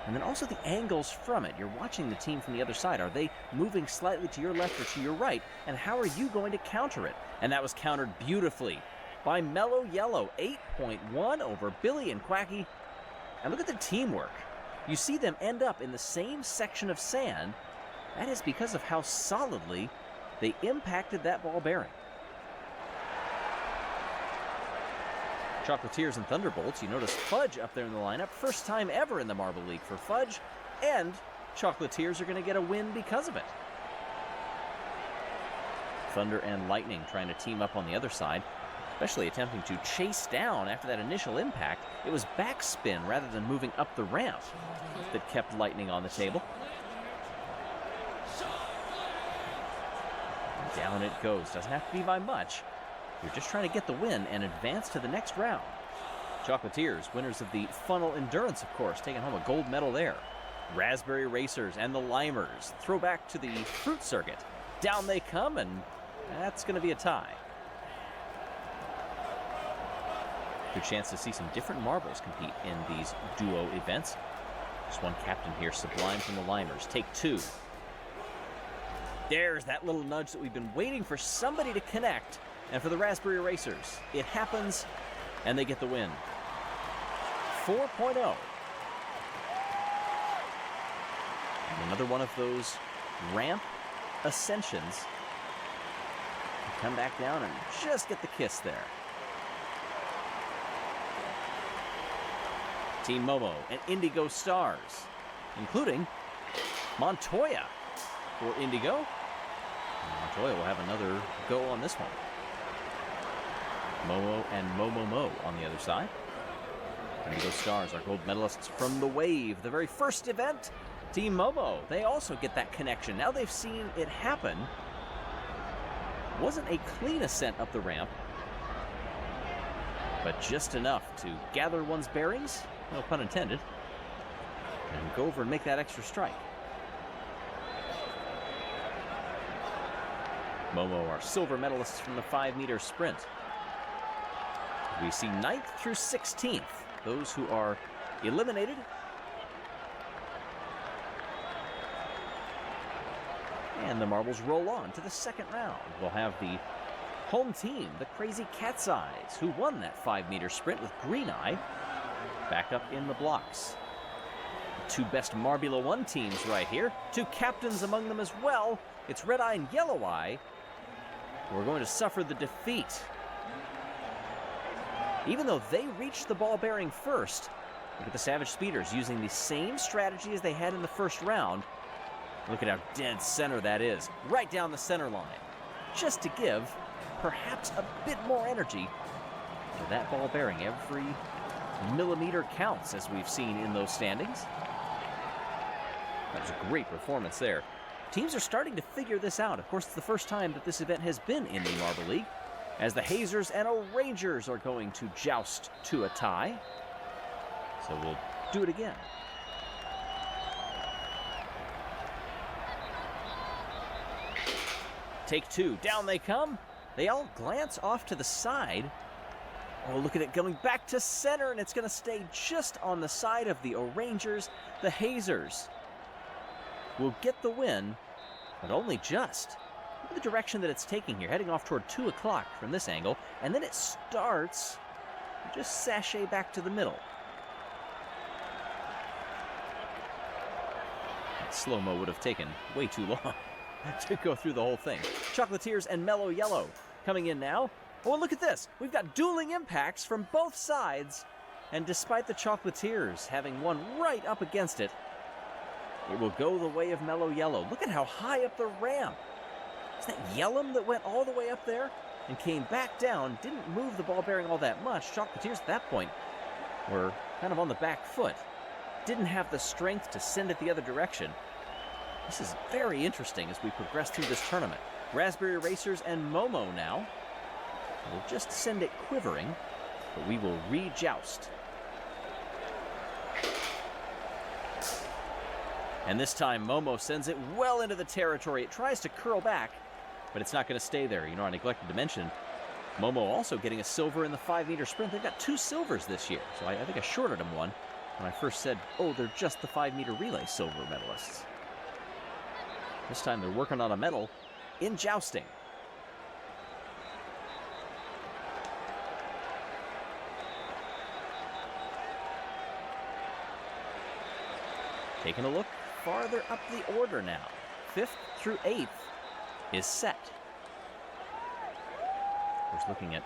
S21: and then also the angles from it. You're watching the team from the other side. Are they moving slightly to your left or to your right, and how are you going to counter it? And that was countered beautifully by Mellow Yellow. 8.1 over Billy and Quacky. And look at the teamwork. You see them end up in the same section of sand. That is because of how solidly they impacted that ball bearing. Chocolatiers and Thunderbolts, you notice Fudge up there in the lineup. First time ever in the Marble League for Fudge. And Chocolatiers are going to get a win because of it. Thunder and Lightning trying to team up on the other side, especially attempting to chase down after that initial impact. It was backspin rather than moving up the ramp that kept Lightning on the table. Down it goes. Doesn't have to be by much. You're just trying to get the win and advance to the next round. Chocolatiers, winners of the funnel endurance, of course, taking home a gold medal there. Raspberry Racers and the Limers throw back to the fruit circuit. Down they come, and that's going to be a tie. Good chance to see some different marbles compete in these duo events. Just one captain here, Sublime from the Limers. Take two. There's that little nudge that we've been waiting for somebody to connect. And for the Raspberry Racers, it happens, and they get the win. 4.0. And another one of those ramp ascensions. Come back down and just get the kiss there. Team Momo and Indigo Stars, including Montoya for Indigo. Montoya will have another go on this one. Momo and Momo on the other side. Indigo Stars are gold medalists from the Wave, the very first event. Team Momo, they also get that connection. Now they've seen it happen. Wasn't a clean ascent up the ramp, but just enough to gather one's bearings, no pun intended, and go over and make that extra strike. Momo are silver medalists from the 5-meter sprint. We see 9th through 16th, those who are eliminated. And the marbles roll on to the second round. We'll have the home team, the Crazy Cat's Eyes, who won that 5-meter sprint with Green Eye, back up in the blocks. The two best Marbula 1 teams right here. Two captains among them as well. It's Red Eye and Yellow Eye. We're going to suffer the defeat. Even though they reached the ball bearing first, look at the Savage Speeders using the same strategy as they had in the first round. Look at how dead center that is, right down the center line. Just to give perhaps a bit more energy to that ball bearing. Every millimeter counts, as we've seen in those standings. That was a great performance there. Teams are starting to figure this out. Of course, it's the first time that this event has been in the Marble League, as the Hazers and O'Rangers are going to joust to a tie. So we'll do it again. Take two. Down they come. They all glance off to the side. Oh, look at it going back to center, and it's going to stay just on the side of the O'Rangers. The Hazers will get the win, but only just. Look at the direction that it's taking here, heading off toward 2 o'clock from this angle, and then it starts to just sashay back to the middle. That slow-mo would have taken way too long to go through the whole thing. Chocolatiers and Mellow Yellow coming in now. Oh, look at this. We've got dueling impacts from both sides, and despite the Chocolatiers having one right up against it, it will go the way of Mellow Yellow. Look at how high up the ramp. Is that Yellum that went all the way up there and came back down? Didn't move the ball bearing all that much. Chocolatiers at that point were kind of on the back foot. Didn't have the strength to send it the other direction. This is very interesting as we progress through this tournament. Raspberry Racers and Momo now. We'll just send it quivering, but we will re-joust. And this time, Momo sends it well into the territory. It tries to curl back, but it's not going to stay there. You know, I neglected to mention, Momo also getting a silver in the 5-meter sprint. They've got 2 silvers this year, so I think I shorted them one when I first said, oh, they're just the 5-meter relay silver medalists. This time they're working on a medal in jousting. Taking a look farther up the order now. 5th through 8th is set. Of course, looking at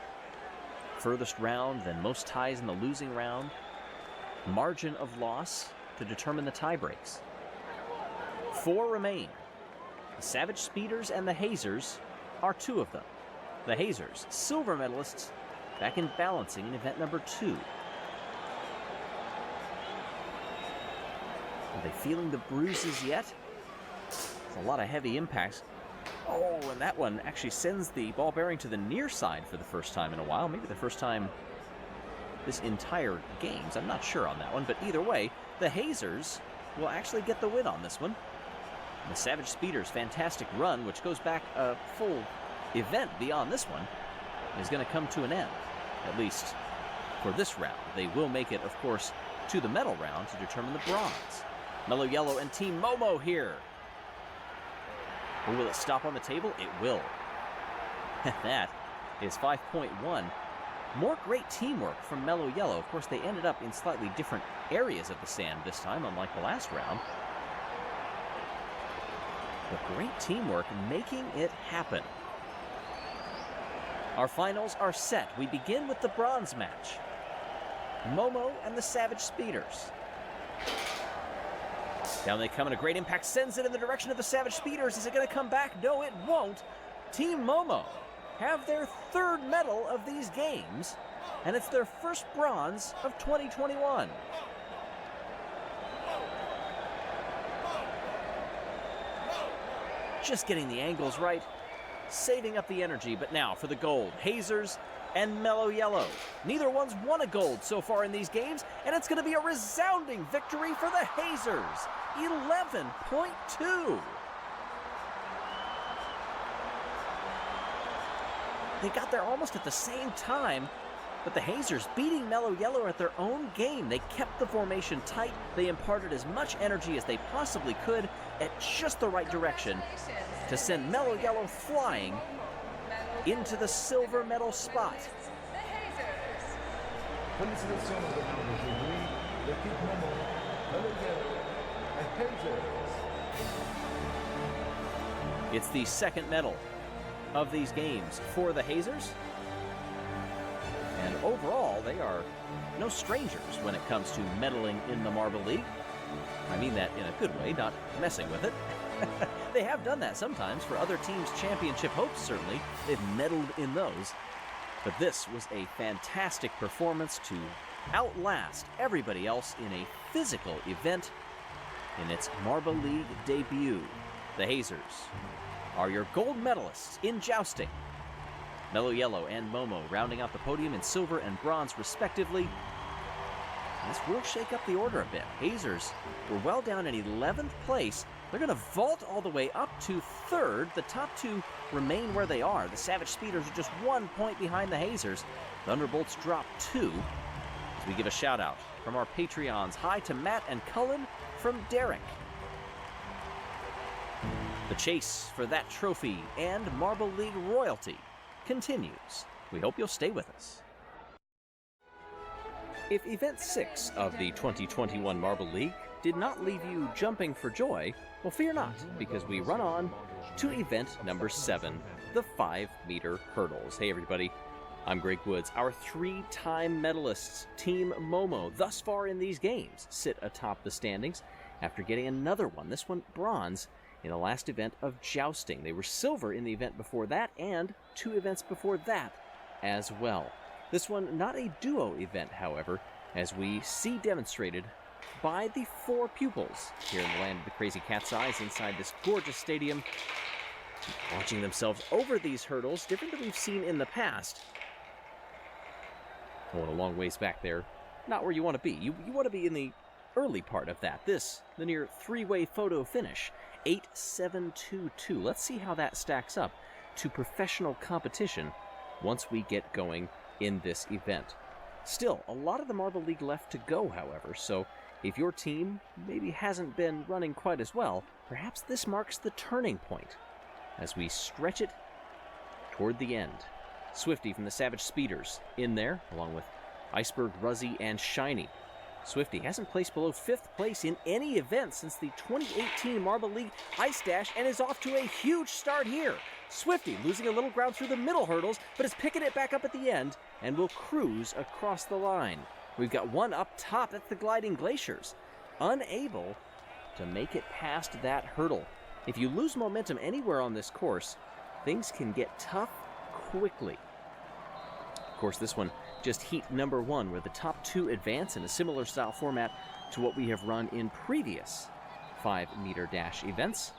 S21: furthest round, then most ties in the losing round. Margin of loss to determine the tie breaks. 4 remain. The Savage Speeders and the Hazers are 2 of them. The Hazers, silver medalists, back in balancing in event number 2. Are they feeling the bruises yet? There's a lot of heavy impacts Oh, and that one actually sends the ball bearing to the near side for the first time in a while. Maybe the first time this entire games. I'm not sure on that one, but either way, the Hazers will actually get the win on this one. The Savage Speeders' fantastic run, which goes back a full event beyond this one, is going to come to an end, at least for this round. They will make it, of course, to the medal round to determine the bronze. Mellow Yellow and Team Momo here. Or will it stop on the table? It will. That is 5.1. More great teamwork from Mellow Yellow. Of course, they ended up in slightly different areas of the sand this time, unlike the last round. But great teamwork making it happen. Our finals are set. We begin with the bronze match. Momo and the Savage Speeders. Down they come, and a great impact sends it in the direction of the Savage Speeders. Is it going to come back? No, it won't. Team Momo have their third medal of these games, and it's their first bronze of 2021. Just getting the angles right, saving up the energy, but now for the gold. Hazers and Mellow Yellow. Neither one's won a gold so far in these games, and it's going to be a resounding victory for the Hazers. 11.2. They got there almost at the same time, but the Hazers beating Mellow Yellow at their own game. They kept the formation tight. They imparted as much energy as they possibly could at just the right direction to send Mellow Yellow flying into the silver medal spot. It's the second medal of these games for the Hazers. And overall, they are no strangers when it comes to medaling in the Marble League. I mean that in a good way, not messing with it. They have done that sometimes for other teams' championship hopes, certainly. They've medaled in those. But this was a fantastic performance to outlast everybody else in a physical event in its Marble League debut. The Hazers are your gold medalists in jousting. Mellow Yellow and Momo rounding out the podium in silver and bronze, respectively. This will shake up the order a bit. Hazers were well down in 11th place. They're going to vault all the way up to third. The top two remain where they are. The Savage Speeders are just 1 point behind the Hazers. Thunderbolts drop 2. As we give a shout out from our Patreons. Hi to Matt and Cullen from Derek. The chase for that trophy and Marble League royalty continues. We hope you'll stay with us. If Event 6 of the 2021 Marble League did not leave you jumping for joy, well, fear not, because we run on to event number 7, the 5-meter hurdles. Hey, everybody. I'm Greg Woods. Our 3-time medalists, Team Momo, thus far in these games, sit atop the standings after getting another one, this one bronze, in the last event of jousting. They were silver in the event before that and 2 events before that as well. This one, not a duo event, however, as we see demonstrated by the 4 pupils here in the land of the Crazy Cat's Eyes inside this gorgeous stadium, launching themselves over these hurdles, different than we've seen in the past. Going a long ways back there, not where you want to be. You want to be in the early part of that. This, the near 3-way photo finish, 8.722. Let's see how that stacks up to professional competition once we get going in this event. Still, a lot of the Marble League left to go, however, so if your team maybe hasn't been running quite as well, perhaps this marks the turning point as we stretch it toward the end. Swifty from the Savage Speeders in there, along with Iceberg, Ruzzy, and Shiny. Swifty hasn't placed below 5th place in any event since the 2018 Marble League Ice Dash and is off to a huge start here. Swifty losing a little ground through the middle hurdles, but is picking it back up at the end and will cruise across the line. We've got one up top at the Gliding Glaciers, unable to make it past that hurdle. If you lose momentum anywhere on this course, things can get tough quickly. Of course, this one just heat number 1, where the top 2 advance in a similar style format to what we have run in previous 5-meter dash events.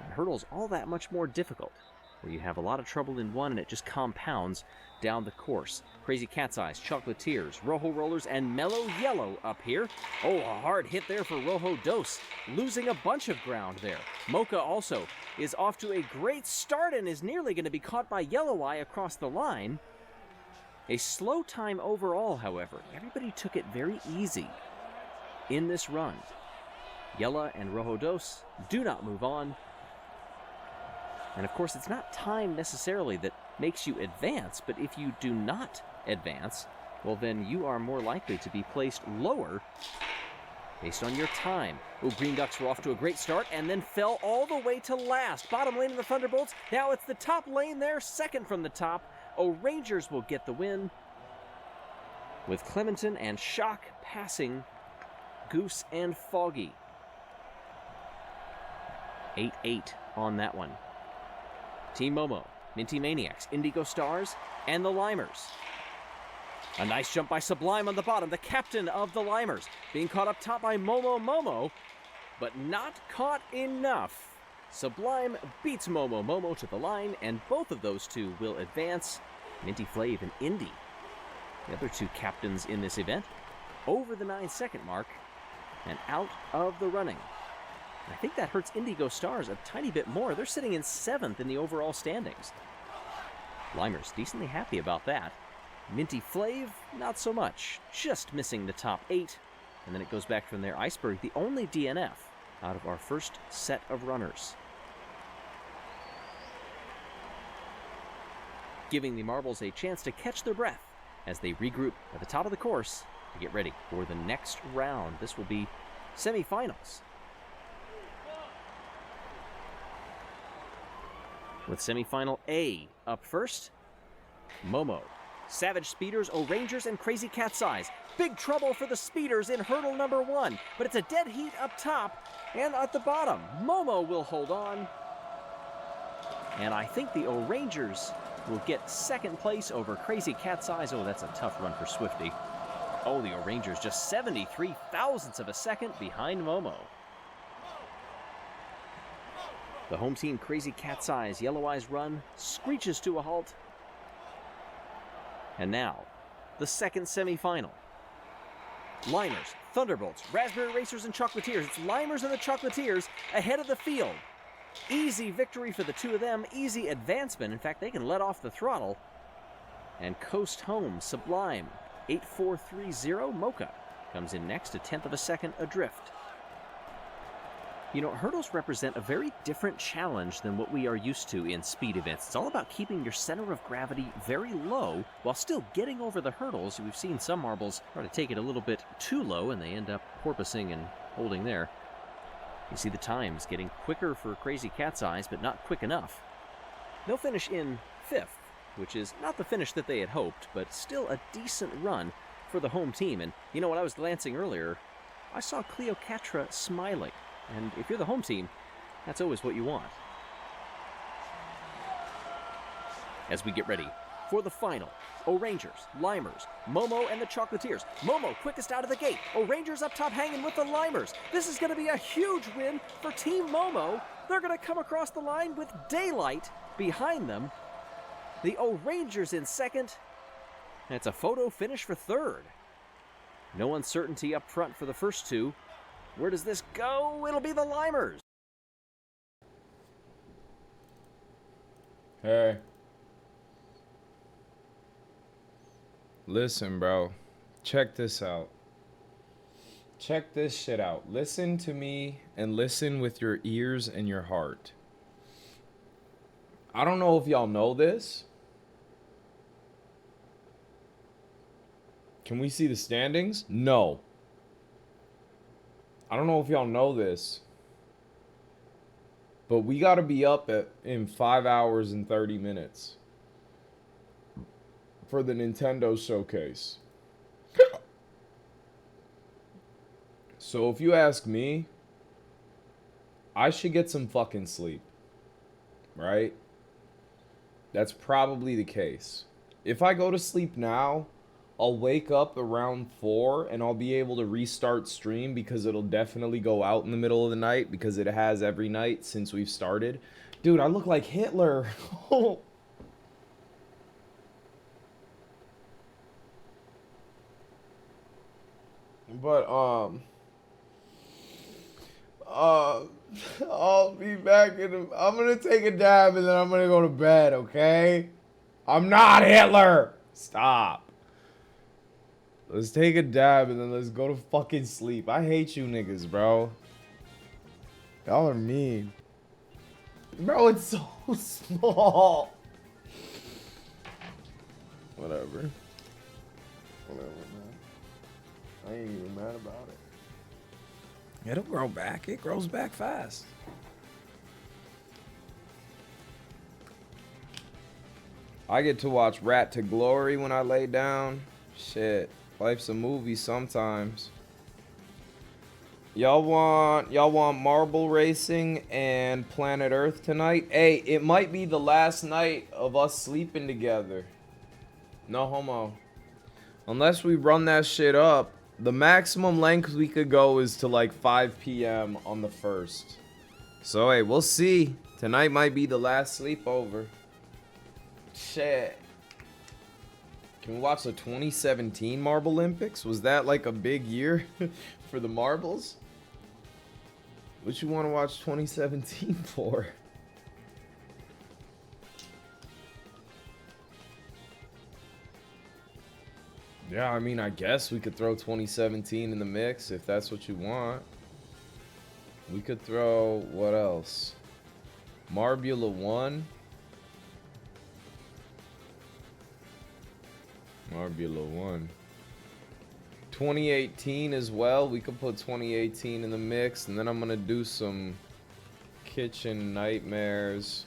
S21: And hurdles all that much more difficult, where you have a lot of trouble in one and it just compounds down the course. Crazy Cat's Eyes, Chocolatiers, Rojo Rollers, and Mellow Yellow up here. Oh, a hard hit there for Rojo Dos, losing a bunch of ground there. Mocha also is off to a great start and is nearly going to be caught by Yellow Eye across the line. A slow time overall, however. Everybody took it very easy in this run. Yella and Rojo Dos do not move on. And of course, it's not time necessarily that makes you advance, but if you do not advance, well then you are more likely to be placed lower based on your time. Oh, Green Ducks were off to a great start and then fell all the way to last. Bottom lane of the Thunderbolts. Now it's the top lane there, second from the top. Oh, Rangers will get the win with Clementon and Shock passing Goose and Foggy. 8-8 on that one. Team Momo, Minty Maniacs, Indigo Stars, and the Limers. A nice jump by Sublime on the bottom, the captain of the Limers, being caught up top by Momo, but not caught enough. Sublime beats Momo to the line, and both of those two will advance. Minty Flav and Indy, the other two captains in this event, over the 9-second mark and out of the running. I think that hurts Indigo Stars a tiny bit more. They're sitting in 7th in the overall standings. Limers decently happy about that. Minty Flav, not so much. Just missing the top 8. And then it goes back from there. Iceberg, the only DNF out of our first set of runners. Giving the Marbles a chance to catch their breath as they regroup at the top of the course to get ready for the next round. This will be semifinals. With semifinal A up first, Momo, Savage Speeders, O'Rangers, and Crazy Cat's Eyes. Big trouble for the Speeders in hurdle number 1, but it's a dead heat up top and at the bottom. Momo will hold on, and I think the O'Rangers will get second place over Crazy Cat's Eyes. Oh, that's a tough run for Swifty. Oh, the O'Rangers just 73 thousandths of a second behind Momo. The home team, Crazy Cat's Eyes, Yellow Eyes run screeches to a halt. And now, the second semifinal. Limers, Thunderbolts, Raspberry Racers, and Chocolatiers. It's Limers and the Chocolatiers ahead of the field. Easy victory for the two of them, easy advancement. In fact, they can let off the throttle and coast home. Sublime, 8-4-3-0. Mocha comes in next, a 10th of a second adrift. You know, hurdles represent a very different challenge than what we are used to in speed events. It's all about keeping your center of gravity very low while still getting over the hurdles. We've seen some marbles try to take it a little bit too low, and they end up porpoising and holding there. You see the times getting quicker for Crazy Cat's Eyes, but not quick enough. They'll finish in 5th, which is not the finish that they had hoped, but still a decent run for the home team. And you know, when I was glancing earlier, I saw Cleocatra smiling. And if you're the home team, that's always what you want. As we get ready for the final, O'Rangers, Limers, Momo, and the Chocolatiers. Momo quickest out of the gate. O'Rangers up top hanging with the Limers. This is going to be a huge win for Team Momo. They're going to come across the line with daylight behind them. The O'Rangers in second. And it's a photo finish for third. No uncertainty up front for the first two. Where does this go? It'll be the Limers.
S1: Hey. Listen, bro. Check this out. Check this shit out. Listen to me and listen with your ears and your heart. I don't know if y'all know this. Can we see the standings? No. I don't know if y'all know this, but we got to be up in 5 hours and 30 minutes for the Nintendo showcase. So if you ask me, I should get some fucking sleep, right? That's probably the case. If I go to sleep now, I'll wake up around 4 and I'll be able to restart stream because it'll definitely go out in the middle of the night because it has every night since we've started. Dude, I look like Hitler. But, I'll be back I'm gonna take a dab and then I'm gonna go to bed, okay? I'm not Hitler! Stop. Let's take a dab and then let's go to fucking sleep. I hate you niggas, bro. Y'all are mean. Bro, it's so small. Whatever. Whatever, man. I ain't even mad about it. It'll grow back. It grows back fast. I get to watch Rat to Glory when I lay down. Shit. Life's a movie sometimes. Y'all want marble racing and Planet Earth tonight? Hey, it might be the last night of us sleeping together. No homo. Unless we run that shit up, the maximum length we could go is to like 5 p.m. on the 1st. So hey, we'll see. Tonight might be the last sleepover. Shit. Can we watch the 2017 Marble Olympics? Was that like a big year for the marbles? What you want to watch 2017 for? Yeah, I mean, I guess we could throw 2017 in the mix if that's what you want. We could throw, what else? Marbula 1. Marbula 1. 2018 as well. We could put 2018 in the mix. And then I'm going to do some Kitchen Nightmares.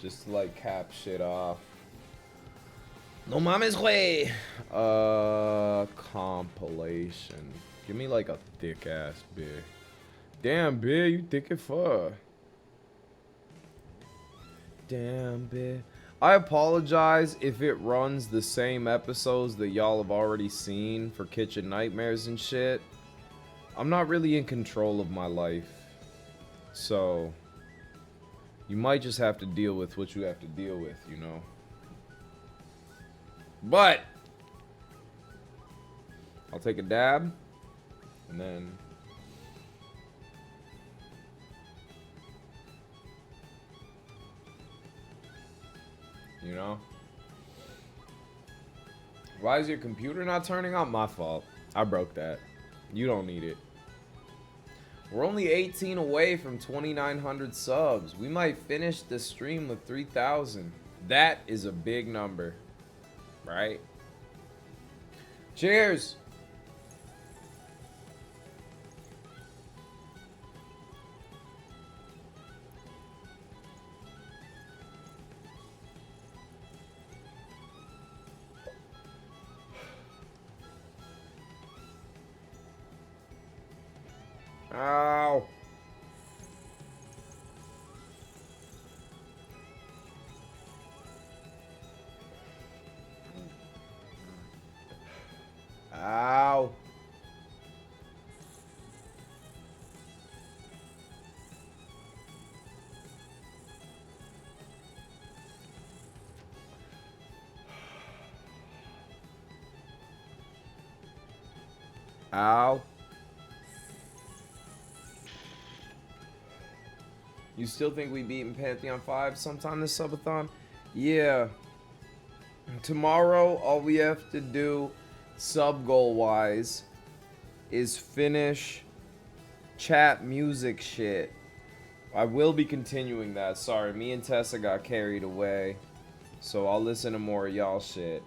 S1: Just to like cap shit off. No mames, güey. Compilation. Give me like a thick ass beer. Damn, beer, you thick as fuck. Damn, beer. I apologize if it runs the same episodes that y'all have already seen for Kitchen Nightmares and shit. I'm not really in control of my life. So, you might just have to deal with what you have to deal with, you know? But, I'll take a dab, and then... You know? Why is your computer not turning on? My fault. I broke that. You don't need it. We're only 18 away from 2,900 subs. We might finish the stream with 3,000. That is a big number. Right? Cheers! Ow. Ow. Ow. You still think we beat in Pantheon 5 sometime this subathon? Yeah. Tomorrow, all we have to do, sub goal wise, is finish chat music shit. I will be continuing that. Sorry, me and Tessa got carried away. So I'll listen to more of y'all shit.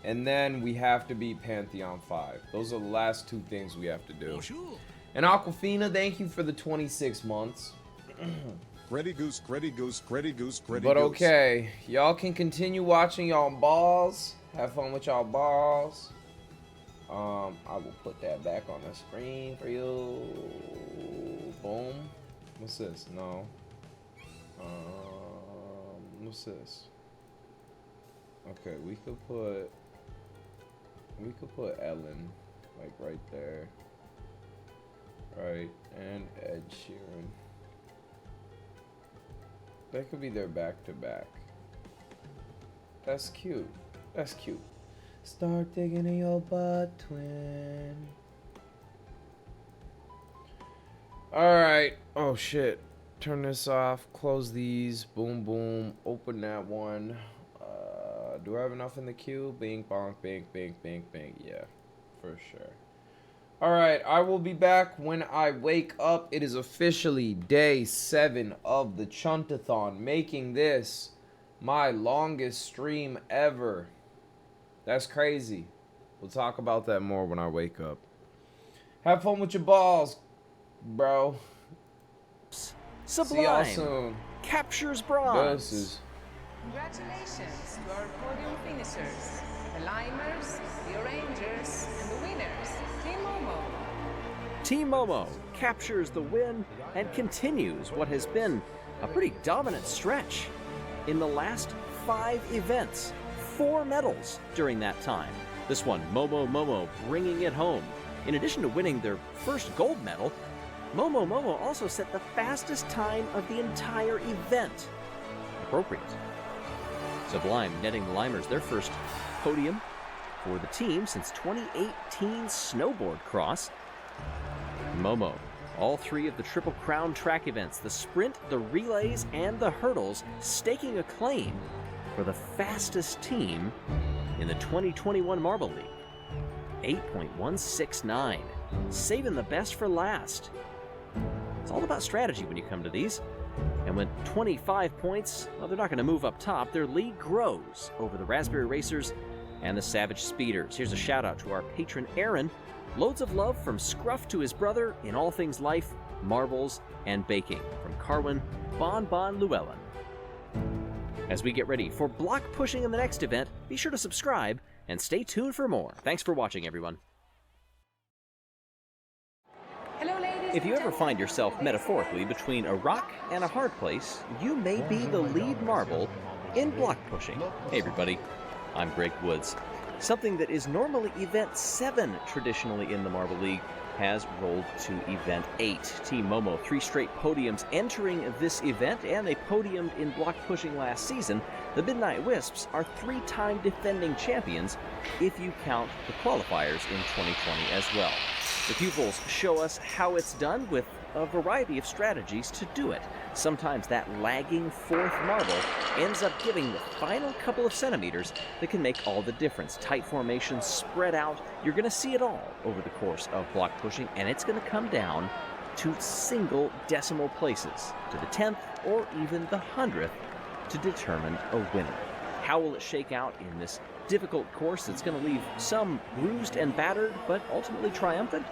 S1: And then we have to beat Pantheon 5. Those are the last two things we have to do. And Aquafina, thank you for the 26 months.
S7: Gretty goose, Gretty goose, Gretty goose, Gretty
S1: But
S7: goose.
S1: okay, y'all can continue watching y'all balls. Have fun with y'all balls. I will put that back on the screen for you. Boom. What's this? No. What's this? Okay, we could put We could put Ellen, like, right there. Right, and Ed Sheeran. That could be their back-to-back. That's cute. That's cute. Start digging in your butt, twin. Alright. Oh, shit. Turn this off. Close these. Boom, boom. Open that one. Do I have enough in the queue? Bing, bonk, bing, bing, bing, bing. Yeah, for sure. Alright, I will be back when I wake up. It is officially day 7 of the Chuntathon, making this my longest stream ever. That's crazy. We'll talk about that more when I wake up. Have fun with your balls, bro.
S21: Sublime.
S1: See y'all soon.
S21: Captures bronze.
S1: Deuces.
S6: Congratulations to our podium finishers, the limers, the arrangers, and the winners, Team Momo.
S21: Team Momo captures the win and continues what has been a pretty dominant stretch. In the last 5 events, 4 medals during that time. This one, Momo bringing it home. In addition to winning their first gold medal, Momo also set the fastest time of the entire event. Appropriate. Sublime netting the Limers their first podium for the team since 2018 snowboard cross. Momo, all 3 of the Triple Crown track events, the sprint, the relays, and the hurdles, staking a claim for the fastest team in the 2021 Marble League. 8.169, saving the best for last. It's all about strategy when you come to these. And with 25 points, well, they're not going to move up top. Their lead grows over the Raspberry Racers and the Savage Speeders. Here's a shout out to our patron Aaron. Loads of love from Scruff to his brother in all things life, marbles, and baking. From Carwin Bon Llewellyn. As we get ready for block pushing in the next event, be sure to subscribe and stay tuned for more. Thanks for watching, everyone.
S6: Hello, ladies.
S21: If you ever find yourself metaphorically between a rock and a hard place, you may be the lead marble in block pushing. Hey everybody, I'm Greg Woods. Something that is normally Event 7 traditionally in the Marble League has rolled to Event 8. Team Momo, 3 straight podiums entering this event, and they podiumed in block pushing last season. The Midnight Wisps are 3-time defending champions if you count the qualifiers in 2020 as well. The pupils show us how it's done with a variety of strategies to do it. Sometimes that lagging 4th marble ends up giving the final couple of centimeters that can make all the difference. Tight formations spread out. You're going to see it all over the course of block pushing, and it's going to come down to single decimal places, to the 10th or even the 100th, to determine a winner. How will it shake out in this difficult course that's going to leave some bruised and battered, but ultimately triumphant?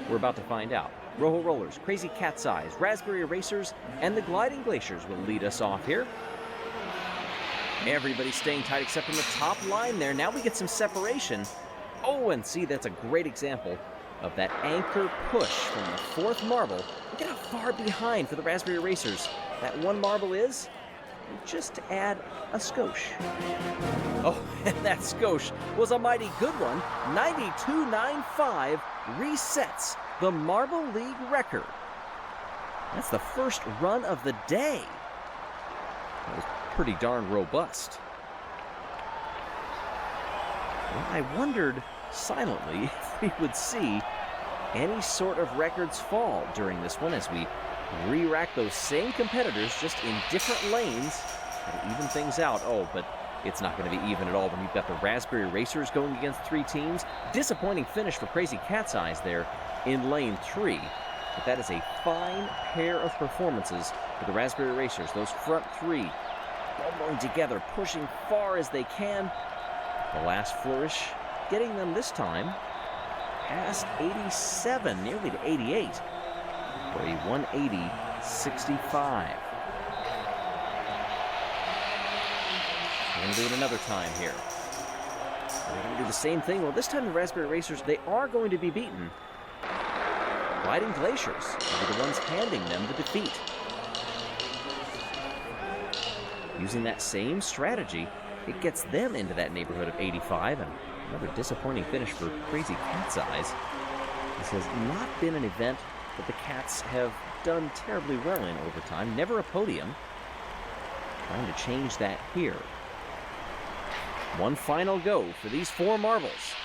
S21: We're about to find out. Rojo Rollers, Crazy Cat's Eyes, Raspberry Racers, and the Gliding Glaciers will lead us off here. Everybody staying tight except on the top line there. Now we get some separation. Oh, and see, that's a great example of that anchor push from the 4th marble. Look at how far behind for the Raspberry Racers that 1 marble is. Just to add a skosh. Oh, and that skosh was a mighty good one. 92.95 resets the Marble League record. That's the first run of the day. That was pretty darn robust. Well, I wondered silently if we would see any sort of records fall during this one as we re-rack those same competitors just in different lanes and even things out. Oh, but it's not going to be even at all when you've got the Raspberry Racers going against 3 teams. Disappointing finish for Crazy Cat's Eyes there in lane 3. But that is a fine pair of performances for the Raspberry Racers. Those front 3 bumbling together, pushing far as they can. The last flourish getting them this time past 87, nearly to 88. For a 180.65. We're going to do it another time here. We're going to do the same thing. Well, this time the Raspberry Racers, they are going to be beaten. Gliding Glaciers will be the ones handing them the defeat. Using that same strategy, it gets them into that neighborhood of 85, and Another disappointing finish for Crazy Cat's Eyes. This has not been an event that the Cats have done terribly well in over time. Never a podium. Trying to change that here. One final go for these 4 marbles.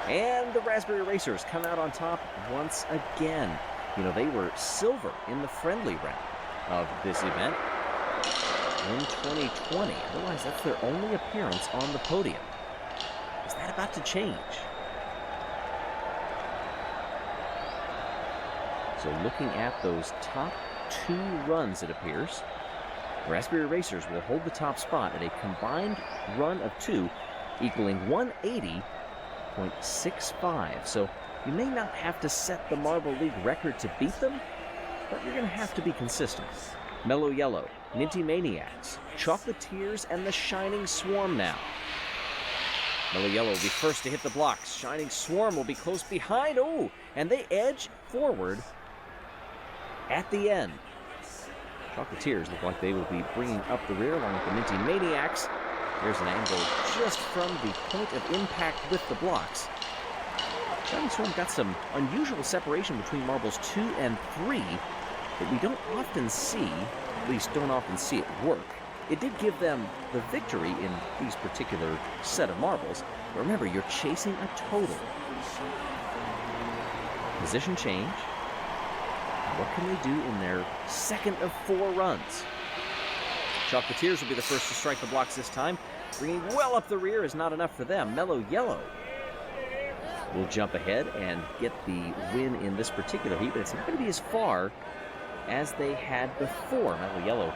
S21: And the Raspberry Racers come out on top once again. You know, they were silver in the friendly round of this event in 2020. Otherwise, that's their only appearance on the podium. Is that about to change? So looking at those top 2 runs, it appears, Raspberry Racers will hold the top spot at a combined run of 2, equaling 180.65. So you may not have to set the Marble League record to beat them, but you're going to have to be consistent. Mellow Yellow, Minty Maniacs, Chocolatiers, and the Shining Swarm now. Mellow Yellow will be first to hit the blocks. Shining Swarm will be close behind. Oh, and they edge forward at the end. Chocolatiers look like they will be bringing up the rear along with the Minty Maniacs. There's an angle just from the point of impact with the blocks. Shining Swarm got some unusual separation between marbles 2 and 3 that we don't often see, at least don't often see it work. It did give them the victory in these particular set of marbles. But remember, you're chasing a total. Position change. What can they do in their second of 4 runs? Chocolatiers will be the first to strike the blocks this time. Bringing well up the rear is not enough for them. Mellow Yellow will jump ahead and get the win in this particular heat, but it's not going to be as far as they had before. Mellow Yellow,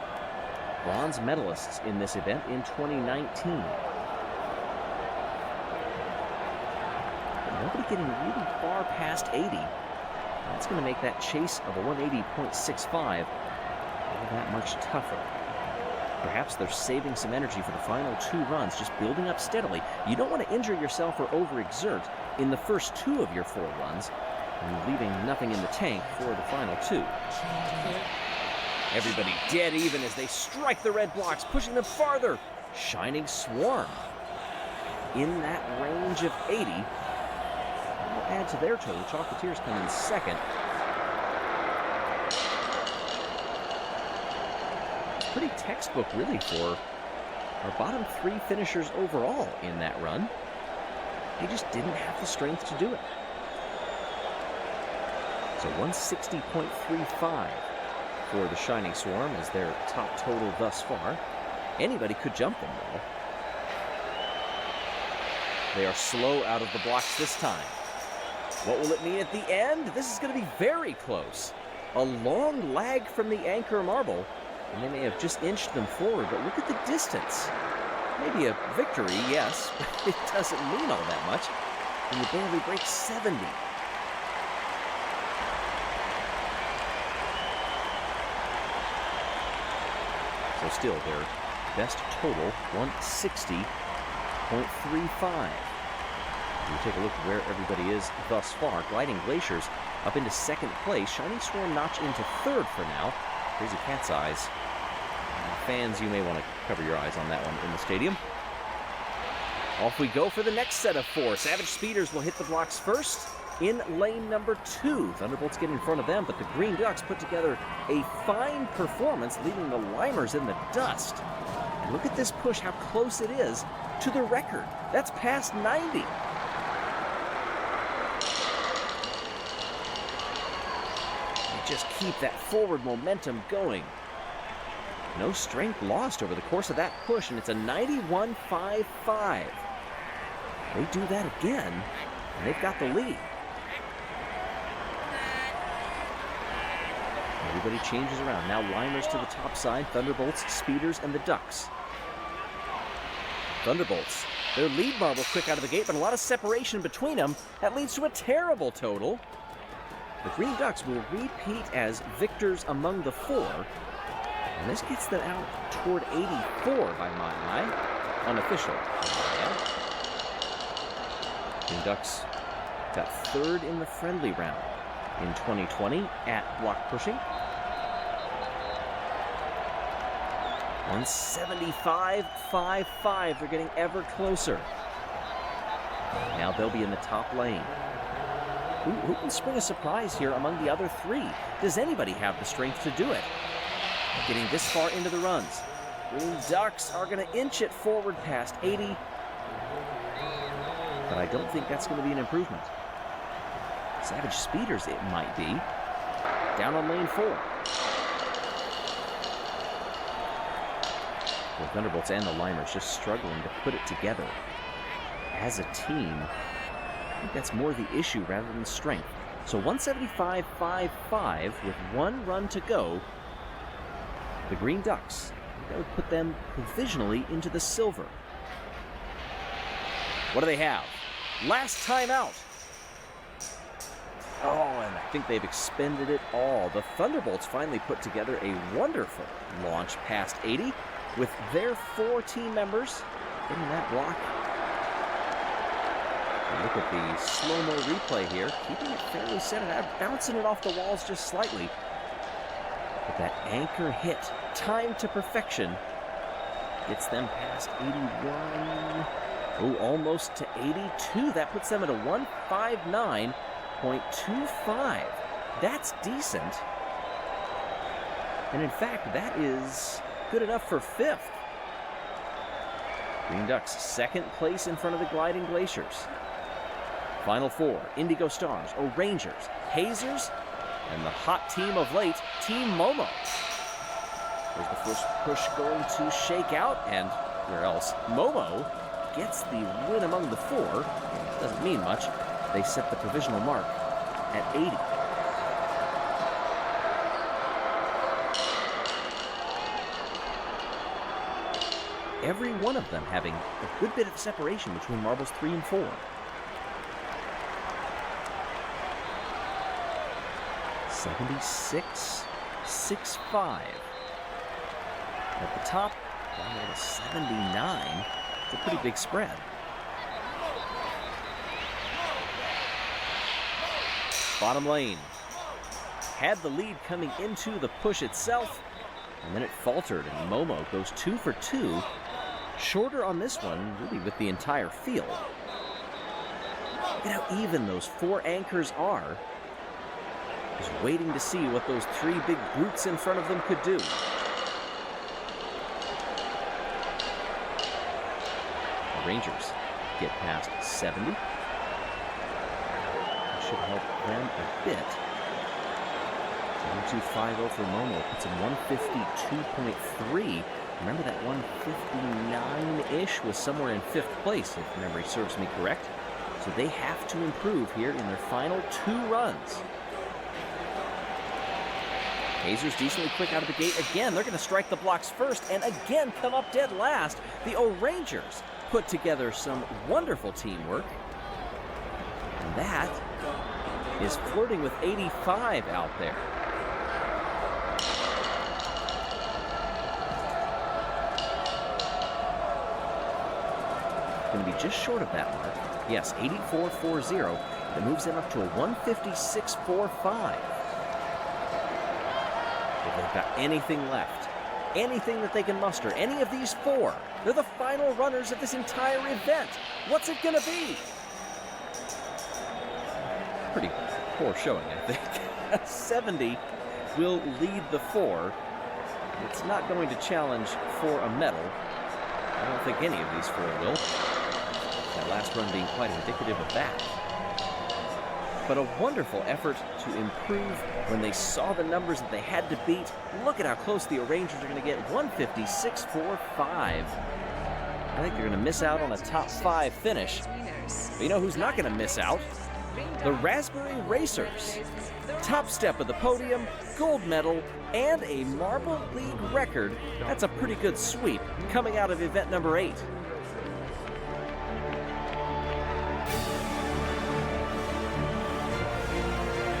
S21: bronze medalists in this event in 2019. But nobody getting really far past 80. That's going to make that chase of a 180.65 all that much tougher. Perhaps they're saving some energy for the final 2 runs, just building up steadily. You don't want to injure yourself or overexert in the first 2 of your 4 runs, and leaving nothing in the tank for the final 2. Everybody dead even as they strike the red blocks, pushing them farther. Shining Swarm in that range of 80. Will add to their total. Chocolatiers come in second. Pretty textbook, really, for our bottom 3 finishers overall in that run. They just didn't have the strength to do it. So 160.35 for the Shining Swarm as their top total thus far. Anybody could jump them, though. They are slow out of the blocks this time. What will it mean at the end? This is going to be very close. A long lag from the anchor marble. And they may have just inched them forward, but look at the distance. Maybe a victory, yes, but it doesn't mean all that much. And you barely break 70. So still, their best total, 160.35. You take a look at where everybody is thus far. Gliding Glaciers up into second place. Shining Swarm notch into third for now. Crazy Cat's Eyes. Fans, you may want to cover your eyes on that one in the stadium. Off we go for the next set of 4. Savage Speeders will hit the blocks first in lane number 2. Thunderbolts get in front of them, but the Green Ducks put together a fine performance, leaving the Limers in the dust. And look at this push, how close it is to the record. That's past 90. They just keep that forward momentum going. No strength lost over the course of that push, and it's a 91.55. They do that again, and they've got the lead. Everybody changes around. Now Limers to the top side, Thunderbolts, Speeders, and the Ducks. Thunderbolts, their lead marble quick out of the gate, but a lot of separation between them. That leads to a terrible total. The Green Ducks will repeat as victors among the 4. And this gets them out toward 84 by my eye. Unofficial. Green Ducks got 3rd in the friendly round in 2020 at block pushing. 175-5-5. They're getting ever closer. Now they'll be in the top lane. Who can spring a surprise here among the other three? Does anybody have the strength to do it? Getting this far into the runs. Green Ducks are going to inch it forward past 80. But I don't think that's going to be an improvement. Savage Speeders, it might be. Down on lane 4. The Thunderbolts and the Limers just struggling to put it together. As a team, I think that's more the issue rather than strength. So 175-5-5 with 1 run to go. The Green Ducks, that would put them provisionally into the silver. What do they have? Last time out. Oh, and I think they've expended it all. The Thunderbolts finally put together a wonderful launch past 80 with their 4 team members getting that block. And look at the slow-mo replay here, keeping it fairly centered out, bouncing it off the walls just slightly. But that anchor hit, timed to perfection, gets them past 81. Oh, almost to 82. That puts them at a 159.25. That's decent. And in fact, that is good enough for 5th. Green Ducks, 2nd place in front of the Gliding Glaciers. Final 4, Indigo Stars, O'Rangers, Hazers, and the hot team of late, Team Momo. There's the first push going to shake out, and where else? Momo gets the win among the 4. Doesn't mean much. They set the provisional mark at 80. Every one of them having a good bit of separation between marbles 3 and 4. 76-65. At the top, down there to 79. It's a pretty big spread. Bottom lane. Had the lead coming into the push itself, and then it faltered, and Momo goes 2 for 2. Shorter on this one, really with the entire field. Look at how even those 4 anchors are. Just waiting to see what those 3 big brutes in front of them could do. The Rangers get past 70. That should help them a bit. 1.250 for Momo puts him 152.3. Remember that 159-ish was somewhere in 5th place, if memory serves me correct. So they have to improve here in their final 2 runs. Hazers decently quick out of the gate. Again, they're going to strike the blocks first and again come up dead last. The O'Rangers put together some wonderful teamwork. And that is flirting with 85 out there. Going to be just short of that mark. Yes, 84.40. That moves them up to a 156.45. If they've got anything left, anything that they can muster, any of these 4, they're the final runners of this entire event. What's it going to be? Pretty poor showing, I think. 70 will lead the 4. It's not going to challenge for a medal. I don't think any of these 4 will. That last run being quite indicative of that. But a wonderful effort to improve when they saw the numbers that they had to beat. Look at how close the O'Rangers are going to get, 156.45. I think they're going to miss out on a top 5 finish. But you know who's not going to miss out? The Raspberry Racers. Top step of the podium, gold medal, and a Marble League record. That's a pretty good sweep coming out of event number 8.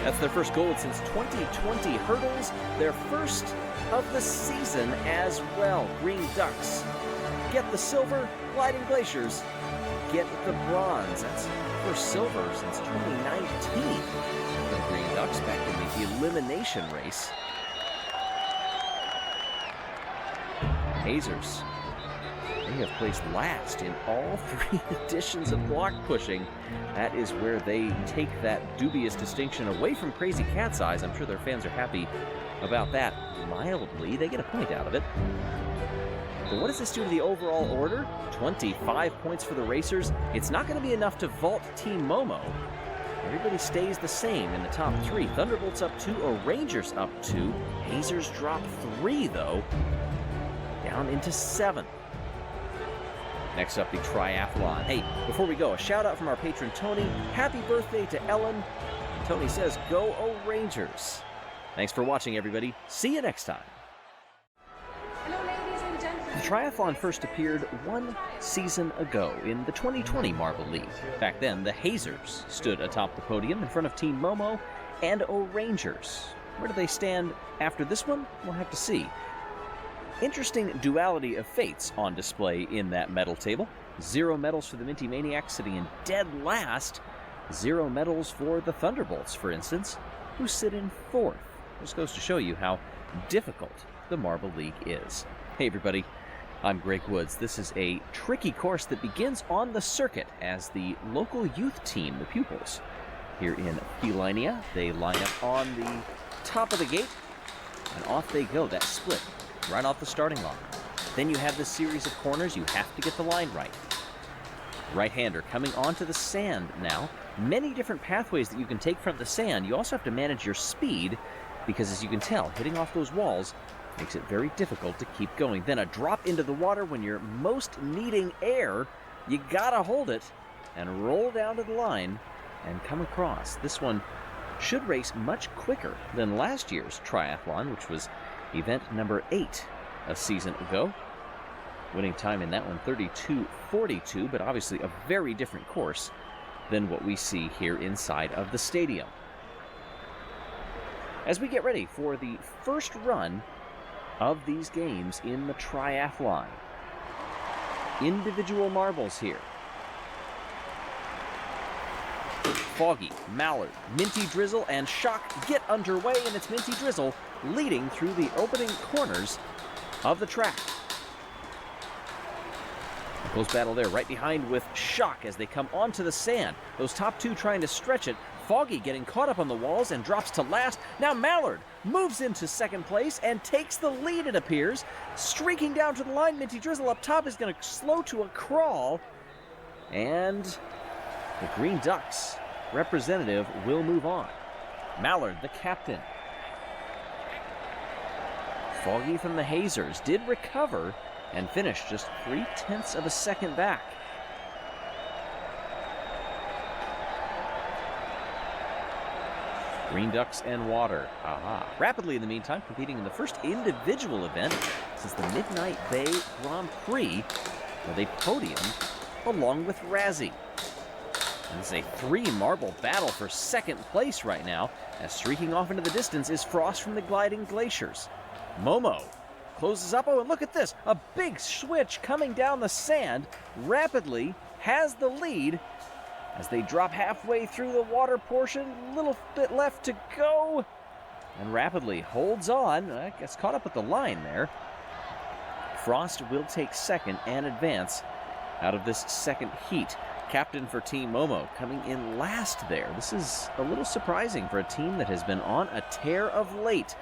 S21: That's their first gold since 2020 hurdles, their first of the season as well. Green Ducks get the silver, Gliding Glaciers get the bronze. That's first silver since 2019 for the Green Ducks back in the elimination race. Hazers, they have placed last in all 3 editions of block pushing. That is where they take that dubious distinction away from Crazy Cat's Eyes. I'm sure their fans are happy about that. Mildly, they get a point out of it. But what does this do to the overall order? 25 points for the Racers. It's not going to be enough to vault Team Momo. Everybody stays the same in the top 3. Thunderbolts up 2, Rangers up 2. Hazers drop 3, though, down into 7th. Next up, the triathlon. Hey, before we go, a shout out from our patron Tony. Happy birthday to Ellen. And Tony says, go Rangers. Thanks for watching, everybody. See you next time. The triathlon first appeared 1 season ago in the 2020 Marble League. Back then, the Hazers stood atop the podium in front of Team Momo and Rangers. Where do they stand after this one? We'll have to see. Interesting duality of fates on display in that medal table. 0 medals for the Minty Maniacs sitting in dead last. 0 medals for the Thunderbolts, for instance, who sit in 4th. This goes to show you how difficult the Marble League is. Hey everybody, I'm Greg Woods. This is a tricky course that begins on the circuit as the local youth team, the pupils, here in Felinia, they line up on the top of the gate, and off they go. That split right off the starting line. Then you have this series of corners. You have to get the line right. Right-hander coming onto the sand now. Many different pathways that you can take from the sand. You also have to manage your speed because, as you can tell, hitting off those walls makes it very difficult to keep going. Then a drop into the water when you're most needing air. You gotta hold it and roll down to the line and come across. This one should race much quicker than last year's triathlon, which was event number 8 a season ago. Winning time in that one, 32:42, but obviously a very different course than what we see here inside of the stadium. As we get ready for the first run of these games in the triathlon, individual marbles here. Foggy, Mallard, Minty Drizzle, and Shock get underway, and it's Minty Drizzle leading through the opening corners of the track. Close battle there, right behind with Shock as they come onto the sand. Those top 2 trying to stretch it. Foggy getting caught up on the walls and drops to last. Now Mallard moves into 2nd place and takes the lead, it appears. Streaking down to the line, Minty Drizzle up top is going to slow to a crawl. And the Green Ducks representative will move on. Mallard, the captain. Foggy from the Hazers did recover and finished just 0.3 of a second back. Green Ducks and Water. Aha. Rapidly, in the meantime, competing in the first individual event since the Midnight Bay Grand Prix, where they podiumed along with Razzie. And it's a 3-marble battle for 2nd place right now, as streaking off into the distance is Frost from the Gliding Glaciers. Momo closes up. Oh, and look at this. A big switch coming down the sand. Rapidly has the lead as they drop halfway through the water portion. A little bit left to go. And rapidly holds on. Gets caught up with the line there. Frost will take 2nd and advance out of this 2nd heat. Captain for Team Momo coming in last there. This is a little surprising for a team that has been on a tear of late.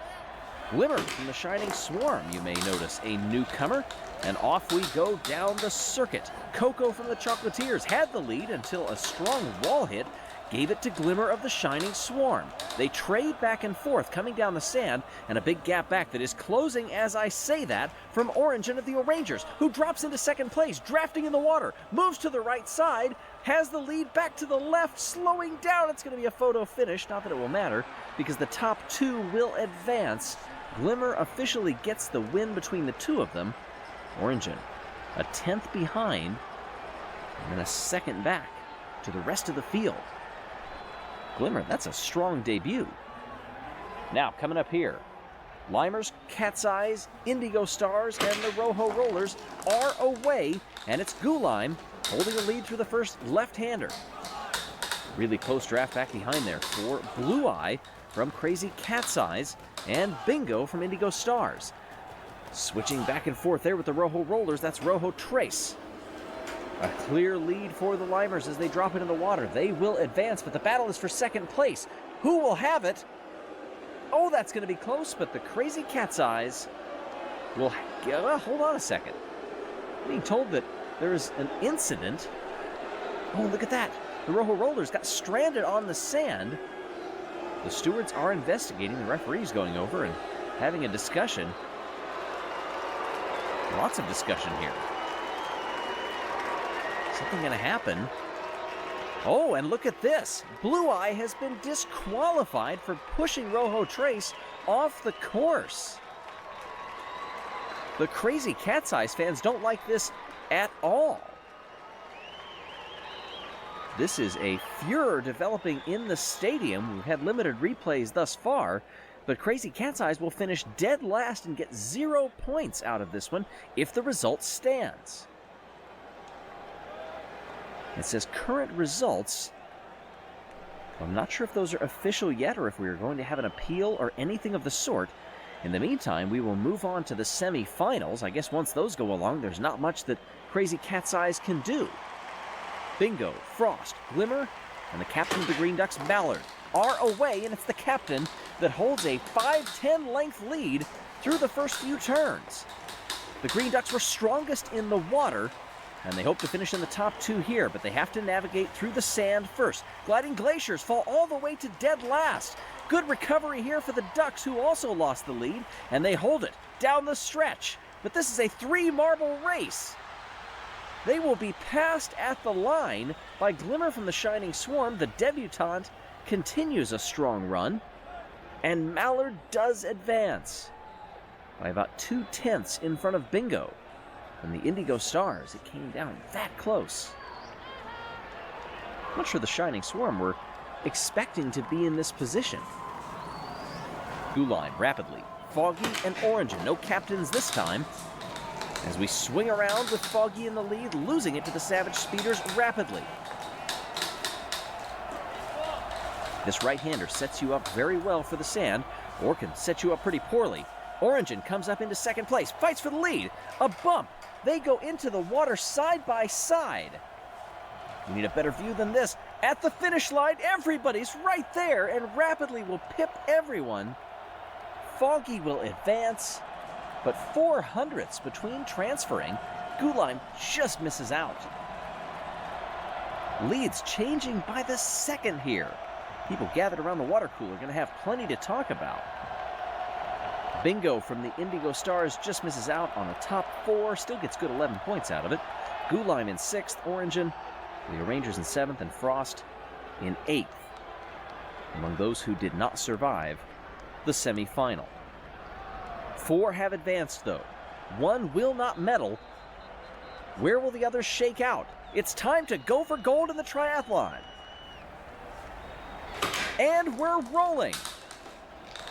S21: Glimmer from the Shining Swarm, you may notice, a newcomer. And off we go down the circuit. Coco from the Chocolatiers had the lead until a strong wall hit gave it to Glimmer of the Shining Swarm. They trade back and forth coming down the sand, and a big gap back that is closing as I say that from Origin of the O'Rangers, who drops into 2nd place, drafting in the water, moves to the right side, has the lead back to the left, slowing down. It's going to be a photo finish, not that it will matter, because the top 2 will advance. Glimmer officially gets the win between the 2 of them. Origin, a 10th behind, and then a 2nd back to the rest of the field. Glimmer, that's a strong debut. Now, coming up here, Limers, Cat's Eyes, Indigo Stars, and the Rojo Rollers are away, and it's Gulime holding the lead through the first left-hander. Really close draft back behind there for Blue Eye from Crazy Cat's Eyes and Bingo from Indigo Stars. Switching back and forth there with the Rojo Rollers, that's Rojo Trace. A clear lead for the Limers as they drop into the water. They will advance, but the battle is for second place. Who will have it? Oh, that's going to be close, but the Crazy Cat's Eyes will... hold on a second. I'm being told that there is an incident. Oh, look at that. The Rojo Rollers got stranded on the sand. The stewards are investigating. The referee's going over and having a discussion. Lots of discussion here. Something going to happen. Oh, and look at this. Blue Eye has been disqualified for pushing Rojo Trace off the course. The Crazy Cat's Eyes fans don't like this at all. This is a furor developing in the stadium. We've had limited replays thus far, but Crazy Cat's Eyes will finish dead last and get 0 points out of this one if the result stands. It says current results. I'm not sure if those are official yet or if we are going to have an appeal or anything of the sort. In the meantime, we will move on to the semifinals. I guess once those go along, there's not much that Crazy Cat's Eyes can do. Bingo, Frost, Glimmer, and the captain of the Green Ducks, Mallard, are away, and it's the captain that holds a 5-10 length lead through the first few turns. The Green Ducks were strongest in the water, and they hope to finish in the top 2 here, but they have to navigate through the sand first. Gliding Glaciers fall all the way to dead last. Good recovery here for the Ducks, who also lost the lead, and they hold it down the stretch. But this is a 3-marble race. They will be passed at the line by Glimmer from the Shining Swarm. The debutante continues a strong run, and Mallard does advance by about 2/10 in front of Bingo. And the Indigo Stars, it came down that close. I'm not sure the Shining Swarm were expecting to be in this position. Guline rapidly. Foggy and Orange, no captains this time. As we swing around with Foggy in the lead, losing it to the Savage Speeders rapidly. This right-hander sets you up very well for the sand, or can set you up pretty poorly. Orangin comes up into second place, fights for the lead. A bump. They go into the water side by side. We need a better view than this. At the finish line, everybody's right there and rapidly will pip everyone. Foggy will advance, but 400ths between transferring. Guline just misses out. Leads changing by the second here. People gathered around the water cooler are going to have plenty to talk about. Bingo from the Indigo Stars just misses out on the top 4, still gets good 11 points out of it. Guline in 6th, Orangin, the Rangers in 7th, and Frost in 8th. Among those who did not survive the semi-final. 4 have advanced, though. 1 will not medal. Where will the others shake out? It's time to go for gold in the triathlon. And we're rolling.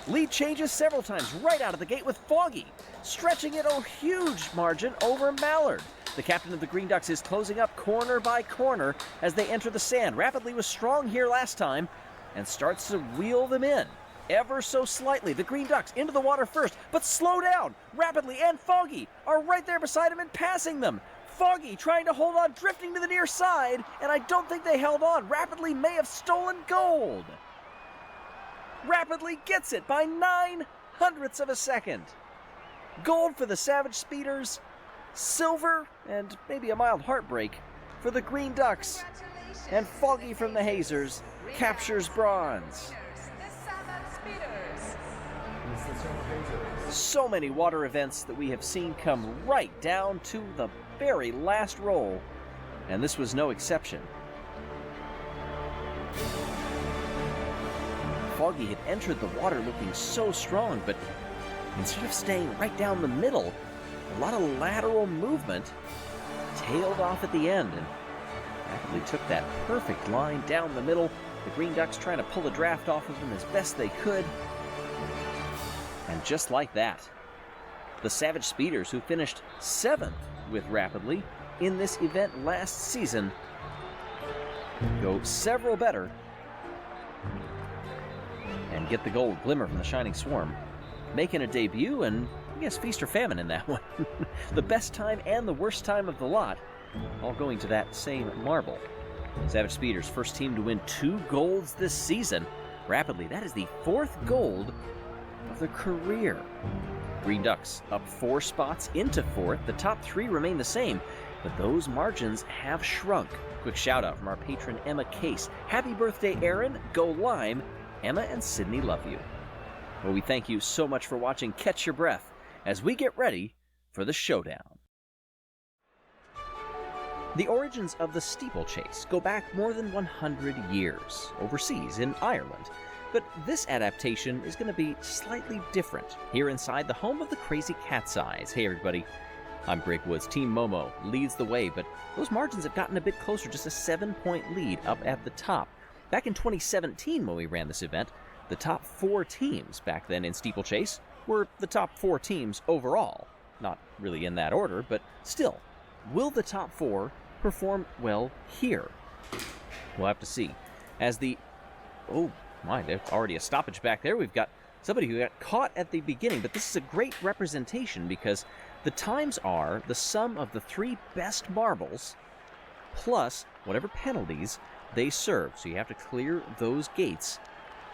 S21: Lead changes several times right out of the gate with Foggy, stretching it a huge margin over Mallard. The captain of the Green Ducks is closing up corner by corner as they enter the sand. Rapidly was strong here last time and starts to wheel them in ever so slightly. The Green Ducks into the water first, but slow down. Rapidly and Foggy are right there beside him and passing them. Foggy trying to hold on, drifting to the near side, and I don't think they held on. Rapidly may have stolen gold. Rapidly gets it by 0.09 of a second. Gold for the Savage Speeders, silver, and maybe a mild heartbreak for the Green Ducks. And Foggy from the Hazers captures bronze. So many water events that we have seen come right down to the very last roll, and this was no exception. Foggy had entered the water looking so strong, but instead of staying right down the middle, a lot of lateral movement, tailed off at the end and rapidly took that perfect line down the middle. The Green Ducks trying to pull the draft off of him as best they could. And just like that, the Savage Speeders, who finished 7th with Rapidly in this event last season, go several better and get the gold. Glimmer from the Shining Swarm making a debut and guess feast or famine in that one. The best time and the worst time of the lot, all going to that same marble. Savage Speeders, first team to win 2 golds this season. Rapidly, that is the 4th gold of their career. Green Ducks up 4 spots into 4th. The top 3 remain the same, but those margins have shrunk. Quick shout out from our patron Emma Case. Happy birthday, Aaron. Go Lime. Emma and Sydney love you. Well, we thank you so much for watching Catch Your Breath as we get ready for the showdown. The origins of the steeplechase go back more than 100 years, overseas in Ireland. But this adaptation is going to be slightly different, here inside the home of the Crazy Cat's Eyes. Hey everybody, I'm Greg Woods. Team Momo leads the way, but those margins have gotten a bit closer, just a 7-point lead up at the top. Back in 2017 when we ran this event, the top 4 teams back then in steeplechase were the top 4 teams overall. Not really in that order, but still, will the top 4 perform well here? We'll have to see. As the... Oh my, there's already a stoppage back there. We've got somebody who got caught at the beginning, but this is a great representation because the times are the sum of the 3 best marbles plus whatever penalties they serve. So you have to clear those gates.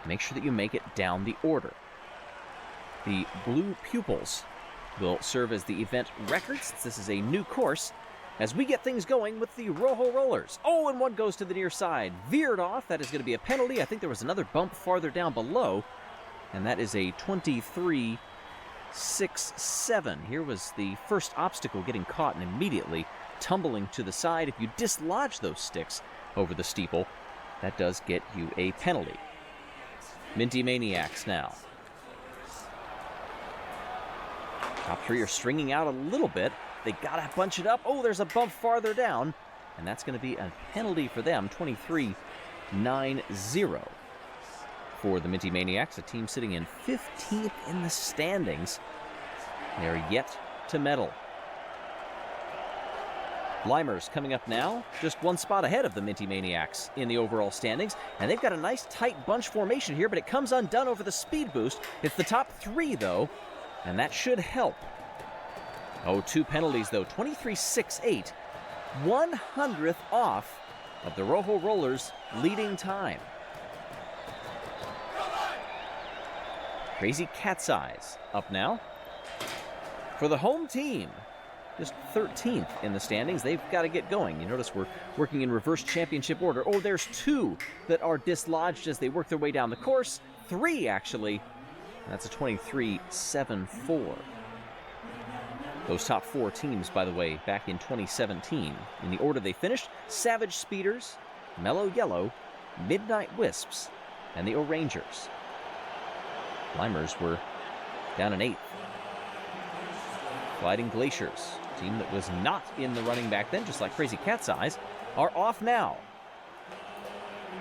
S21: Make sure that you make it down the order. The blue pupils will serve as the event record since this is a new course as we get things going with the Rojo Rollers. Oh, and one goes to the near side. Veered off. That is going to be a penalty. I think there was another bump farther down below, and that is a 23-6-7. Here was the first obstacle getting caught and immediately tumbling to the side. If you dislodge those sticks over the steeple, that does get you a penalty. Minty Maniacs now. Top 3 are stringing out a little bit. They gotta bunch it up. Oh, there's a bump farther down, and that's going to be a penalty for them. 23-9-0 for the Minty Maniacs, a team sitting in 15th in the standings. They are yet to medal. Limers coming up now, just 1 spot ahead of the Minty Maniacs in the overall standings, and they've got a nice tight bunch formation here, but it comes undone over the speed boost. It's the top 3 though, and that should help. Oh, 2 penalties though, 23-6-8, 100th off of the Rojo Rollers' leading time. Crazy Cat's Eyes up now. For the home team, just 13th in the standings. They've got to get going. You notice we're working in reverse championship order. Oh, there's 2 that are dislodged as they work their way down the course. 3, actually. That's a 23-7-4. Those top 4 teams, by the way, back in 2017. In the order they finished, Savage Speeders, Mellow Yellow, Midnight Wisps, and the O'Rangers. Limers were down in 8th. Gliding Glaciers, team that was not in the running back then, just like Crazy Cat's Eyes, are off now.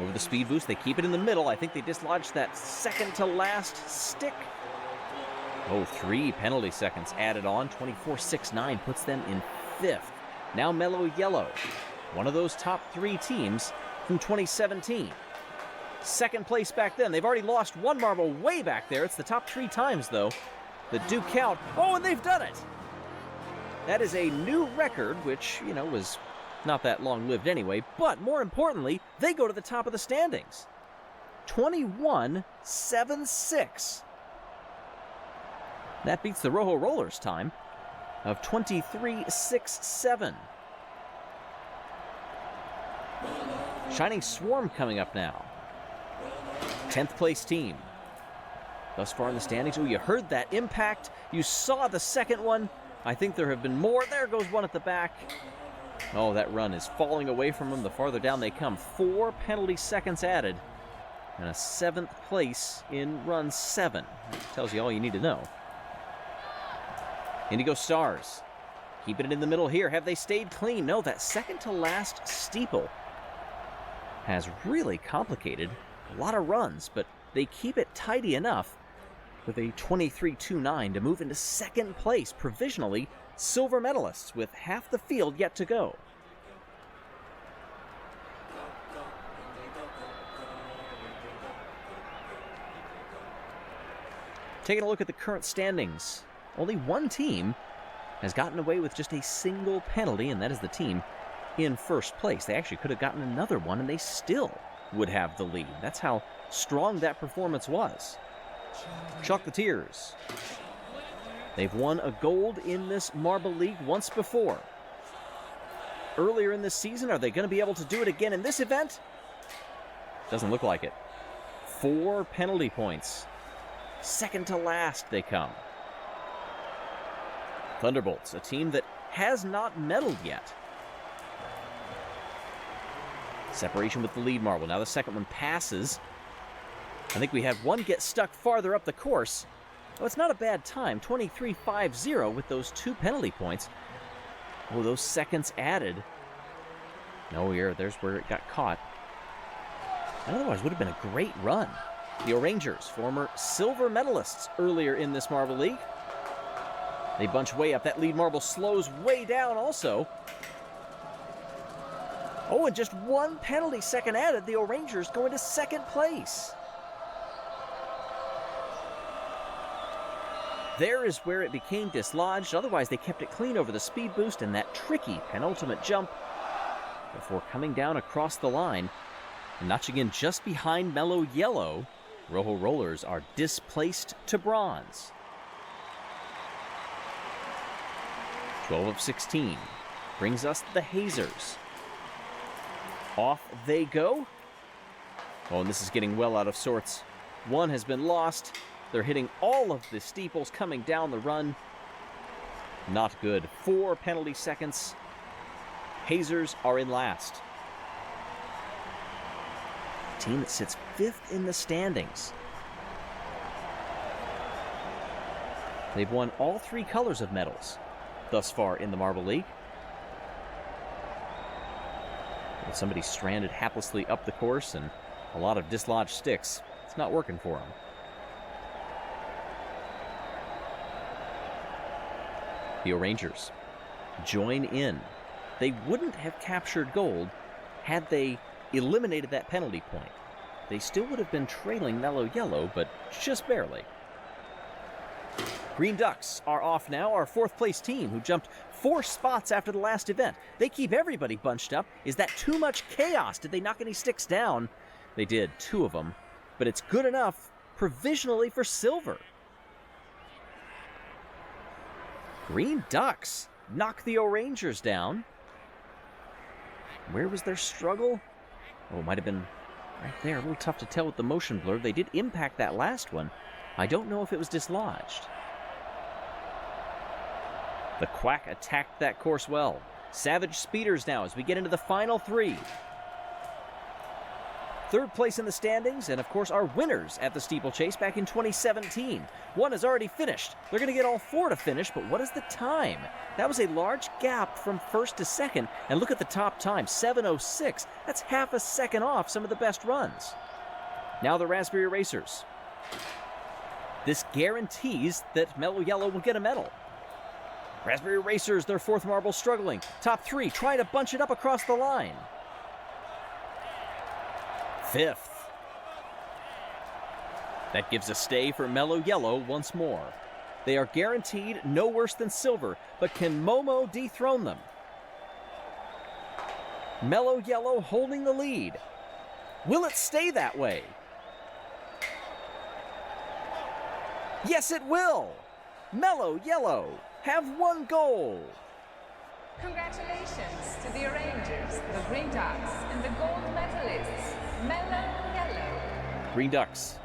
S21: Over the speed boost, they keep it in the middle. I think they dislodged that second to last stick. Oh, 3 penalty seconds added on. 24-6-9 puts them in 5th. Now Mellow Yellow, one of those top 3 teams from 2017. Second place back then. They've already lost 1 marble way back there. It's the top 3 times, though, that do count. Oh, and they've done it! That is a new record, which, you know, was not that long-lived anyway. But more importantly, they go to the top of the standings. 21-7-6. That beats the Rojo Rollers' time of 23-6-7. Shining Swarm coming up now. 10th place team. Thus far in the standings. Oh, you heard that impact. You saw the second one. I think there have been more. There goes one at the back. Oh, that run is falling away from them the farther down they come. 4 penalty seconds added. And a 7th place in run 7. That tells you all you need to know. Indigo Stars. Keeping it in the middle here. Have they stayed clean? No, that second to last steeple has really complicated a lot of runs, but they keep it tidy enough with a 23-2-9 to move into 2nd place, provisionally silver medalists with half the field yet to go. Taking a look at the current standings only one team has gotten away with just a single penalty, and that is the team in first place. They actually could have gotten another one, and they still would have the lead. That's how strong that performance was. Chocolatiers. They've won a gold in this Marble League once before. Earlier in this season, are they going to be able to do it again in this event? Doesn't look like it. 4 penalty points. Second to last they come. Thunderbolts, a team that has not medaled yet. Separation with the lead marble. Now the second one passes. I think we had one get stuck farther up the course. Oh, it's not a bad time. 23-5-0 with those 2 penalty points. Oh, those seconds added. No, there's where it got caught. Otherwise, would have been a great run. The Orangers, former silver medalists earlier in this Marble League. They bunch way up. That lead marble slows way down also. Oh, and just 1 penalty second added. The Orangers go into second place. There is where it became dislodged. Otherwise, they kept it clean over the speed boost and that tricky penultimate jump before coming down across the line. And notching in just behind Mellow Yellow, Rojo Rollers are displaced to bronze. 12 of 16 brings us the Hazers. Off they go. Oh, and this is getting well out of sorts. One has been lost. They're hitting all of the steeples coming down the run. Not good. 4 penalty seconds. Hazers are in last. Team that sits 5th in the standings. They've won all 3 colors of medals thus far in the Marble League. With somebody stranded haplessly up the course and a lot of dislodged sticks. It's not working for them. The Orangers join in. They wouldn't have captured gold had they eliminated that penalty point. They still would have been trailing Mellow Yellow, but just barely. Green Ducks are off now, our 4th place team who jumped 4 spots after the last event. They keep everybody bunched up. Is that too much chaos? Did they knock any sticks down? They did, 2 of them, but it's good enough provisionally for silver. Green Ducks knock the Orangers down. Where was their struggle? Oh, it might have been right there. A little tough to tell with the motion blur. They did impact that last one. I don't know if it was dislodged. The Quack attacked that course well. Savage Speeders now as we get into the final 3. 3rd place in the standings, and of course our winners at the steeplechase back in 2017. One has already finished. They're going to get all 4 to finish, but what is the time? That was a large gap from 1st to 2nd, and look at the top time, 7:06. That's half a second off some of the best runs. Now the Raspberry Racers. This guarantees that Mellow Yellow will get a medal. Raspberry Racers, their 4th marble struggling. Top 3 trying to bunch it up across the line. 5th. That gives a stay for Mellow Yellow once more. They are guaranteed no worse than silver, but can Momo dethrone them? Mellow Yellow holding the lead. Will it stay that way? Yes, it will! Mellow Yellow have 1 goal.
S6: Congratulations to the Orangers, the Green Ducks, and the gold medalists, Mellow Yellow.
S21: Green Ducks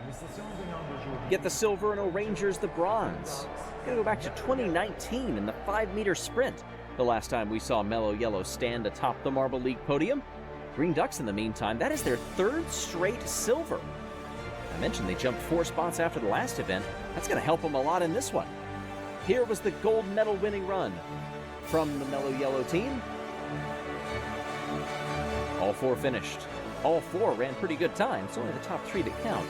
S21: get the silver and Orangers the bronze. Gotta go back to 2019 in the 5-meter sprint. The last time we saw Mellow Yellow stand atop the Marble League podium. Green Ducks, in the meantime, that is their 3rd straight silver. I mentioned they jumped 4 spots after the last event. That's going to help them a lot in this one. Here was the gold medal winning run from the Mellow Yellow team. All 4 finished. All 4 ran pretty good times. Only the top 3 that count.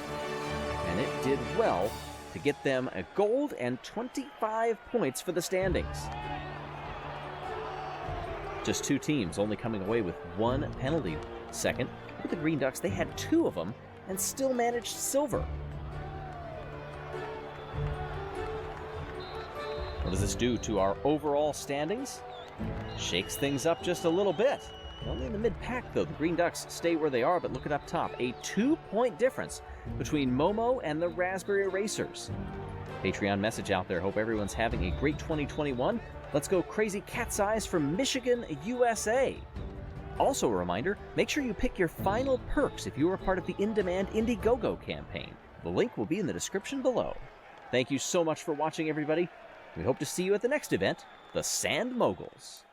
S21: And it did well to get them a gold and 25 points for the standings. Just 2 teams only coming away with 1 penalty second. With the Green Ducks, they had 2 of them and still managed silver. What does this do to our overall standings? Shakes things up just a little bit. Only in the mid-pack, though. The Green Ducks stay where they are, but look at up top. A 2-point difference between Momo and the Raspberry Racers. Patreon message out there. Hope everyone's having a great 2021. Let's go Crazy Cat's Eyes from Michigan, USA. Also a reminder, make sure you pick your final perks if you are part of the In-Demand Indiegogo campaign. The link will be in the description below. Thank you so much for watching, everybody. We hope to see you at the next event, the Sand Moguls.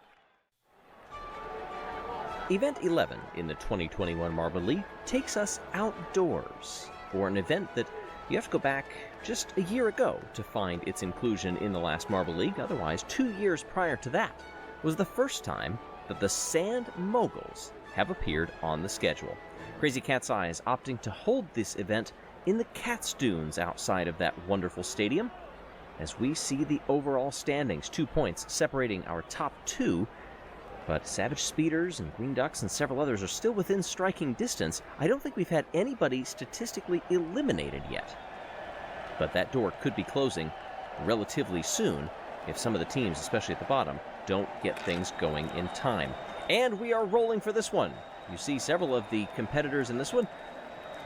S21: Event 11 in the 2021 Marble League takes us outdoors for an event that you have to go back just a year ago to find its inclusion in the last Marble League. Otherwise, 2 years prior to that was the first time that the Sand Moguls have appeared on the schedule. Crazy Cat's Eyes opting to hold this event in the Cat's Dunes outside of that wonderful stadium. As we see the overall standings, 2 points separating our top two, but Savage Speeders and Green Ducks and several others are still within striking distance. I don't think we've had anybody statistically eliminated yet. But that door could be closing relatively soon if some of the teams, especially at the bottom, don't get things going in time. And we are rolling for this one. You see several of the competitors in this one.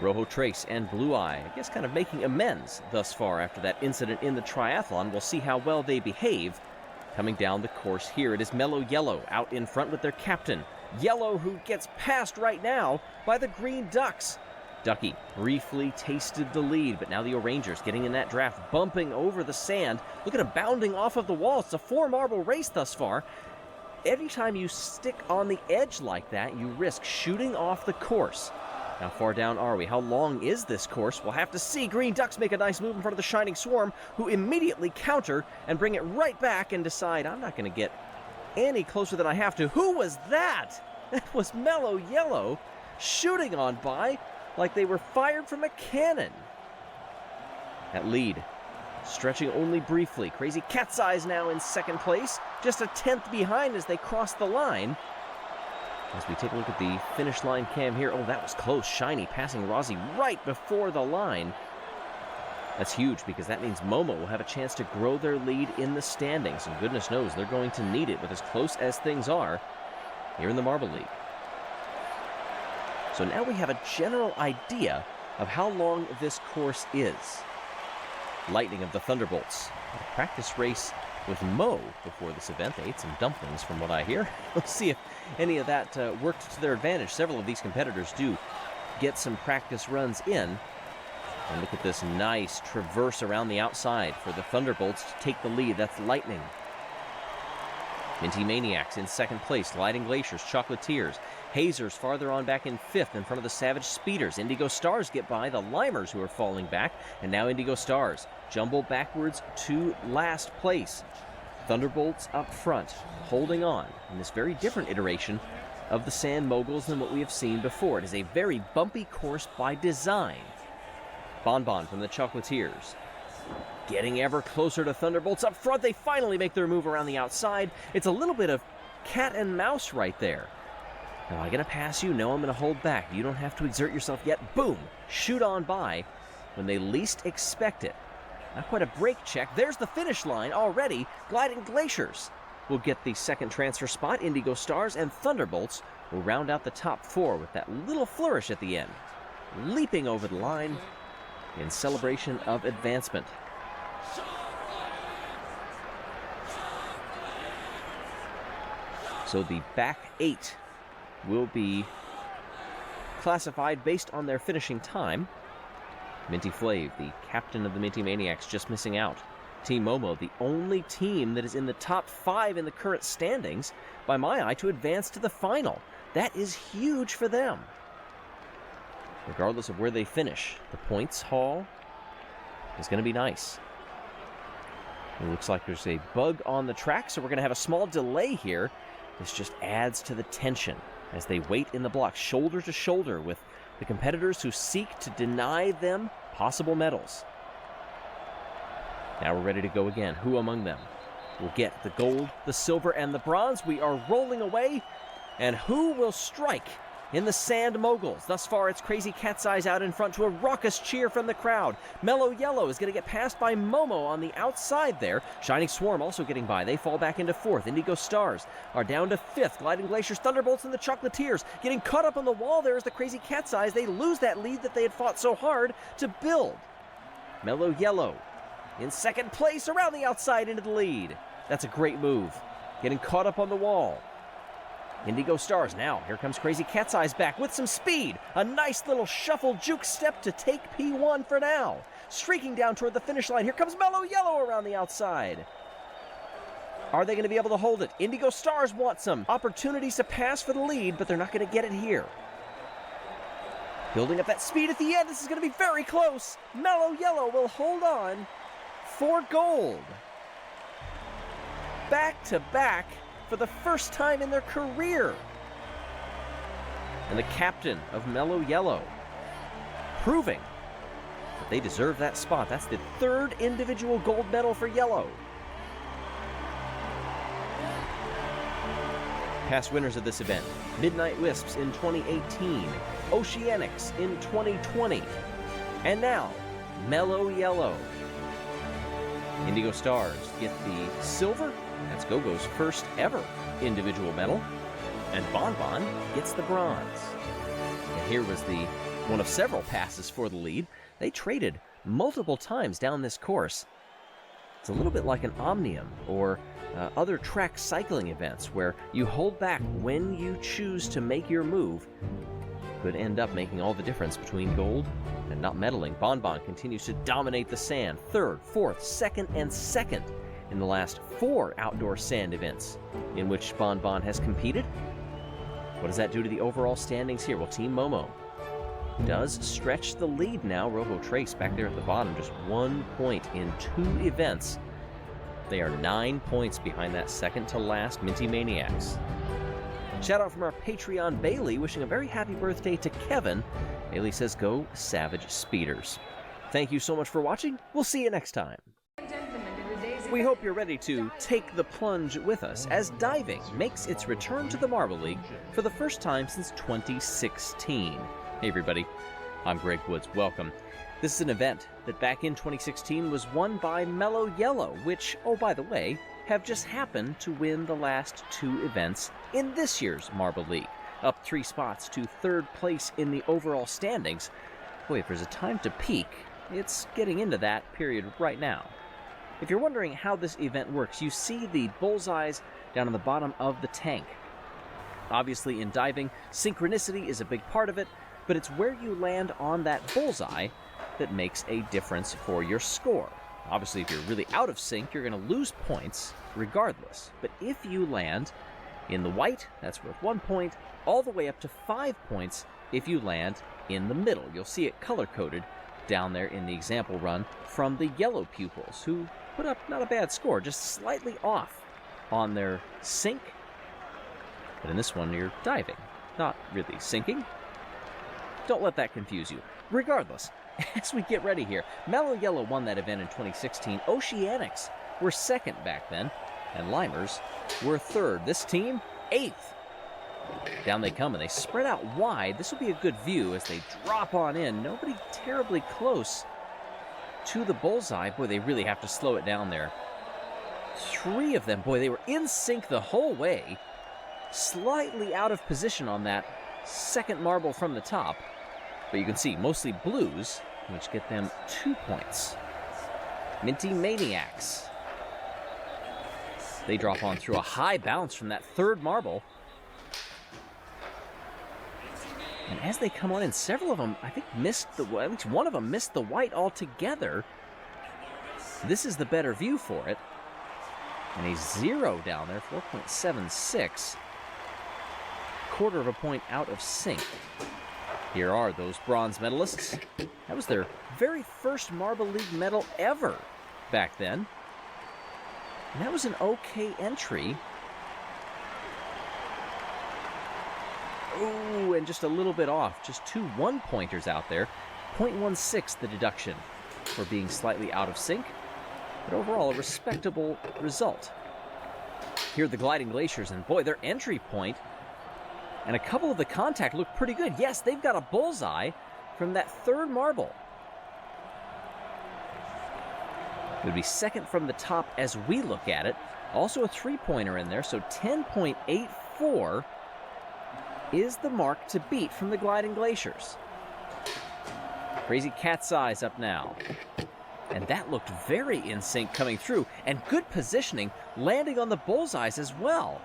S21: Rojo Trace and Blue Eye, I guess kind of making amends thus far after that incident in the triathlon. We'll see how well they behave coming down the course here. It is Mellow Yellow out in front with their captain. Yellow, who gets passed right now by the Green Ducks. Ducky briefly tasted the lead, but now the O'Rangers getting in that draft, bumping over the sand. Look at him bounding off of the wall. It's a 4-marble race thus far. Every time you stick on the edge like that, you risk shooting off the course. How far down are we? How long is this course? We'll have to see. Green Ducks make a nice move in front of the Shining Swarm, who immediately counter and bring it right back and decide, I'm not going to get any closer than I have to. Who was that? That was Mellow Yellow shooting on by like they were fired from a cannon. That lead stretching only briefly. Crazy Cat's Eyes now in second place, just a 10th behind as they cross the line. As we take a look at the finish line cam here, oh, that was close. Shiny passing Rozzy right before the line. That's huge because that means Momo will have a chance to grow their lead in the standings. And goodness knows they're going to need it with as close as things are here in the Marble League. So now we have a general idea of how long this course is. Lightning of the Thunderbolts. A practice race with Mo before this event. They ate some dumplings from what I hear. Let's see if any of that worked to their advantage. Several of these competitors do get some practice runs in. And look at this nice traverse around the outside for the Thunderbolts to take the lead. That's Lightning. Minty Maniacs in second place. Gliding Glaciers, Chocolatiers. Hazers farther on back in fifth in front of the Savage Speeders. Indigo Stars get by the Limers, who are falling back. And now Indigo Stars jumble backwards to last place. Thunderbolts up front, holding on in this very different iteration of the Sand Moguls than what we have seen before. It is a very bumpy course by design. Bonbon from the Chocolatiers getting ever closer to Thunderbolts up front. They finally make their move around the outside. It's a little bit of cat and mouse right there. Am I going to pass you? No, I'm going to hold back. You don't have to exert yourself yet. Boom! Shoot on by when they least expect it. Not quite a brake check. There's the finish line already. Gliding Glaciers will get the second transfer spot. Indigo Stars and Thunderbolts will round out the top four with that little flourish at the end. Leaping over the line in celebration of advancement. So the back eight will be classified based on their finishing time. Minty Flav, the captain of the Minty Maniacs, just missing out. Team Momo, the only team that is in the top 5 in the current standings, by my eye, to advance to the final. That is huge for them. Regardless of where they finish, the points haul is going to be nice. It looks like there's a bug on the track, so we're going to have a small delay here. This just adds to the tension as they wait in the block, shoulder to shoulder with the competitors who seek to deny them possible medals. Now we're ready to go again. Who among them will get the gold, the silver, and the bronze? We are rolling away. And who will strike in the Sand Moguls. Thus far, it's Crazy Cat's Eyes out in front to a raucous cheer from the crowd. Mellow Yellow is going to get passed by Momo on the outside there. Shining Swarm also getting by. They fall back into 4th. Indigo Stars are down to 5th. Gliding Glaciers, Thunderbolts, and the Chocolatiers getting caught up on the wall. There's the Crazy Cat's Eyes. They lose that lead that they had fought so hard to build. Mellow Yellow in 2nd place around the outside into the lead. That's a great move. Getting caught up on the wall. Indigo Stars now. Here comes Crazy Cat's Eyes back with some speed. A nice little shuffle juke step to take P1 for now. Streaking down toward the finish line. Here comes Mellow Yellow around the outside. Are they going to be able to hold it? Indigo Stars want some opportunities to pass for the lead, but they're not going to get it here. Building up that speed at the end. This is going to be very close. Mellow Yellow will hold on for gold. Back to back for the first time in their career. And the captain of Mellow Yellow proving that they deserve that spot. That's the 3rd individual gold medal for Yellow. Past winners of this event: Midnight Wisps in 2018, Oceanics in 2020, and now Mellow Yellow. Indigo Stars get the silver. That's Gogo's first ever individual medal. And Bon Bon gets the bronze. And here was the one of several passes for the lead. They traded multiple times down this course. It's a little bit like an Omnium or other track cycling events where you hold back when you choose to make your move. Could end up making all the difference between gold and not medaling. Bon Bon continues to dominate the sand. 3rd, 4th, 2nd, and 2nd in the last 4 outdoor sand events in which Bon Bon has competed. What does that do to the overall standings here? Well, Team Momo does stretch the lead now. Robo Trace back there at the bottom, just 1 point in 2 events. They are 9 points behind that second to last Minty Maniacs. Shout out from our Patreon Bailey, wishing a very happy birthday to Kevin. Bailey says, go Savage Speeders. Thank you so much for watching. We'll see you next time. We hope you're ready to take the plunge with us as diving makes its return to the Marble League for the first time since 2016. Hey everybody, I'm Greg Woods. Welcome. This is an event that back in 2016 was won by Mellow Yellow, which, oh by the way, have just happened to win the last 2 events in this year's Marble League, up 3 spots to 3rd place in the overall standings. Boy, if there's a time to peak, it's getting into that period right now. If you're wondering how this event works, you see the bullseyes down on the bottom of the tank. Obviously, in diving, synchronicity is a big part of it, but it's where you land on that bullseye that makes a difference for your score. Obviously, if you're really out of sync, you're going to lose points regardless. But if you land in the white, that's worth 1 point, all the way up to 5 points if you land in the middle. You'll see it color-coded down there in the example run from the yellow pupils, who put up not a bad score, just slightly off on their sink. But in this one, you're diving, not really sinking. Don't let that confuse you. Regardless, as we get ready here, Mellow Yellow won that event in 2016. Oceanics were 2nd back then, and Limers were 3rd. This team, 8th. Down they come, and they spread out wide. This will be a good view as they drop on in. Nobody terribly close to the bullseye. Boy, they really have to slow it down there. 3 of them, boy, they were in sync the whole way. Slightly out of position on that second marble from the top. But you can see, mostly blues, which get them 2 points. Minty Maniacs. They drop on through a high bounce from that 3rd marble. And as they come on in, several of them, I think, at least one of them missed the white altogether. This is the better view for it. And a 0 down there, 4.76. 1/4 of a point out of sync. Here are those bronze medalists. That was their very first Marble League medal ever back then. And that was an okay entry. Oh, and just a little bit off. Just 2 1-pointers out there. 0.16 the deduction for being slightly out of sync. But overall, a respectable result. Here are the Gliding Glaciers, and boy, their entry point And a couple of the contact look pretty good. Yes, they've got a bullseye from that third marble. It would be second from the top as we look at it. Also a three-pointer in there, so 10.84 is the mark to beat from the Gliding Glaciers. Crazy Cat's Eyes up now. And that looked very in sync coming through, and good positioning, landing on the bullseyes as well.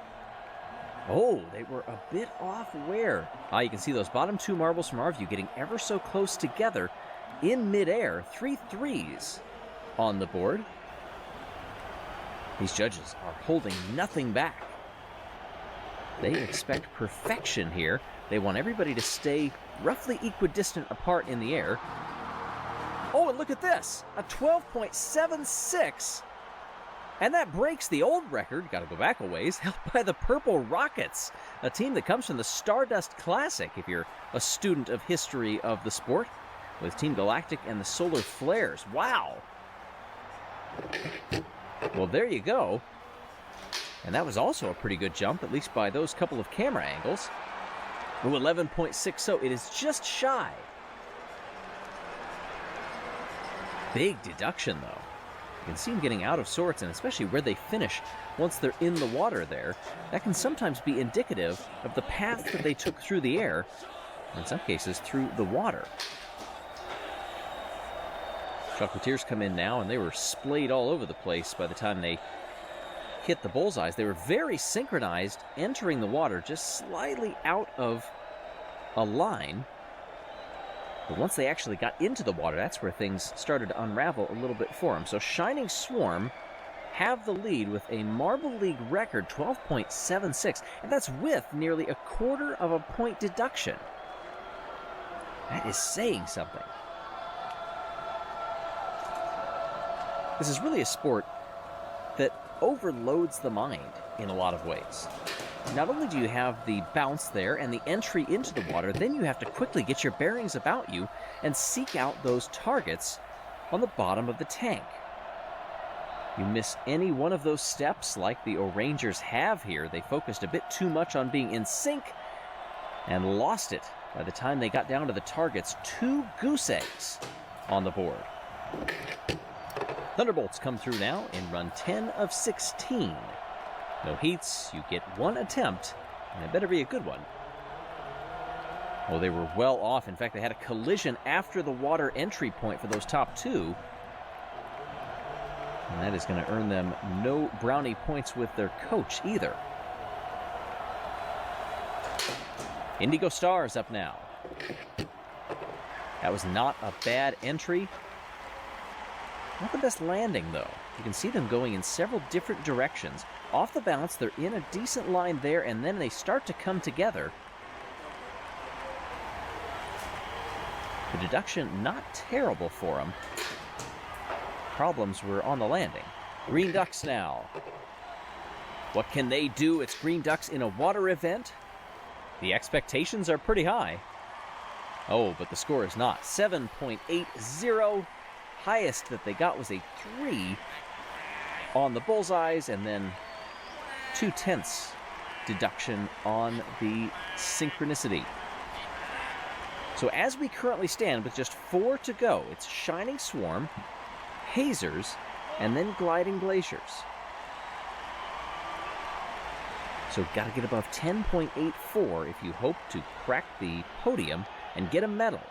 S21: Oh, they were a bit off where? You can see those bottom two marbles from our view getting ever so close together in midair. 3 threes on the board. These judges are holding nothing back. They expect perfection here. They want everybody to stay roughly equidistant apart in the air. Oh, and look at this, a 12.76. And that breaks the old record, got to go back a ways, held by the Purple Rockets, a team that comes from the Stardust Classic, if you're a student of history of the sport, with Team Galactic and the Solar Flares. Wow. Well, there you go. And that was also a pretty good jump, at least by those couple of camera angles. Ooh, 11.60, it is just shy. Big deduction, though. You can see them getting out of sorts, and especially where they finish once they're in the water there. That can sometimes be indicative of the path that they took through the air, in some cases through the water. Chocolatiers come in now, and they were splayed all over the place by the time they hit the bullseyes. They were very synchronized entering the water, just slightly out of a line. But once they actually got into the water, that's where things started to unravel a little bit for them. So Shining Swarm have the lead with a Marble League record 12.76, and that's with nearly a quarter of a point deduction. That is saying something. This is really a sport that overloads the mind in a lot of ways. Not only do you have the bounce there and the entry into the water, then you have to quickly get your bearings about you and seek out those targets on the bottom of the tank. You miss any one of those steps like the Orangers have here. They focused a bit too much on being in sync and lost it by the time they got down to the targets. 2 goose eggs on the board. Thunderbolts come through now in run 10 of 16. No heats, you get 1 attempt, and it better be a good one. Oh, they were well off. In fact, they had a collision after the water entry point for those top 2. And that is going to earn them no brownie points with their coach either. Indigo Stars up now. That was not a bad entry. Not the best landing, though. You can see them going in several different directions. Off the bounce, they're in a decent line there, and then they start to come together. The deduction, not terrible for them. Problems were on the landing. Green Ducks now. What can they do? It's Green Ducks in a water event. The expectations are pretty high. Oh, but the score is not. 7.80. Highest that they got was a 3 on the bullseyes, and then 0.2 deduction on the synchronicity. So as we currently stand with just 4 to go, it's Shining Swarm, Hazers, and then Gliding Glaciers. So got to get above 10.84 if you hope to crack the podium and get a medal.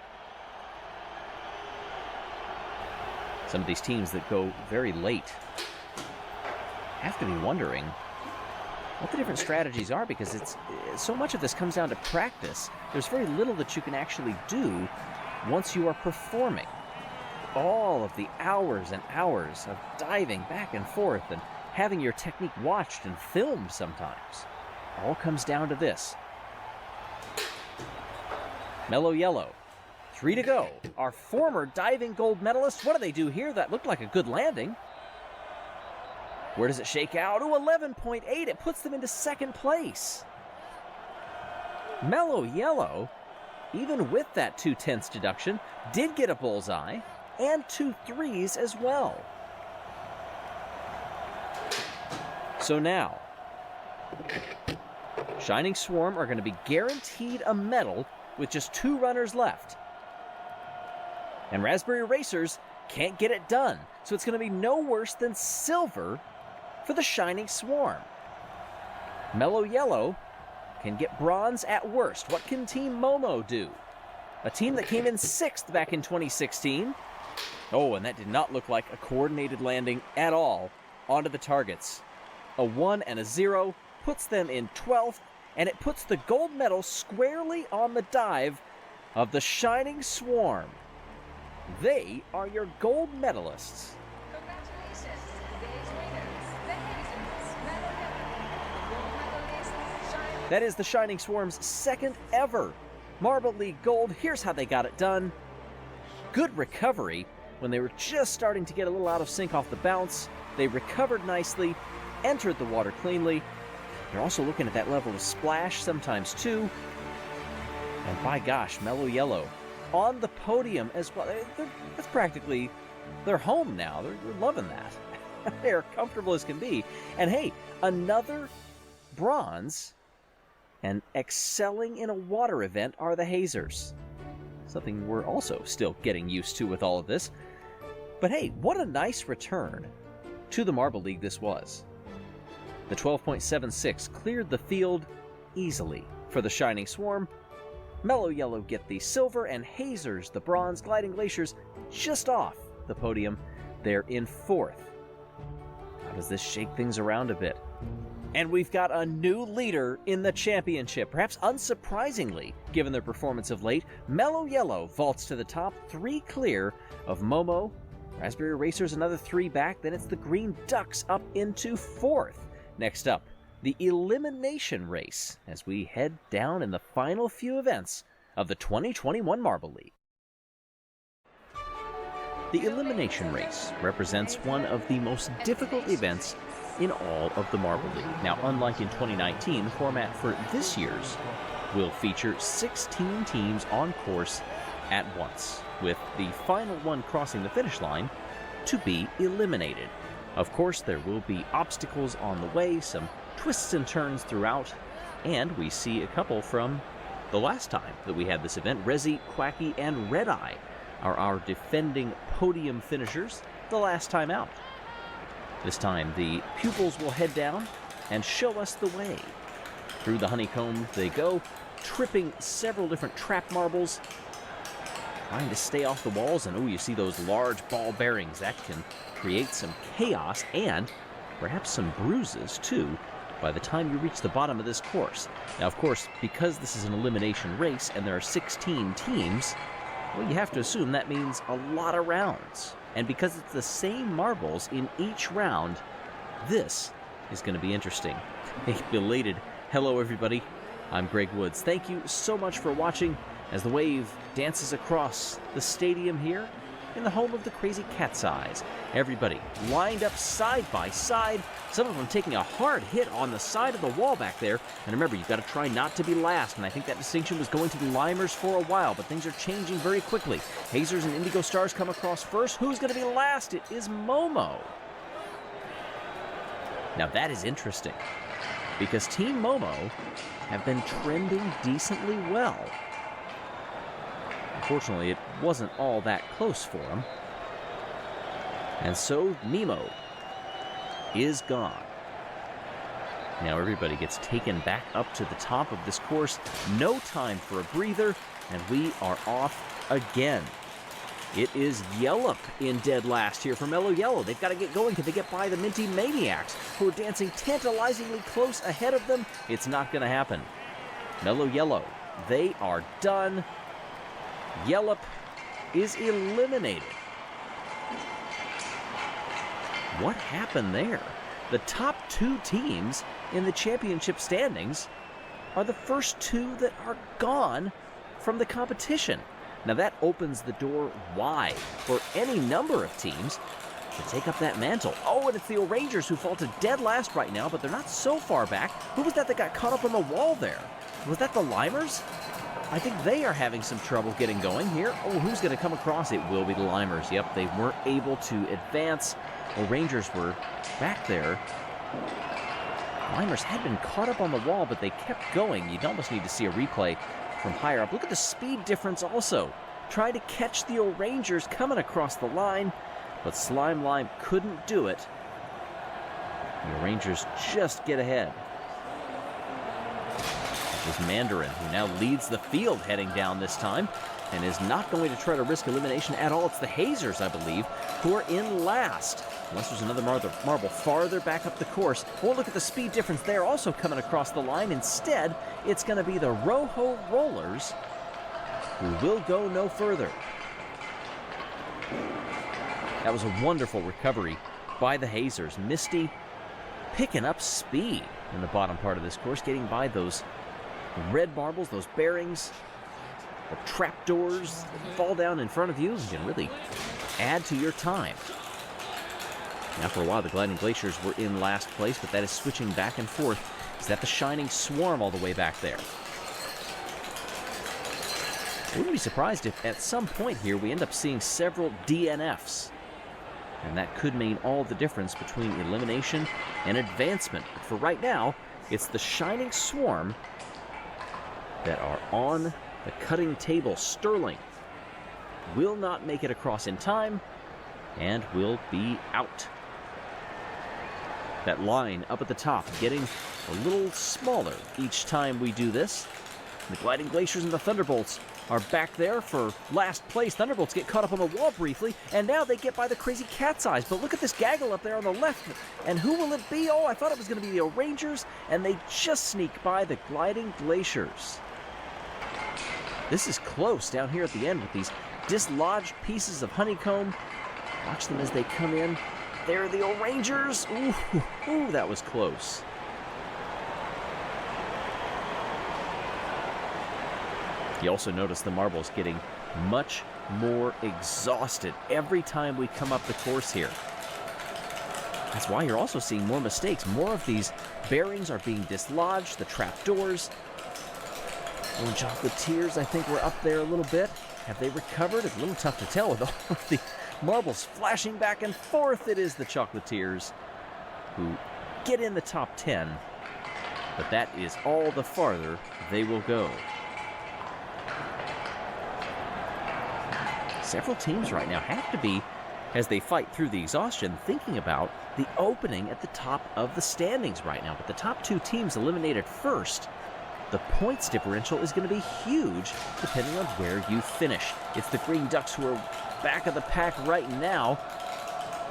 S21: Some of these teams that go very late have to be wondering what the different strategies are, because it's so much of this comes down to practice. There's very little that you can actually do once you are performing. All of the hours and hours of diving back and forth and having your technique watched and filmed sometimes all comes down to this. Mellow Yellow. 3 to go. Our former diving gold medalist. What do they do here? That looked like a good landing. Where does it shake out? Oh, 11.8. It puts them into second place. Mellow Yellow, even with that 0.2 deduction, did get a bullseye and 2 threes as well. So now, Shining Swarm are going to be guaranteed a medal with just 2 runners left. And Raspberry Racers can't get it done, so it's going to be no worse than silver for the Shining Swarm. Mellow Yellow can get bronze at worst. What can Team Momo do? A team that came in 6th back in 2016. Oh, and that did not look like a coordinated landing at all onto the targets. A 1 and a 0 puts them in 12th, and it puts the gold medal squarely on the dive of the Shining Swarm. They are your gold medalists.
S6: Congratulations, today's winners, the Hazers, Mellow Yellow, the gold medalists, Shining.
S21: That is the Shining Swarm's 2nd ever Marble League gold. Here's how they got it done. Good recovery when they were just starting to get a little out of sync off the bounce. They recovered nicely, entered the water cleanly. You're also looking at that level of splash, sometimes 2. And by gosh, Mellow Yellow on the podium as well. That's practically their home now. They're loving that. They're comfortable as can be. And hey, another bronze, and excelling in a water event are the Hazers. Something we're also still getting used to with all of this. But hey, what a nice return to the Marble League this was. The 12.76 cleared the field easily for the Shining Swarm. Mellow Yellow get the silver, and Hazers the bronze. Gliding Glaciers just off the podium. They're in 4th. How does this shake things around a bit? And we've got a new leader in the championship. Perhaps unsurprisingly, given their performance of late, Mellow Yellow vaults to the top, 3 clear of Momo. Raspberry Racers another 3 back. Then it's the Green Ducks up into 4th. Next up, the elimination race as we head down in the final few events of the 2021 Marble League. The elimination race represents one of the most difficult events in all of the Marble League. Now, unlike in 2019, the format for this year's will feature 16 teams on course at once, with the final one crossing the finish line to be eliminated. Of course, there will be obstacles on the way, some twists and turns throughout, and we see a couple from the last time that we had this event. Resi, Quacky, and Red Eye are our defending podium finishers the last time out. This time, the pupils will head down and show us the way. Through the honeycomb they go, tripping several different trap marbles, trying to stay off the walls, and oh, you see those large ball bearings. That can create some chaos and perhaps some bruises, too, by the time you reach the bottom of this course. Now, of course, because this is an elimination race and there are 16 teams, well, you have to assume that means a lot of rounds. And because it's the same marbles in each round, this is going to be interesting. A belated hello, everybody. I'm Greg Woods. Thank you so much for watching as the wave dances across the stadium here in the home of the Crazy Cat's Eyes. Everybody lined up side by side, some of them taking a hard hit on the side of the wall back there. And remember, you've got to try not to be last, and I think that distinction was going to the Limers for a while, but things are changing very quickly. Hazers and Indigo Stars come across first. Who's going to be last? It is Momo. Now that is interesting, because Team Momo have been trending decently well. Unfortunately, it wasn't all that close for him. And so Nemo is gone. Now everybody gets taken back up to the top of this course. No time for a breather, and we are off again. It is Yellup in dead last here for Mellow Yellow. They've got to get going. Can they get by the Minty Maniacs, who are dancing tantalizingly close ahead of them? It's not going to happen. Mellow Yellow, they are done. Yellup is eliminated. What happened there? The top 2 teams in the championship standings are the first 2 that are gone from the competition. Now that opens the door wide for any number of teams to take up that mantle. Oh, and it's the O'Rangers who fall to dead last right now, but they're not so far back. Who was that got caught up on the wall there? Was that the Limers? I think they are having some trouble getting going here. Oh, who's going to come across? It will be the Limers. Yep, they weren't able to advance. O'Rangers were back there Climbers had been caught up on the wall, but they kept going. You'd almost need to see a replay from higher up. Look at the speed difference also. Try to catch the O'Rangers coming across the line, but Slime Lime couldn't do it. The O'Rangers just get ahead. It was Mandarin, who now leads the field heading down this time, and is not going to try to risk elimination at all. It's the Hazers, I believe, who are in last. Unless there's another marble farther back up the course. Oh, look at the speed difference there, also coming across the line. Instead, it's going to be the Rojo Rollers who will go no further. That was a wonderful recovery by the Hazers. Misty picking up speed in the bottom part of this course, getting by those red marbles, those bearings, the trapdoors that fall down in front of you and can really add to your time. Now for a while the Gliding Glaciers were in last place, but that is switching back and forth. Is that the Shining Swarm all the way back there? I wouldn't be surprised if at some point here we end up seeing several DNFs. And that could mean all the difference between elimination and advancement. But for right now, it's the Shining Swarm that are on the cutting table. Sterling will not make it across in time and will be out. That line up at the top getting a little smaller each time we do this. The Gliding Glaciers and the Thunderbolts are back there for last place. Thunderbolts get caught up on the wall briefly, and now they get by the Crazy Cat's Eyes. But look at this gaggle up there on the left. And who will it be? Oh, I thought it was going to be the O'Rangers, and they just sneak by the Gliding Glaciers. This is close down here at the end with these dislodged pieces of honeycomb. Watch them as they come in. There are the O'Rangers. Ooh, that was close. You also notice the marbles getting much more exhausted every time we come up the course here. That's why you're also seeing more mistakes. More of these bearings are being dislodged, the trapdoors. And Chocolatiers, I think, were up there a little bit. Have they recovered? It's a little tough to tell with all of the marbles flashing back and forth. It is the Chocolatiers who get in the top 10, but that is all the farther they will go. Several teams right now have to be, as they fight through the exhaustion, thinking about the opening at the top of the standings right now. But the top two teams eliminated first, the points differential is going to be huge depending on where you finish. It's the Green Ducks who are back of the pack right now,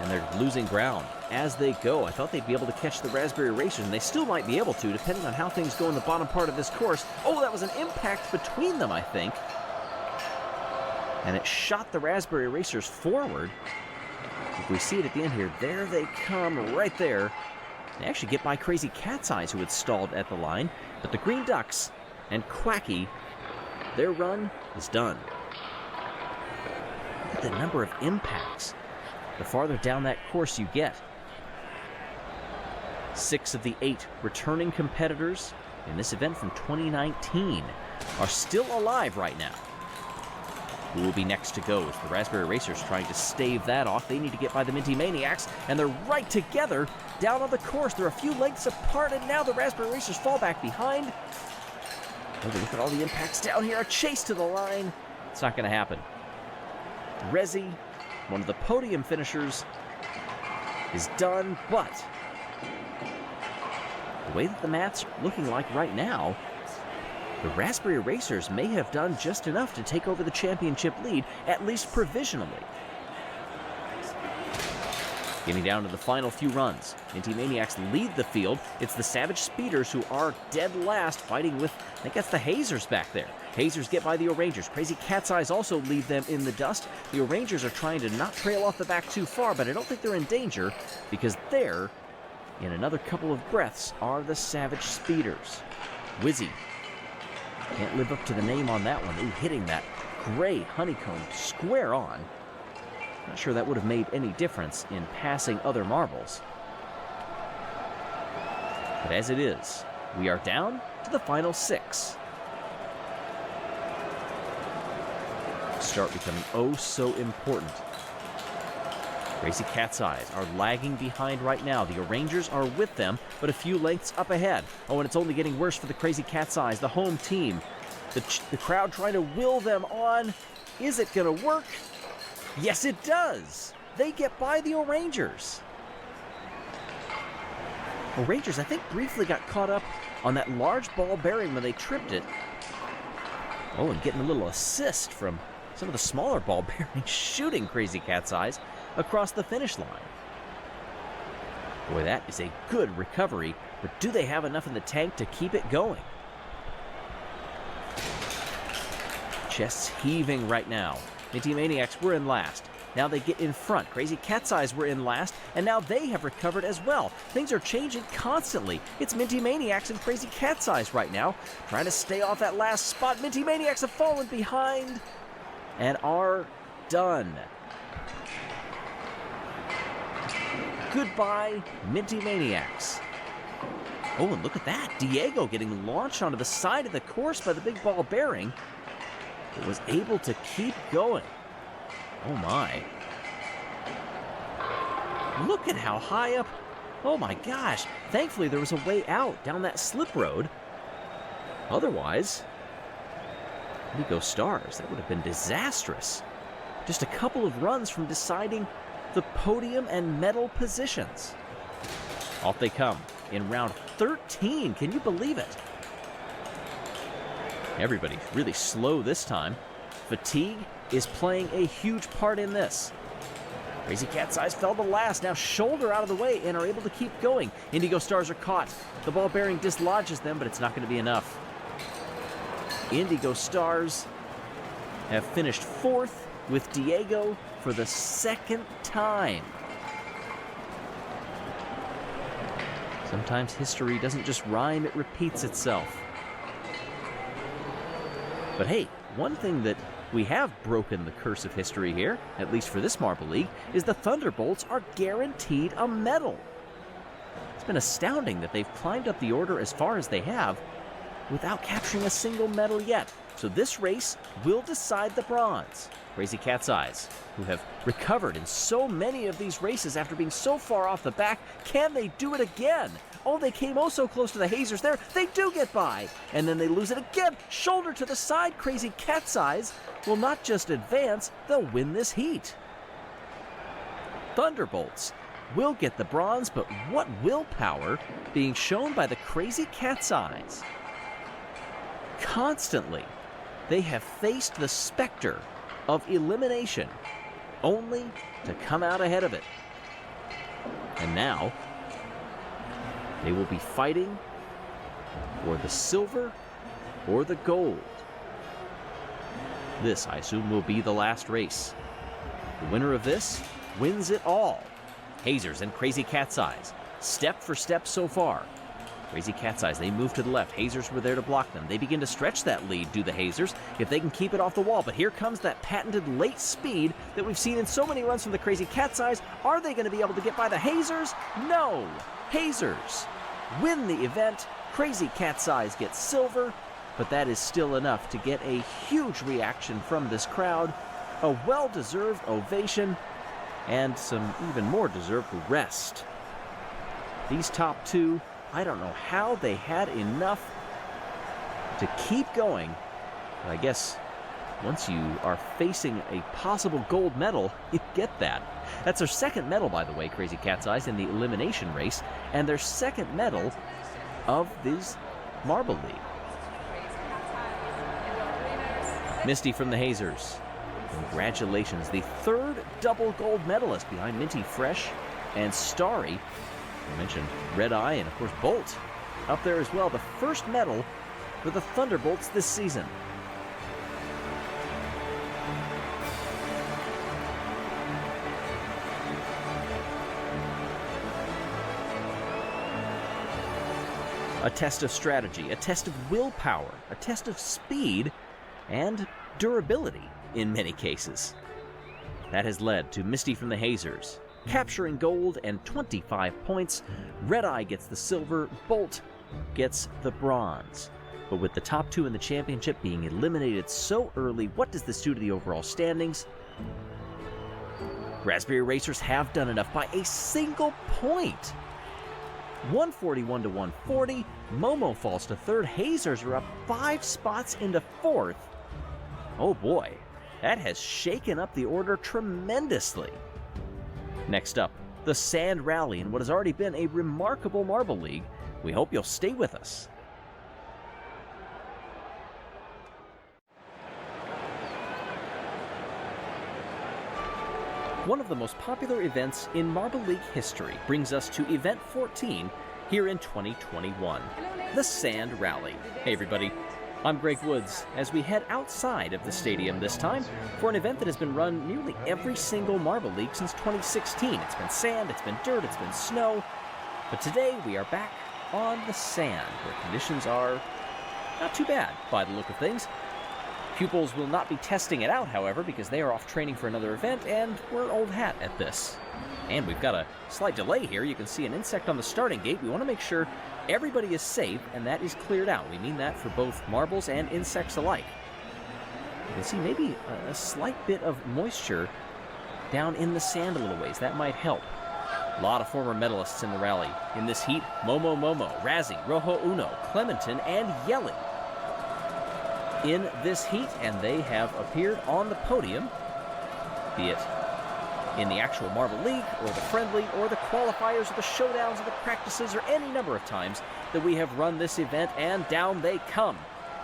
S21: and they're losing ground as they go. I thought they'd be able to catch the Raspberry Racers, and they still might be able to, depending on how things go in the bottom part of this course. Oh, that was an impact between them, I think. And it shot the Raspberry Racers forward. If we see it at the end here, there they come right there. They actually get by Crazy Cat's Eyes, who had stalled at the line. But the Green Ducks and Quacky, their run is done. Look at the number of impacts the farther down that course you get. 6 of the 8 returning competitors in this event from 2019 are still alive right now. Who will be next to go? It's the Raspberry Racers trying to stave that off. They need to get by the Minty Maniacs, and they're right together down on the course. They're a few lengths apart, and now the Raspberry Racers fall back behind. Oh, look at all the impacts down here. A chase to the line. It's not going to happen. Rezi, one of the podium finishers, is done, but the way that the mat's looking like right now, the Raspberry Racers may have done just enough to take over the championship lead, at least provisionally. Getting down to the final few runs, Minty Maniacs lead the field. It's the Savage Speeders who are dead last, fighting with, I think that's the Hazers back there. Hazers get by the O'Rangers. Crazy Cat's Eyes also leave them in the dust. The O'Rangers are trying to not trail off the back too far, but I don't think they're in danger, because there, in another couple of breaths, are the Savage Speeders. Wizzy can't live up to the name on that one. Ooh, hitting that gray honeycomb square on. Not sure that would have made any difference in passing other marbles. But as it is, we are down to the final 6. Start becoming oh so important. Crazy Cat's Eyes are lagging behind right now. The O'rangers are with them, but a few lengths up ahead. Oh, and it's only getting worse for the Crazy Cat's Eyes, the home team. The crowd trying to will them on. Is it going to work? Yes, it does. They get by the O'rangers. O'rangers, I think, briefly got caught up on that large ball bearing when they tripped it. Oh, and getting a little assist from some of the smaller ball bearings shooting Crazy Cat's Eyes across the finish line. Boy, that is a good recovery, but do they have enough in the tank to keep it going? Chests heaving right now. Minty Maniacs were in last. Now they get in front. Crazy Cat's Eyes were in last, and now they have recovered as well. Things are changing constantly. It's Minty Maniacs and Crazy Cat's Eyes right now, trying to stay off that last spot. Minty Maniacs have fallen behind and are done. Goodbye, Minty Maniacs. Oh, and look at that. Diego getting launched onto the side of the course by the big ball bearing, but was able to keep going. Oh my. Look at how high up. Oh my gosh. Thankfully there was a way out down that slip road. Otherwise, Indigo Stars, that would have been disastrous. Just a couple of runs from deciding the podium and medal positions. Off they come in round 13. Can you believe it? Everybody really slow this time. Fatigue is playing a huge part in this. Crazy Cat's Eyes fell to last, now shoulder out of the way and are able to keep going. Indigo Stars are caught. The ball bearing dislodges them, but it's not going to be enough. Indigo Stars have finished fourth with Diego for the second time. Sometimes history doesn't just rhyme, it repeats itself. But hey, one thing that we have broken the curse of history here, at least for this Marble League, is the Thunderbolts are guaranteed a medal. It's been astounding that they've climbed up the order as far as they have without capturing a single medal yet. So this race will decide the bronze. Crazy Cat's Eyes, who have recovered in so many of these races after being so far off the back, can they do it again? Oh, they came oh so close to the Hazers there. They do get by. And then they lose it again. Shoulder to the side. Crazy Cat's Eyes will not just advance, they'll win this heat. Thunderbolts will get the bronze, but what willpower being shown by the Crazy Cat's Eyes. Constantly, they have faced the specter of elimination, only to come out ahead of it. And now, they will be fighting for the silver or the gold. This, I assume, will be the last race. The winner of this wins it all. Hazers and Crazy Cat's Eyes, step for step so far. Crazy Cat's Eyes, they move to the left. Hazers were there to block them. They begin to stretch that lead, do the Hazers, if they can keep it off the wall. But here comes that patented late speed that we've seen in so many runs from the Crazy Cat's Eyes. Are they going to be able to get by the Hazers? No! Hazers win the event. Crazy Cat's Eyes gets silver, but that is still enough to get a huge reaction from this crowd, a well-deserved ovation, and some even more deserved rest. These top two, I don't know how they had enough to keep going, but I guess once you are facing a possible gold medal, you get that. That's their second medal, by the way, Crazy Cat's Eyes, in the elimination race, and their second medal of this Marble League. Misty from the Hazers, congratulations. The third double gold medalist behind Minty Fresh and Starry. I mentioned Red Eye and, of course, Bolt up there as well. The first medal for the Thunderbolts this season. A test of strategy, a test of willpower, a test of speed, and durability in many cases. That has led to Misty from the Hazers capturing gold and 25 points. Red Eye gets the silver, Bolt gets the bronze. But with the top two in the championship being eliminated so early, what does this do to the overall standings? Raspberry Racers have done enough by a single point. 141 to 140. Momo falls to third. Hazers are up 5 spots into fourth. Oh boy, that has shaken up the order tremendously. Next up, the Sand Rally in what has already been a remarkable Marble League. We hope you'll stay with us. One of the most popular events in Marble League history brings us to Event 14 here in 2021, the Sand Rally. Hey everybody, I'm Greg Woods as we head outside of the stadium this time for an event that has been run nearly every single Marble League since 2016. It's been sand, it's been dirt, it's been snow, but today we are back on the sand where conditions are not too bad by the look of things. Pupils will not be testing it out, however, because they are off training for another event, and we're an old hat at this. And we've got a slight delay here. You can see an insect on the starting gate. We want to make sure everybody is safe, and that is cleared out. We mean that for both marbles and insects alike. You can see maybe a slight bit of moisture down in the sand a little ways. That might help. A lot of former medalists in the rally. In this heat, Momo, Razzie, Rojo Uno, Clementon, and Yelly in this heat, and they have appeared on the podium, be it in the actual Marble League, or the friendly, or the qualifiers, or the showdowns, or the practices, or any number of times that we have run this event, and down they come.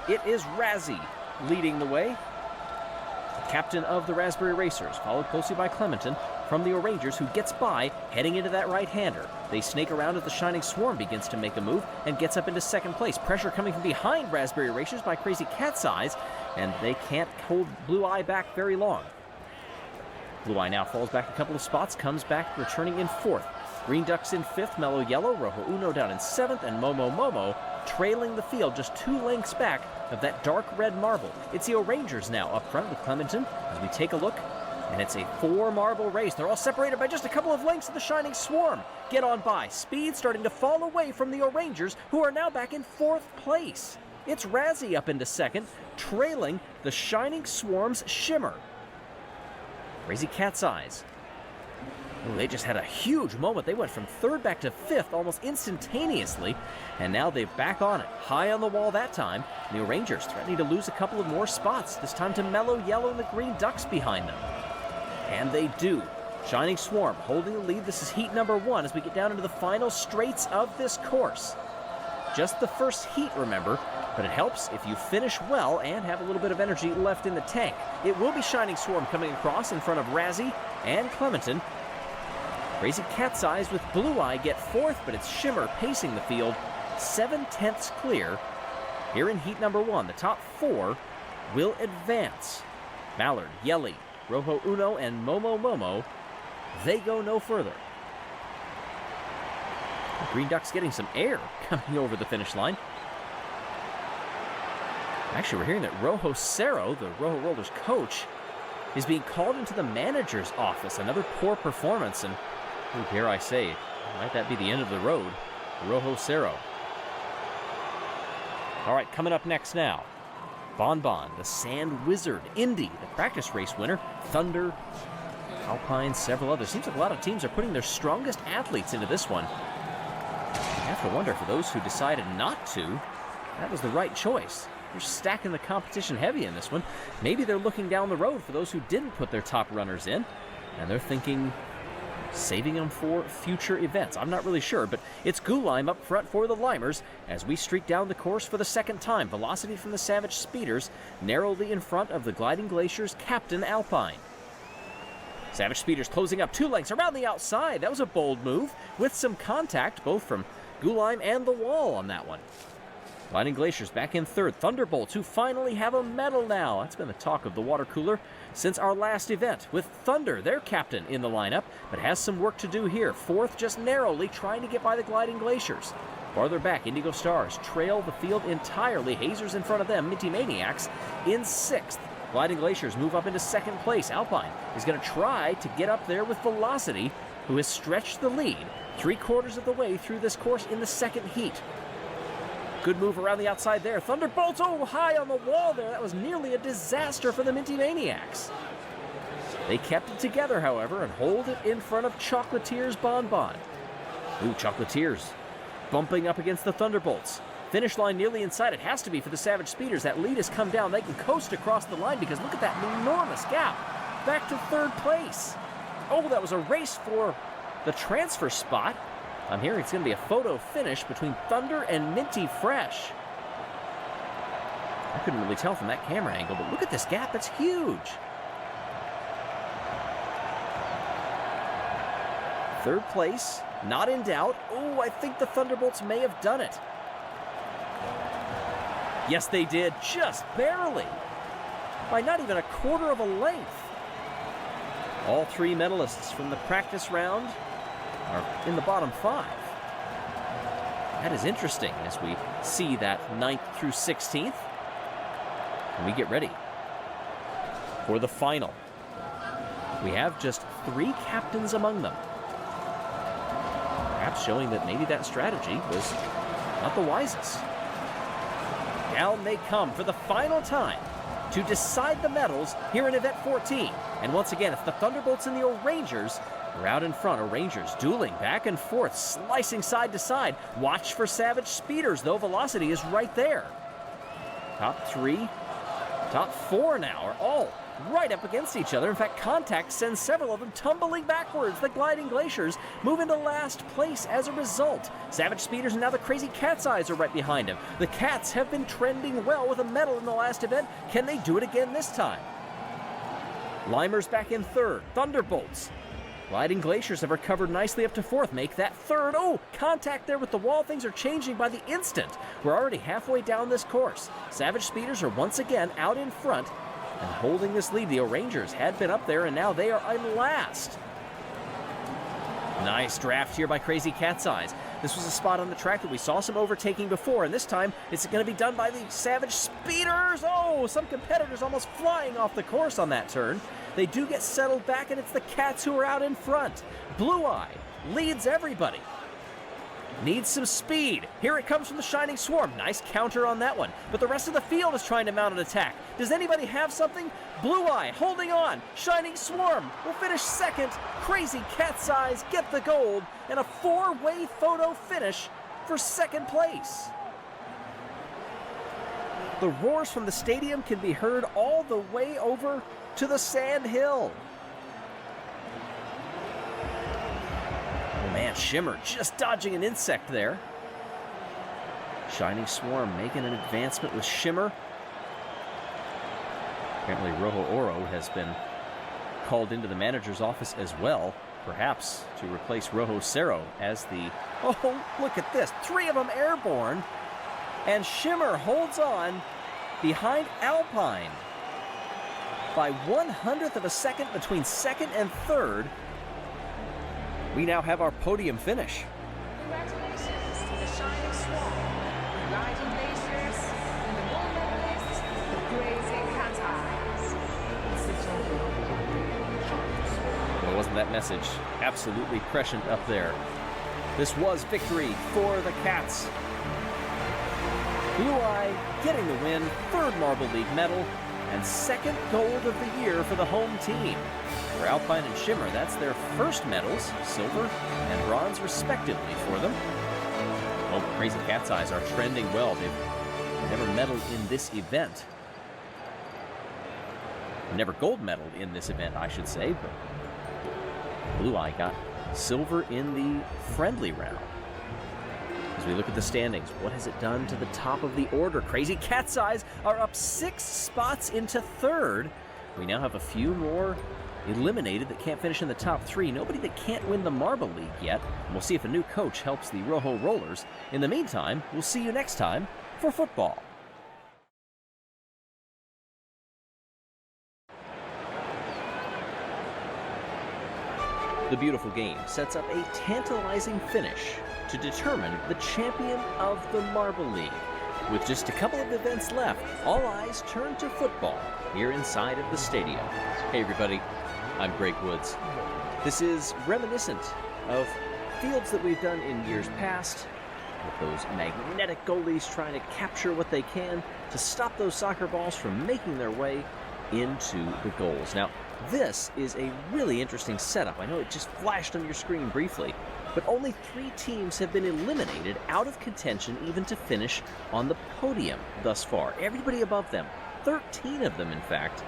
S21: It is Razzie leading the way, the captain of the Raspberry Racers, followed closely by Clementon from the O'Rangers, who gets by, heading into that right-hander. They snake around as the Shining Swarm begins to make a move and gets up into second place. Pressure coming from behind Raspberry Racers by Crazy Cat's Eyes, and they can't hold Blue Eye back very long. Blue Eye now falls back a couple of spots, comes back, returning in fourth. Green Ducks in fifth, Mellow Yellow, Rojo Uno down in seventh, and Momo trailing the field just 2 lengths back of that dark red marble. It's the O'Rangers now up front with Clementon as we take a look. And it's a 4-marble race. They're all separated by just a couple of lengths of the Shining Swarm. Get on by. Speed starting to fall away from the O'Rangers, who are now back in 4th place. It's Razzie up into second, trailing the Shining Swarm's Shimmer. Crazy Cat's Eyes. Ooh, they just had a huge moment. They went from 3rd back to 5th almost instantaneously, and now they're back on it. High on the wall that time. And the O'Rangers threatening to lose a couple of more spots, this time to Mellow Yellow and the Green Ducks behind them. And they do. Shining Swarm holding the lead. This is heat number 1 as we get down into the final straights of this course. Just the first heat, remember, but it helps if you finish well and have a little bit of energy left in the tank. It will be Shining Swarm coming across in front of Razzie and Clementon. Crazy Cat's Eyes with Blue Eye get 4th, but it's Shimmer pacing the field 7/10 clear. Here in heat number 1, the top 4 will advance. Mallard, Yelly, Rojo Uno, and Momo, they go no further. The Green Ducks getting some air coming over the finish line. Actually, we're hearing that Rojo Cero, the Rojo Rollers coach, is being called into the manager's office. Another poor performance, and dare I say, might that be the end of the road? Rojo Cero. All right, coming up next now. Bon, the Sand Wizard, Indy, the practice race winner, Thunder, Alpine, several others. Seems like a lot of teams are putting their strongest athletes into this one. I have to wonder, for those who decided not to, that was the right choice. They're stacking the competition heavy in this one. Maybe they're looking down the road for those who didn't put their top runners in, and they're thinking saving them for future events. I'm not really sure, but it's Gulime up front for the Limers as we streak down the course for the second time. Velocity from the Savage Speeders narrowly in front of the Gliding Glacier's Captain Alpine. Savage Speeders closing up 2 lengths around the outside. That was a bold move with some contact both from Gulime and the wall on that one. Gliding Glaciers back in 3rd. Thunderbolts, who finally have a medal now. That's been the talk of the water cooler since our last event, with Thunder, their captain, in the lineup, but has some work to do here. 4th, just narrowly, trying to get by the Gliding Glaciers. Farther back, Indigo Stars trail the field entirely. Hazers in front of them, Minty Maniacs in 6th. Gliding Glaciers move up into 2nd place. Alpine is going to try to get up there with Velocity, who has stretched the lead 3/4 of the way through this course in the 2nd heat. Good move around the outside there. Thunderbolts, high on the wall there. That was nearly a disaster for the Minty Maniacs. They kept it together, however, and hold it in front of Chocolatiers Bonbon. Ooh, Chocolatiers bumping up against the Thunderbolts. Finish line nearly inside. It has to be for the Savage Speeders. That lead has come down. They can coast across the line because look at that enormous gap. Back to third place. Oh, that was a race for the transfer spot. I'm hearing it's going to be a photo finish between Thunder and Minty Fresh. I couldn't really tell from that camera angle, but look at this gap. It's huge. Third place, not in doubt. Oh, I think the Thunderbolts may have done it. Yes, they did, just barely. By not even a quarter of a length. All three medalists from the practice round are in the bottom 5. That is interesting as we see that 9th through 16th. And we get ready for the final. We have just 3 captains among them. Perhaps showing that maybe that strategy was not the wisest. Down they come for the final time to decide the medals here in Event 14. And once again, it's the Thunderbolts and the O'Rangers are out in front. O'Rangers dueling back and forth, slicing side to side. Watch for Savage Speeders, though. Velocity is right there. Top 3, top 4 now are all right up against each other. In fact, contact sends several of them tumbling backwards. The Gliding Glaciers move into last place as a result. Savage Speeders and now the Crazy Cat's Eyes are right behind him. The Cats have been trending well with a medal in the last event. Can they do it again this time? Limers back in third. Thunderbolts. Gliding Glaciers have recovered nicely up to 4th. Make that 3rd. Oh, contact there with the wall. Things are changing by the instant. We're already halfway down this course. Savage Speeders are once again out in front and holding this lead. The O'Rangers had been up there, and now they are in last. Nice draft here by Crazy Cat's Eyes. This was a spot on the track that we saw some overtaking before, and this time it's going to be done by the Savage Speeders. Oh, some competitors almost flying off the course on that turn. They do get settled back, and it's the Cats who are out in front. Blue Eye leads everybody. Needs some speed. Here it comes from the Shining Swarm. Nice counter on that one. But the rest of the field is trying to mount an attack. Does anybody have something? Blue Eye holding on. Shining Swarm will finish 2nd. Crazy Cat's Eyes get the gold. And a 4-way photo finish for 2nd place. The roars from the stadium can be heard all the way over to the Sand Hill. Oh man, Shimmer just dodging an insect there. Shining Swarm making an advancement with Shimmer. Apparently Rojo Oro has been called into the manager's office as well, perhaps to replace Rojo Cero as the... Oh, look at this. 3 of them airborne. And Shimmer holds on behind Alpine by 1/100th of a second between 2nd and 3rd. We now have our podium finish.
S6: Congratulations to the Shining Swarm, the Gliding Glaciers, and the gold medalist, the Crazy Cat's Eyes.
S21: Well, wasn't that message absolutely prescient up there? This was victory for the Cats. Blue Eye getting the win, 3rd Marble League medal, and 2nd gold of the year for the home team. For Alpine and Shimmer, that's their first medals, silver and bronze respectively for them. Well, Crazy Cat's Eyes are trending well. They've never medaled in this event. Never gold medaled in this event, I should say, but Blue Eye got silver in the friendly round. As we look at the standings, what has it done to the top of the order? Crazy Cat's Eyes are up 6 spots into 3rd. We now have a few more eliminated that can't finish in the top 3. Nobody that can't win the Marble League yet. And we'll see if a new coach helps the Rojo Rollers. In the meantime, we'll see you next time for football. The beautiful game sets up a tantalizing finish to determine the champion of the Marble League. With just a couple of events left, all eyes turn to football here inside of the stadium. Hey everybody, I'm Greg Woods. This is reminiscent of fields that we've done in years past, with those magnetic goalies trying to capture what they can to stop those soccer balls from making their way into the goals. Now, this is a really interesting setup. I know it just flashed on your screen briefly, but only 3 teams have been eliminated out of contention even to finish on the podium thus far. Everybody above them, 13 of them in fact,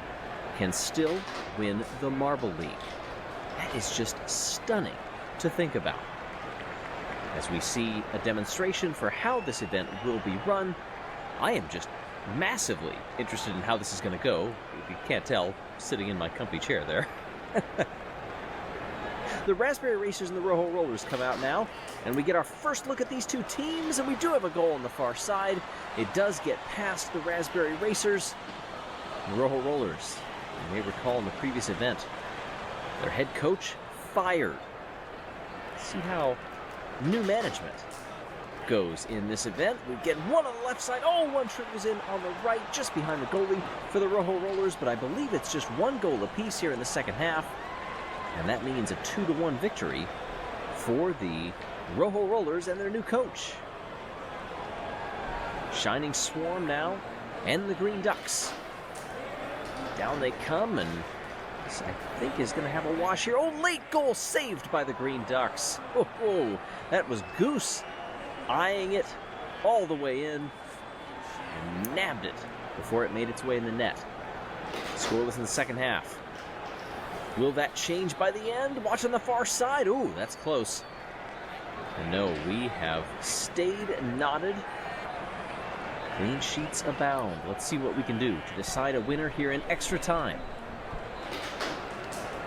S21: can still win the Marble League. That is just stunning to think about. As we see a demonstration for how this event will be run, I am just massively interested in how this is going to go. If you can't tell, sitting in my comfy chair there. The Raspberry Racers and the Rojo Rollers come out now, and we get our first look at these 2 teams, and we do have a goal on the far side. It does get past the Raspberry Racers. The Rojo Rollers, you may recall in the previous event, their head coach fired. Let's see how new management goes in this event. We get one on the left side. Oh, one trickles in on the right, just behind the goalie for the Rojo Rollers, but I believe it's just 1 goal apiece here in the second half. And that means a 2-1 victory for the Rojo Rollers and their new coach. Shining Swarm now, and the Green Ducks. Down they come, and this, I think, is going to have a wash here. Oh, late goal saved by the Green Ducks. Oh, that was Goose eyeing it all the way in and nabbed it before it made its way in the net. Scoreless in the second half. Will that change by the end? Watch on the far side. Ooh, that's close. And no, we have stayed knotted. Clean sheets abound. Let's see what we can do to decide a winner here in extra time.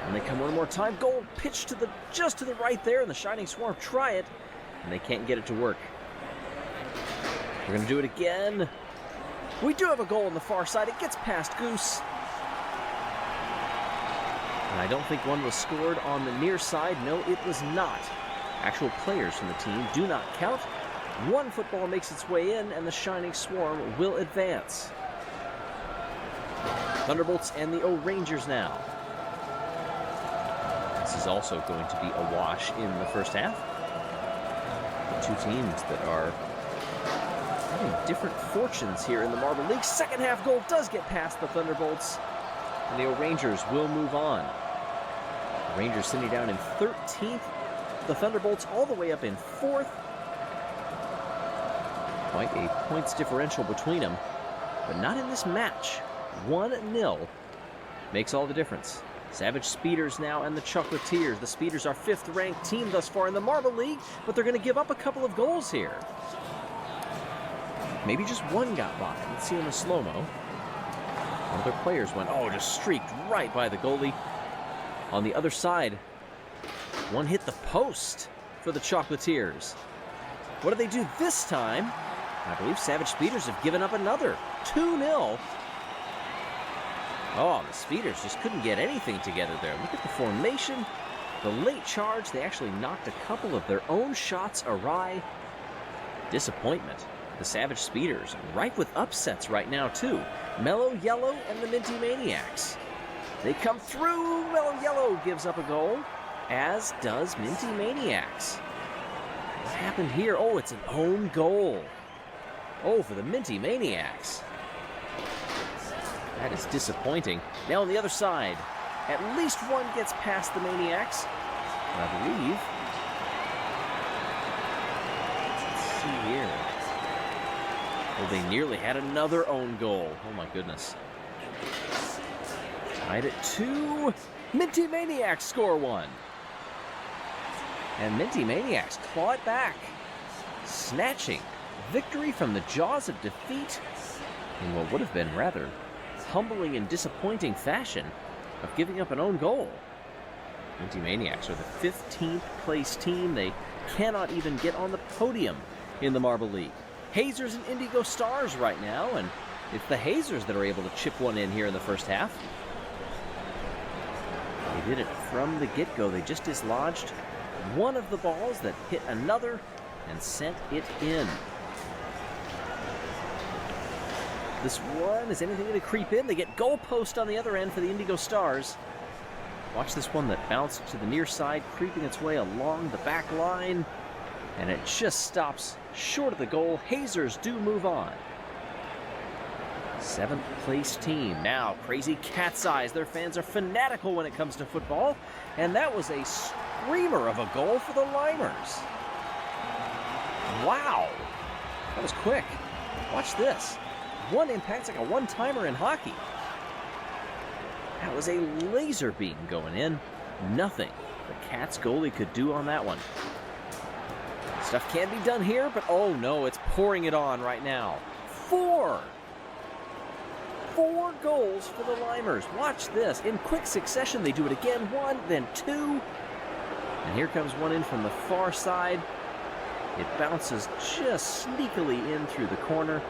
S21: And they come one more time. Goal pitched to just to the right there, and the Shining Swarm try it, and they can't get it to work. We're going to do it again. We do have a goal on the far side. It gets past Goose. And I don't think one was scored on the near side. No, it was not. Actual players from the team do not count. 1 football makes its way in, and the Shining Swarm will advance. Thunderbolts and the O-Rangers now. This is also going to be a wash in the first half. The 2 teams that are having different fortunes here in the Marble League. Second half goal does get past the Thunderbolts, and the O-Rangers will move on. The Rangers sitting down in 13th. The Thunderbolts all the way up in 4th. Quite a points differential between them, but not in this match. 1-0 makes all the difference. Savage Speeders now and the Chocolatiers. The Speeders are 5th ranked team thus far in the Marble League, but they're going to give up a couple of goals here. Maybe just 1 got by. Let's see in the slow-mo. One of their players went, just streaked right by the goalie. On the other side, one hit the post for the Chocolatiers. What do they do this time? I believe Savage Speeders have given up another. 2-0. Oh, the Speeders just couldn't get anything together there. Look at the formation. The late charge, they actually knocked a couple of their own shots awry. Disappointment. The Savage Speeders, ripe with upsets right now, too. Mellow Yellow and the Minty Maniacs. They come through. Mellow Yellow gives up a goal, as does Minty Maniacs. What happened here? Oh, it's an own goal. Oh, for the Minty Maniacs. That is disappointing. Now on the other side, at least one gets past the Maniacs. And I believe... Let's see here. Well, they nearly had another own goal. Oh my goodness. Tied at 2. Minty Maniacs score 1. And Minty Maniacs claw it back, snatching victory from the jaws of defeat in what would have been rather humbling and disappointing fashion of giving up an own goal. Minty Maniacs are the 15th place team. They cannot even get on the podium in the Marble League. Hazers and Indigo Stars right now, and it's the Hazers that are able to chip one in here in the first half. They did it from the get-go. They just dislodged one of the balls that hit another and sent it in. This one, is anything going to creep in? They get goal post on the other end for the Indigo Stars. Watch this one that bounced to the near side, creeping its way along the back line, and it just stops short of the goal. Hazers do move on. Seventh place team. Now, Crazy Cat's Eyes. Their fans are fanatical when it comes to football. And that was a screamer of a goal for the Limers. Wow. That was quick. Watch this. One impact's like a one-timer in hockey. That was a laser beam going in. Nothing the Cats goalie could do on that one. Stuff can be done here, but oh no, it's pouring it on right now. 4 goals for the Limers. Watch this. In quick succession, they do it again. 1, then 2. And here comes one in from the far side. It bounces just sneakily in through the corner.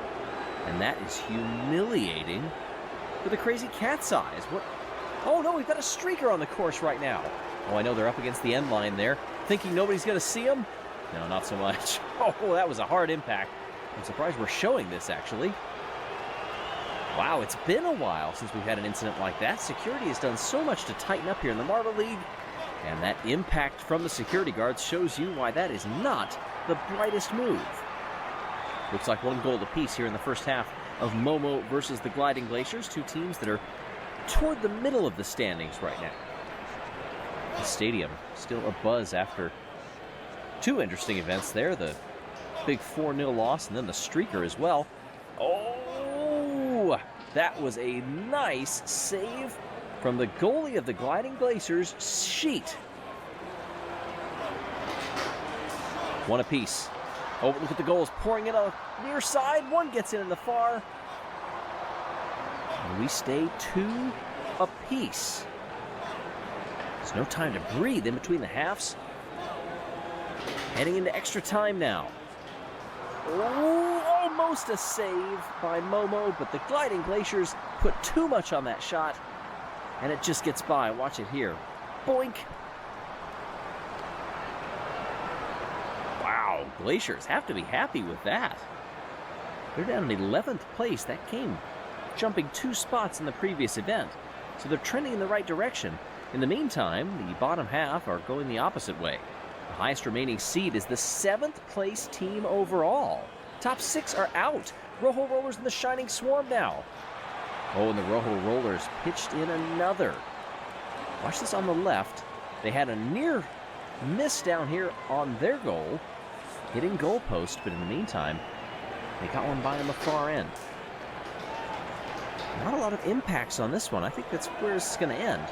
S21: And that is humiliating for the Crazy Cat's Eyes. What? Oh no, we've got a streaker on the course right now. Oh, I know they're up against the end line there, thinking nobody's going to see them. No, not so much. Oh, that was a hard impact. I'm surprised we're showing this, actually. Wow, it's been a while since we've had an incident like that. Security has done so much to tighten up here in the Marble League. And that impact from the security guards shows you why that is not the brightest move. Looks like 1 goal apiece here in the first half of Momo versus the Gliding Glaciers. 2 teams that are toward the middle of the standings right now. The stadium still abuzz after 2 interesting events there. The big 4-0 loss and then the streaker as well. Oh, that was a nice save from the goalie of the Gliding Glaciers, Sheet. 1 apiece. Oh, look at the goals pouring in on the near side. 1 gets in the far. And we stay 2 apiece. There's no time to breathe in between the halves. Heading into extra time now. Oh, almost a save by Momo, but the Gliding Glaciers put too much on that shot, and it just gets by. Watch it here. Boink. Wow, Glaciers have to be happy with that. They're down in 11th place. That came jumping 2 spots in the previous event, so they're trending in the right direction. In the meantime, the bottom half are going the opposite way. The highest remaining seed is the 7th place team overall. Top 6 are out. Rojo Rollers in the Shining Swarm now. Oh, and the Rojo Rollers pitched in another. Watch this on the left. They had a near miss down here on their goal, hitting goalpost, but in the meantime, they got one by on the far end. Not a lot of impacts on this one. I think that's where it's going to end.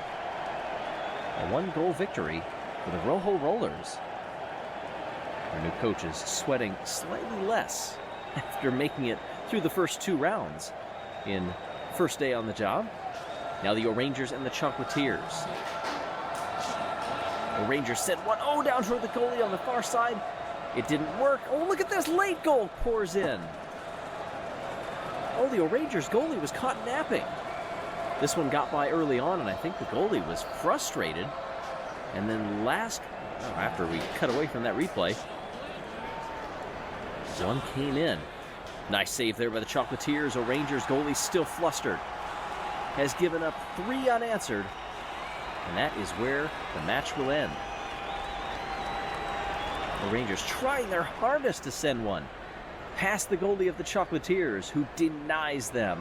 S21: A 1-goal victory for the Rojo Rollers. Our new coach is sweating slightly less after making it through the first 2 rounds in first day on the job. Now the O'Rangers and the Chocolatiers. O'Rangers sent 1-0 down toward the goalie on the far side. It didn't work. Oh, look at this late goal pours in. Oh, the O'Rangers goalie was caught napping. This one got by early on, and I think the goalie was frustrated. And then after we cut away from that replay, one came in. Nice save there by the Chocolatiers. O'Rangers goalie still flustered. Has given up 3 unanswered. And that is where the match will end. The Rangers trying their hardest to send one past the goalie of the Chocolatiers, who denies them.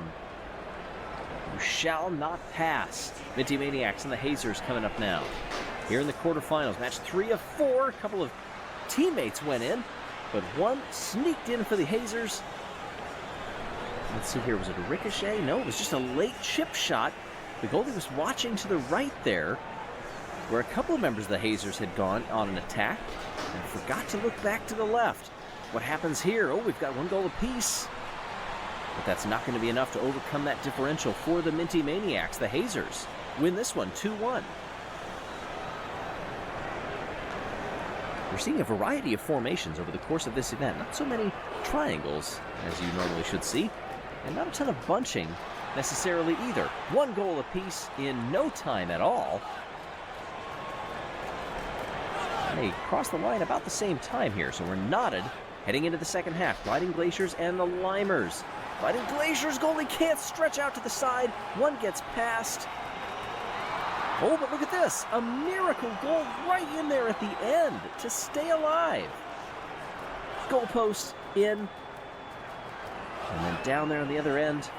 S21: Who shall not pass. Minty Maniacs and the Hazers coming up now. Here in the quarterfinals, match 3 of 4. A couple of teammates went in, but one sneaked in for the Hazers. Let's see here, was it a ricochet? No, it was just a late chip shot. The goalie was watching to the right there, where a couple of members of the Hazers had gone on an attack and forgot to look back to the left. What happens here? Oh, we've got 1 goal apiece. But that's not going to be enough to overcome that differential for the Minty Maniacs. The Hazers win this one 2-1. We're seeing a variety of formations over the course of this event. Not so many triangles, as you normally should see, and not a ton of bunching necessarily either. 1 goal apiece in no time at all. And they cross the line about the same time here, so we're knotted heading into the second half. Gliding Glaciers and the Limers. Gliding Glaciers goalie can't stretch out to the side. One gets past. Oh, but look at this. A miracle goal right in there at the end to stay alive. Goalpost in. And then down there on the other end,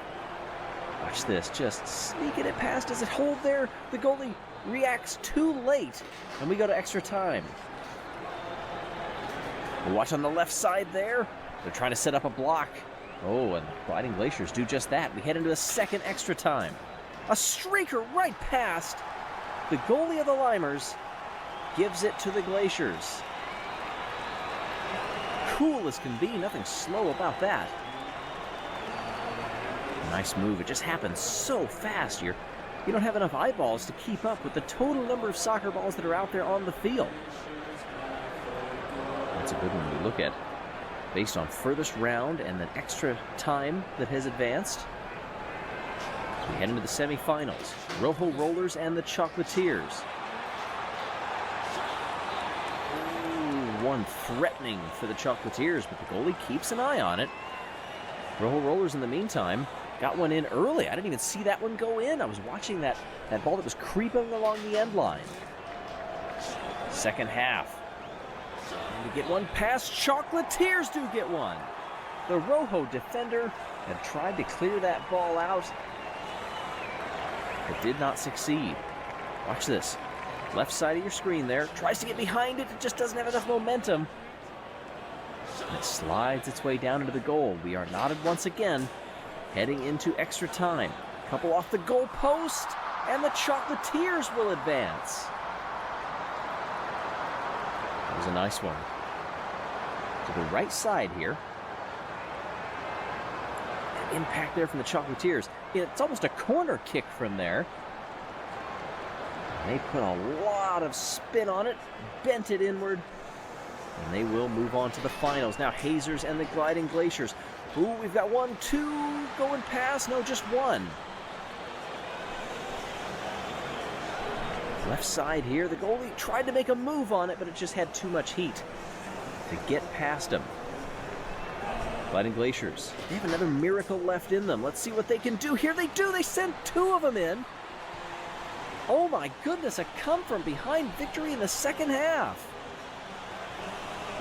S21: Watch this, just sneaking it past. Does it hold there? The goalie reacts too late, and we go to extra time. Watch on the left side there. They're trying to set up a block. Oh, and the Gliding Glaciers do just that. We head into a second extra time. A streaker right past. The goalie of the Limers gives it to the Glaciers. Cool as can be, nothing slow about that. Nice move. It just happens so fast. You don't have enough eyeballs to keep up with the total number of soccer balls that are out there on the field. That's a good one to look at. Based on furthest round and the extra time that has advanced. So we head into the semifinals. Rojo Rollers and the Chocolatiers. Ooh, one threatening for the Chocolatiers, but the goalie keeps an eye on it. Rojo Rollers, in the meantime, got one in early. I didn't even see that one go in. I was watching that ball that was creeping along the end line. Second half. And we get one past. Chocolatiers do get one. The Rojo defender had tried to clear that ball out, but did not succeed. Watch this. Left side of your screen there. Tries to get behind it. It just doesn't have enough momentum. And it slides its way down into the goal. We are knotted once again, heading into extra time. Couple off the goal post, and the Chocolatiers will advance. That was a nice one. To the right side here. Impact there from the Chocolatiers. It's almost a corner kick from there. And they put a lot of spin on it, bent it inward, and they will move on to the finals. Now Hazers and the Gliding Glaciers. Ooh, we've got 1, 2 going past. No, just one. Left side here. The goalie tried to make a move on it, but it just had too much heat to get past him. Gliding Glaciers. They have another miracle left in them. Let's see what they can do. Here they do. They send 2 of them in. Oh my goodness, a come from behind victory in the second half.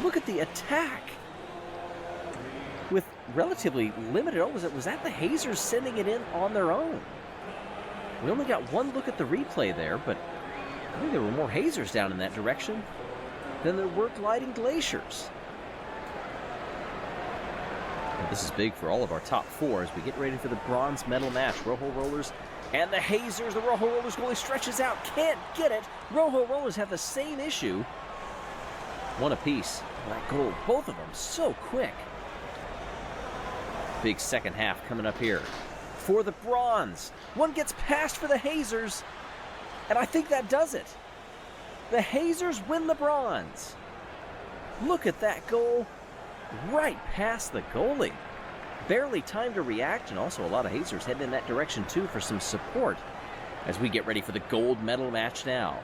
S21: Look at the attack. With relatively limited, was that the Hazers sending it in on their own? We only got one look at the replay there, but I think there were more Hazers down in that direction than there were Gliding Glaciers. And this is big for all of our top 4 as we get ready for the bronze medal match. Rojo Rollers and the Hazers. The Rojo Rollers goalie stretches out, can't get it. Rojo Rollers have the same issue. One apiece. That goal, both of them so quick. Big second half coming up here for the bronze. One gets past for the Hazers, and I think that does it. The Hazers win the bronze. Look at that goal, right past the goalie. Barely time to react, and also a lot of Hazers heading in that direction too for some support as we get ready for the gold medal match now.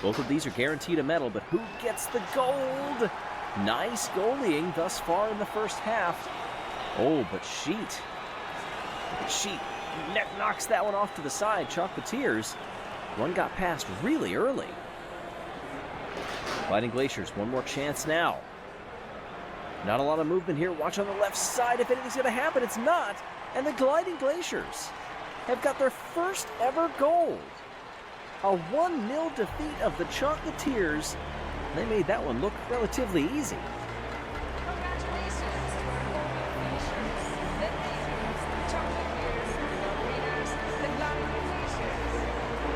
S21: Both of these are guaranteed a medal, but who gets the gold? Nice goalieing thus far in the first half. Oh, but Sheet knocks that one off to the side. Chocolatiers, one got past really early. Gliding Glaciers, one more chance now. Not a lot of movement here. Watch on the left side. If anything's going to happen, it's not. And the Gliding Glaciers have got their first ever gold. A 1-0 defeat of the Chocolatiers. They made that one look relatively easy.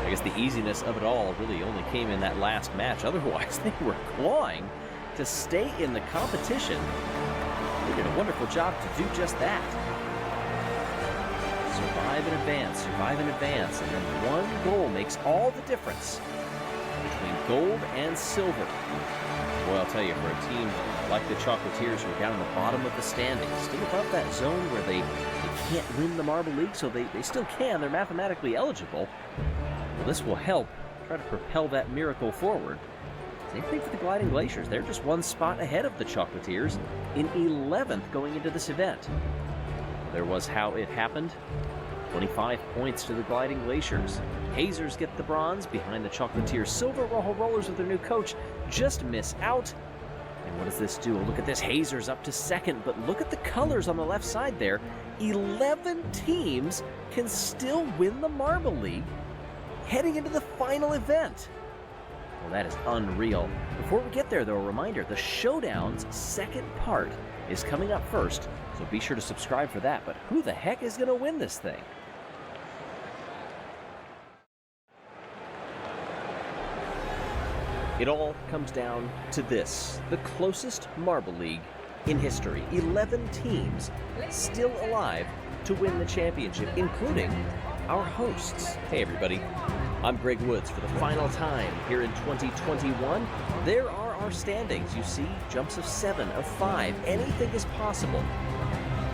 S21: I guess the easiness of it all really only came in that last match. Otherwise, they were clawing to stay in the competition. They did a wonderful job to do just that. Survive and advance, and then one goal makes all the difference between gold and silver. Boy, I'll tell you, for a team like the Chocolatiers who are down in the bottom of the standings, still above that zone where they can't win the Marble League, so they still can. They're mathematically eligible. Well, this will help try to propel that miracle forward. Same thing for the Gliding Glaciers. They're just one spot ahead of the Chocolatiers in 11th going into this event. There was how it happened. 25 points to the Gliding Glaciers. Hazers get the bronze behind the Chocolatiers. Silver. Rojo Rollers with their new coach just miss out. And what does this do? Look at this. Hazer's up to second, but look at the colors on the left side there. 11 teams can still win the Marble League heading into the final event. Well, that is unreal. Before we get there, though, a reminder, the Showdown's second part is coming up first, so be sure to subscribe for that. But who the heck is going to win this thing? It all comes down to this, the closest Marble League in history. 11 teams still alive to win the championship, including our hosts. Hey everybody, I'm Greg Woods for the final time here in 2021. There are our standings. You see, jumps of 7, of 5, anything is possible.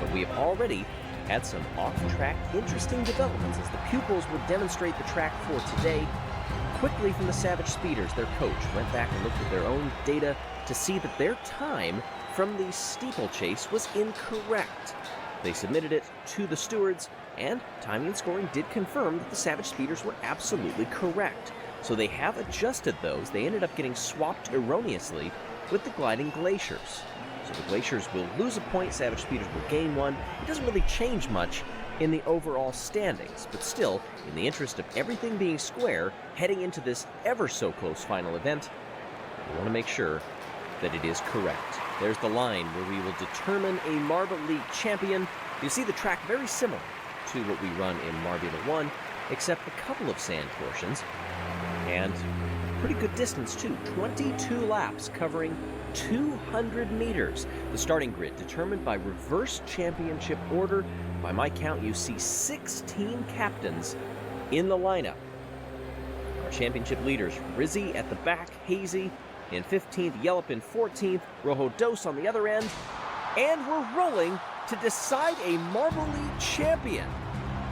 S21: But we have already had some off-track interesting developments as the pupils would demonstrate the track for today. Quickly from the Savage Speeders, their coach went back and looked at their own data to see that their time from the steeplechase was incorrect. They submitted it to the stewards, and timing and scoring did confirm that the Savage Speeders were absolutely correct. So they have adjusted those. They ended up getting swapped erroneously with the Gliding Glaciers. So the Glaciers will lose a point, Savage Speeders will gain one. It doesn't really change much in the overall standings, but still, in the interest of everything being square, heading into this ever-so-close final event, we want to make sure that it is correct. There's the line where we will determine a Marble League champion. You see the track very similar to what we run in Marbula 1, except a couple of sand portions, and pretty good distance too, 22 laps covering 200 meters. The starting grid determined by reverse championship order. By my count, you see 16 captains in the lineup. Our championship leaders, Rizzy at the back, Hazy in 15th, Yelp in 14th, Rojo Dos on the other end, and we're rolling to decide a Marble League champion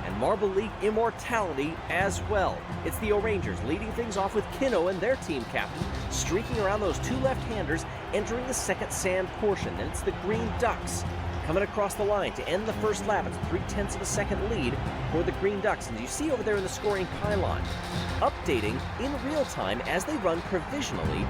S21: and Marble League immortality as well. It's the O'Rangers leading things off with Kino and their team captain, streaking around those two left-handers, entering the second sand portion. Then it's the Green Ducks coming across the line to end the first lap. It's a 0.3 of a second lead for the Green Ducks. And you see over there in the scoring pylon, updating in real time as they run provisionally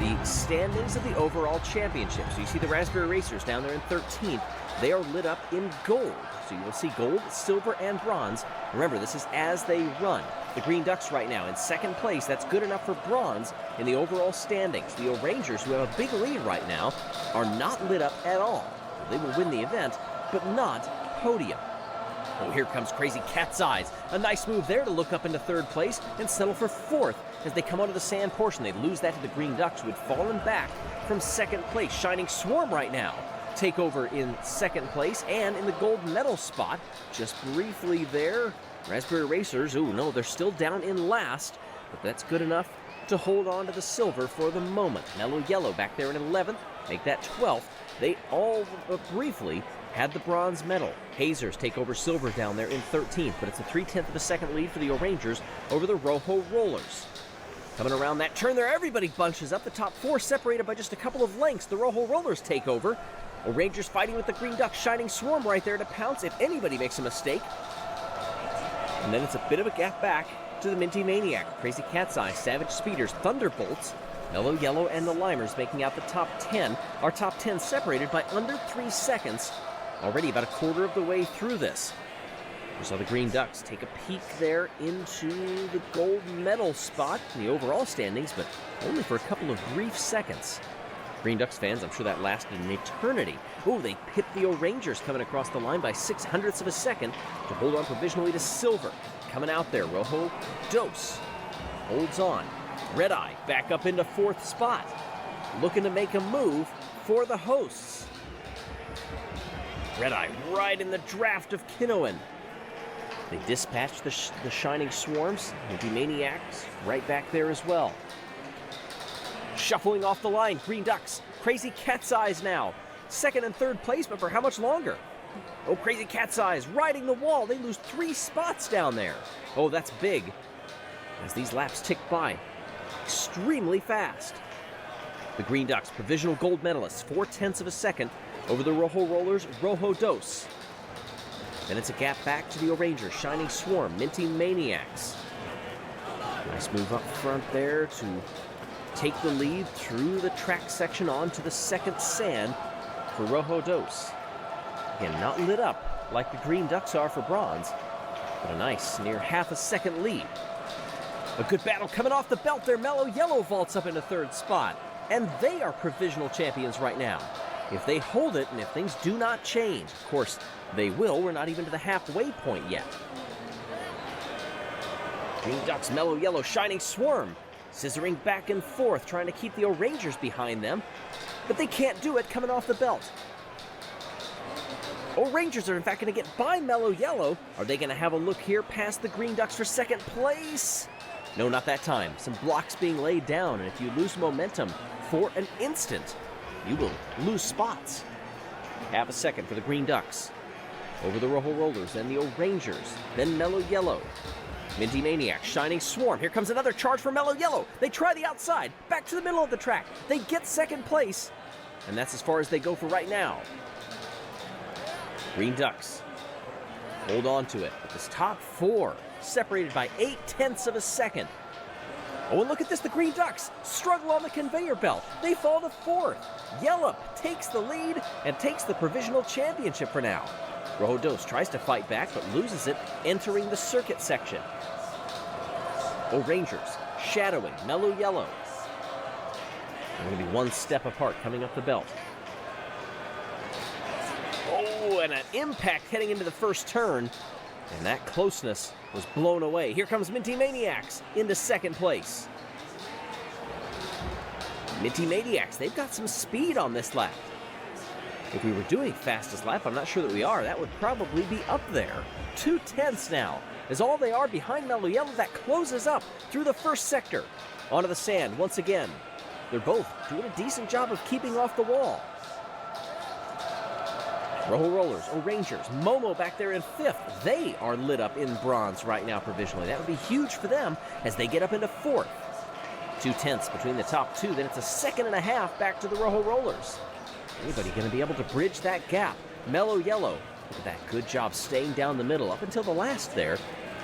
S21: the standings of the overall championship. So you see the Raspberry Racers down there in 13th. They are lit up in gold. So you will see gold, silver, and bronze. Remember, this is as they run. The Green Ducks right now in second place. That's good enough for bronze in the overall standings. The O'Rangers, who have a big lead right now, are not lit up at all. They will win the event, but not podium. Oh, here comes Crazy Cat's Eyes. A nice move there to look up into third place and settle for fourth as they come onto the sand portion. They lose that to the Green Ducks, who had fallen back from second place. Shining Swarm right now take over in second place and in the gold medal spot. Just briefly there, Raspberry Racers, oh no, they're still down in last, but that's good enough to hold on to the silver for the moment. Mellow Yellow back there in 11th, make that 12th. They all briefly had the bronze medal. Hazers take over silver down there in 13th, but it's a 0.3 of a second lead for the O'Rangers over the Rojo Rollers. Coming around that turn there, everybody bunches up. The top four separated by just a couple of lengths. The Rojo Rollers take over. O'Rangers fighting with the Green Ducks. Shining Swarm right there to pounce if anybody makes a mistake. And then it's a bit of a gap back to the Minty Maniac, Crazy Cat's Eye, Savage Speeders, Thunderbolts, Mellow Yellow, and the Limers making out the top 10. Our top 10 separated by under 3 seconds. Already about a quarter of the way through this. We saw the Green Ducks take a peek there into the gold medal spot in the overall standings, but only for a couple of brief seconds. Green Ducks fans, I'm sure that lasted an eternity. Oh, they hit the O'Rangers coming across the line by 0.06 of a second to hold on provisionally to silver. Coming out there, Rojo Dos holds on. Red Eye back up into fourth spot, looking to make a move for the hosts. Red Eye right in the draft of Kinoan. They dispatch the Shining Swarms, the Maniacs right back there as well. Shuffling off the line, Green Ducks, Crazy Cat's Eyes now. Second and third place, but for how much longer? Oh, Crazy Cat's Eyes riding the wall. They lose 3 spots down there. Oh, that's big as these laps tick by extremely fast. The Green Ducks, provisional gold medalists, 0.4 of a second over the Rojo Rollers, Rojo Dos. Then it's a gap back to the O'Rangers, Shining Swarm, Minty Maniacs. Nice move up front there to take the lead through the track section onto the second sand for Rojo Dos. Again, not lit up like the Green Ducks are for bronze, but a nice near half a second lead. A good battle coming off the belt there. Mellow Yellow vaults up into third spot, and they are provisional champions right now. If they hold it and if things do not change, of course they will, we're not even to the halfway point yet. Green Ducks, Mellow Yellow, Shining Swarm, scissoring back and forth, trying to keep the O-Rangers behind them, but they can't do it coming off the belt. O-Rangers are in fact going to get by Mellow Yellow. Are they going to have a look here past the Green Ducks for second place? No, not that time. Some blocks being laid down, and if you lose momentum for an instant, you will lose spots. Half a second for the Green Ducks. Over the Rojo Rollers, then the O-Rangers, then Mellow Yellow. Minty Maniac, Shining Swarm. Here comes another charge for Mellow Yellow. They try the outside, back to the middle of the track. They get second place, and that's as far as they go for right now. Green Ducks hold on to it, but this top four separated by 0.8 of a second. Oh, and look at this, the Green Ducks struggle on the conveyor belt. They fall to fourth. Yellow takes the lead and takes the provisional championship for now. Rojo Dos tries to fight back, but loses it entering the circuit section. O-Rangers shadowing Mellow Yellow. They're going to be one step apart coming up the belt. Oh, and an impact heading into the first turn, and that closeness was blown away. Here comes Minty Maniacs into second place. Minty Maniacs, they've got some speed on this lap. If we were doing fastest lap, I'm not sure that we are. That would probably be up there. 2/10 now is all they are behind Mellow Yellow. That closes up through the first sector. Onto the sand once again. They're both doing a decent job of keeping off the wall. Rojo Rollers, O-Rangers, Momo back there in fifth. They are lit up in bronze right now provisionally. That would be huge for them as they get up into fourth. 2/10 between the top two. Then it's a second and a half back to the Rojo Rollers. Anybody going to be able to bridge that gap? Mellow Yellow, look at that. Good job staying down the middle up until the last there.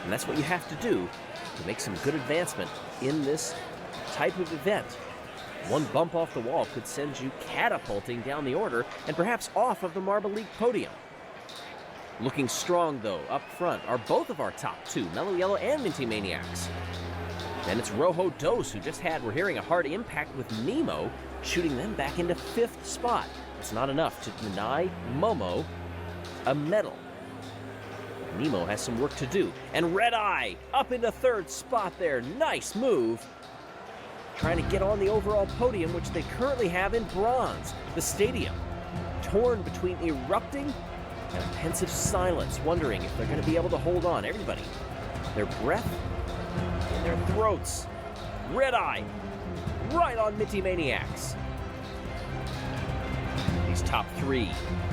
S21: And that's what you have to do to make some good advancement in this type of event. One bump off the wall could send you catapulting down the order and perhaps off of the Marble League podium. Looking strong, though, up front are both of our top two, Mellow Yellow and Minty Maniacs. Then it's Rojo Dos, who just had, we're hearing, a hard impact with Nemo, shooting them back into fifth spot. It's not enough to deny Momo a medal. Nemo has some work to do. And Red Eye up into third spot there. Nice move. Trying to get on the overall podium, which they currently have in bronze. The stadium torn between erupting and a pensive silence, wondering if they're going to be able to hold on. Everybody, their breath in their throats. Red Eye right on Minty Maniacs. These top three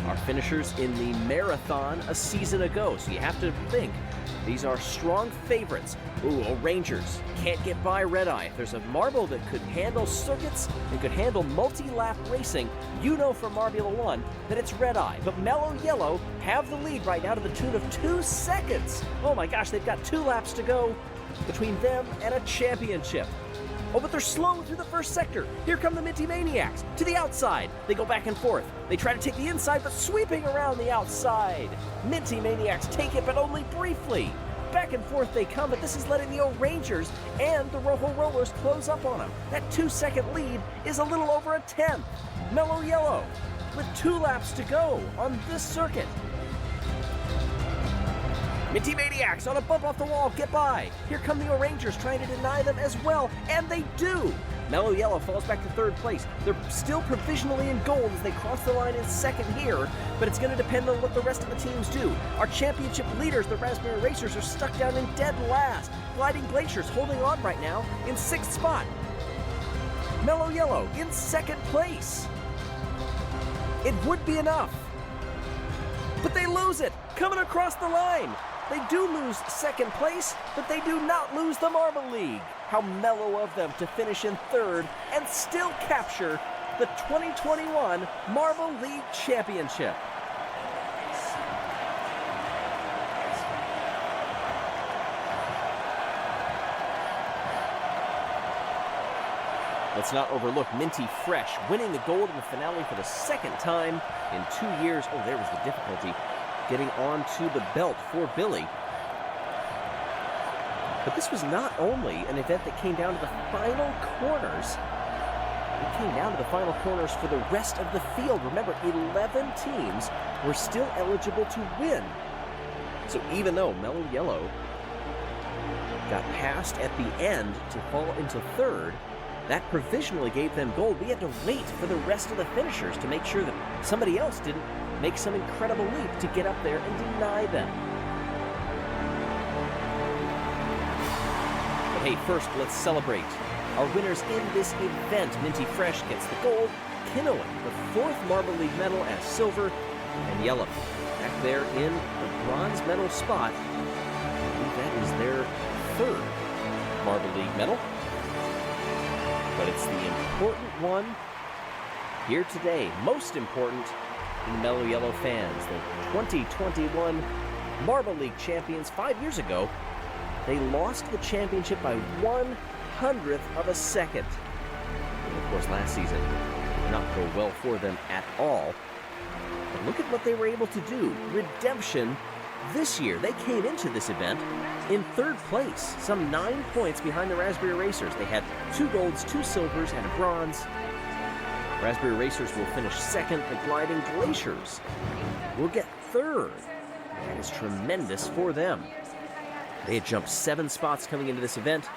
S21: are finishers in the marathon a season ago, so you have to think these are strong favorites. Ooh, O-Rangers can't get by Red Eye. If there's a marble that could handle circuits and could handle multi-lap racing, you know from Marbula 1 that it's Red Eye. But Mellow Yellow have the lead right now to the tune of 2 seconds. Oh my gosh, they've got 2 laps to go between them and a championship. Oh, but they're slow through the first sector. Here come the Minty Maniacs to the outside. They go back and forth. They try to take the inside, but sweeping around the outside. Minty Maniacs take it, but only briefly. Back and forth they come, but this is letting the O-Rangers and the Rojo Rollers close up on them. That 2-second lead is a little over a 10th. Mellow Yellow with 2 laps to go on this circuit. Minty Maniacs on a bump off the wall, get by. Here come the O-Rangers trying to deny them as well, and they do. Mellow Yellow falls back to third place. They're still provisionally in gold as they cross the line in second here, but it's going to depend on what the rest of the teams do. Our championship leaders, the Raspberry Racers, are stuck down in dead last. Gliding Glaciers holding on right now in 6th spot. Mellow Yellow in 2nd place. It would be enough, but they lose it coming across the line. They do lose 2nd place, but they do not lose the Marble League. How mellow of them to finish in 3rd and still capture the 2021 Marble League Championship. Let's not overlook Minty Fresh, winning the gold in the finale for the second time in 2 years. Oh, there was the difficulty getting onto the belt for Billy. But this was not only an event that came down to the final corners. It came down to the final corners for the rest of the field. Remember, 11 teams were still eligible to win. So even though Mellow Yellow got passed at the end to fall into third, that provisionally gave them gold. We had to wait for the rest of the finishers to make sure that somebody else didn't make some incredible leap to get up there and deny them. But hey, first let's celebrate our winners in this event. Minty Fresh gets the gold, Kinnoan the 4th Marble League medal as silver, and Yellow back there in the bronze medal spot. I believe that is their 3rd Marble League medal. But it's the important one here today, most important to the Mellow Yellow fans. The 2021 Marble League champions 5 years ago, they lost the championship by 1/100th of a second. And of course, last season did not go well for them at all. But look at what they were able to do. Redemption this year. They came into this event in 3rd place, some 9 points behind the Raspberry Racers. They had 2 golds, 2 silvers, and a bronze. Raspberry Racers will finish 2nd. The Gliding Glaciers will get 3rd. That is tremendous for them. They had jumped 7 spots coming into this event.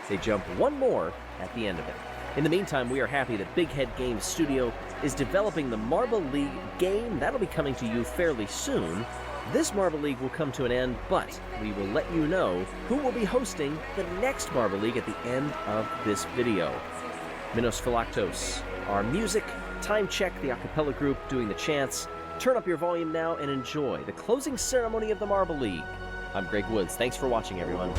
S21: They jump 1 more at the end of it. In the meantime, we are happy that Big Head Games Studio is developing the Marble League game. That'll be coming to you fairly soon. This Marble League will come to an end, but we will let you know who will be hosting the next Marble League at the end of this video. Minos Philactos, our music, Time Check, the a cappella group doing the chants. Turn up your volume now and enjoy the closing ceremony of the Marble League. I'm Greg Woods. Thanks for watching, everyone.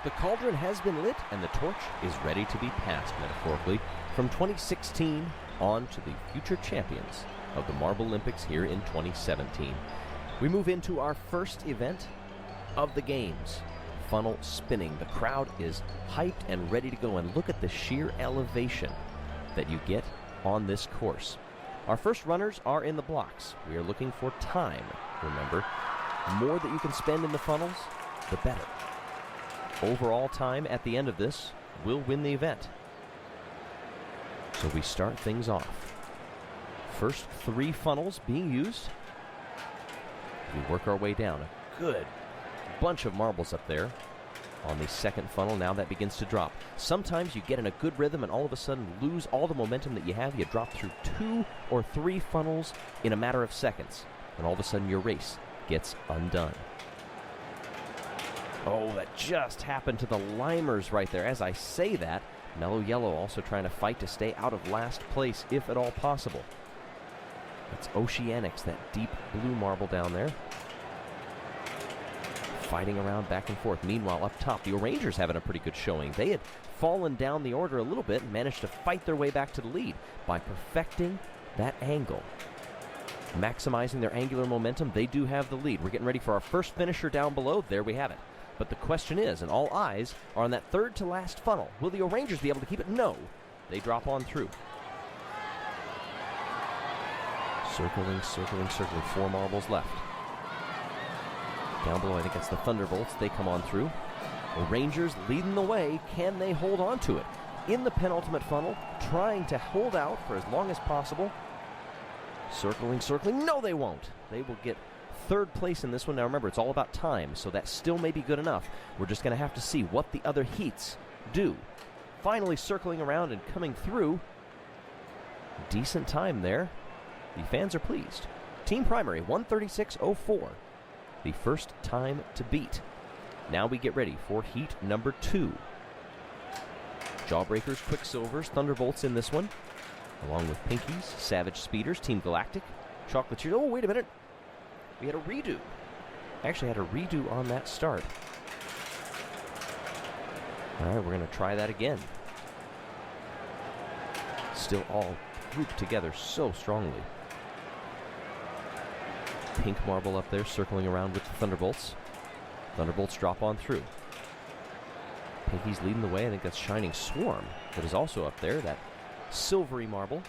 S10: The cauldron has been lit and the torch is ready to be passed, metaphorically, from 2016 on to the future champions of the Marble Olympics here in 2017. We move into our first event of the games, funnel spinning. The crowd is hyped and ready to go, and look at the sheer elevation that you get on this course. Our first runners are in the blocks. We are looking for time, remember. The more that you can spend in the funnels, the better. Overall time at the end of this will win the event. So we start things off. First 3 funnels being used. We work our way down. A good bunch of marbles up there on the second funnel. Now that begins to drop. Sometimes you get in a good rhythm and all of a sudden lose all the momentum that you have. You drop through 2 or 3 funnels in a matter of seconds, and all of a sudden your race gets undone. Oh, that just happened to the Limers right there. As I say that, Mellow Yellow also trying to fight to stay out of last place, if at all possible. That's Oceanics, that deep blue marble down there. Fighting around back and forth. Meanwhile, up top, the O'rangers having a pretty good showing. They had fallen down the order a little bit and managed to fight their way back to the lead by perfecting that angle. Maximizing their angular momentum, they do have the lead. We're getting ready for our first finisher down below. There we have it. But the question is, and all eyes are on that third to last funnel. Will the O'rangers be able to keep it? No. They drop on through. Circling, circling, circling. 4 marbles left. Down below, I think that's the Thunderbolts. They come on through. The Rangers leading the way. Can they hold on to it? In the penultimate funnel, trying to hold out for as long as possible. Circling, circling. No, they won't. They will get third place in this one. Now remember, it's all about time, so that still may be good enough. We're just going to have to see what the other heats do. Finally circling around and coming through. Decent time there. The fans are pleased. Team Primary, 136.04. The first time to beat. Now we get ready for heat number 2. Jawbreakers, Quicksilvers, Thunderbolts in this one, along with Pinkies, Savage Speeders, Team Galactic, Chocolatiers. Oh, wait a minute. We had a redo. Actually had a redo on that start. All right, we're going to try that again. Still all grouped together so strongly. Pink marble up there circling around with the Thunderbolts. Thunderbolts drop on through. Pinky's leading the way. I think that's Shining Swarm that is also up there. That silvery marble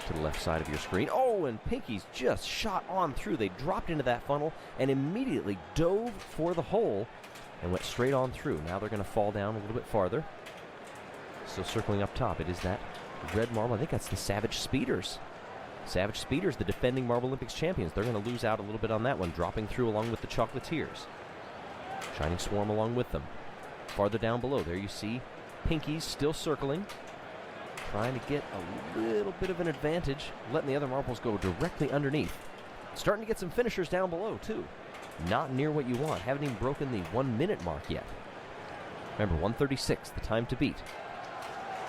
S10: to the left side of your screen. Oh, and Pinky's just shot on through. They dropped into that funnel and immediately dove for the hole and went straight on through. Now they're going to fall down a little bit farther. Still circling up top. It is that red marble. I think that's the Savage Speeders. Savage Speeders, the defending Marble Olympics champions. They're going to lose out a little bit on that one, dropping through along with the Chocolatiers. Shining Swarm along with them. Farther down below, there you see Pinkies still circling, trying to get a little bit of an advantage, letting the other marbles go directly underneath. Starting to get some finishers down below, too. Not near what you want. Haven't even broken the 1 minute mark yet. Remember, 136, the time to beat.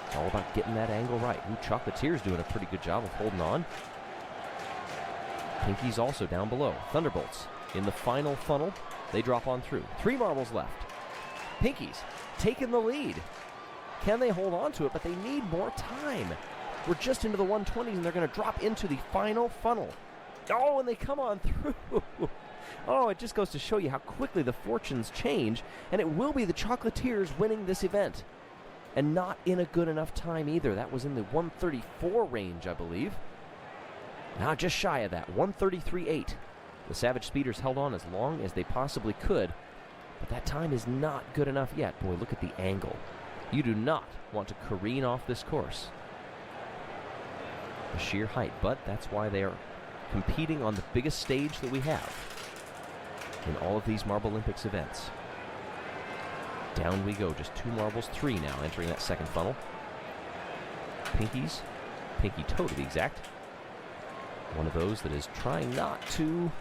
S10: It's all about getting that angle right. Ooh, Chocolatiers doing a pretty good job of holding on. Pinkies also down below. Thunderbolts in the final funnel. They drop on through. 3 marbles left. Pinkies taking the lead. Can they hold on to it? But they need more time. We're just into the 120s, and they're going to drop into the final funnel. Oh, and they come on through. Oh, it just goes to show you how quickly the fortunes change, and it will be the Chocolatiers winning this event. And not in a good enough time either. That was in the 134 range, I believe. Now just shy of that, 133.8. The Savage Speeders held on as long as they possibly could, but that time is not good enough yet. Boy, look at the angle. You do not want to careen off this course. The sheer height, but that's why they are competing on the biggest stage that we have in all of these Marble Olympics events. Down we go, just 2 marbles, 3 now, entering that second funnel. Pinkies, Pinky Toe to be exact. One of those that is trying not to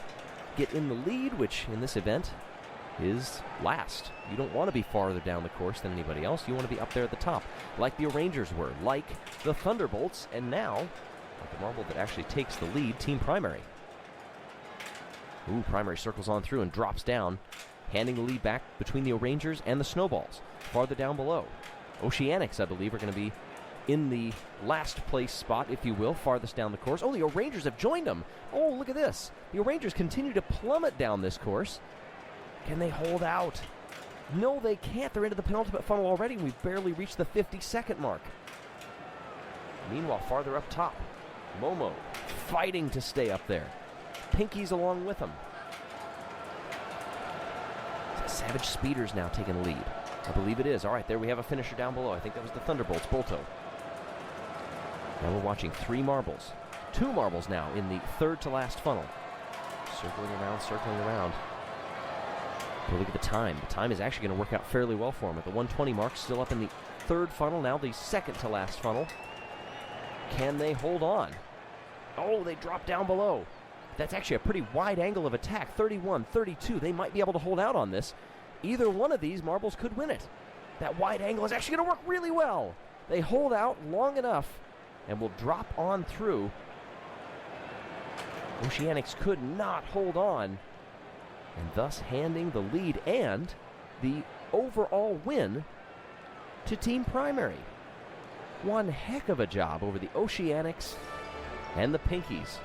S10: get in the lead, which in this event is last. You don't want to be farther down the course than anybody else. You want to be up there at the top, like the O'rangers were, like the Thunderbolts, and now the marble that actually takes the lead, Team Primary. Ooh, Primary circles on through and drops down. handing the lead back between the O'Rangers and the Snowballs. Farther down below, Oceanics, I believe, are going to be in the last place spot, if you will, farthest down the course. Oh, the O'Rangers have joined them. Oh, look at this. The O'Rangers continue to plummet down this course. Can they hold out? No, they can't. They're into the penultimate funnel already, and we've barely reached the 50-second mark. Meanwhile, farther up top, Momo fighting to stay up there. Pinkies along with them. Savage Speeders now taking the lead. I believe it is. All right, there we have a finisher down below. I think that was the Thunderbolts, Bolto. Now we're watching 3 marbles. 2 marbles now in the third to last funnel. Circling around, circling around. But look at the time. The time is actually going to work out fairly well for them. At the 120 mark, still up in the third funnel, now the second to last funnel. Can they hold on? Oh, they drop down below. That's actually a pretty wide angle of attack. 31, 32. They might be able to hold out on this. Either one of these marbles could win it. That wide angle is actually going to work really well. They hold out long enough and will drop on through. Oceanics could not hold on, and thus handing the lead and the overall win to Team Primary. One heck of a job over the Oceanics and the Pinkies.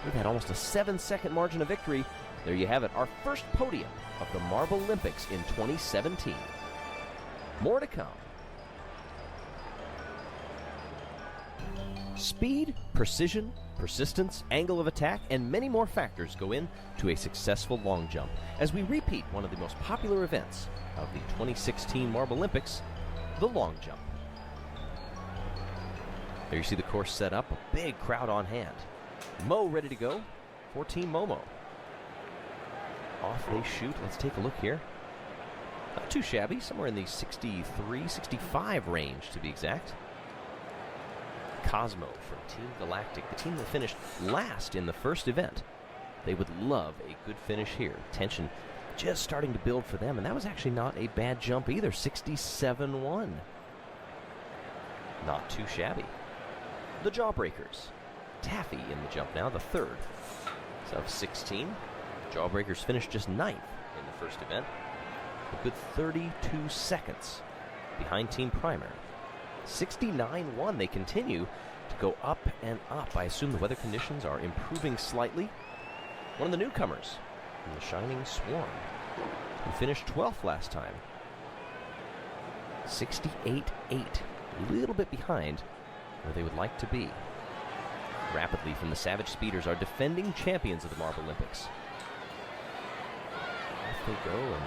S10: We've had almost a 7-second margin of victory. There you have it, our first podium of the Marble Olympics in 2017. More to come. Speed, precision, persistence, angle of attack, and many more factors go into a successful long jump as we repeat one of the most popular events of the 2016 Marble Olympics, the long jump. There you see the course set up, a big crowd on hand. Mo ready to go for Team Momo. Off they shoot. Let's take a look here. Not too shabby, somewhere in the 63, 65 range to be exact. Cosmo from Team Galactic, the team that finished last in the first event. They would love a good finish here. Tension just starting to build for them, and that was actually not a bad jump either. 67-1. Not too shabby. The Jawbreakers. Taffy in the jump now, the third of 16. Jawbreakers finished just 9th in the first event. A good 32 seconds behind Team Primary. 69-1. They continue to go up and up. I assume the weather conditions are improving slightly. One of the newcomers in the Shining Swarm, who finished 12th last time. 68-8. A little bit behind where they would like to be. Rapidly from the Savage Speeders, are defending champions of the Marble Olympics. Off they go, and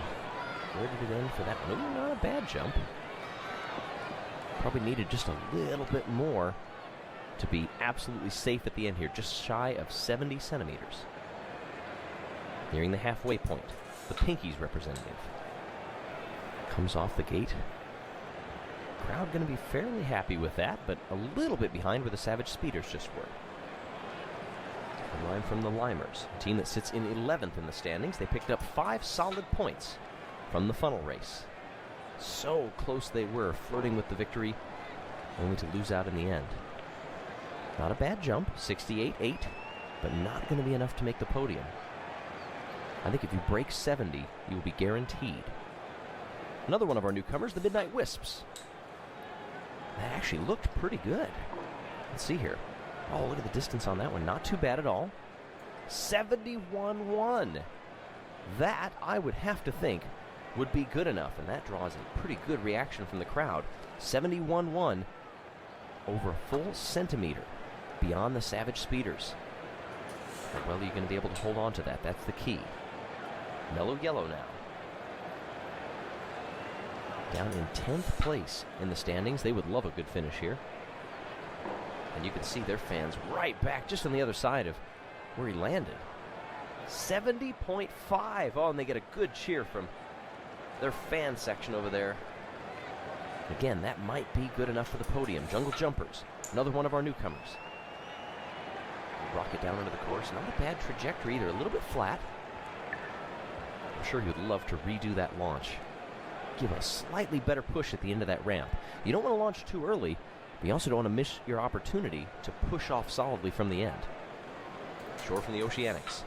S10: where did it end for that? No, not a bad jump. Probably needed just a little bit more to be absolutely safe at the end here. Just shy of 70 centimeters. Nearing the halfway point. The Pinkies representative comes off the gate. Crowd going to be fairly happy with that, but a little bit behind where the Savage Speeders just were. A line from the Limers, a team that sits in 11th in the standings. They picked up 5 solid points from the funnel race. So close they were, flirting with the victory, only to lose out in the end. Not a bad jump, 68-8, but not going to be enough to make the podium. I think if you break 70, you will be guaranteed. Another one of our newcomers, the Midnight Wisps. That actually looked pretty good. Let's see here. Oh, look at the distance on that one. Not too bad at all. 71-1. That, I would have to think, would be good enough, and that draws a pretty good reaction from the crowd. 71-1, over a full centimeter beyond the Savage Speeders. How well are you going to be able to hold on to that? That's the key. Mellow Yellow now. Down in 10th place in the standings. They would love a good finish here. And you can see their fans right back just on the other side of where he landed. 70.5. Oh, and they get a good cheer from their fan section over there. Again, that might be good enough for the podium. Jungle Jumpers, another one of our newcomers. Rocket down into the course. Not a bad trajectory either. A little bit flat. I'm sure he would love to redo that launch. Give a slightly better push at the end of that ramp. You don't want to launch too early, but you also don't want to miss your opportunity to push off solidly from the end. Short from the Oceanics.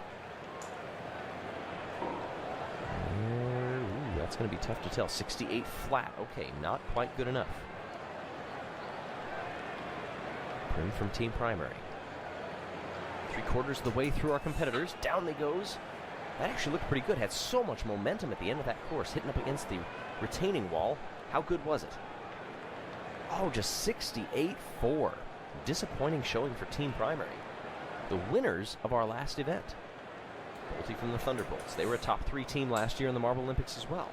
S10: that's going to be tough to tell. 68 flat. Okay, not quite good enough. Prim from Team Primary. 3/4 of the way through our competitors. Down they goes. That actually looked pretty good. Had so much momentum at the end of that course, hitting up against the retaining wall. How good was it? Oh, just 68.4. Disappointing showing for Team Primary. The winners of our last event. Bolte from the Thunderbolts. They were a top 3 team last year in the Marble Olympics as well.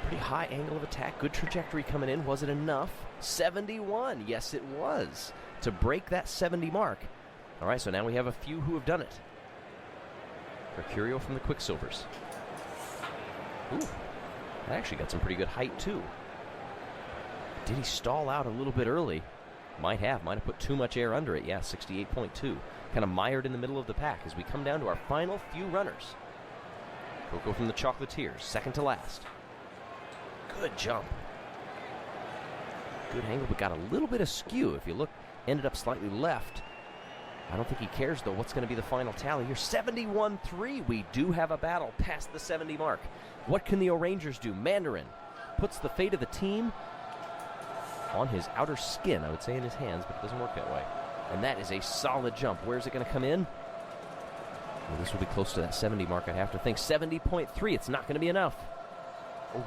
S10: Pretty high angle of attack. Good trajectory coming in. Was it enough? 71. Yes, it was. To break that 70 mark. All right, so now we have a few who have done it. Mercurio from the Quicksilvers. Ooh, that actually got some pretty good height, too. Did he stall out a little bit early? Might have put too much air under it. Yeah, 68.2. Kind of mired in the middle of the pack as we come down to our final few runners. Coco from the Chocolatiers, second to last. Good jump. Good angle, but got a little bit askew. If you look, ended up slightly left. I don't think he cares, though, what's going to be the final tally here. 71.3. We do have a battle past the 70 mark. What can the O'Rangers do? Mandarin puts the fate of the team on his outer skin, I would say in his hands, but it doesn't work that way. And that is a solid jump. Where's it going to come in? Well, this will be close to that 70 mark, I have to think. 70.3. It's not going to be enough.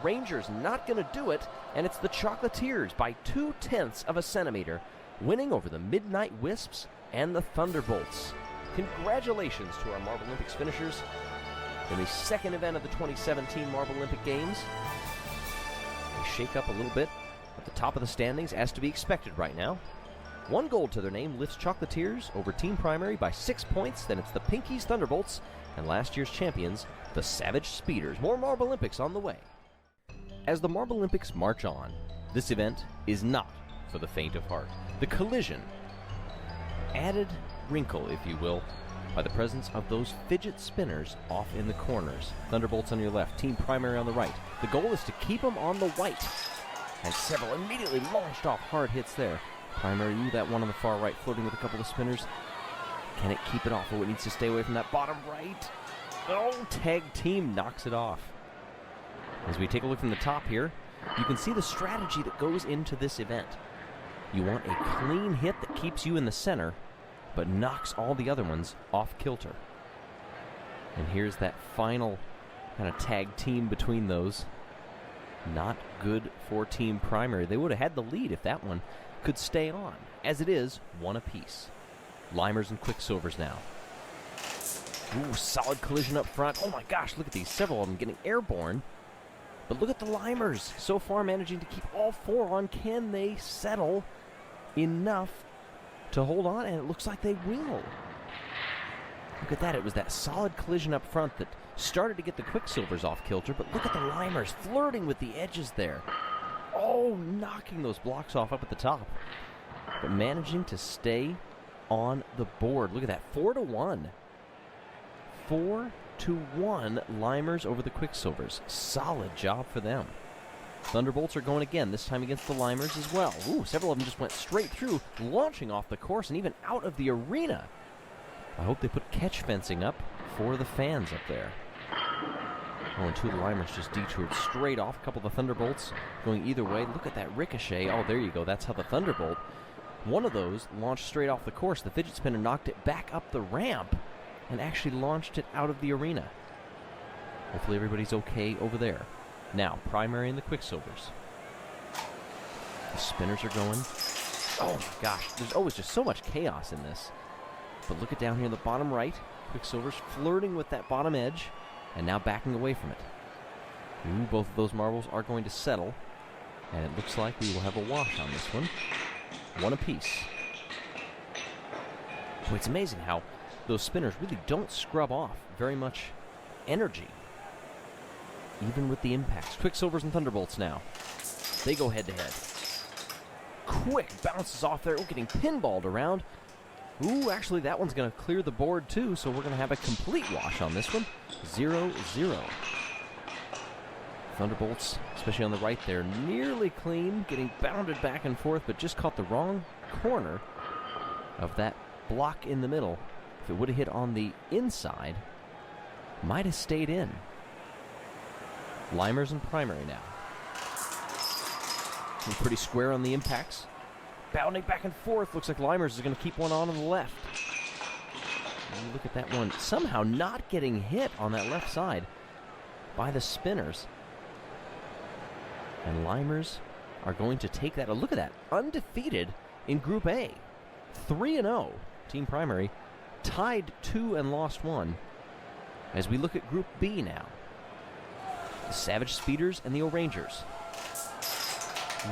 S10: Rangers not going to do it, and it's the Chocolatiers by 0.2 of a centimeter, winning over the Midnight Wisps and the Thunderbolts. Congratulations to our Marble Olympics finishers in the second event of the 2017 Marble Olympic Games. They shake up a little bit at the top of the standings, as to be expected right now. 1 gold to their name lifts Chocolatiers over Team Primary by 6 points. Then it's the Pinkies Thunderbolts and last year's champions, the Savage Speeders. More Marble Olympics on the way. As the Marble Olympics march on, this event is not for the faint of heart. The collision, added wrinkle, if you will, by the presence of those fidget spinners off in the corners. Thunderbolts on your left, Team Primary on the right. The goal is to keep them on the white. And several immediately launched off hard hits there. Primary, that one on the far right, flirting with a couple of spinners. Can it keep it off? Oh, it needs to stay away from that bottom right. Oh, Tag Team knocks it off. As we take a look from the top here, you can see the strategy that goes into this event. You want a clean hit that keeps you in the center, but knocks all the other ones off kilter. And here's that final kind of tag team between those. Not good for Team Primary. They would have had the lead if that one could stay on. As it is, 1 apiece. Limers and Quicksilvers now. Ooh, solid collision up front. Oh my gosh, look at these. Several of them getting airborne. But look at the Limers. So far managing to keep all 4 on. Can they settle enough to hold on? And it looks like they will. Look at that. It was that solid collision up front that started to get the Quicksilvers off kilter, but look at the Limers flirting with the edges there. Oh, knocking those blocks off up at the top. But managing to stay on the board. Look at that, 4-1. 4-1 Limers over the Quicksilvers. Solid job for them. Thunderbolts are going again, this time against the Limers as well. Ooh, several of them just went straight through, launching off the course and even out of the arena. I hope they put catch fencing up for the fans up there. Oh, and 2 of the Limers just detoured straight off. A couple of the Thunderbolts going either way. Look at that ricochet. Oh, there you go. That's how the Thunderbolt. One of those launched straight off the course. The fidget spinner knocked it back up the ramp and actually launched it out of the arena. Hopefully everybody's okay over there. Now, Primary and the Quicksilvers. The spinners are going. Oh my gosh, there's always just so much chaos in this. But look at down here in the bottom right. Quicksilver's flirting with that bottom edge and now backing away from it. Ooh, both of those marbles are going to settle. And it looks like we will have a wash on this one. 1 apiece. Boy, it's amazing how those spinners really don't scrub off very much energy, even with the impacts. Quicksilvers and Thunderbolts now. They go head-to-head. Quick bounces off there. Oh, getting pinballed around. Ooh, actually, that one's going to clear the board, too, so we're going to have a complete wash on this one. 0-0. Thunderbolts, especially on the right there, nearly clean, getting bounded back and forth, but just caught the wrong corner of that block in the middle. If it would have hit on the inside, might have stayed in. Limers and Primary now. And pretty square on the impacts. Bounding back and forth. Looks like Limers is going to keep one on the left. And look at that one. Somehow not getting hit on that left side by the spinners. And Limers are going to take that. Oh, look at that. Undefeated in Group A. 3-0. Team Primary tied 2 and lost 1. As we look at Group B now. The Savage Speeders and the O'Rangers.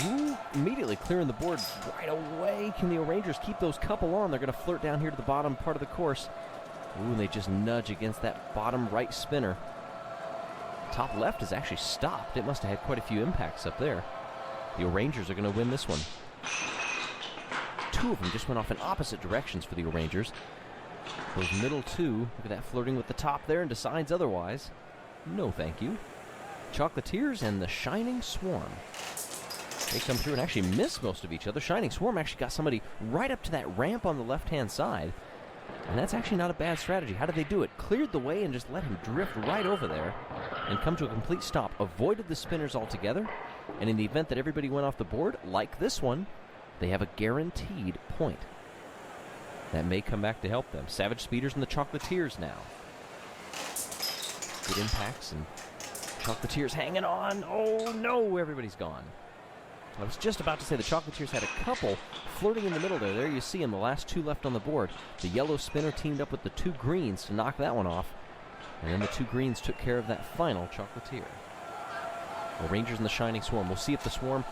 S10: Ooh, immediately clearing the board right away. Can the O'Rangers keep those couple on? They're going to flirt down here to the bottom part of the course. Ooh, and they just nudge against that bottom right spinner. Top left is actually stopped. It must have had quite a few impacts up there. The O'Rangers are going to win this one. 2 of them just went off in opposite directions for the O'Rangers. Those middle 2, look at that flirting with the top there and decides otherwise. No, thank you. Chocolatiers and the Shining Swarm. They come through and actually miss most of each other. Shining Swarm actually got somebody right up to that ramp on the left-hand side. And that's actually not a bad strategy. How did they do it? Cleared the way and just let him drift right over there and come to a complete stop. Avoided the spinners altogether. And in the event that everybody went off the board, like this one, they have a guaranteed point. That may come back to help them. Savage Speeders and the Chocolatiers now. Good impacts and Chocolatiers hanging on. Oh no, everybody's gone. I was just about to say the Chocolatiers had a couple flirting in the middle there. There you see them, the last 2 left on the board. The yellow spinner teamed up with the 2 greens to knock that one off. And then the 2 greens took care of that final Chocolatier. The Rangers and the Shining Swarm. We'll see if the Swarm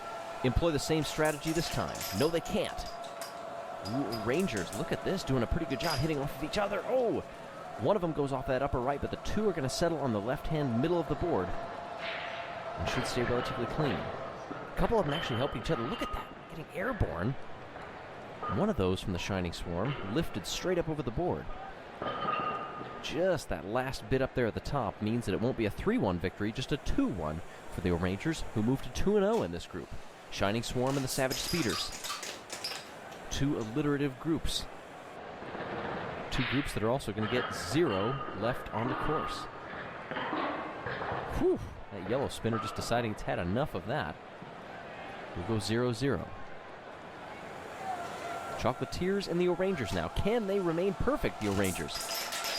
S10: employ the same strategy this time. No, they can't. Ooh, Rangers, look at this, doing a pretty good job hitting off of each other. Oh! One of them goes off that upper right, but the 2 are going to settle on the left-hand middle of the board and should stay relatively clean. A couple of them actually help each other. Look at that, getting airborne. One of those from the Shining Swarm lifted straight up over the board. Just that last bit up there at the top means that it won't be a 3-1 victory, just a 2-1 for the O'Rangers, who move to 2-0 in this group. Shining Swarm and the Savage Speeders. 2 alliterative groups. 2 groups that are also going to get 0 left on the course. Whew, that yellow spinner just deciding it's had enough of that. We'll go 0-0. Chocolatiers and the O'Rangers now. Can they remain perfect, the O'Rangers?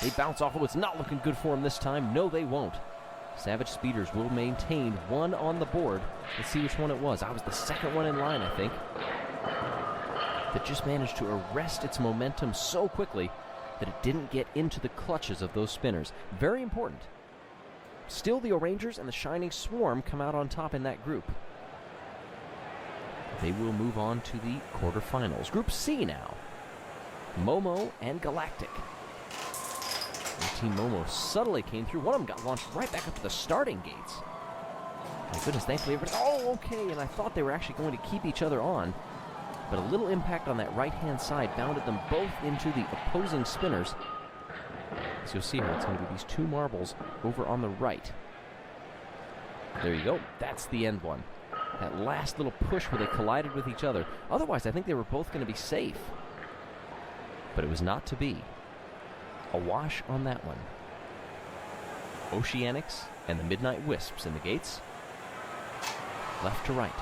S10: They bounce off of what's not looking good for them this time. No, they won't. Savage Speeders will maintain 1 on the board. Let's see which one it was. I was the second one in line, I think. That just managed to arrest its momentum so quickly that it didn't get into the clutches of those spinners. Very important. Still, the O'Rangers and the Shining Swarm come out on top in that group. They will move on to the quarterfinals. Group C now. Momo and Galactic. And Team Momo subtly came through. One of them got launched right back up to the starting gates. My goodness, thankfully everybody... Oh, okay, and I thought they were actually going to keep each other on. But a little impact on that right-hand side bounded them both into the opposing spinners. So you'll see here, it's going to be these 2 marbles over on the right. There you go. That's the end one. That last little push where they collided with each other. Otherwise, I think they were both going to be safe. But it was not to be. A wash on that one. Oceanics and the Midnight Wisps in the gates. Left to right.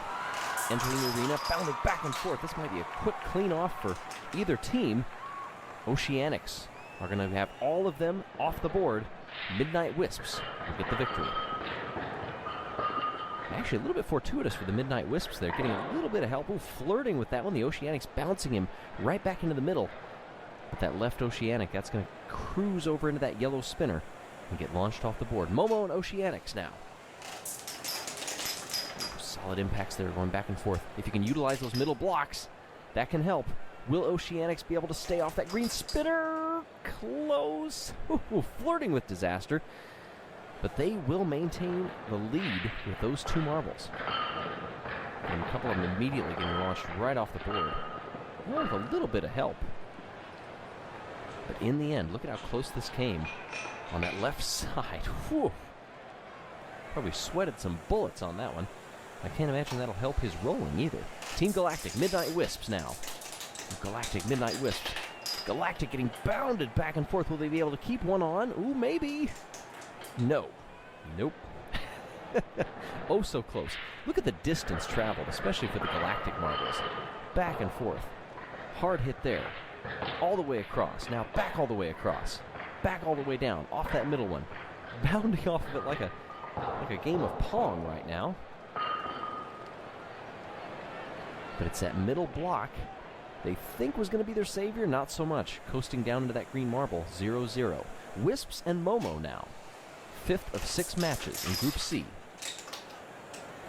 S10: Entering the arena, bounding back and forth. This might be a quick clean off for either team. Oceanics are going to have all of them off the board. Midnight Wisps will get the victory. Actually, a little bit fortuitous for the Midnight Wisps there, getting a little bit of help. Ooh, flirting with that one. The Oceanics bouncing him right back into the middle. But that left Oceanic, that's going to cruise over into that yellow spinner and get launched off the board. Momo and Oceanics now. Solid impacts there, going back and forth. If you can utilize those middle blocks, that can help. Will Oceanics be able to stay off that green spinner? Close. Ooh, flirting with disaster. But they will maintain the lead with those 2 marbles. And a couple of them immediately getting launched right off the board. Oh, with a little bit of help. But in the end, look at how close this came on that left side. Whew. Probably sweated some bullets on that one. I can't imagine that'll help his rolling either. Team Galactic, Midnight Wisps now. Galactic, Midnight Wisps. Galactic getting bounded back and forth. Will they be able to keep one on? Ooh, maybe. No. Nope. Oh, so close. Look at the distance traveled, especially for the galactic marbles. Back and forth. Hard hit there. All the way across. Now back all the way across. Back all the way down. Off that middle one. Bounding off of it like a game of Pong right now. But it's that middle block they think was going to be their savior. Not so much. Coasting down into that green marble. 0-0. Wisps and Momo now. 5th of 6 matches in Group C.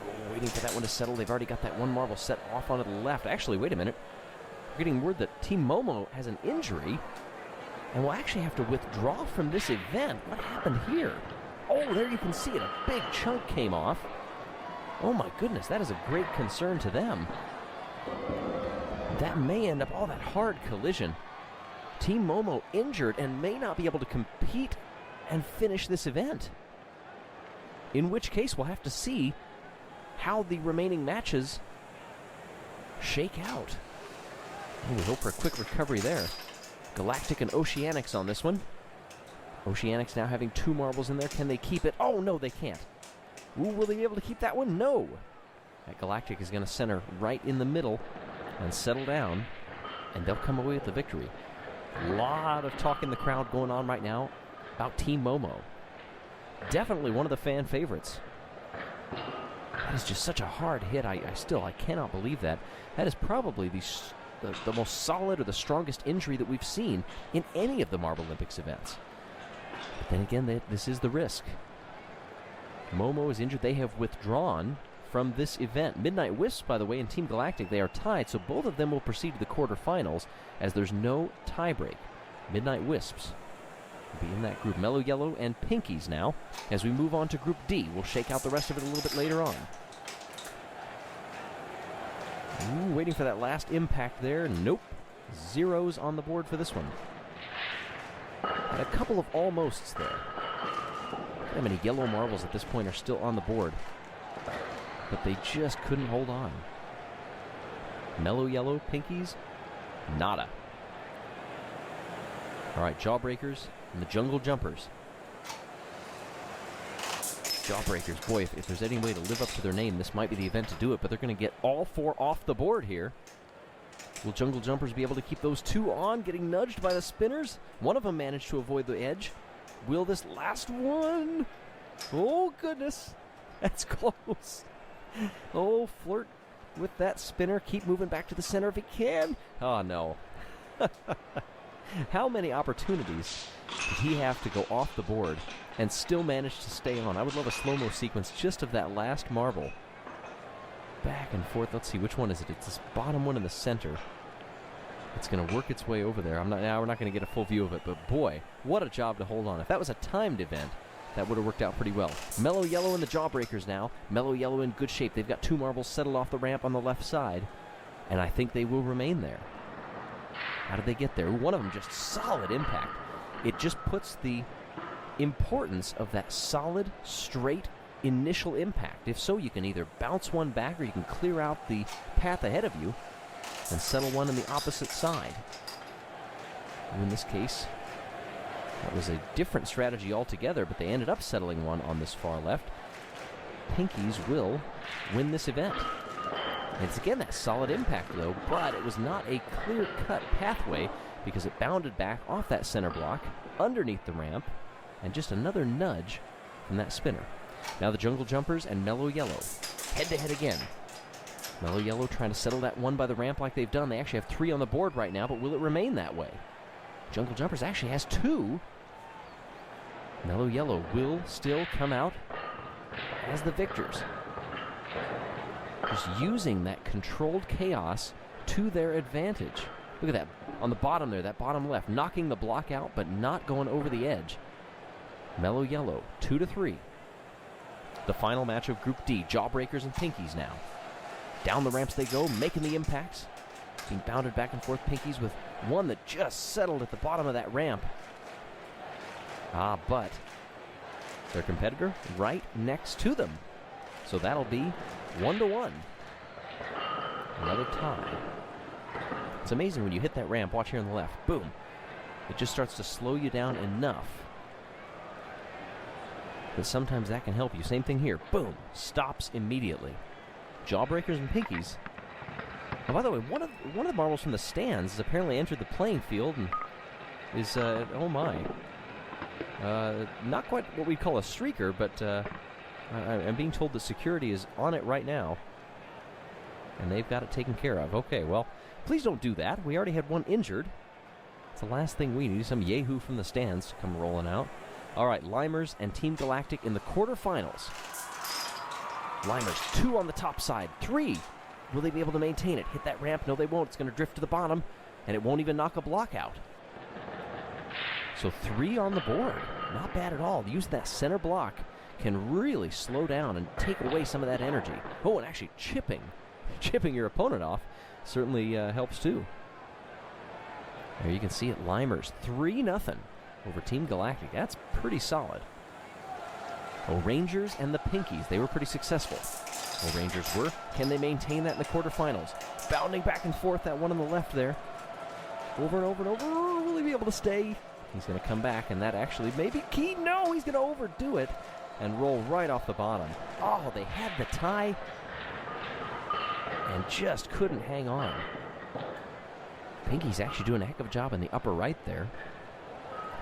S10: Oh, waiting for that one to settle. They've already got that one marble set off onto the left. Actually, wait a minute. We're getting word that Team Momo has an injury and will actually have to withdraw from this event. What happened here? Oh, there you can see it. A big chunk came off. Oh my goodness, that is a great concern to them. That may end up, oh, that hard collision. Team Momo injured and may not be able to compete and finish this event. In which case, we'll have to see how the remaining matches shake out. Oh, we hope for a quick recovery there. Galactic and Oceanics on this one. Oceanics now having 2 marbles in there. Can they keep it? Oh, no, they can't. Ooh, will they be able to keep that one? No. That Galactic is going to center right in the middle and settle down, and they'll come away with the victory. A lot of talk in the crowd going on right now about Team Momo. Definitely one of the fan favorites. That is just such a hard hit. I cannot believe that. That is probably the most solid or the strongest injury that we've seen in any of the Marble Olympics events. But then again, this is the risk. Momo is injured. They have withdrawn from this event. Midnight Wisps, by the way, and Team Galactic, they are tied, so both of them will proceed to the quarterfinals as there's no tiebreak. Midnight Wisps will be in that group. Mellow Yellow and Pinkies now. As we move on to Group D, we'll shake out the rest of it a little bit later on. Ooh, waiting for that last impact there. Nope. 0s on the board for this one. And a couple of almosts there. How many yellow marbles at this point are still on the board? But they just couldn't hold on. Mellow Yellow, Pinkies, nada. All right, Jawbreakers and the Jungle Jumpers. Jawbreakers, boy, if there's any way to live up to their name, this might be the event to do it, but they're going to get all 4 off the board here. Will Jungle Jumpers be able to keep those 2 on, getting nudged by the spinners? One of them managed to avoid the edge. Will this last one? Oh, goodness. That's close. Oh, flirt with that spinner. Keep moving back to the center if he can. Oh, no. How many opportunities did he have to go off the board and still manage to stay on? I would love a slow-mo sequence just of that last marble. Back and forth. Let's see, which one is it? It's this bottom one in the center. It's going to work its way over there. We're not going to get a full view of it, but boy, what a job to hold on. If that was a timed event, that would have worked out pretty well. Mellow Yellow and the Jawbreakers now. Mellow Yellow in good shape. They've got 2 marbles settled off the ramp on the left side, and I think they will remain there. How did they get there? One of them just solid impact. It just puts the importance of that solid, straight initial impact. If so, you can either bounce one back or you can clear out the path ahead of you and settle one on the opposite side. In this case, that was a different strategy altogether, but they ended up settling one on this far left. Pinkies will win this event. It's again that solid impact though, but it was not a clear-cut pathway because it bounded back off that center block, underneath the ramp, and just another nudge from that spinner. Now the Jungle Jumpers and Mellow Yellow, head-to-head again. Mellow Yellow trying to settle that one by the ramp like they've done. They actually have 3 on the board right now, but will it remain that way? Jungle Jumpers actually has 2. Mellow Yellow will still come out as the victors. Just using that controlled chaos to their advantage. Look at that on the bottom there, that bottom left, knocking the block out but not going over the edge. Mellow Yellow, 2-3. The final match of Group D, Jawbreakers and Pinkies now. Down the ramps they go, making the impacts. Being bounded back and forth, Pinkies with one that just settled at the bottom of that ramp. But their competitor right next to them. So that'll be 1-1. Another tie. It's amazing when you hit that ramp. Watch here on the left. Boom. It just starts to slow you down enough but sometimes that can help you. Same thing here. Boom. Stops immediately. Jawbreakers and pinkies. Oh, by the way, one of the marbles from the stands has apparently entered the playing field and is, oh my. Not quite what we'd call a streaker, but I'm being told that security is on it right now. And they've got it taken care of. Okay, well, please don't do that. We already had one injured. It's the last thing we need. Some yahoo from the stands to come rolling out. All right, Limers and Team Galactic in the quarterfinals. Limers, 2 on the top side. 3. Will they be able to maintain it? Hit that ramp? No, they won't. It's going to drift to the bottom, and it won't even knock a block out. So 3 on the board. Not bad at all. Using that center block can really slow down and take away some of that energy. Oh, and actually chipping your opponent off certainly helps too. There you can see it, Limers 3-0 over Team Galactic. That's pretty solid. O'Rangers and the Pinkies, they were pretty successful. O'Rangers were. Can they maintain that in the quarterfinals? Bounding back and forth, that one on the left there. Over and over and over. Will he be able to stay? He's going to come back, and that actually may be key. No, he's going to overdo it and roll right off the bottom. Oh, they had the tie and just couldn't hang on. Pinky's actually doing a heck of a job in the upper right there.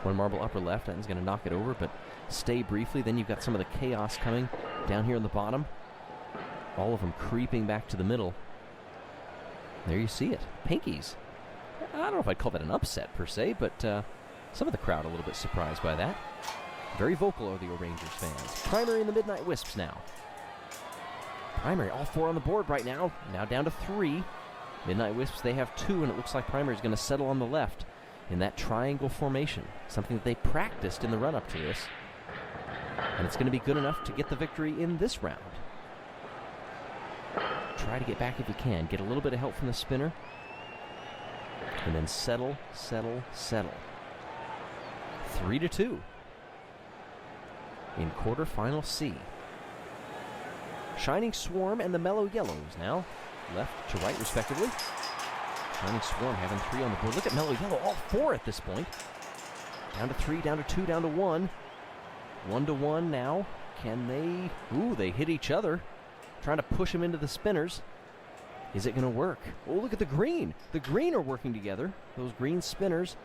S10: One marble upper left, that one's going to knock it over, but stay briefly. Then you've got some of the chaos coming down here in the bottom. All of them creeping back to the middle. There you see it. Pinkies. I don't know if I'd call that an upset per se, but some of the crowd a little bit surprised by that. Very vocal are the O'Rangers fans. Primary and the Midnight Wisps now. Primary, all 4 on the board right now. Now down to 3. Midnight Wisps, they have 2, and it looks like Primary is going to settle on the left in that triangle formation. Something that they practiced in the run-up to this. And it's going to be good enough to get the victory in this round. Try to get back if you can. Get a little bit of help from the spinner. And then settle, settle, settle. 3-2. In quarterfinal C. Shining Swarm and the Mellow Yellows now. Left to right, respectively. Shining Swarm having 3 on the board. Look at Mellow Yellow, all 4 at this point. Down to 3, down to 2, down to 1. 1-1 now. Can they... Ooh, they hit each other. Trying to push him into the spinners. Is it going to work? Oh, look at the green. The green are working together. Those green spinners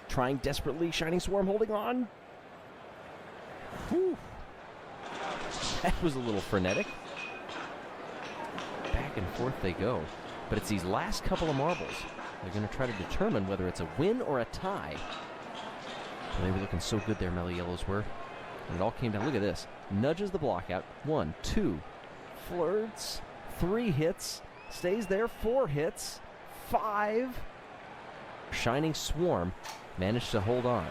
S10: trying desperately. Shining Swarm holding on. Whew. That was a little frenetic. Back and forth they go. But it's these last couple of marbles. They're going to try to determine whether it's a win or a tie. Well, they were looking so good there, Mellow Yellows were. And it all came down. Look at this. Nudges the block out. 1, 2. Flirts. 3 hits. Stays there. 4 hits. 5. Shining Swarm managed to hold on.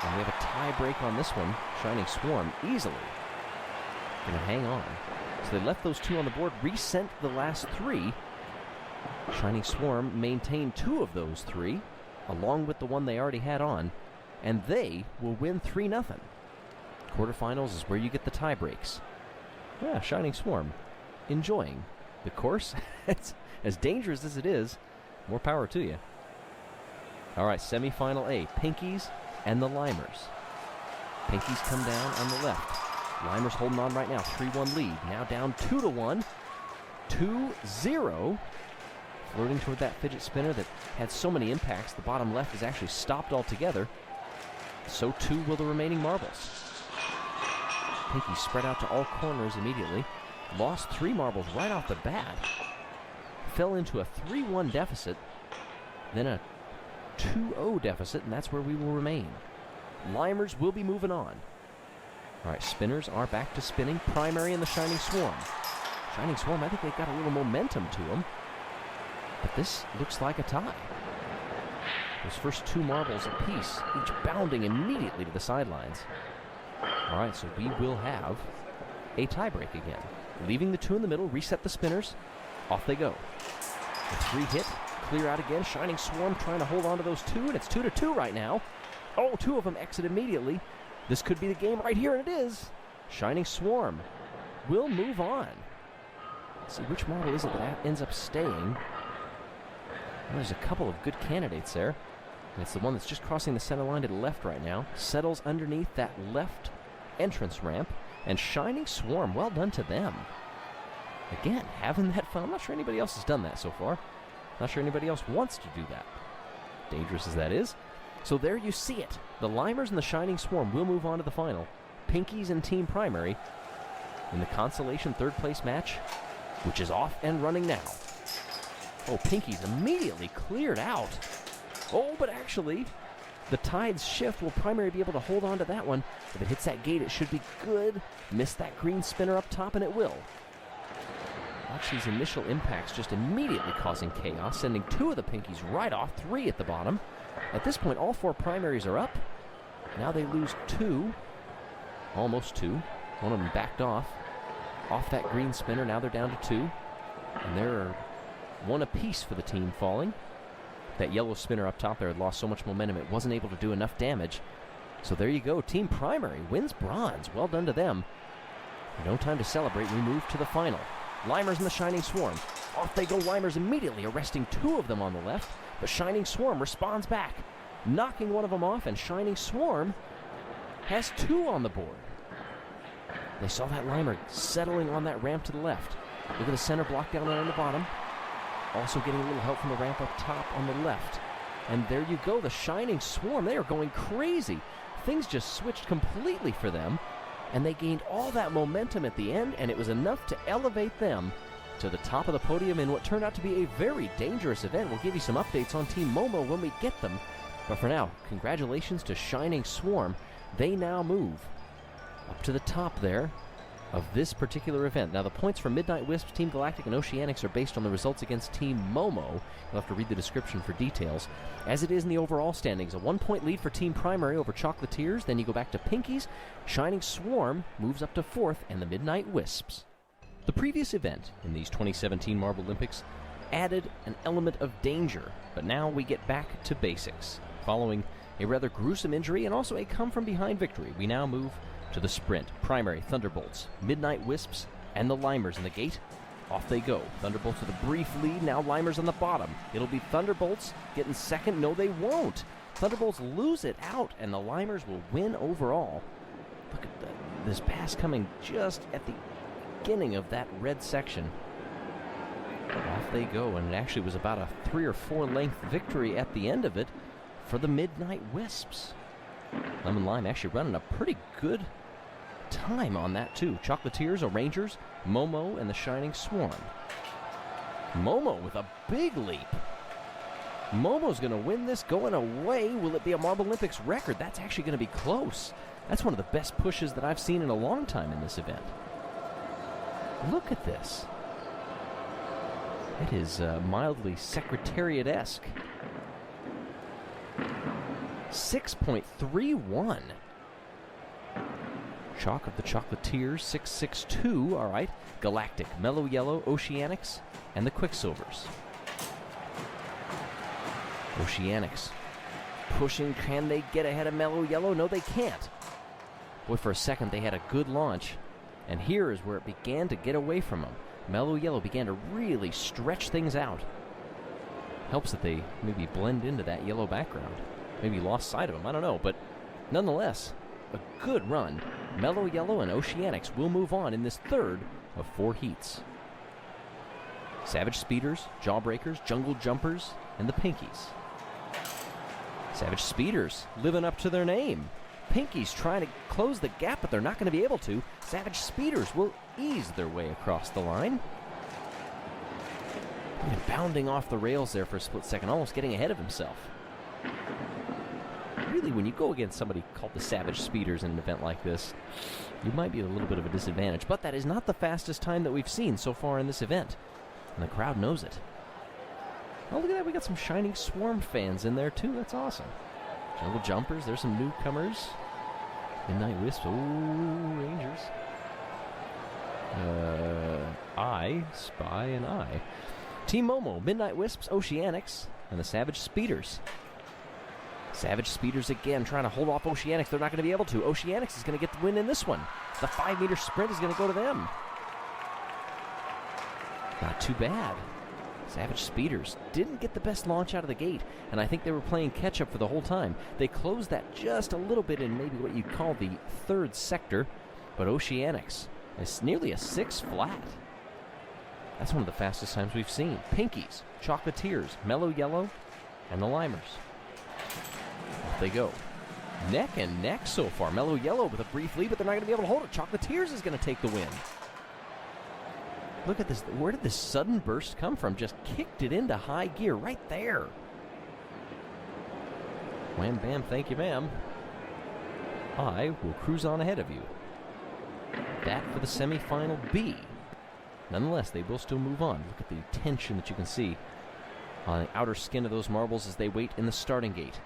S10: And we have a tie break on this one. Shining Swarm easily going to hang on. So they left those 2 on the board, resent the last 3. Shining Swarm maintained 2 of those 3, along with the one they already had on, and they will win 3-0. Quarterfinals is where you get the tie breaks. Yeah, Shining Swarm enjoying the course. It's as dangerous as it is, more power to you. All right, semifinal A, Pinkies and the Limers. Pinkies come down on the left. Limers holding on right now, 3-1 lead. Now down 2-1, 2-0. Flirting toward that fidget spinner that had so many impacts. The bottom left is actually stopped altogether. So too will the remaining marbles. Pinky spread out to all corners immediately. Lost 3 marbles right off the bat. Fell into a 3-1 deficit. Then a 2-0 deficit, and that's where we will remain. Limers will be moving on. All right, spinners are back to spinning. Primary and the Shining Swarm. Shining Swarm, I think they've got a little momentum to them. But this looks like a tie. Those first 2 marbles apiece, each bounding immediately to the sidelines. All right, so we will have a tiebreak again. Leaving the 2 in the middle, reset the spinners. Off they go. The 3 hit, clear out again. Shining Swarm trying to hold on to those 2, and it's 2-2 right now. Oh, 2 of them exit immediately. This could be the game right here, and it is. Shining Swarm will move on. Let's see, which marble is it that ends up staying? Well, there's a couple of good candidates there. And it's the one that's just crossing the center line to the left right now. Settles underneath that left entrance ramp, and Shining Swarm, well done to them. Again, having that fun. I'm not sure anybody else has done that so far. Not sure anybody else wants to do that. Dangerous as that is. So there you see it. The Limers and the Shining Swarm will move on to the final. Pinkies and Team Primary in the consolation third place match, which is off and running now. Oh, Pinkies immediately cleared out. Oh, but actually, the tides shift. Will Primary be able to hold on to that one? If it hits that gate, it should be good. Miss that green spinner up top, and it will. Watch these initial impacts just immediately causing chaos, sending 2 of the Pinkies right off, 3 at the bottom. At this point, all 4 primaries are up. Now they lose 2, almost 2. One of them backed off that green spinner. Now they're down to 2. And there are 1 apiece for the team falling. That yellow spinner up top there had lost so much momentum it wasn't able to do enough damage. So there you go. Team Primary wins bronze. Well done to them. No time to celebrate. We move to the final. Limers and the Shining Swarm. Off they go, Limers immediately arresting 2 of them on the left, but Shining Swarm responds back, knocking one of them off, and Shining Swarm has 2 on the board. They saw that Limer settling on that ramp to the left. Look at the center block down there on the bottom. Also getting a little help from the ramp up top on the left. And there you go, the Shining Swarm. They are going crazy. Things just switched completely for them. And they gained all that momentum at the end, and it was enough to elevate them to the top of the podium in what turned out to be a very dangerous event. We'll give you some updates on Team Momo when we get them. But for now, congratulations to Shining Swarm. They now move up to the top there of this particular event. Now, the points for Midnight Wisps, Team Galactic, and Oceanics are based on the results against Team Momo. You'll have to read the description for details. As it is in the overall standings, a 1-point lead for Team Primary over Chocolatiers. Then you go back to Pinkies. Shining Swarm moves up to 4th, and the Midnight Wisps. The previous event in these 2017 Marble Olympics added an element of danger, but now we get back to basics. Following a rather gruesome injury and also a come-from-behind victory, we now move to the sprint. Primary, Thunderbolts, Midnight Wisps, and the Limers in the gate. Off they go. Thunderbolts with a brief lead. Now Limers on the bottom. It'll be Thunderbolts getting second. No, they won't. Thunderbolts lose it out, and the Limers will win overall. Look at this pass coming just at the beginning of that red section. Off they go, and it actually was about a 3 or 4 length victory at the end of it for the Midnight Wisps. Lemon Lime actually running a pretty good time on that too. Chocolatiers, O'Rangers, Momo, and the Shining Swarm. Momo with a big leap. Momo's going to win this going away. Will it be a Marble Olympics record? That's actually going to be close. That's one of the best pushes that I've seen in a long time in this event. Look at this. It is mildly Secretariat-esque. 6.31. Chalk of the Chocolatiers, 6.62. All right. Galactic, Mellow Yellow, Oceanics, and the Quicksilvers. Oceanics pushing. Can they get ahead of Mellow Yellow? No, they can't. Boy, for a second they had a good launch. And here is where it began to get away from them. Mellow Yellow began to really stretch things out. Helps that they maybe blend into that yellow background. Maybe lost sight of them, I don't know. But nonetheless, a good run. Mellow Yellow and Oceanics will move on in this third of 4 heats. Savage Speeders, Jawbreakers, Jungle Jumpers, and the Pinkies. Savage Speeders living up to their name. Pinkies trying to close the gap, but they're not going to be able to. Savage Speeders will ease their way across the line. Bounding off the rails there for a split second, almost getting ahead of himself. Really, when you go against somebody called the Savage Speeders in an event like this, you might be at a little bit of a disadvantage. But that is not the fastest time that we've seen so far in this event. And the crowd knows it. Oh, look at that. We got some Shining Swarm fans in there, too. That's awesome. Jungle Jumpers. There's some newcomers. Midnight Wisp. Oh, Rangers. I, Spy, and I. Team Momo, Midnight Wisps, Oceanics, and the Savage Speeders. Savage Speeders again trying to hold off Oceanics. They're not going to be able to. Oceanics is going to get the win in this one. The 5-meter sprint is going to go to them. Not too bad. Savage Speeders didn't get the best launch out of the gate, and I think they were playing catch-up for the whole time. They closed that just a little bit in maybe what you'd call the third sector, but Oceanics is nearly a 6 flat. That's one of the fastest times we've seen. Pinkies, Chocolatiers, Mellow Yellow, and the Limers. Off they go. Neck and neck so far. Mellow Yellow with a brief lead, but they're not going to be able to hold it. Chocolatiers is going to take the win. Look at this. Where did this sudden burst come from? Just kicked it into high gear right there. Wham, bam, thank you, ma'am. I will cruise on ahead of you. That for the semifinal B. Nonetheless, they will still move on. Look at the tension that you can see on the outer skin of those marbles as they wait in the starting gate.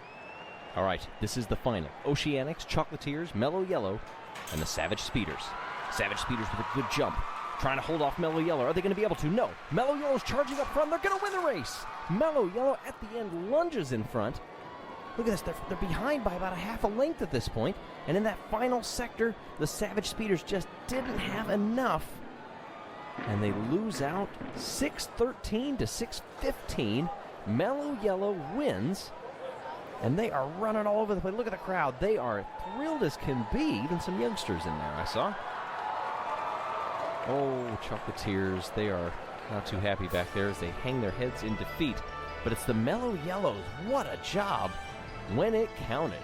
S10: All right, this is the final. Oceanics, Chocolatiers, Mellow Yellow, and the Savage Speeders. Savage Speeders with a good jump, trying to hold off Mellow Yellow. Are they going to be able to? No. Mellow Yellow's charging up front. They're going to win the race. Mellow Yellow at the end lunges in front. Look at this. They're behind by about a half a length at this point. And in that final sector, the Savage Speeders just didn't have enough. And they lose out 6-13 to 6-15. Mellow Yellow wins. And they are running all over the place. Look at the crowd. They are thrilled as can be. Even some youngsters in there, I saw. Oh, Chocolatiers. They are not too happy back there as they hang their heads in defeat. But it's the Mellow Yellows. What a job when it counted.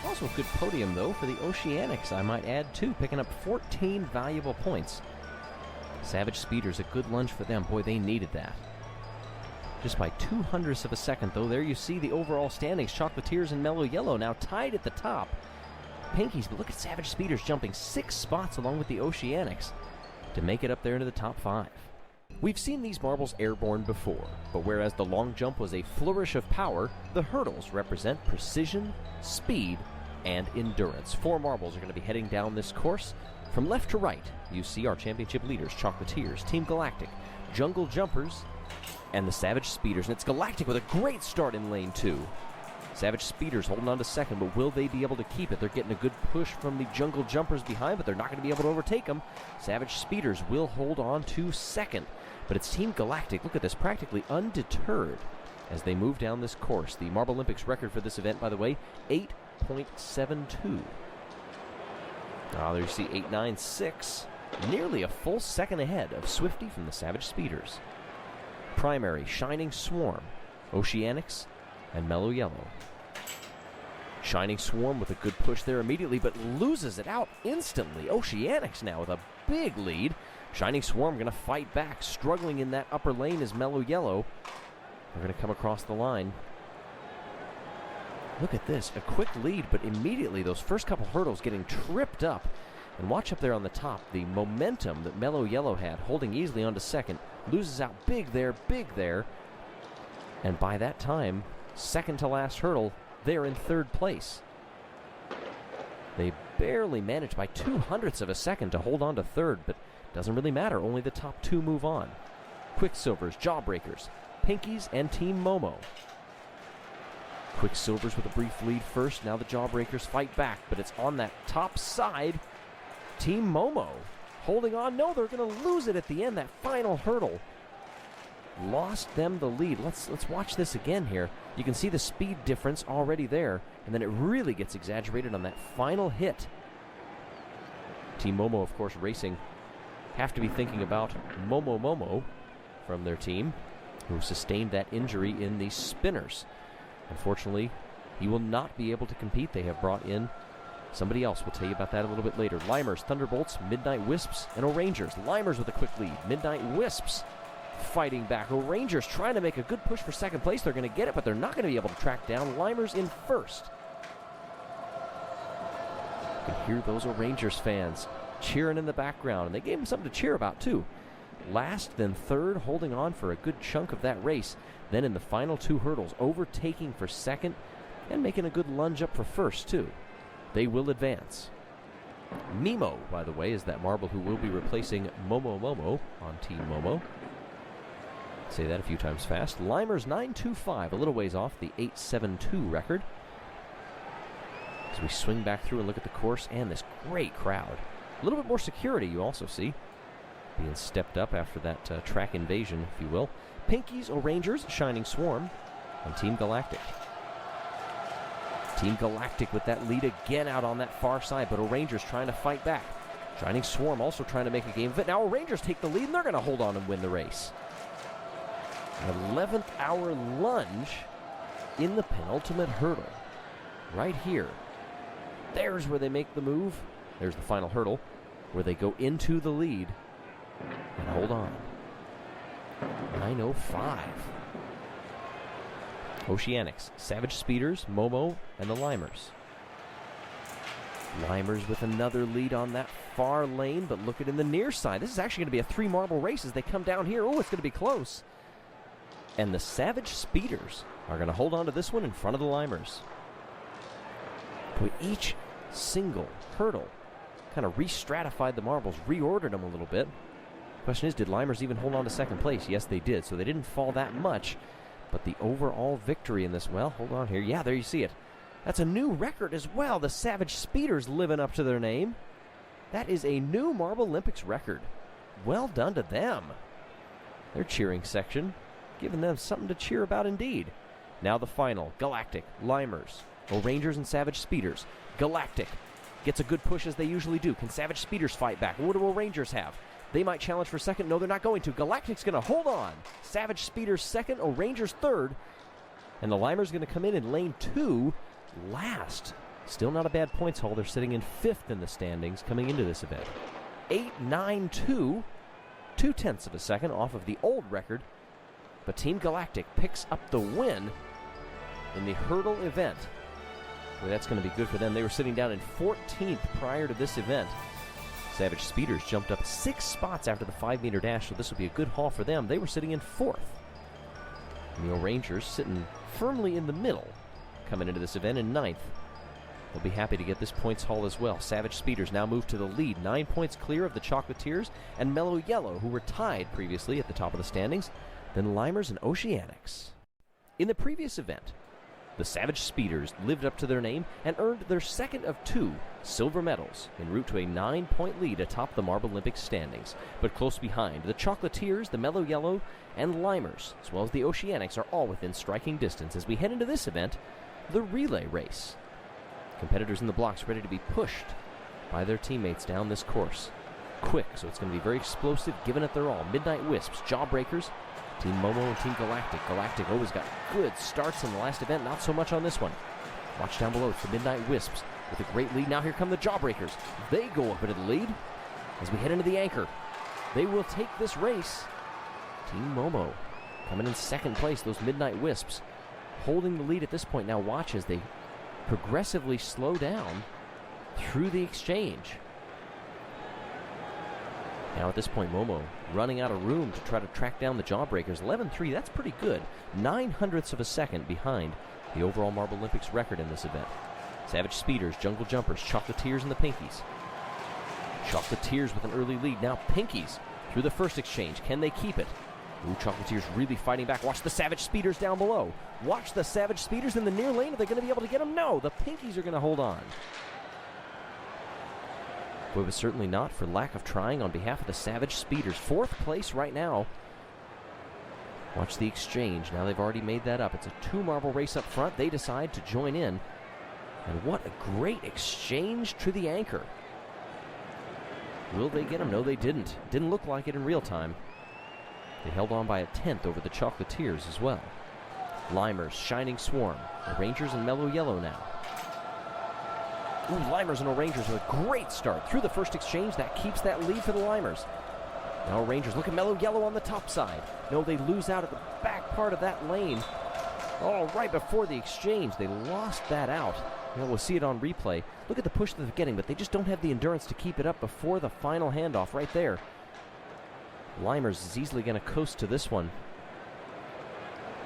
S10: Also a good podium, though, for the Oceanics, I might add, too, picking up 14 valuable points. Savage Speeders, a good lunge for them. Boy, they needed that. Just by 0.02 of a second, though. There you see the overall standings. Chocolatiers and Mellow Yellow now tied at the top. Pinkies, but look at Savage Speeders jumping 6 spots along with the Oceanics to make it up there into the top 5. We've seen these marbles airborne before, but whereas the long jump was a flourish of power, the hurdles represent precision, speed, and endurance. 4 marbles are going to be heading down this course. From left to right, you see our championship leaders, Chocolatiers, Team Galactic, Jungle Jumpers, and the Savage Speeders. And it's Galactic with a great start in lane 2. Savage Speeders holding on to second, but will they be able to keep it? They're getting a good push from the Jungle Jumpers behind, but they're not going to be able to overtake them. Savage Speeders will hold on to second, but it's Team Galactic, look at this, practically undeterred as they move down this course. The Marble Olympics record for this event, by the way, 8.72. There you see 8.96, nearly a full second ahead of Swifty from the Savage Speeders. Primary, Shining Swarm, Oceanics, and Mellow Yellow. Shining Swarm with a good push there immediately, but loses it out instantly. Oceanics now with a big lead. Shining Swarm going to fight back. Struggling in that upper lane is Mellow Yellow. They're going to come across the line. Look at this, a quick lead, but immediately those first couple hurdles getting tripped up. And watch up there on the top, the momentum that Mellow Yellow had, holding easily onto second, loses out big there. And by that time, second to last hurdle, they're in third place. They barely managed by 0.02 of a second to hold on to third, but doesn't really matter. Only the top 2 move on. Quicksilvers, Jawbreakers, Pinkies, and Team Momo. Quicksilvers with a brief lead first. Now the Jawbreakers fight back, but it's on that top side. Team Momo holding on. No, they're going to lose it at the end. That final hurdle lost them the lead. Let's watch this again here. You can see the speed difference already there, and then it really gets exaggerated on that final hit. Team Momo, of course, racing. Have to be thinking about Momo from their team, who sustained that injury in the spinners. Unfortunately, he will not be able to compete. They have brought in somebody else. We'll tell you about that a little bit later. Limers, Thunderbolts, Midnight Wisps, and O'Rangers. Limers with a quick lead. Midnight Wisps fighting back. O'Rangers trying to make a good push for second place. They're going to get it, but they're not going to be able to track down Limers in first. You can hear those O'Rangers fans cheering in the background, and they gave them something to cheer about, too. Last, then third, holding on for a good chunk of that race. Then in the final 2 hurdles, overtaking for second and making a good lunge up for first, too. They will advance. Mimo, by the way, is that marble who will be replacing Momo on Team Momo. Say that a few times fast. Limers 9.25, a little ways off the 8.72 record. As we swing back through and look at the course and this great crowd. A little bit more security you also see. being stepped up after that track invasion, if you will. Pinkies, O'Rangers, Shining Swarm, and Team Galactic. Team Galactic with that lead again out on that far side, but O'Rangers trying to fight back. Shining Swarm also trying to make a game of it. Now O'Rangers take the lead, and they're going to hold on and win the race. An 11th hour lunge in the penultimate hurdle. Right here. There's where they make the move. There's the final hurdle, where they go into the lead. And hold on. 9:05. Oceanics, Savage Speeders, Momo, and the Limers. Limers with another lead on that far lane, but look at in the near side. This is actually going to be a 3-marble race as they come down here. Oh, it's going to be close. And the Savage Speeders are going to hold on to this one in front of the Limers. Boy, each single hurdle kind of re-stratified the marbles, reordered them a little bit. Question is, did Limers even hold on to second place? Yes, they did, so they didn't fall that much. But the overall victory in this, well, hold on here. Yeah, there you see it. That's a new record as well. The Savage Speeders living up to their name. That is a new Marble Olympics record. Well done to them. Their cheering section, giving them something to cheer about indeed. Now the final. Galactic, Limers, O'Rangers, and Savage Speeders. Galactic gets a good push as they usually do. Can Savage Speeders fight back? What do O'Rangers have? They might challenge for second. No, they're not going to. Galactic's going to hold on. Savage Speeders second, O'Rangers third. And the Limers going to come in lane 2 last. Still not a bad points haul. They're sitting in 5th in the standings coming into this event. 8.92, 0.2 of a second off of the old record. But Team Galactic picks up the win in the hurdle event. Well, that's going to be good for them. They were sitting down in 14th prior to this event. Savage Speeders jumped up 6 spots after the 5-meter dash, so this will be a good haul for them. They were sitting in 4th. And the O'Rangers sitting firmly in the middle, coming into this event in 9th. They'll be happy to get this points haul as well. Savage Speeders now move to the lead, 9 points clear of the Chocolatiers and Mellow Yellow, who were tied previously at the top of the standings, then Limers and Oceanics. In the previous event, the Savage Speeders lived up to their name and earned their second of 2 silver medals en route to a 9-point lead atop the Marble Olympics standings. But close behind, the Chocolatiers, the Mellow Yellow, and Limers, as well as the Oceanics, are all within striking distance as we head into this event, the relay race. Competitors in the blocks ready to be pushed by their teammates down this course. Quick, so it's going to be very explosive, giving it their all. Midnight Wisps, Jawbreakers, Team Momo and Team Galactic. Galactic always got good starts in the last event, not so much on this one. Watch down below, it's the Midnight Wisps with a great lead. Now here come the Jawbreakers. They go up into the lead as we head into the anchor. They will take this race. Team Momo coming in second place, those Midnight Wisps holding the lead at this point. Now watch as they progressively slow down through the exchange. Now at this point, Momo running out of room to try to track down the Jawbreakers. 11.3, that's pretty good. 0.09 of a second behind the overall Marble Olympics record in this event. Savage Speeders, Jungle Jumpers, Chocolatiers, and the Pinkies. Chocolatiers with an early lead. Now Pinkies through the first exchange. Can they keep it? Ooh, Chocolatiers really fighting back. Watch the Savage Speeders down below. Watch the Savage Speeders in the near lane. Are they going to be able to get them? No, the Pinkies are going to hold on. Boy, it was certainly not for lack of trying on behalf of the Savage Speeders. 4th place right now. Watch the exchange. Now they've already made that up. It's a 2-marble race up front. They decide to join in. And what a great exchange to the anchor. Will they get him? No, they didn't. Didn't look like it in real time. They held on by a 10th over the Chocolatiers as well. Limers, Shining Swarm, O'Rangers, and Mellow Yellow now. Ooh, Limers and O'Rangers with a great start through the first exchange. That keeps that lead for the Limers. Now O'Rangers, look at Mellow Yellow on the top side. No, they lose out at the back part of that lane. Oh, right before the exchange, they lost that out. You know, we'll see it on replay. Look at the push that they're getting, but they just don't have the endurance to keep it up before the final handoff right there. Limers is easily going to coast to this one.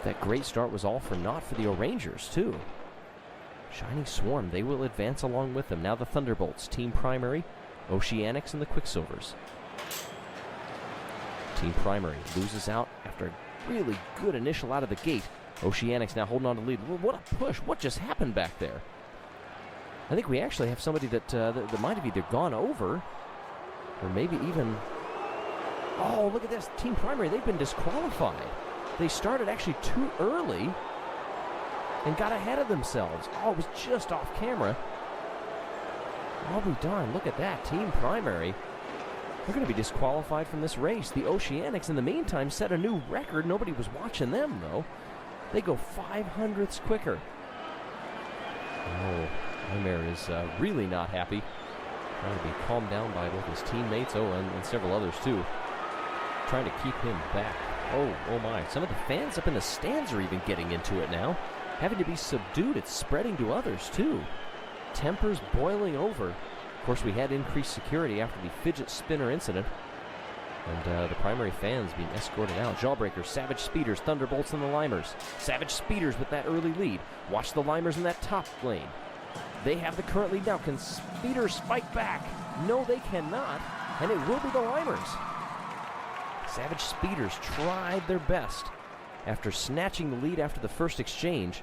S10: That great start was all for naught for the O'Rangers, too. Shining Swarm, they will advance along with them. Now the Thunderbolts, Team Primary, Oceanics, and the Quicksilvers. Team Primary loses out after a really good initial out of the gate. Oceanics now holding on to the lead. Well, what a push. What just happened back there? I think we actually have somebody that might have either gone over or maybe even Oh, look at this. Team Primary, they've been disqualified. They started actually too early and got ahead of themselves. Oh, it was just off camera. I'll be darned. Look at that. Team Primary. They're going to be disqualified from this race. The Oceanics, in the meantime, set a new record. Nobody was watching them, though. They go 500ths quicker. Oh, Nightmare is really not happy. Trying to be calmed down by both his teammates, and several others, too. Trying to keep him back. Oh my. Some of the fans up in the stands are even getting into it now. Having to be subdued. It's spreading to others, too. Tempers boiling over. Of course, we had increased security after the fidget spinner incident. And the primary fans being escorted out. Jawbreakers, Savage Speeders, Thunderbolts, and the Limers. Savage Speeders with that early lead. Watch the Limers in that top lane. They have the current lead now. Can Speeders fight back? No, they cannot. And it will be the Limers. Savage Speeders tried their best after snatching the lead after the first exchange,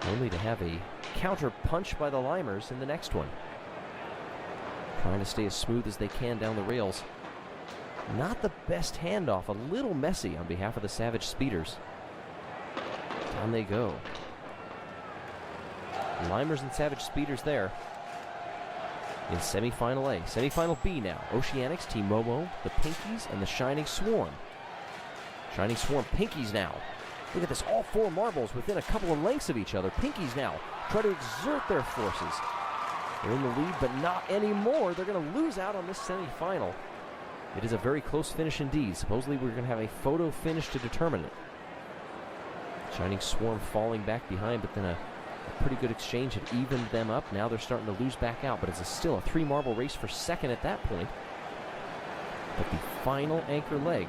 S10: only to have a counter punch by the Limers in the next one. Trying to stay as smooth as they can down the rails. Not the best handoff, a little messy on behalf of the Savage Speeders. Down they go. Limers and Savage Speeders there. In semifinal A. Semifinal B now. Oceanics, Team Momo, the Pinkies, and the Shining Swarm. Shining Swarm, Pinkies now. Look at this, all four marbles within a couple of lengths of each other. Pinkies now try to exert their forces. They're in the lead, but not anymore. They're going to lose out on this semifinal. It is a very close finish indeed. Supposedly we're going to have a photo finish to determine it. Shining Swarm falling back behind, but then a pretty good exchange had evened them up. Now they're starting to lose back out, but it's still a 3-marble race for second at that point. But the final anchor leg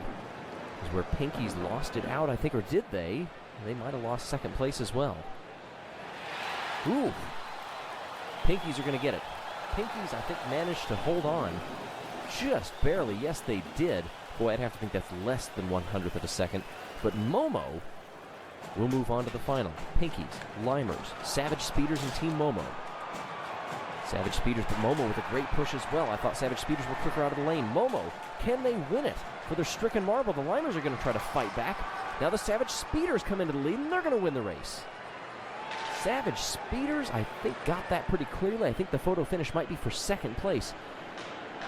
S10: is where Pinkies lost it out, I think, or did they? They might have lost second place as well. Ooh. Pinkies are going to get it. Pinkies, I think, managed to hold on just barely. Yes, they did. Boy, I'd have to think that's less than 100th of a second. But Momo will move on to the final. Pinkies, Limers, Savage Speeders, and Team Momo. Savage Speeders, but Momo with a great push as well. I thought Savage Speeders were quicker out of the lane. Momo, can they win it for their stricken marble? The Limers are going to try to fight back. Now the Savage Speeders come into the lead, and they're going to win the race. Savage Speeders, I think, got that pretty clearly. I think the photo finish might be for second place.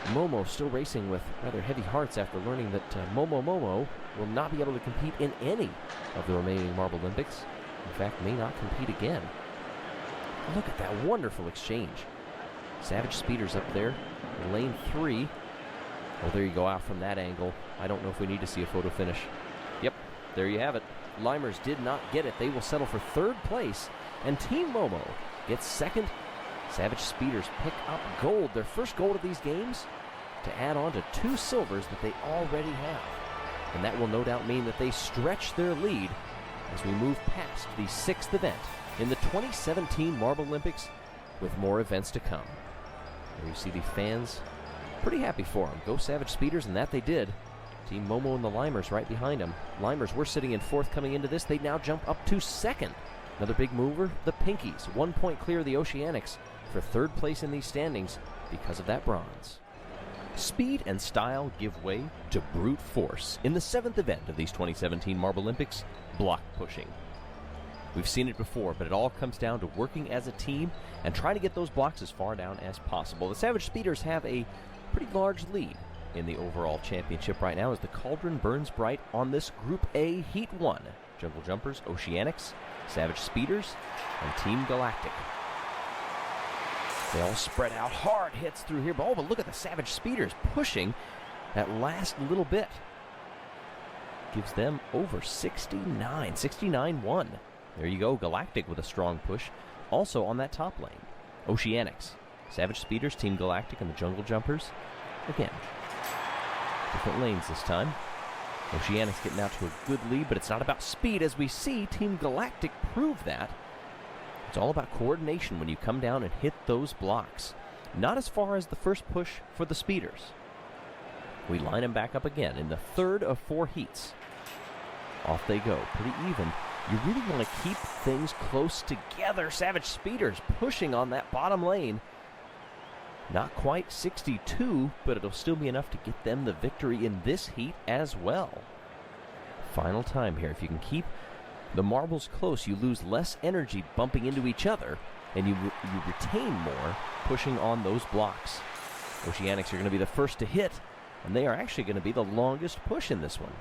S10: Momo still racing with rather heavy hearts after learning that Momo will not be able to compete in any of the remaining Marble Olympics. In fact, may not compete again. Look at that wonderful exchange. Savage Speeders up there in lane 3. Oh, there you go, out from that angle. I don't know if we need to see a photo finish. Yep, there you have it. Limers did not get it. They will settle for third place. And Team Momo gets second. Savage Speeders pick up gold, their first gold of these games, to add on to 2 silvers that they already have. And that will no doubt mean that they stretch their lead as we move past the 6th event in the 2017 Marble Olympics, with more events to come. There you see the fans pretty happy for them. Go Savage Speeders, and that they did. Team Momo and the Limers right behind them. Limers were sitting in 4th coming into this. They now jump up to 2nd. Another big mover, the Pinkies, 1 point clear of the Oceanics for 3rd place in these standings because of that bronze. Speed and style give way to brute force in the 7th event of these 2017 Marble Olympics, block pushing. We've seen it before, but it all comes down to working as a team and trying to get those blocks as far down as possible. The Savage Speeders have a pretty large lead in the overall championship right now as the cauldron burns bright on this Group A Heat 1. Jungle Jumpers, Oceanics, Savage Speeders, and Team Galactic. They all spread out, hard hits through here. Oh, but look at the Savage Speeders pushing that last little bit. Gives them over 69, 69-1. There you go, Galactic with a strong push. Also on that top lane, Oceanics, Savage Speeders, Team Galactic, and the Jungle Jumpers. Again, different lanes this time. Oceanics getting out to a good lead, but it's not about speed. As we see, Team Galactic prove that. It's all about coordination when you come down and hit those blocks. Not as far as the first push for the Speeders. We line them back up again in the 3rd of 4 heats. Off they go, pretty even. You really want to keep things close together. Savage Speeders pushing on that bottom lane. Not quite 62, but it'll still be enough to get them the victory in this heat as well. Final time here. If you can keep the marbles close, you lose less energy bumping into each other, and you retain more pushing on those blocks. Oceanics are going to be the first to hit, and they are actually going to be the longest push in this one.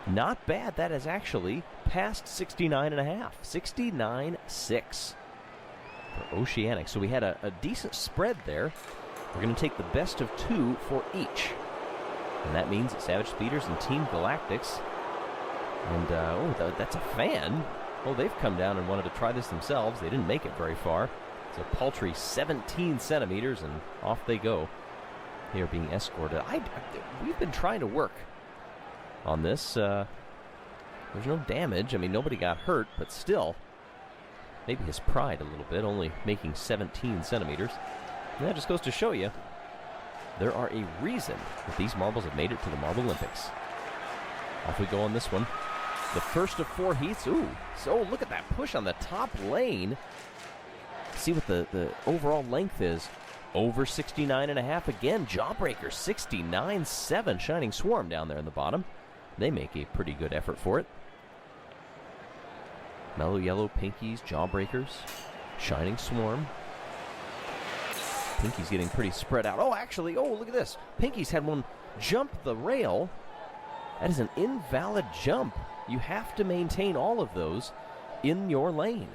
S10: Not bad. That is actually past 69.5. 69.6 for Oceanics. So we had a decent spread there. We're going to take the best of 2 for each. And that means Savage Speeders and Team Galactics. And, that's a fan. Oh, they've come down and wanted to try this themselves. They didn't make it very far. It's a paltry 17 centimeters, and off they go. They are being escorted. We've been trying to work on this. There's no damage. I mean, nobody got hurt, but still, maybe his pride a little bit, only making 17 centimeters. And that just goes to show you, there are a reason that these marbles have made it to the Marble Olympics. Off we go on this one. The first of 4 heats. Ooh, so look at that push on the top lane. See what the overall length is. Over 69.5 again. Jawbreaker 69.7. Shining Swarm down there in the bottom. They make a pretty good effort for it. Mellow Yellow, Pinkies, Jawbreakers, Shining Swarm. Pinky's getting pretty spread out. Oh, actually, look at this. Pinky's had one jump the rail. That is an invalid jump. You have to maintain all of those in your lane.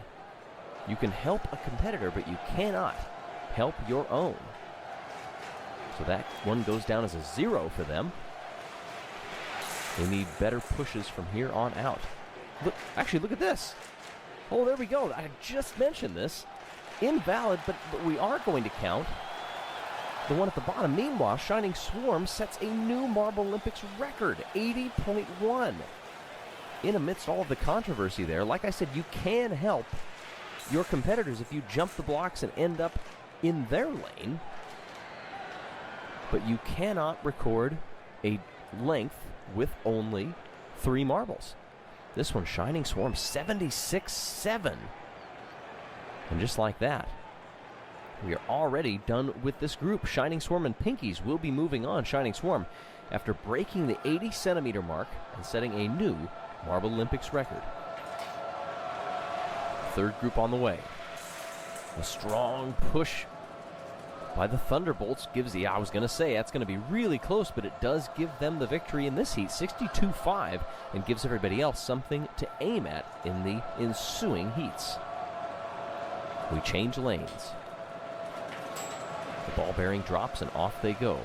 S10: You can help a competitor, but you cannot help your own. So that one goes down as a 0 for them. They need better pushes from here on out. Look at this. Oh, there we go. I just mentioned this. Invalid, but we are going to count the one at the bottom. Meanwhile, Shining Swarm sets a new Marble Olympics record, 80.1. In amidst all of the controversy there, like I said, you can help your competitors if you jump the blocks and end up in their lane, but you cannot record a length with only 3 marbles. This one, Shining Swarm, 76.7. And just like that, we are already done with this group. Shining Swarm and Pinkies will be moving on. Shining Swarm, after breaking the 80 centimeter mark and setting a new Marble Olympics record. Third group on the way. A strong push by the Thunderbolts gives I was going to say that's going to be really close, but it does give them the victory in this heat, 62.5, and gives everybody else something to aim at in the ensuing heats. We change lanes. The ball bearing drops and off they go.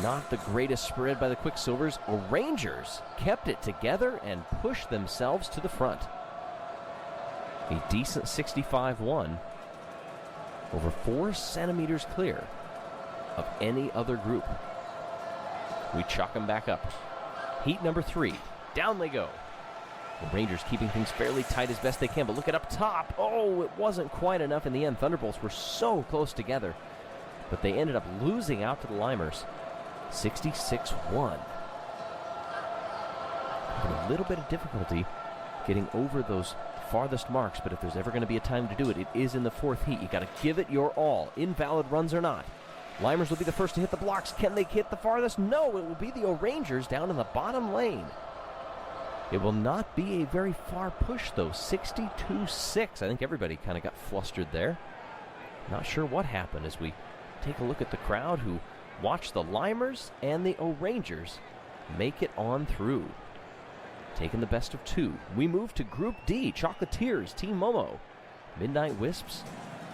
S10: Not the greatest spread by the Quicksilvers. Rangers kept it together and pushed themselves to the front. A decent 65.1. Over 4 centimeters clear of any other group. We chalk them back up. Heat number 3. Down they go. The Rangers keeping things fairly tight as best they can, but look at up top. Oh, it wasn't quite enough in the end. Thunderbolts were so close together, but they ended up losing out to the Limers. 66.1. Having a little bit of difficulty getting over those farthest marks, but if there's ever going to be a time to do it, it is in the 4th heat. You got to give it your all, invalid runs or not. Limers will be the first to hit the blocks. Can they hit the farthest? No, it will be the O'Rangers down in the bottom lane. It will not be a very far push, though. 62.6. I think everybody kind of got flustered there. Not sure what happened as we take a look at the crowd who watch the Limers and the O'Rangers make it on through. Taking the best of 2. We move to Group D. Chocolatiers, Team Momo, Midnight Wisps,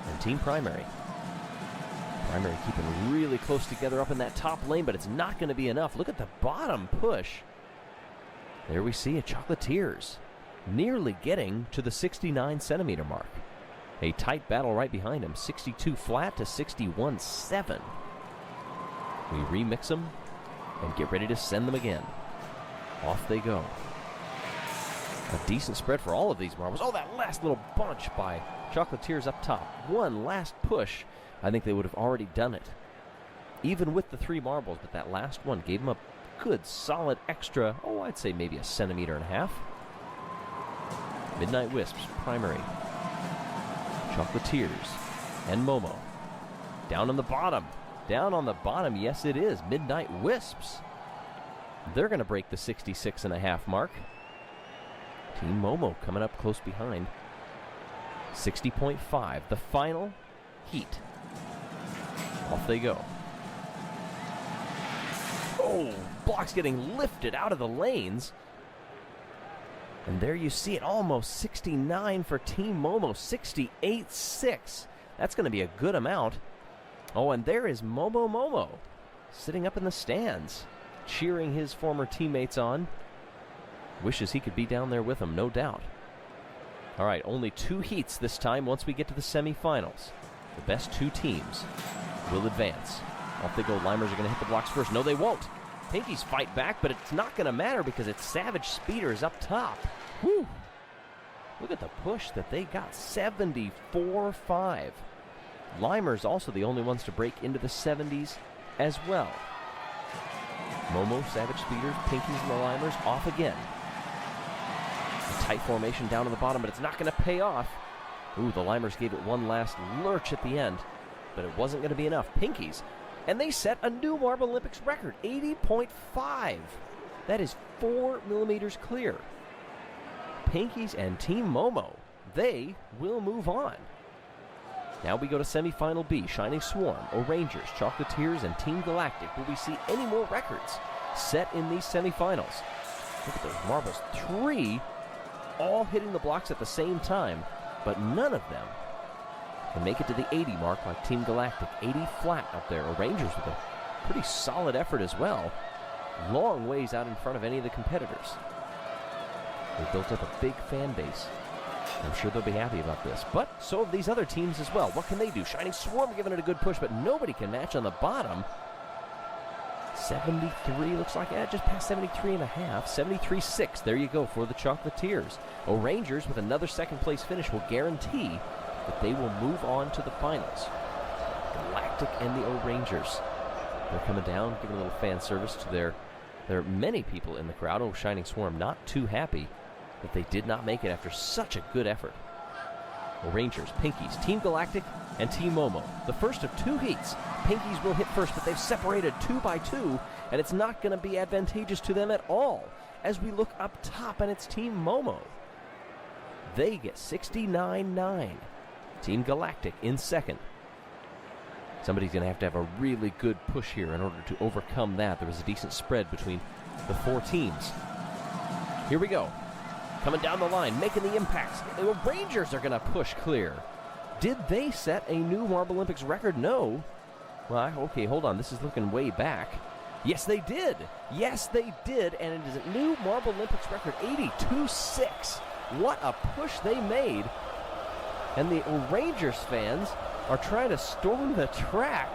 S10: and Team Primary. Primary keeping really close together up in that top lane, but it's not going to be enough. Look at the bottom push. There we see a Chocolatiers nearly getting to the 69 centimeter mark. A tight battle right behind him, 62 flat to 61.7. We remix them and get ready to send them again. Off they go. A decent spread for all of these marbles. Oh, that last little bunch by Chocolatiers up top. One last push. I think they would have already done it, even with the 3 marbles, but that last one gave them a good, solid extra, I'd say maybe 1.5 centimeters. Midnight Wisps, Primary, Chocolatiers, and Momo Down on the bottom. Down on the bottom, yes it is. Midnight Wisps. They're going to break the 66.5 mark. Team Momo coming up close behind. 60.5. The final heat. Off they go. Oh, blocks getting lifted out of the lanes. And there you see it, almost 69 for Team Momo, 68.6. That's going to be a good amount. Oh, and there is Momo sitting up in the stands, cheering his former teammates on. Wishes he could be down there with them, no doubt. All right, only 2 heats this time once we get to the semifinals. The best 2 teams will advance. Off they go. Limers are going to hit the blocks first. No, they won't. Pinkies fight back, but it's not going to matter because it's Savage Speeders up top. Woo! Look at the push that they got. 74.5. Limers also the only ones to break into the 70s as well. Momo, Savage Speeders, Pinkies, and the Limers off again. A tight formation down on the bottom, but it's not going to pay off. Ooh, the Limers gave it one last lurch at the end, but it wasn't going to be enough. Pinkies, and they set a new Marble Olympics record, 80.5. That is 4 millimeters clear. Pinkies and Team Momo, they will move on. Now we go to semifinal B. Shining Swarm, O'Rangers, Chocolatiers, and Team Galactic. Will we see any more records set in these semifinals? Look at those marbles. 3 all hitting the blocks at the same time, but none of them can make it to the 80 mark like Team Galactic. 80 flat up there. O'Rangers with a pretty solid effort as well. Long ways out in front of any of the competitors. They built up a big fan base. I'm sure they'll be happy about this. But so have these other teams as well. What can they do? Shining Swarm giving it a good push, but nobody can match on the bottom. 73 looks like, just past 73.5. 73.6. There you go for the Chocolatiers. O'Rangers with another second place finish will guarantee that they will move on to the finals. Galactic and the O'Rangers. They're coming down, giving a little fan service to there are many people in the crowd. Oh, Shining Swarm not too happy that they did not make it after such a good effort. O'Rangers, Pinkies, Team Galactic, and Team Momo. The first of 2 heats. Pinkies will hit first, but they've separated 2 by 2, and it's not going to be advantageous to them at all. As we look up top, and it's Team Momo. They get 69.9. Team Galactic in second. Somebody's going to have a really good push here in order to overcome that. There was a decent spread between the 4 teams. Here we go. Coming down the line, making the impacts. The Rangers are going to push clear. Did they set a new Marble Olympics record? No. Well, okay, hold on. This is looking way back. Yes, they did. Yes, they did. And it is a new Marble Olympics record, 82.6. What a push they made. And the Rangers fans are trying to storm the track.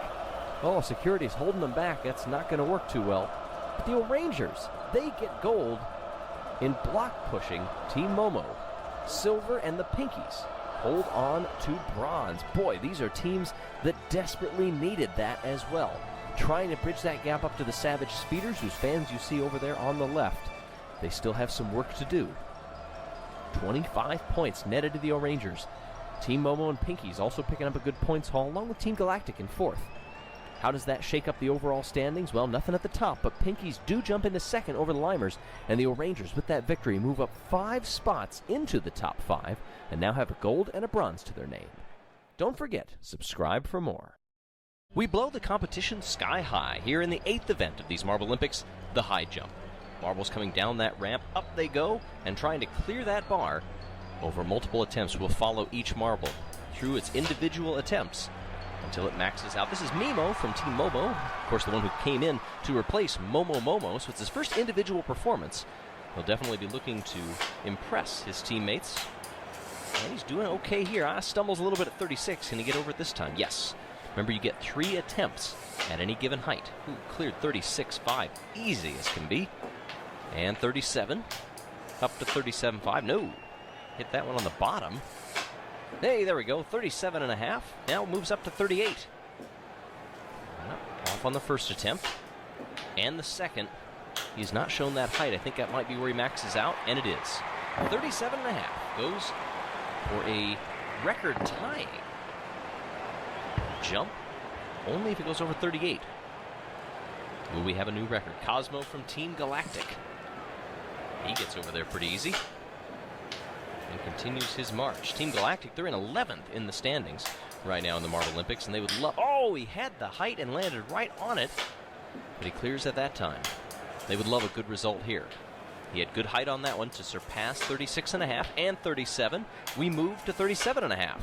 S10: Oh, security's holding them back. That's not going to work too well. But the Rangers, they get gold in block pushing. Team Momo, silver, and the Pinkies hold on to bronze. Boy, these are teams that desperately needed that as well. Trying to bridge that gap up to the Savage Speeders, whose fans you see over there on the left. They still have some work to do. 25 points netted to the O'Rangers. Team Momo and Pinkies also picking up a good points haul, along with Team Galactic in 4th. How does that shake up the overall standings? Well, nothing at the top, but Pinkies do jump into second over the Limers, and the O'Rangers, with that victory, move up 5 spots into the top 5, and now have a gold and a bronze to their name. Don't forget, subscribe for more. We blow the competition sky high here in the 8th event of these Marble Olympics, the high jump. Marbles coming down that ramp, up they go, and trying to clear that bar. Over multiple attempts will follow each marble through its individual attempts until it maxes out. This is Mimo from Team Momo, of course the one who came in to replace Momo, so it's his first individual performance. He'll definitely be looking to impress his teammates. And he's doing okay here. Stumbles a little bit at 36. Can he get over it this time? Yes. Remember, you get 3 attempts at any given height. Ooh, cleared 36.5. Easy as can be. And 37. Up to 37.5. No. Hit that one on the bottom. Hey, there we go. 37.5. Now moves up to 38. Off on the first attempt. And the second. He's not shown that height. I think that might be where he maxes out. And it is. 37.5. Goes for a record tying jump only if it goes over 38. Will we have a new record? Cosmo from Team Galactic. He gets over there pretty easy and continues his march. Team Galactic, they're in 11th in the standings right now in the Marble Olympics, and they would love... Oh, he had the height and landed right on it, but he clears at that time. They would love a good result here. He had good height on that one to surpass 36.5 and 37. We moved to 37.5.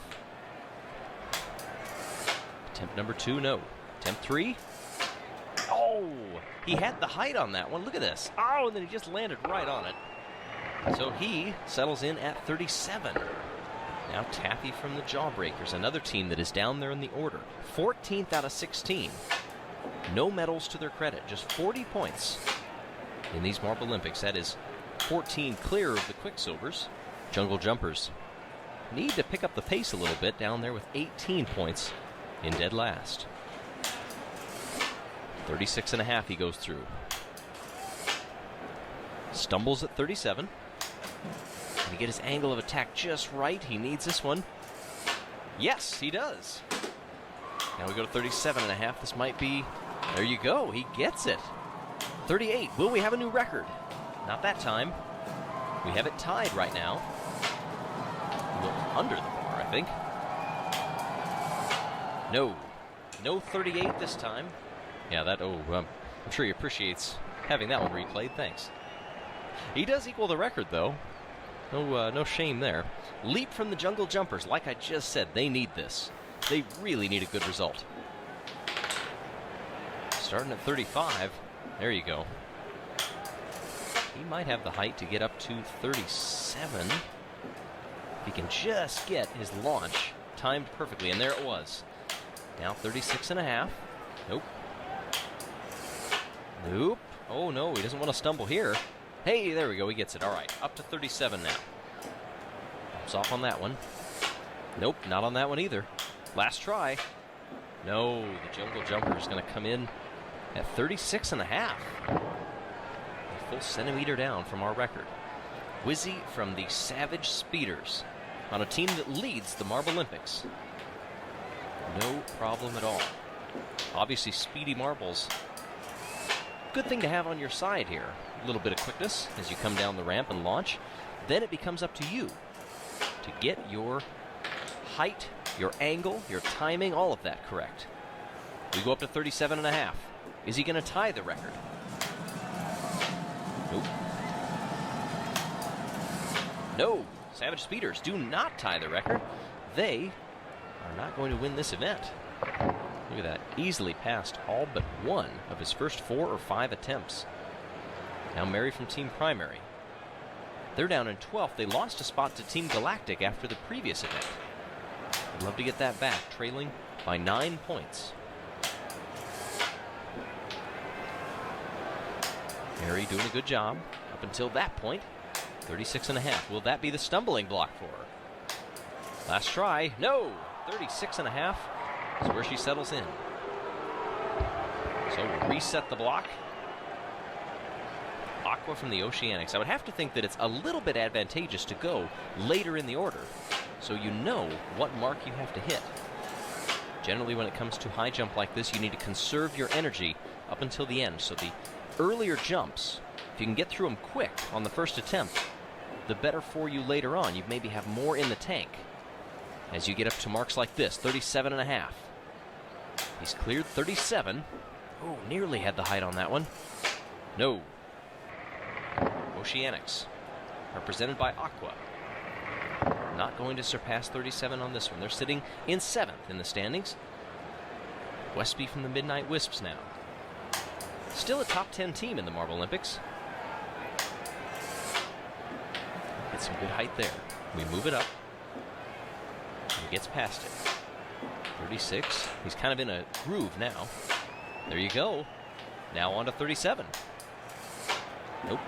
S10: Attempt number 2, no. Attempt 3. Oh, he had the height on that one. Look at this. Oh, and then he just landed right on it. So he settles in at 37. Now Taffy from the Jawbreakers, another team that is down there in the order. 14th out of 16. No medals to their credit, just 40 points in these Marble Olympics. That is 14 clear of the Quicksilvers. Jungle Jumpers need to pick up the pace a little bit down there with 18 points in dead last. 36.5 he goes through. Stumbles at 37. Can he get his angle of attack just right? He needs this one. Yes, he does. Now we go to 37.5. This might be... There you go. He gets it. 38. Will we have a new record? Not that time. We have it tied right now. A little under the bar, I think. No. No 38 this time. Yeah, that... Oh, I'm sure he appreciates having that one replayed. Thanks. He does equal the record, though. No shame there. Leap from the Jungle Jumpers. Like I just said, they need this. They really need a good result. Starting at 35. There you go. He might have the height to get up to 37. If he can just get his launch timed perfectly. And there it was. Now 36.5. Nope. Nope. Oh, no. He doesn't want to stumble here. Hey, there we go. He gets it. All right. Up to 37 now. Bumps off on that one. Nope. Not on that one either. Last try. No. The Jungle Jumper is going to come in at 36.5. A full centimeter down from our record. Wizzy from the Savage Speeders on a team that leads the Marble Olympics. No problem at all. Obviously, speedy marbles. Good thing to have on your side here. A little bit of quickness as you come down the ramp and launch. Then it becomes up to you to get your height, your angle, your timing, all of that correct. We go up to 37.5. Is he going to tie the record? Nope. No. Savage Speeders do not tie the record. They are not going to win this event. Look at that. Easily passed all but one of his first 4 or 5 attempts. Now Mary from Team Primary. They're down in 12th. They lost a spot to Team Galactic after the previous event. I'd love to get that back, trailing by 9 points. Mary doing a good job up until that point. 36.5. Will that be the stumbling block for her? Last try. No! 36.5 is where she settles in. So we'll reset the block. Aqua from the Oceanics. I would have to think that it's a little bit advantageous to go later in the order, so you know what mark you have to hit. Generally, when it comes to high jump like this, you need to conserve your energy up until the end. So the earlier jumps, if you can get through them quick on the first attempt, the better for you later on. You maybe have more in the tank as you get up to marks like this. 37.5. He's cleared 37. Oh, nearly had the height on that one. No. Oceanics, represented by Aqua. Not going to surpass 37 on this one. They're sitting in 7th in the standings. Westby from the Midnight Wisps now. Still a top 10 team in the Marble Olympics. Get some good height there. We move it up. He gets past it. 36. He's kind of in a groove now. There you go. Now on to 37. Nope.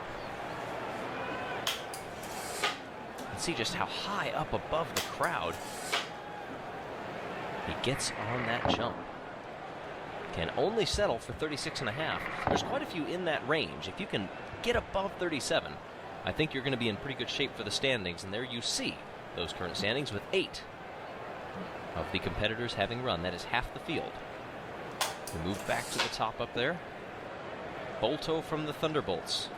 S10: Let's see just how high up above the crowd he gets on that jump. Can only settle for 36.5. There's quite a few in that range. If you can get above 37, I think you're going to be in pretty good shape for the standings. And there you see those current standings with 8 of the competitors having run. That is half the field. We move back to the top up there. Bolto from the Thunderbolts.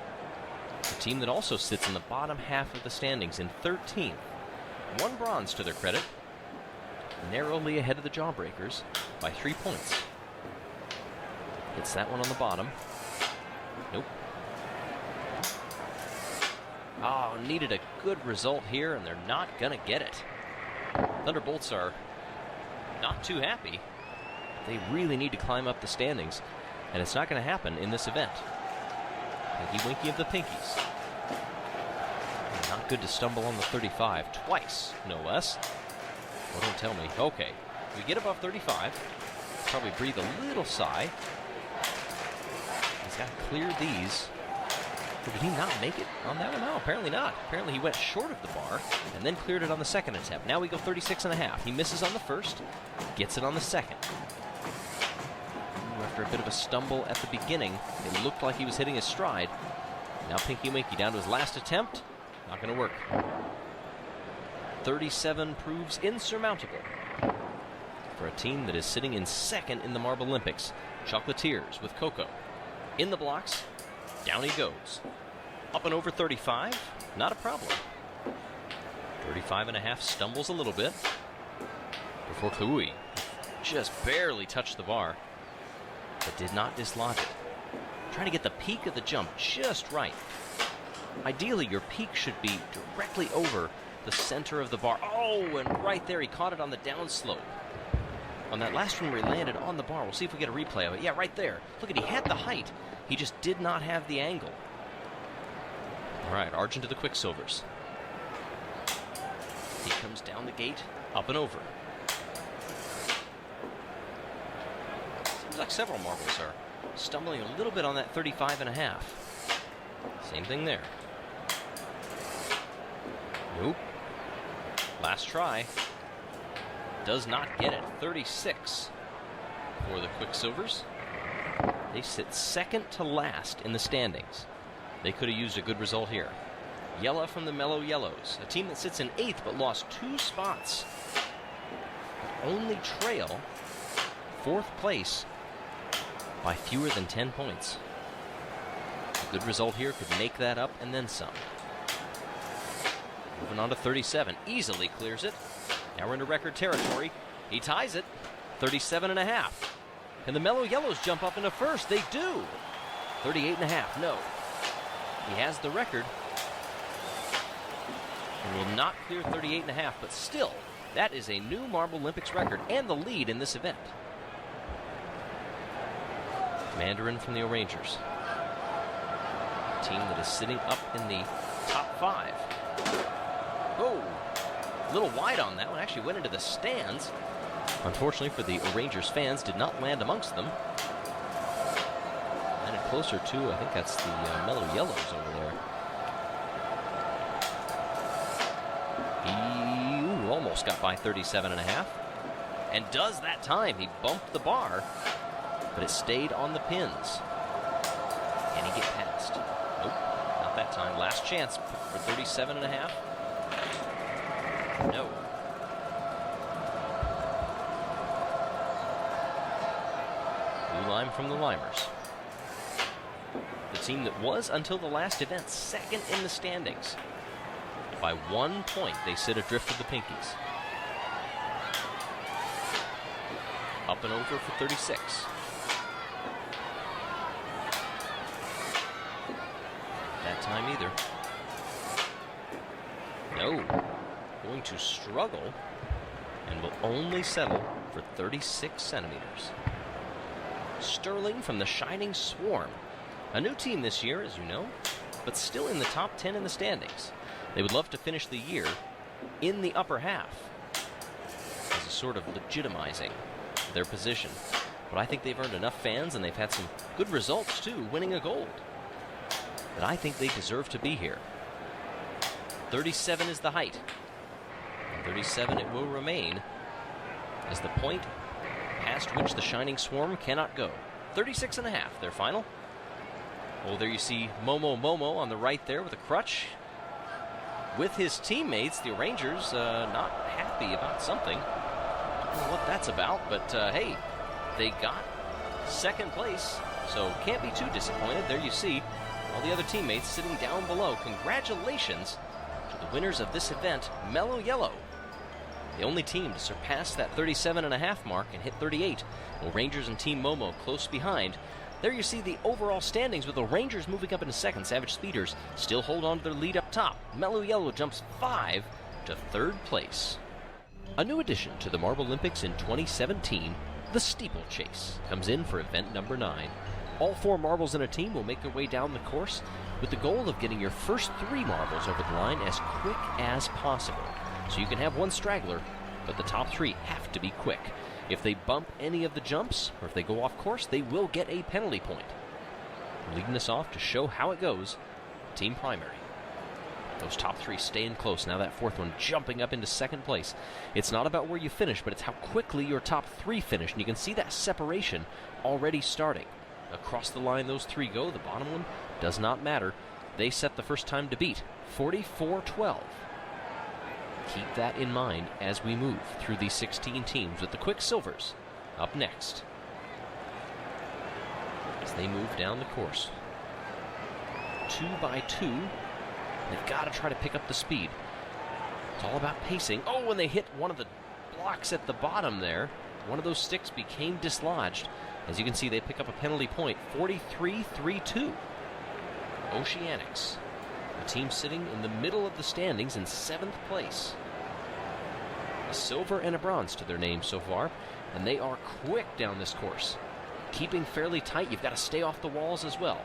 S10: A team that also sits in the bottom half of the standings in 13th. 1 bronze to their credit. Narrowly ahead of the Jawbreakers by 3 points. Hits that one on the bottom. Nope. Oh, needed a good result here, and they're not going to get it. Thunderbolts are not too happy. They really need to climb up the standings, and it's not going to happen in this event. Pinky Winky of the Pinkies. Not good to stumble on the 35 twice, no less. Well, don't tell me. Okay, we get above 35. Probably breathe a little sigh. He's got to clear these. Or did he not make it on that one? No, apparently not. Apparently he went short of the bar and then cleared it on the second attempt. Now we go 36.5. He misses on the first, gets it on the second. Ooh, after a bit of a stumble at the beginning, it looked like he was hitting his stride. Now Pinky Winky down to his last attempt. Not going to work. 37 proves insurmountable for a team that is sitting in second in the Marble Olympics. Chocolatiers with Coco. In the blocks. Down he goes. Up and over 35. Not a problem. 35.5 stumbles a little bit. Before Kui just barely touched the bar, but did not dislodge it. Trying to get the peak of the jump just right. Ideally, your peak should be directly over the center of the bar. Oh, and right there, he caught it on the downslope. On that last one where he landed on the bar, we'll see if we get a replay of it. Yeah, right there. Look at, he had the height. He just did not have the angle. All right, Argent to the Quicksilvers. He comes down the gate, up and over. Seems like several marbles are stumbling a little bit on that 35.5. Same thing there. Nope. Last try. Does not get it. 36 for the Quicksilvers. They sit second to last in the standings. They could have used a good result here. Yella from the Mellow Yellows, a team that sits in 8th but lost 2 spots. Only trail 4th place by fewer than 10 points. A good result here could make that up and then some. Moving on to 37, easily clears it. Now we're into record territory. He ties it, 37.5. Can the Mellow Yellows jump up into first? They do. 38.5, no. He has the record. And will not clear 38.5, but still, that is a new Marble Olympics record and the lead in this event. Mandarin from the O'Rangers. A team that is sitting up in the top 5. Oh, a little wide on that one. Actually went into the stands. Unfortunately for the O'Rangers fans, did not land amongst them. Landed closer to, I think that's the Mellow Yellows over there. He almost got by 37.5. And does that time. He bumped the bar, but it stayed on the pins. Can he get past? Nope, not that time. Last chance for 37.5. No. Blue line from the Limers. The team that was, until the last event, second in the standings. By 1 point, they sit adrift of the Pinkies. Up and over for 36. That time either. No. Going to struggle and will only settle for 36 centimeters. Sterling from the Shining Swarm. A new team this year, as you know, but still in the top 10 in the standings. They would love to finish the year in the upper half as a sort of legitimizing their position. But I think they've earned enough fans and they've had some good results too, winning a gold, that I think they deserve to be here. 37 is the height. 37 it will remain as the point past which the Shining Swarm cannot go. 36.5, their final. Oh, there you see Momo on the right there with a crutch. With his teammates, the Rangers, not happy about something. I don't know what that's about, but hey, they got second place, so can't be too disappointed. There you see all the other teammates sitting down below. Congratulations to the winners of this event, Mellow Yellow. The only team to surpass that 37.5 mark and hit 38. Well, Rangers and Team Momo close behind. There you see the overall standings with the Rangers moving up into second. Savage Speeders still hold on to their lead up top. Mellow Yellow jumps 5 to third place. A new addition to the Marble Olympics in 2017, the Steeplechase, comes in for event number 9. All 4 marbles in a team will make their way down the course with the goal of getting your first 3 marbles over the line as quick as possible. So you can have 1 straggler, but the top 3 have to be quick. If they bump any of the jumps, or if they go off course, they will get a penalty point. Leading us off to show how it goes, Team Primary. Those top 3 staying close. Now that 4th one jumping up into second place. It's not about where you finish, but it's how quickly your top 3 finish. And you can see that separation already starting. Across the line those 3 go. The bottom one does not matter. They set the first time to beat, 44-12. Keep that in mind as we move through these 16 teams with the Quicksilvers up next as they move down the course. 2 by 2. They've got to try to pick up the speed. It's all about pacing. Oh, when they hit one of the blocks at the bottom there, one of those sticks became dislodged. As you can see, they pick up a penalty point, 43-32. Oceanics, the team sitting in the middle of the standings in 7th place. A silver and a bronze to their name so far, and they are quick down this course. Keeping fairly tight, you've got to stay off the walls as well.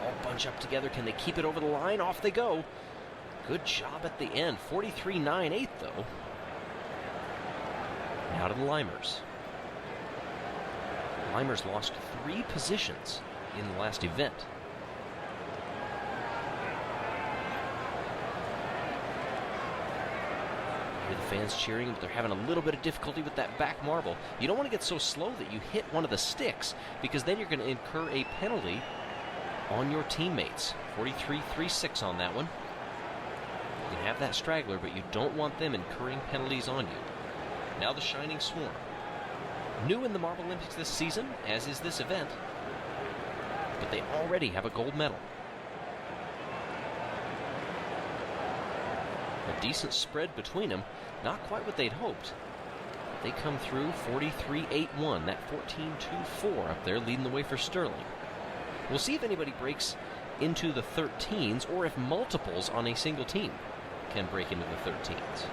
S10: They all bunch up together. Can they keep it over the line? Off they go. Good job at the end. 43-9/8 though. Now to the Limers. The Limers lost 3 positions in the last event. The fans cheering, but they're having a little bit of difficulty with that back marble. You don't want to get so slow that you hit one of the sticks, because then you're going to incur a penalty on your teammates. 43-36 on that one. You can have that straggler, but you don't want them incurring penalties on you. Now the Shining Swarm. New in the Marble Olympics this season, as is this event, but they already have a gold medal. A decent spread between them. Not quite what they'd hoped. They come through 43-8-1. That 14-2-4 up there leading the way for Sterling. We'll see if anybody breaks into the 13s or if multiples on a single team can break into the 13s.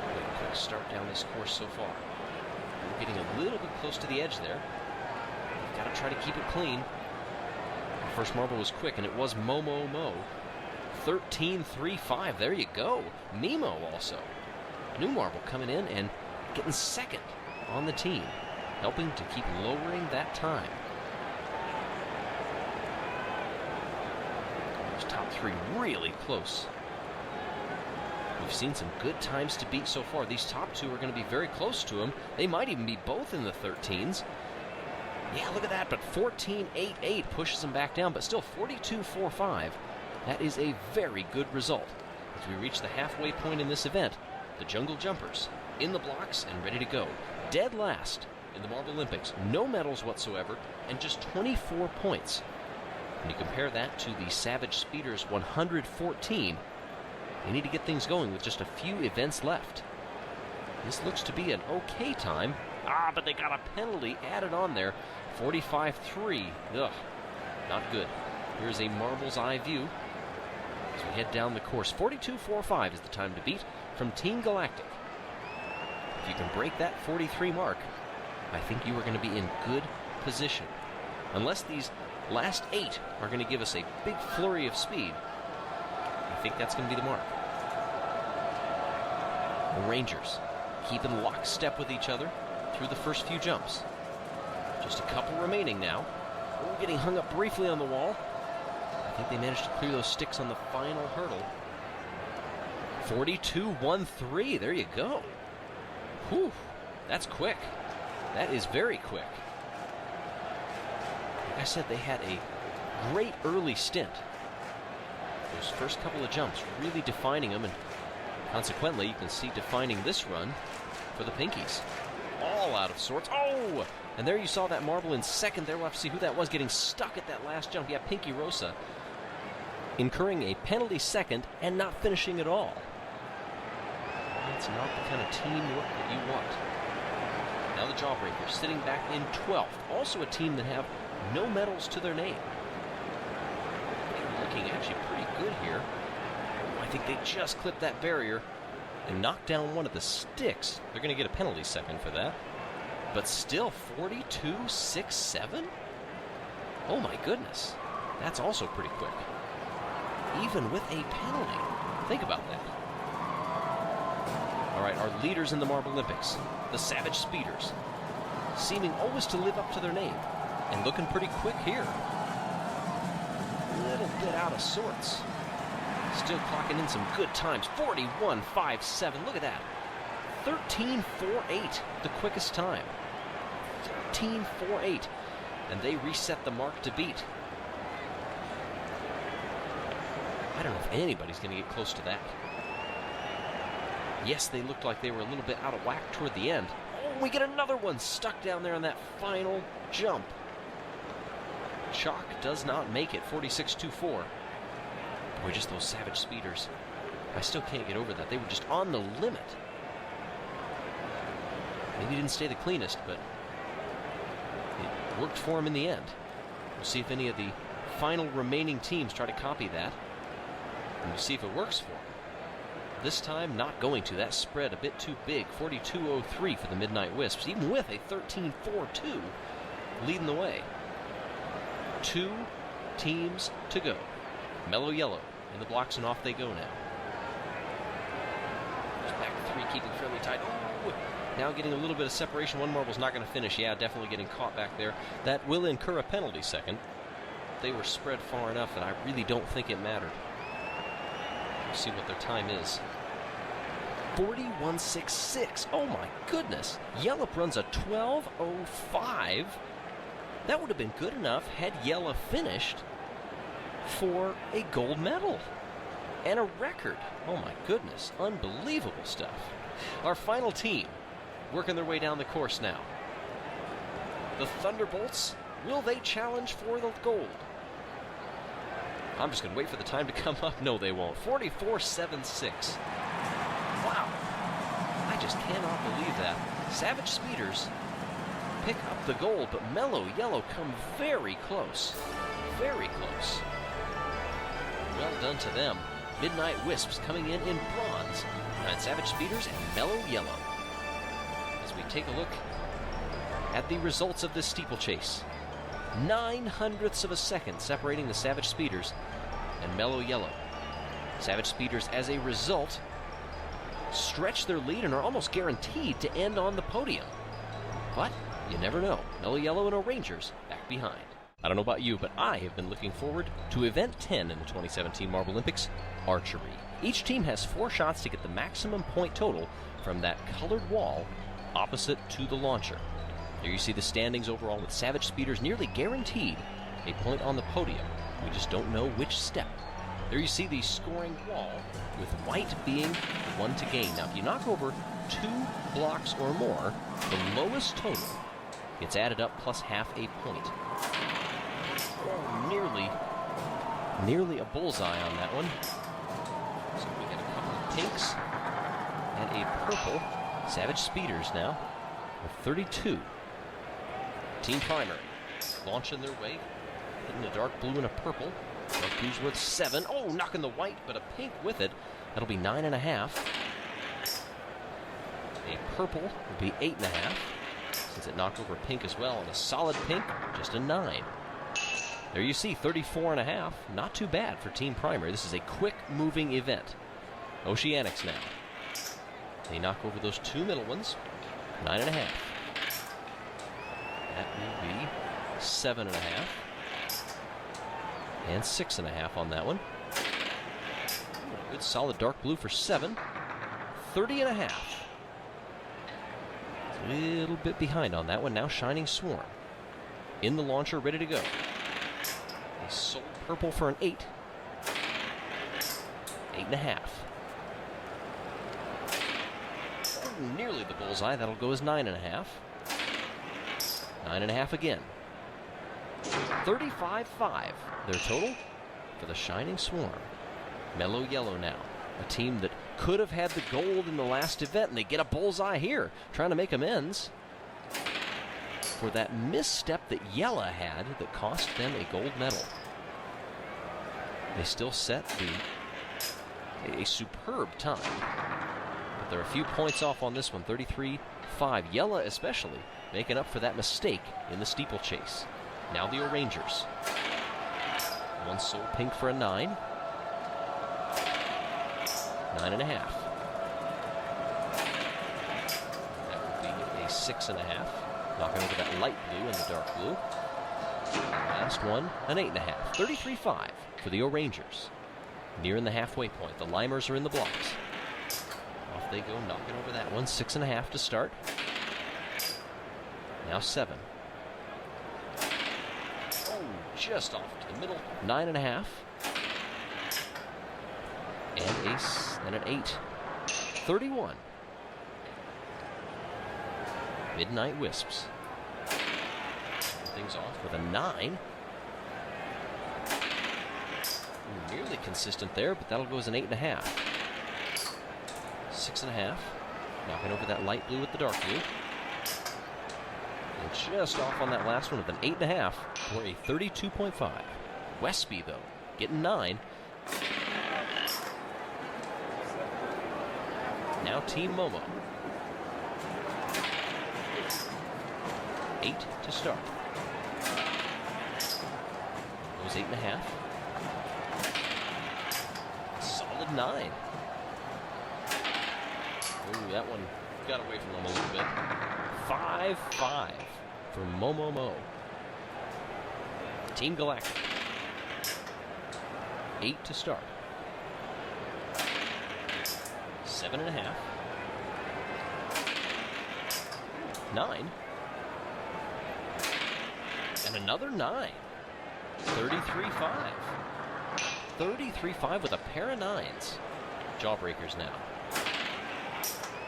S10: A quick start down this course so far. We're getting a little bit close to the edge there. Got to try to keep it clean. The first marble was quick, and it was Momo Mo. 13-3-5. There you go. Nemo also. New marble coming in and getting second on the team, helping to keep lowering that time. Those top 3 really close. We've seen some good times to beat so far. These top 2 are going to be very close to them. They might even be both in the 13s. Yeah, look at that, but 14-8-8 pushes them back down, but still 42-4-5. That is a very good result. As we reach the halfway point in this event, the Jungle Jumpers in the blocks and ready to go. Dead last in the Marble Olympics. No medals whatsoever, and just 24 points. When you compare that to the Savage Speeders 114, they need to get things going with just a few events left. This looks to be an okay time. But they got a penalty added on there. 45-3. Ugh, not good. Here's a Marble's Eye view as we head down the course. 42-4-5 is the time to beat from Team Galactic. If you can break that 43 mark, I think you are going to be in good position. Unless these last 8 are going to give us a big flurry of speed, I think that's going to be the mark. The Rangers keeping lockstep with each other through the first few jumps. Just a couple remaining now. We're getting hung up briefly on the wall. I think they managed to clear those sticks on the final hurdle. 42-1-3. There you go. Whew. That's quick. That is very quick. Like I said, they had a great early stint. Those first couple of jumps really defining them, and consequently, you can see defining this run for the Pinkies. all out of sorts. Oh! And there you saw that marble in second there. We'll have to see who that was getting stuck at that last jump. Yeah, Pinky Rosa incurring a penalty second and not finishing at all. That's not the kind of teamwork that you want. Now the Jawbreakers sitting back in 12th. Also a team that have no medals to their name. They're looking actually pretty good here. I think they just clipped that barrier and knocked down one of the sticks. They're going to get a penalty second for that. But still 42-6-7? Oh my goodness. That's also pretty quick. Even with a penalty. Think about that. All right, our leaders in the Marble Olympics, the Savage Speeders, seeming always to live up to their name and looking pretty quick here. A little bit out of sorts. Still clocking in some good times. 41-5-7. Look at that. 13-4-8, the quickest time. 13-4-8. And they reset the mark to beat. I don't know if anybody's going to get close to that. Yes, they looked like they were a little bit out of whack toward the end. Oh, we get another one stuck down there on that final jump. Chalk does not make it. 46-2-4. Boy, just those Savage Speeders. I still can't get over that. They were just on the limit. Maybe didn't stay the cleanest, but it worked for them in the end. We'll see if any of the final remaining teams try to copy that. And we'll see if it works for them. This time, not going to. That spread a bit too big. 42-03 for the Midnight Wisps, even with a 13-4-2 leading the way. 2 teams to go. Mellow Yellow in the blocks, and off they go now. Just back to 3, keeping fairly tight. Oh, now getting a little bit of separation. One marble's not going to finish. Yeah, definitely getting caught back there. That will incur a penalty second. They were spread far enough that I really don't think it mattered. We'll see what their time is. 41-6-6. Oh my goodness. Yellup runs a 12:05. That would have been good enough had Yellup finished for a gold medal and a record. Oh my goodness. Unbelievable stuff. Our final team working their way down the course now. The Thunderbolts. Will they challenge for the gold? I'm just going to wait for the time to come up. No, they won't. 44-7-6. Wow. I just cannot believe that. Savage Speeders pick up the gold, but Mellow Yellow come very close. Very close. Well done to them. Midnight Wisps coming in bronze. And Savage Speeders and Mellow Yellow. As we take a look at the results of this steeplechase. 0.09 of a second separating the Savage Speeders and Mellow Yellow. Savage Speeders, as a result, stretch their lead and are almost guaranteed to end on the podium. But you never know. Mellow Yellow and O'Rangers back behind. I don't know about you, but I have been looking forward to Event 10 in the 2017 Marble Olympics, archery. Each team has 4 shots to get the maximum point total from that colored wall opposite to the launcher. There you see the standings overall, with Savage Speeders nearly guaranteed a point on the podium. We just don't know which step. There you see the scoring wall, with white being the one to gain. Now, if you knock over 2 blocks or more, the lowest total gets added up plus half a point. Oh, nearly a bullseye on that one. So we got a couple of pinks and a purple. Savage Speeders now with 32. Team Primary launching their way, hitting a dark blue and a purple. Dark blue's worth 7. Oh, knocking the white, but a pink with it. That'll be 9.5. A purple will be 8.5, since it knocked over pink as well. And a solid pink, just a 9. There you see, 34.5. Not too bad for Team Primary. This is a quick-moving event. Oceanics now. They knock over those 2 middle ones. 9.5. That will be 7.5. And 6.5 on that one. Good solid dark blue for 7. 30.5. A little bit behind on that one. Now Shining Swarm. In the launcher, ready to go. A soul purple for an 8. 8.5. Nearly the bullseye. That'll go as 9.5. 9.5 again. 35-5. Their total for the Shining Swarm. Mellow yellow now. A team that could have had the gold in the last event, and they get a bullseye here, trying to make amends for that misstep that Yella had that cost them a gold medal. They still set a superb time, but they're a few points off on this one, 33-5. Yella especially making up for that mistake in the steeplechase. Now the O'Rangers. One soul pink for a 9. 9.5. That would be a 6.5. Knocking over that light blue and the dark blue. Last one, an 8.5. 33-5 for the O'Rangers. Nearing the halfway point. The Limers are in the blocks. Off they go, knocking over that one. 6.5 to start. Now 7. Oh, just off to the middle. 9.5. And an 8. 31. Midnight Wisps. Things off with a 9. Nearly consistent there, but that'll go as an 8.5. 6.5. Knocking over that light blue with the dark blue. And just off on that last one with an 8.5 for a 32.5. Westby, though, getting 9. Now Team Momo. 8 to start. Goes 8.5. Solid 9. Ooh, that one got away from them a little bit. 5-5 for Momo. Team Galactic. 8 to start. 7.5. 9. And another 9. 33-5. 33-5 with a pair of 9s. Jawbreakers now.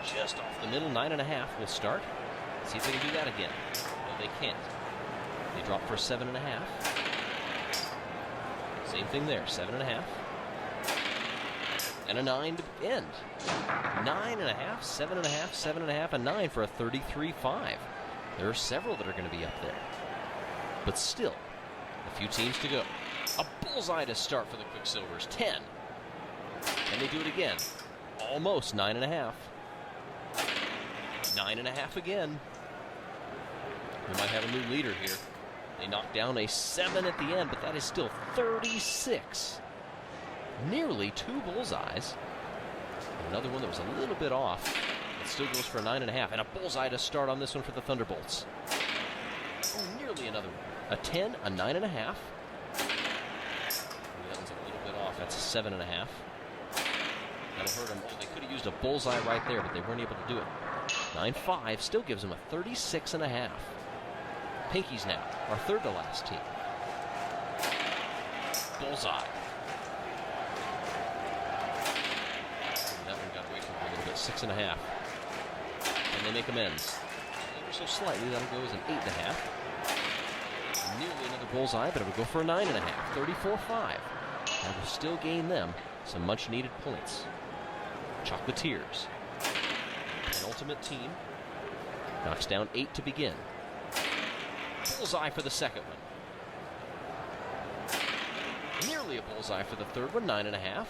S10: Just off the middle, 9.5 will start. See if they can do that again. No, they can't. They drop for 7.5. Same thing there, 7.5. And a 9 to end. 9.5, 7.5, 7.5, and 9 for a 33-5. There are several that are going to be up there. But still, a few teams to go. A bullseye to start for the Quicksilvers. 10. Can they do it again? Almost 9.5. 9.5 again. We might have a new leader here. They knocked down a 7 at the end, but that is still 36. Nearly 2 bullseyes. Another one that was a little bit off. It still goes for a 9.5. And a bullseye to start on this one for the Thunderbolts. Oh, nearly another one. A 10, a 9.5. That one's a little bit off. That's a 7.5. That'll hurt them. Oh, they could have used a bullseye right there, but they weren't able to do it. 9.5 still gives them a 36.5. Pinkies now, our third to last team. Bullseye. That one got away from them a little bit. 6.5. And they make amends. Ever so slightly, that'll go as an 8.5. Nearly another bullseye, but it would go for a 9.5. 34-5. That will still gain them some much-needed points. Chocolatiers. Penultimate team. Knocks down 8 to begin. Bullseye for the second one. Nearly a bullseye for the third one, 9.5.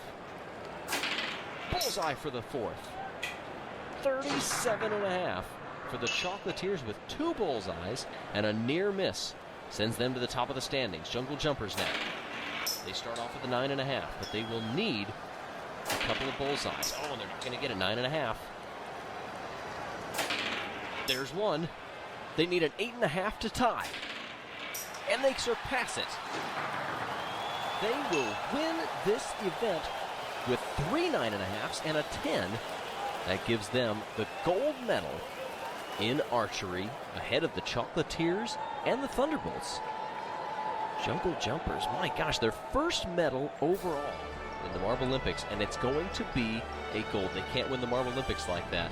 S10: Bullseye for the fourth. 37.5 for the Chocolatiers with 2 bullseyes and a near miss. Sends them to the top of the standings. Jungle Jumpers now. They start off with a 9.5, but they will need a couple of bullseyes. Oh, and they're not going to get a 9.5. There's one. They need an 8.5 to tie. And they surpass it. They will win this event with 3 9.5s and a 10. That gives them the gold medal in archery ahead of the Chocolatiers and the Thunderbolts. Jungle Jumpers, my gosh, their first medal overall in the Marble Olympics, and it's going to be a gold. They can't win the Marble Olympics like that.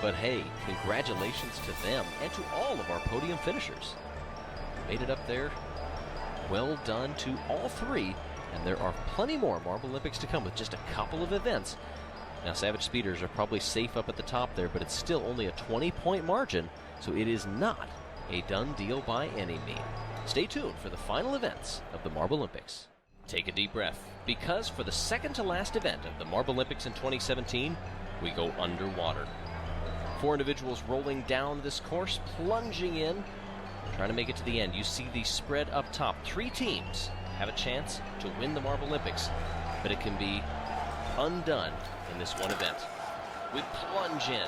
S10: But hey, congratulations to them and to all of our podium finishers. Made it up there. Well done to all three. And there are plenty more Marble Olympics to come with just a couple of events. Now, Savage Speeders are probably safe up at the top there, but it's still only a 20-point margin, so it is not a done deal by any means. Stay tuned for the final events of the Marble Olympics. Take a deep breath, because for the second to last event of the Marble Olympics in 2017, we go underwater. 4 individuals rolling down this course, plunging in, trying to make it to the end. You see the spread up top. 3 teams have a chance to win the Marble Olympics, but it can be undone in this one event. We plunge in,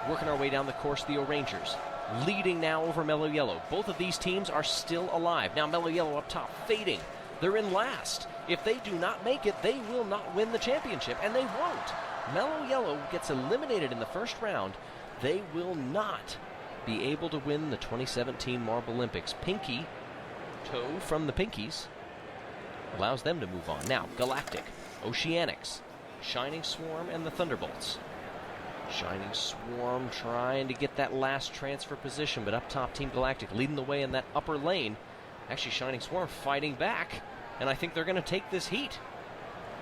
S10: working our way down the course. The O'Rangers leading now over Mellow Yellow. Both of these teams are still alive. Now Mellow Yellow up top, fading. They're in last. If they do not make it, they will not win the championship, and they won't. Mellow Yellow gets eliminated in the first round. They will not be able to win the 2017 Marble Olympics. Pinky Toe from the Pinkies allows them to move on. Now, Galactic, Oceanics, Shining Swarm, and the Thunderbolts. Shining Swarm trying to get that last transfer position, but up top, Team Galactic leading the way in that upper lane. Actually, Shining Swarm fighting back, and I think they're going to take this heat.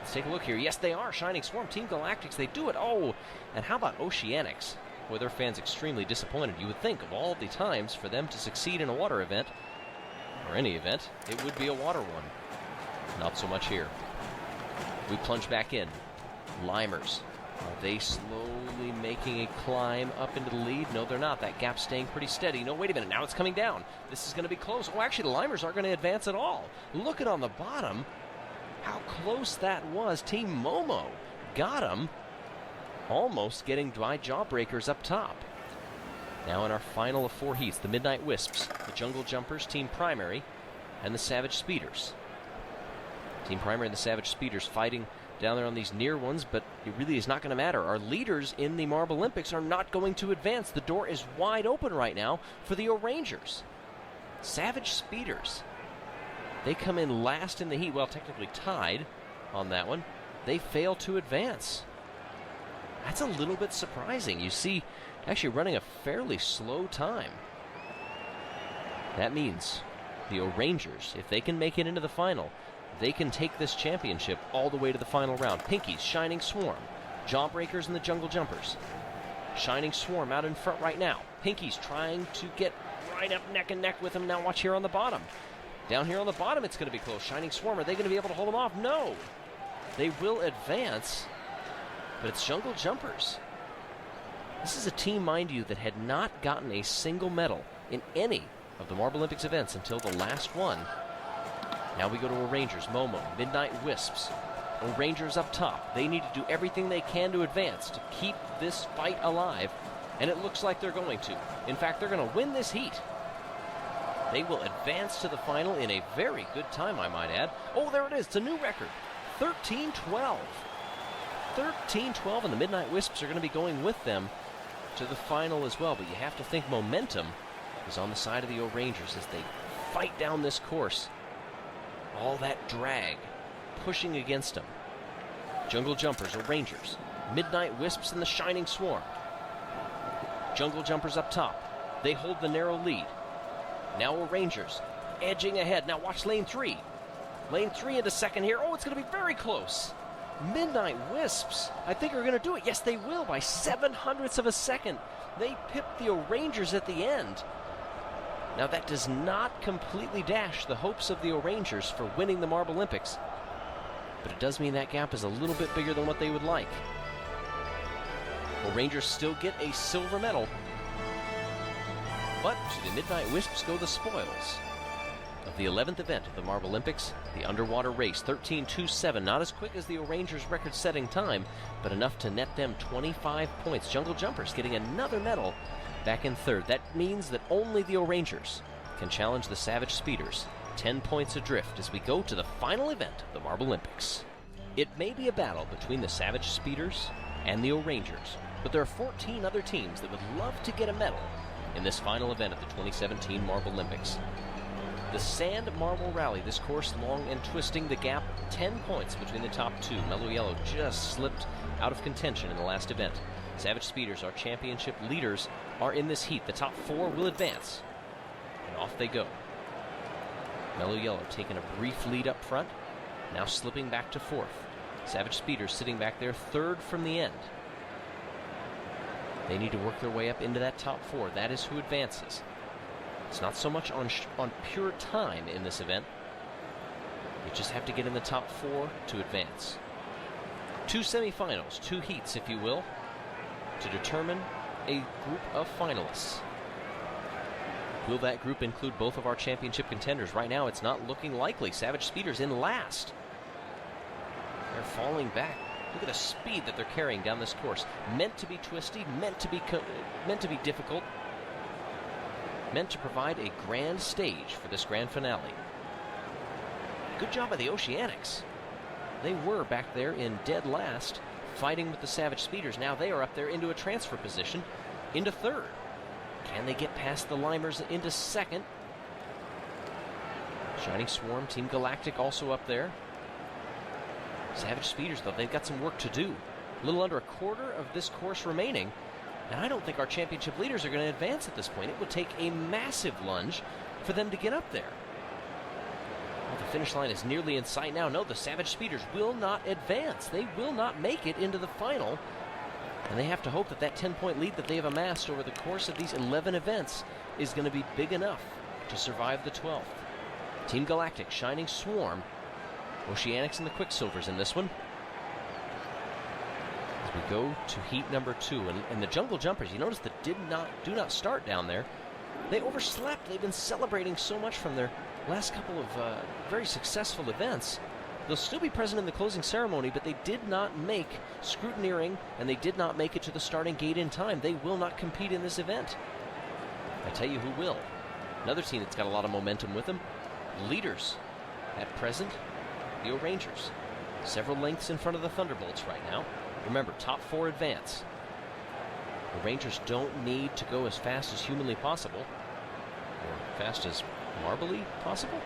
S10: Let's take a look here. Yes, they are. Shining Swarm, Team Galactics, they do it. Oh, and how about Oceanics? Boy, their fans extremely disappointed. You would think of all the times for them to succeed in a water event, or any event, it would be a water one. Not so much here. We plunge back in. Limers. Are they slowly making a climb up into the lead? No, they're not. That gap's staying pretty steady. No, wait a minute. Now it's coming down. This is going to be close. Oh, actually, the Limers aren't going to advance at all. Look at on the bottom how close that was. Team Momo got them, almost getting by Jawbreakers up top. Now in our final of 4 heats, the Midnight Wisps, the Jungle Jumpers, Team Primary, and the Savage Speeders. Team Primary and the Savage Speeders fighting down there on these near ones, but it really is not going to matter. Our leaders in the Marble Olympics are not going to advance. The door is wide open right now for the O'Rangers. Savage Speeders, they come in last in the heat, well, technically tied on that one. They fail to advance. That's a little bit surprising. You see, actually running a fairly slow time. That means the O'Rangers, if they can make it into the final, they can take this championship all the way to the final round. Pinkies, Shining Swarm, Jawbreakers, and the Jungle Jumpers. Shining Swarm out in front right now. Pinkies trying to get right up neck and neck with them. Now watch here on the bottom. Down here on the bottom, it's going to be close. Shining Swarm, are they going to be able to hold them off? No. They will advance, but it's Jungle Jumpers. This is a team, mind you, that had not gotten a single medal in any of the Marble Olympics events until the last one. Now we go to O'Rangers, Momo, Midnight Wisps. O'Rangers up top. They need to do everything they can to advance, to keep this fight alive, and it looks like they're going to. In fact, they're going to win this heat. They will advance to the final in a very good time, I might add. Oh, there it is. It's a new record. 13-12. 13-12, and the Midnight Wisps are going to be going with them to the final as well. But you have to think momentum is on the side of the O'Rangers as they fight down this course. All that drag pushing against them. Jungle Jumpers, O'Rangers, Midnight Wisps, and the Shining Swarm. Jungle Jumpers up top. They hold the narrow lead. Now O'Rangers edging ahead. Now watch lane 3. Lane 3 into second here. Oh, it's going to be very close. Midnight Wisps, I think, are going to do it. Yes, they will by 0.07 of a second. They pipped the O'Rangers at the end. Now, that does not completely dash the hopes of the O'Rangers for winning the Marble Olympics, but it does mean that gap is a little bit bigger than what they would like. O'Rangers still get a silver medal, but to the Midnight Wisps go the spoils of the 11th event of the Marble Olympics, the underwater race. 13-2-7, not as quick as the O'Rangers' record-setting time, but enough to net them 25 points. Jungle Jumpers getting another medal back in third. That means that only the O'Rangers can challenge the Savage Speeders. 10 points adrift as we go to the final event of the Marble Olympics. It may be a battle between the Savage Speeders and the O'Rangers, but there are 14 other teams that would love to get a medal in this final event of the 2017 Marble Olympics. The Sand Marble Rally, this course long and twisting, the gap 10 points between the top two. Mellow Yellow just slipped out of contention in the last event. Savage Speeders, our championship leaders, are in this heat. The top 4 will advance. And off they go. Mellow Yellow taking a brief lead up front, now slipping back to 4th. Savage Speeders sitting back there 3rd from the end. They need to work their way up into that top 4. That is who advances. It's not so much on pure time in this event. You just have to get in the top 4 to advance. 2 semifinals, 2 heats, if you will, to determine a group of finalists. Will that group include both of our championship contenders? Right now, it's not looking likely. Savage Speeders in last. They're falling back. Look at the speed that they're carrying down this course. Meant to be twisty, meant to be difficult, meant to provide a grand stage for this grand finale. Good job by the Oceanics. They were back there in dead last, fighting with the Savage Speeders. Now they are up there into a transfer position, into 3rd. Can they get past the Limers into 2nd? Shining Swarm, Team Galactic also up there. Savage Speeders, though, they've got some work to do. A little under a quarter of this course remaining, and I don't think our championship leaders are going to advance at this point. It would take a massive lunge for them to get up there. Well, the finish line is nearly in sight now. No, the Savage Speeders will not advance. They will not make it into the final, and they have to hope that that 10-point lead that they have amassed over the course of these 11 events is going to be big enough to survive the 12th. Team Galactic, Shining Swarm, Oceanics and the Quicksilvers in this one. As we go to heat number 2, and the Jungle Jumpers, you notice that do not start down there. They overslept. They've been celebrating so much from their last couple of very successful events. They'll still be present in the closing ceremony, but they did not make scrutineering, and they did not make it to the starting gate in time. They will not compete in this event. I tell you who will. Another team that's got a lot of momentum with them. Leaders at present, the O-Rangers. Several lengths in front of the Thunderbolts right now. Remember, top 4 advance. The Rangers don't need to go as fast as humanly possible, or fast as marbly possible,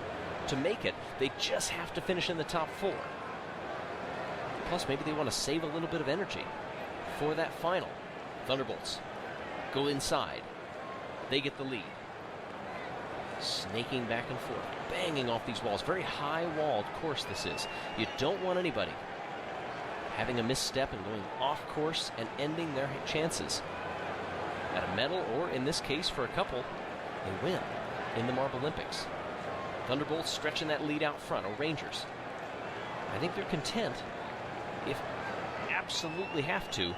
S10: to make it. They just have to finish in the top 4. Plus, maybe they want to save a little bit of energy for that final. Thunderbolts go inside. They get the lead. Snaking back and forth, banging off these walls. Very high-walled course this is. You don't want anybody having a misstep and going off course and ending their chances at a medal, or in this case, for a couple, a win in the Marble Olympics. Thunderbolts stretching that lead out front. Rangers, I think they're content, if absolutely have to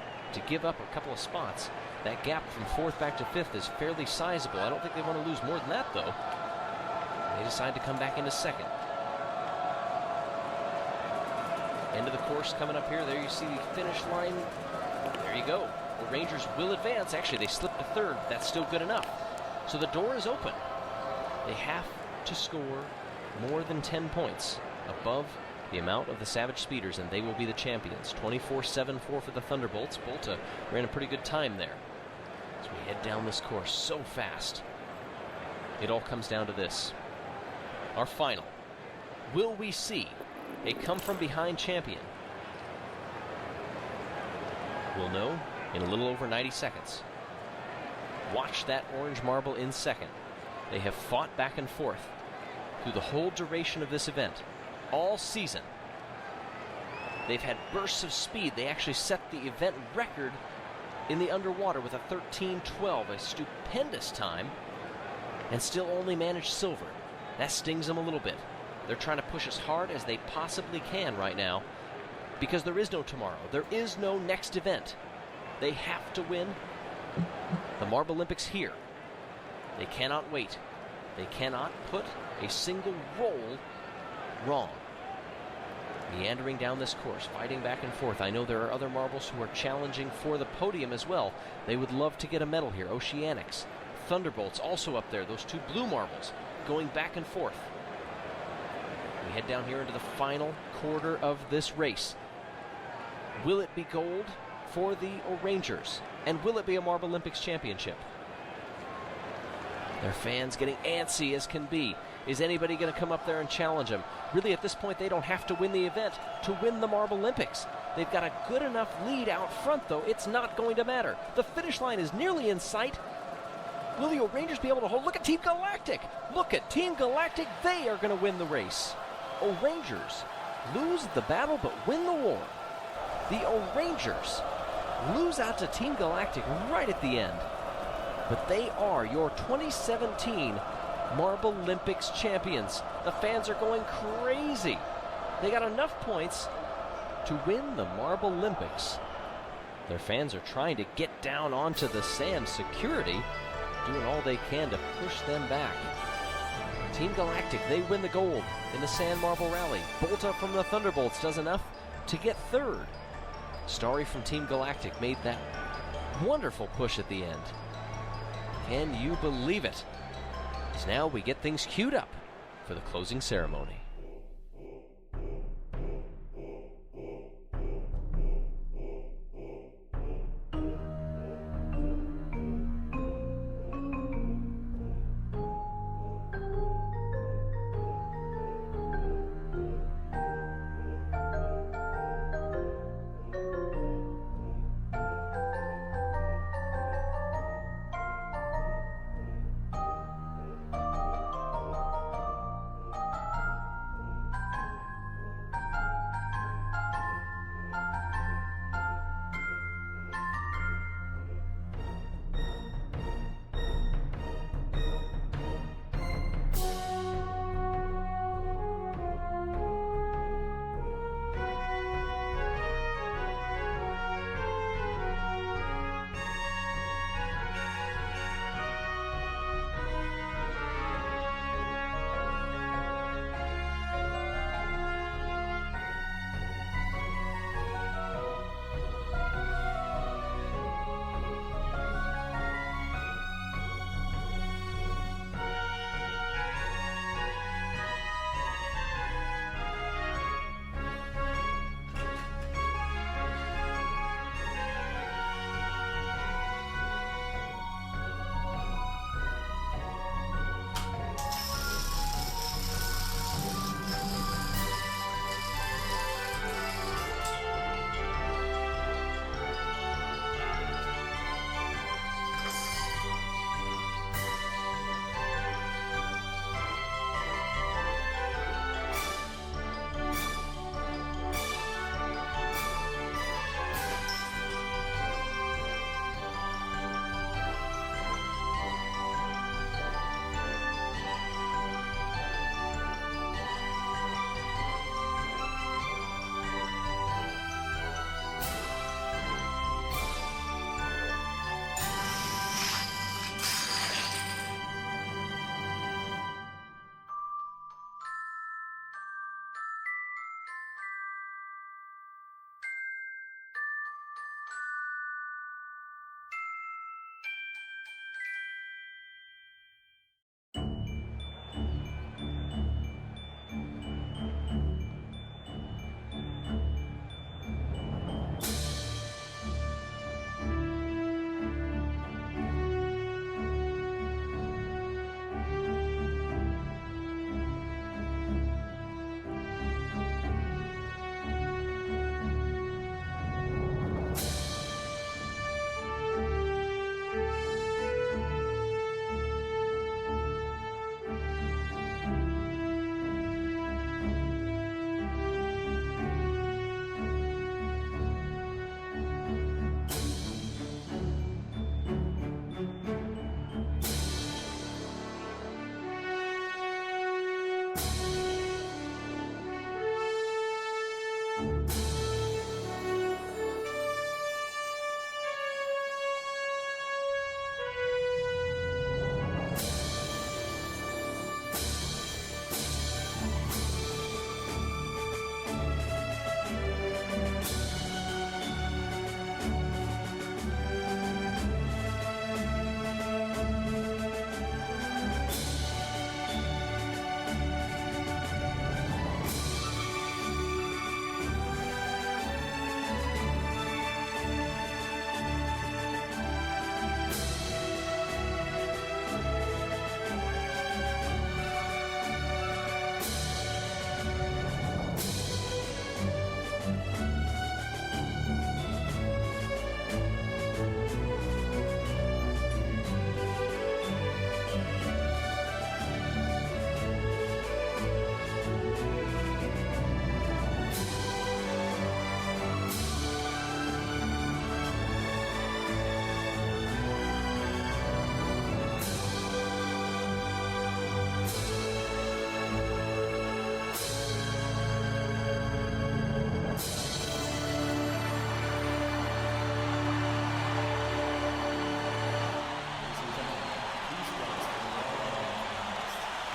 S10: give up a couple of spots. That gap from 4th back to 5th is fairly sizable. I don't think they want to lose more than that, though. They decide to come back into 2nd. End of the course coming up here. There you see the finish line. There you go. The Rangers will advance. Actually, they slipped to 3rd. That's still good enough. So the door is open. They have to score more than 10 points above the amount of the Savage Speeders, and they will be the champions. 24-7-4 for the Thunderbolts. Bolta ran a pretty good time there. As we head down this course so fast, it all comes down to this. Our final. Will we see a come-from-behind champion? We'll know in a little over 90 seconds. Watch that orange marble in 2nd. They have fought back and forth through the whole duration of this event. All season. They've had bursts of speed. They actually set the event record in the underwater with a 13:12, a stupendous time, and still only managed silver. That stings them a little bit. They're trying to push as hard as they possibly can right now, because there is no tomorrow. There is no next event. They have to win the Marble Olympics here. They cannot wait. They cannot put a single roll wrong. Meandering down this course, fighting back and forth. I know there are other marbles who are challenging for the podium as well. They would love to get a medal here. Oceanics, Thunderbolts also up there. Those 2 blue marbles going back and forth. We head down here into the final quarter of this race. Will it be gold for the Rangers? And will it be a Marble Olympics championship? Their fans getting antsy as can be. Is anybody going to come up there and challenge them? Really, at this point, they don't have to win the event to win the Marble Olympics. They've got a good enough lead out front, though. It's not going to matter. The finish line is nearly in sight. Will the O'Rangers be able to hold? Look at Team Galactic. Look at Team Galactic. They are going to win the race. O'Rangers lose the battle but win the war. The O'Rangers lose out to Team Galactic right at the end. But they are your 2017 Marble Olympics champions. The fans are going crazy. They got enough points to win the Marble Olympics. Their fans are trying to get down onto the sand. Security doing all they can to push them back. Team Galactic, they win the gold in the Sand Marble Rally. Bolt Up from the Thunderbolts does enough to get third. Starry from Team Galactic made that wonderful push at the end. Can you believe it? As now we get things queued up for the closing ceremony.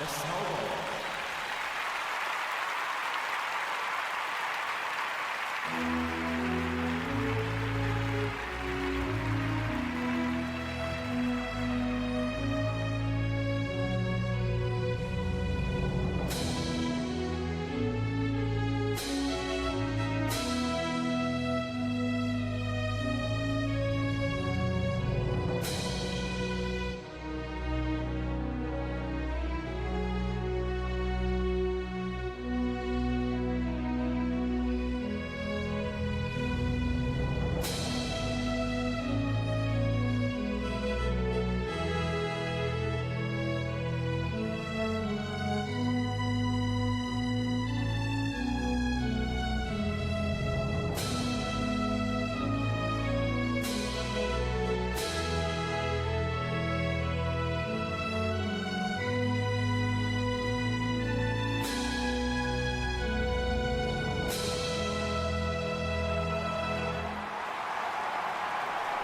S4: the Snowball.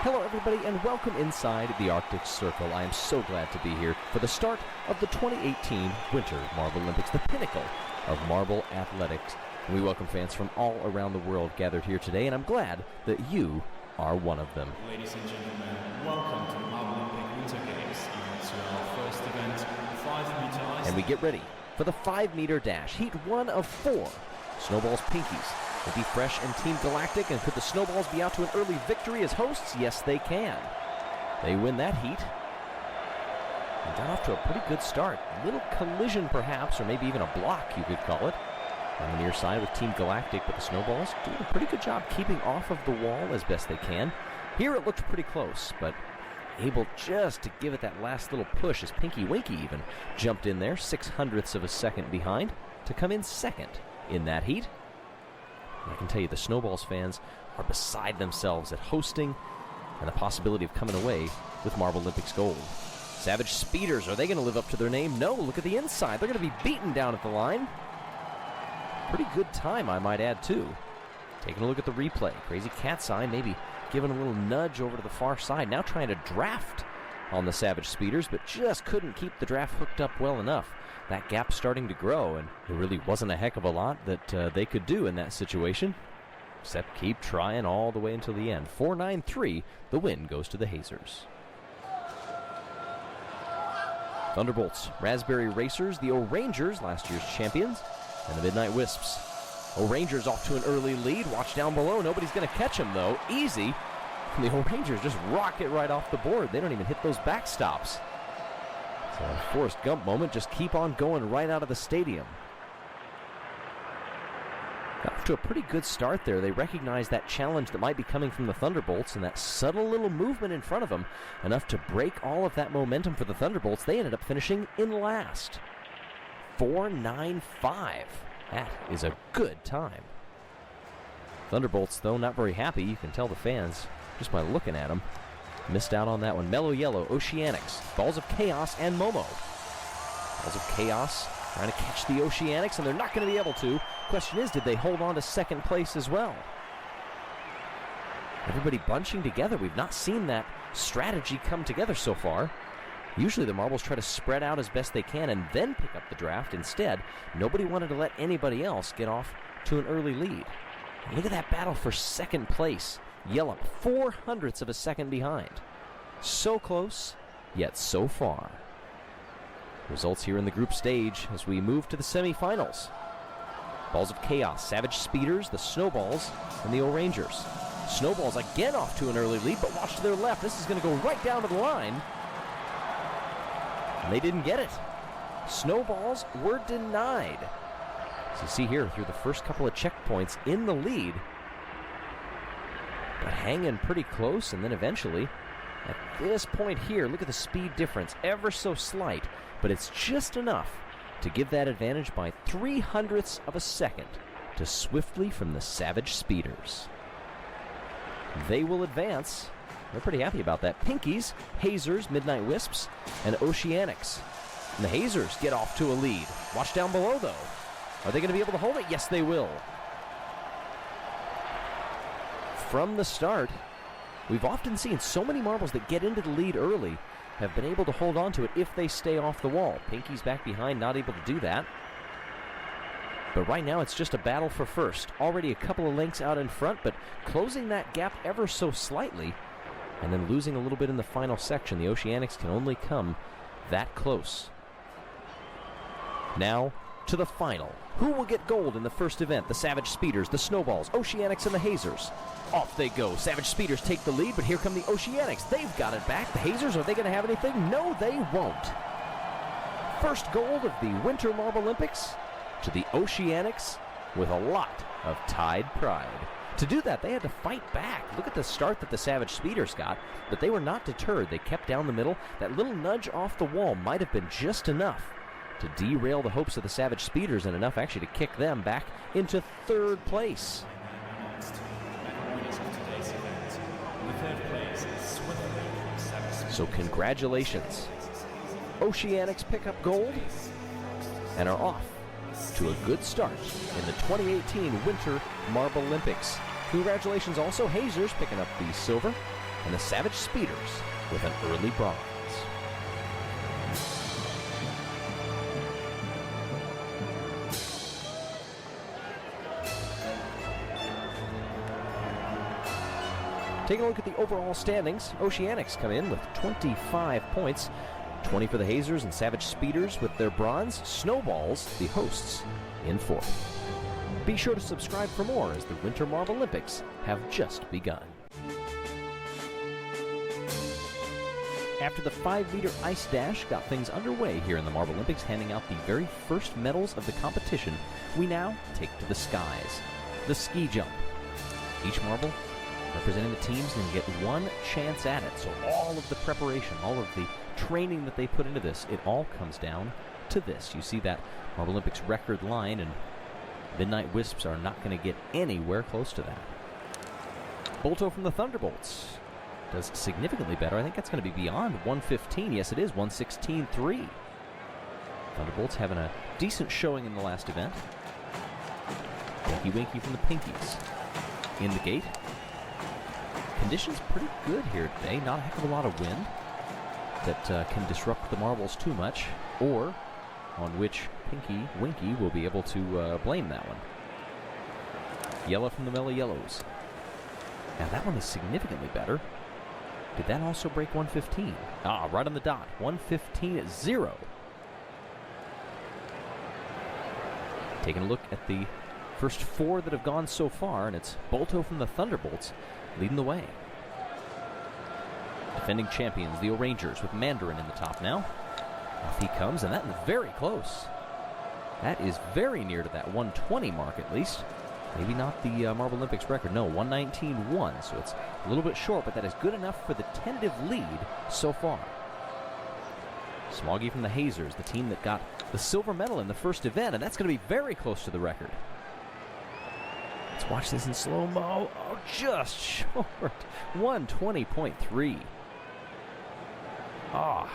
S10: Hello, everybody, and welcome inside the Arctic Circle. I am so glad to be here for the start of the 2018 Winter Marble Olympics, the pinnacle of marble athletics. We welcome fans from all around the world gathered here today, and I'm glad that you are one of them.
S4: Ladies and gentlemen, welcome to the Marble Olympic Winter Games and to our first event, 5-meter ice.
S10: And we get ready for the 5-meter dash, heat 1 of 4. Snowballs Pinkies. Will be Fresh and Team Galactic, and could the Snowballs be out to an early victory as hosts? Yes, they can. They win that heat. And got off to a pretty good start. A little collision, perhaps, or maybe even a block, you could call it, on the near side with Team Galactic, but the Snowballs doing a pretty good job keeping off of the wall as best they can. Here it looked pretty close, but able just to give it that last little push as Pinky Winky even jumped in there, 0.06 of a second behind, to come in second in that heat. I can tell you the Snowballs fans are beside themselves at hosting and the possibility of coming away with Marble Olympics gold. Savage Speeders, are they going to live up to their name? No, look at the inside. They're going to be beaten down at the line. Pretty good time, I might add, too. Taking a look at the replay. Crazy Cat's Eye maybe giving a little nudge over to the far side. Now trying to draft on the Savage Speeders, but just couldn't keep the draft hooked up well enough. That gap starting to grow, and there really wasn't a heck of a lot that they could do in that situation, except keep trying all the way until the end. 4-9-3, the win goes to the Hazers. Thunderbolts, Raspberry Racers, the O-Rangers, last year's champions, and the Midnight Wisps. O-Rangers off to an early lead. Watch down below. Nobody's going to catch them, though. Easy. And the O-Rangers just rocket right off the board. They don't even hit those backstops. So a Forrest Gump moment, just keep on going right out of the stadium. Got off to a pretty good start there. They recognized that challenge that might be coming from the Thunderbolts, and that subtle little movement in front of them, enough to break all of that momentum for the Thunderbolts. They ended up finishing in last. 4-9-5. That is a good time. Thunderbolts, though, not very happy. You can tell the fans just by looking at them. Missed out on that one. Mellow Yellow, Oceanics, Balls of Chaos, and Momo. Balls of Chaos trying to catch the Oceanics, and they're not going to be able to. Question is, did they hold on to second place as well? Everybody bunching together. We've not seen that strategy come together so far. Usually the marbles try to spread out as best they can and then pick up the draft. Instead, nobody wanted to let anybody else get off to an early lead. And look at that battle for second place. Yellow, 0.04 of a second behind. So close, yet so far. Results here in the group stage as we move to the semifinals. Balls of Chaos, Savage Speeders, the Snowballs, and the O-Rangers. Snowballs again off to an early lead, but watch to their left. This is going to go right down to the line. And they didn't get it. Snowballs were denied. So you see here, through the first couple of checkpoints in the lead, but hanging pretty close, and then eventually, at this point here, look at the speed difference, ever so slight, but it's just enough to give that advantage by 0.03 of a second to Swiftly from the Savage Speeders. They will advance. They're pretty happy about that. Pinkies, Hazers, Midnight Wisps, and Oceanics. And the Hazers get off to a lead. Watch down below, though. Are they going to be able to hold it? Yes, they will. From the start, We've often seen so many marbles that get into the lead early have been able to hold on to it if they stay off the wall. Pinky's back behind, not able to do that. But right now it's just a battle for first. Already a couple of lengths out in front, but closing that gap ever so slightly and then losing a little bit in the final section. The Oceanics can only come that close. Now to the final. Who will get gold in the first event? The Savage Speeders, the Snowballs, Oceanics, and the Hazers. Off they go. Savage Speeders take the lead, but here come the Oceanics. They've got it back. The Hazers, are they going to have anything? No, they won't. First gold of the Winter Marble Olympics to the Oceanics with a lot of Tide pride. To do that, they had to fight back. Look at the start that the Savage Speeders got, but they were not deterred. They kept down the middle. That little nudge off the wall might have been just enough to derail the hopes of the Savage Speeders and enough actually to kick them back into third place. So congratulations. Oceanics pick up gold and are off to a good start in the 2018 Winter Marble Olympics. Congratulations also, Hazers picking up the silver and the Savage Speeders with an early bronze. Taking a look at the overall standings, Oceanics come in with 25 points, 20 for the Hazers and Savage Speeders with their bronze. Snowballs, the hosts, in fourth. Be sure to subscribe for more as the Winter Marble Olympics have just begun. After the 5-meter ice dash got things underway here in the Marble Olympics, handing out the very first medals of the competition, we now take to the skies. The ski jump. Each marble representing the teams can get one chance at it. So all of the preparation, all of the training that they put into this, it all comes down to this. You see that Marble Olympics record line, and Midnight Wisps are not going to get anywhere close to that. Bolto from the Thunderbolts does significantly better. I think that's going to be beyond 115. Yes, it is 116.3. Thunderbolts having a decent showing in the last event. Winky Winky from the Pinkies in the gate. Conditions pretty good here today. Not a heck of a lot of wind that can disrupt the marbles too much, or on which Pinky Winky will be able to blame that one. Yellow from the Mellow Yellows. Now that one is significantly better. Did that also break 115? Ah, right on the dot. 115.0. Taking a look at the first four that have gone so far, and it's Bolto from the Thunderbolts leading the way. Defending champions, the O'Rangers, with Mandarin in the top now. Off he comes, and that is very close. That is very near to that 120 mark at least. Maybe not the Marble Olympics record. No, 119.1, so it's a little bit short, but that is good enough for the tentative lead so far. Smoggy from the Hazers, the team that got the silver medal in the first event, and that's going to be very close to the record. Let's watch this in slow-mo. Oh, just short. 120.3. Ah,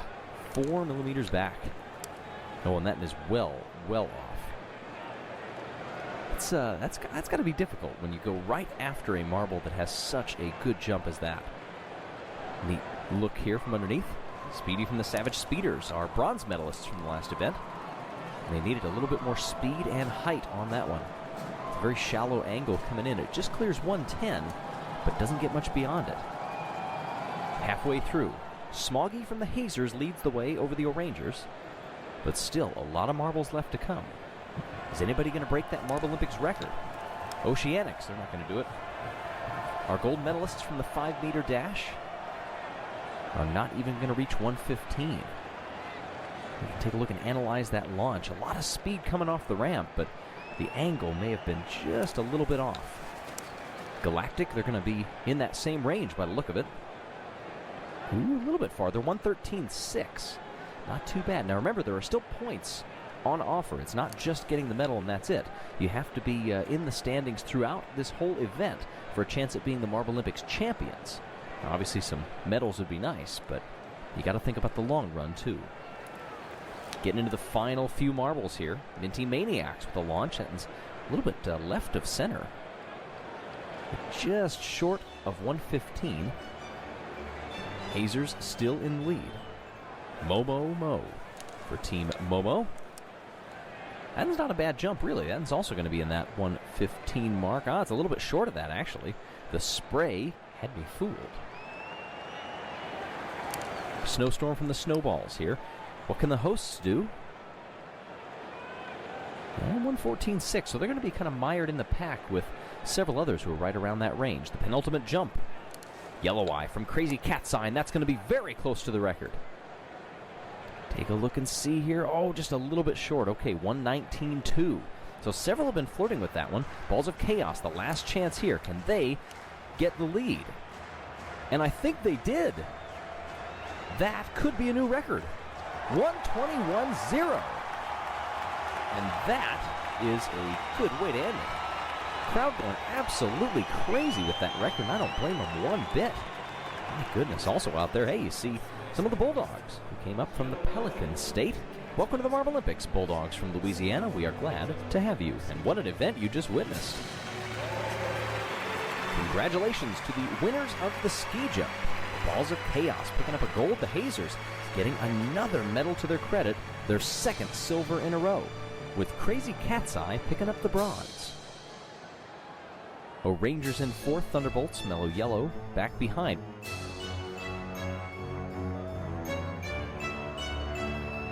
S10: 4 millimeters back. Oh, and that is well off. That's got to be difficult when you go right after a marble that has such a good jump as that. Neat look here from underneath. Speedy from the Savage Speeders, our bronze medalists from the last event. And they needed a little bit more speed and height on that one. It's a very shallow angle coming in. It just clears 110, but doesn't get much beyond it. Halfway through, Smoggy from the Hazers leads the way over the O'Rangers, but still a lot of marbles left to come. Is anybody going to break that Marble Olympics record? Oceanics, they're not going to do it. Our gold medalists from the 5-meter dash are not even going to reach 115. We can take a look and analyze that launch. A lot of speed coming off the ramp, but the angle may have been just a little bit off. Galactic, they're going to be in that same range by the look of it. Ooh, a little bit farther, 113.6. Not too bad. Now remember, there are still points on offer. It's not just getting the medal and that's it. You have to be in the standings throughout this whole event for a chance at being the Marble Olympics champions. Now, obviously some medals would be nice, but you got to think about the long run too. Getting into the final few marbles here. Minty Maniacs with a launch that's a little bit left of center. Just short of 115. Hazers still in the lead. Mo for Team Momo. That's not a bad jump, really. That's also going to be in that 1:15 mark. It's a little bit short of that, actually. The spray had me fooled. Snowstorm from the snowballs here. What can the hosts do? 1:14.6, so they're going to be kind of mired in the pack with several others who are right around that range. The penultimate jump. Yellow Eye from Crazy Cat's Eye, and that's going to be very close to the record. Take a look and see here. Oh, just a little bit short. Okay, 1:19.2. So several have been flirting with that one. Balls of Chaos, the last chance here. Can they get the lead? And I think they did. That could be a new record. 1:21.0. And that is a good way to end it. Crowd going absolutely crazy with that record, and I don't blame them one bit. My goodness. Also out there, hey, you see some of the Bulldogs who came up from the Pelican State. Welcome to the Marble Olympics, Bulldogs from Louisiana. We are glad to have you. And what an event you just witnessed. Congratulations to the winners of the ski jump. Balls of Chaos picking up a gold. The Hazers getting another medal to their credit, their second silver in a row, with Crazy Cat's Eye picking up the bronze. Rangers in fourth, Thunderbolts, Mellow Yellow, back behind.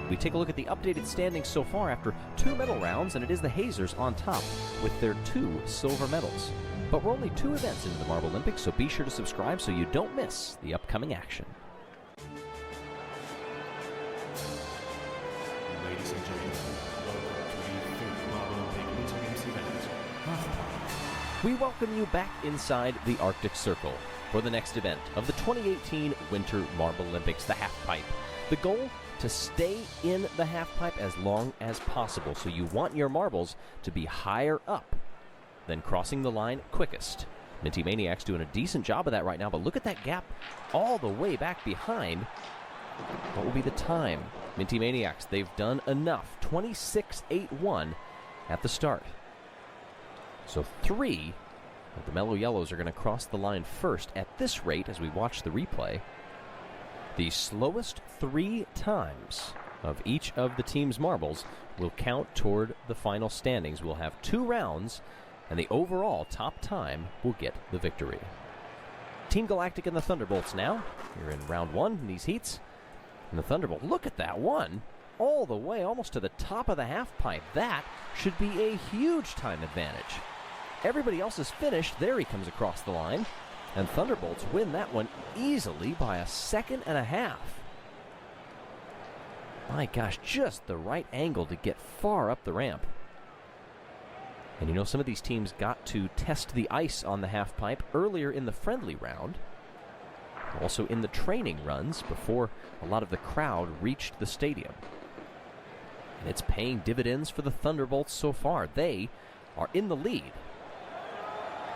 S10: We take a look at the updated standings so far after 2 medal rounds, and it is the Hazers on top with their 2 silver medals. But we're only 2 events into the Marble Olympics, so be sure to subscribe so you don't miss the upcoming action.
S4: Ladies and gentlemen, welcome to the 5th Marble Olympic Winter Games event, Halfpipe.
S10: We welcome you back inside the Arctic Circle for the next event of the 2018 Winter Marble Olympics, the Halfpipe. The goal, to stay in the halfpipe as long as possible, so you want your marbles to be higher up than crossing the line quickest. Minty Maniacs doing a decent job of that right now, but look at that gap all the way back behind. What will be the time? Minty Maniacs, they've done enough. 26.81 at the start. So 3 of the Mellow Yellows are going to cross the line first at this rate as we watch the replay. The slowest 3 times of each of the team's marbles will count toward the final standings. We'll have 2 rounds, and the overall top time will get the victory. Team Galactic and the Thunderbolts now. You're in round 1 in these heats. And the Thunderbolt, look at that one. All the way almost to the top of the halfpipe. That should be a huge time advantage. Everybody else is finished. There he comes across the line. And Thunderbolts win that one easily by 1.5 seconds. My gosh, just the right angle to get far up the ramp. And you know, some of these teams got to test the ice on the halfpipe earlier in the friendly round. Also in the training runs before a lot of the crowd reached the stadium. And it's paying dividends for the Thunderbolts so far. They are in the lead.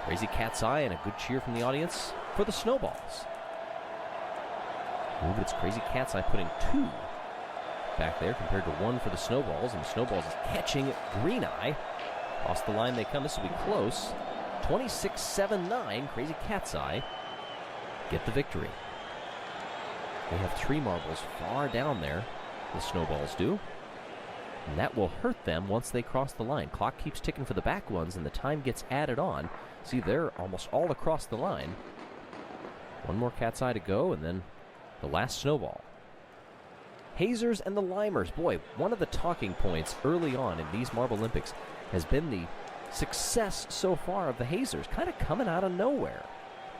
S10: Crazy Cat's Eye and a good cheer from the audience for the Snowballs. Ooh, it's Crazy Cat's Eye putting 2 back there compared to 1 for the Snowballs. And the Snowballs is catching Green Eye. Across the line they come. This will be close. 26.79. Crazy Cat's Eye get the victory. They have 3 marbles far down there. The Snowballs do. And that will hurt them once they cross the line. Clock keeps ticking for the back ones, and the time gets added on. See, they're almost all across the line. 1 more Cat's Eye to go, and then the last Snowball. Hazers and the Limers. Boy, one of the talking points early on in these Marble Olympics has been the success so far of the Hazers, kind of coming out of nowhere.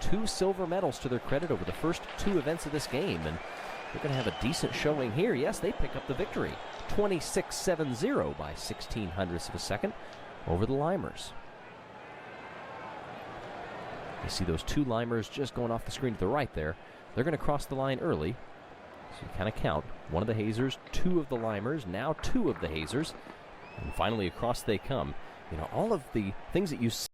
S10: 2 silver medals to their credit over the first 2 events of this game, and they're going to have a decent showing here. Yes, they pick up the victory. 26.70 by 0.16 of a second over the Limers. You see those 2 Limers just going off the screen to the right there. They're going to cross the line early. So you kind of count. 1 of the Hazers, 2 of the Limers, now 2 of the Hazers. And finally across they come. You know, all of the things that you see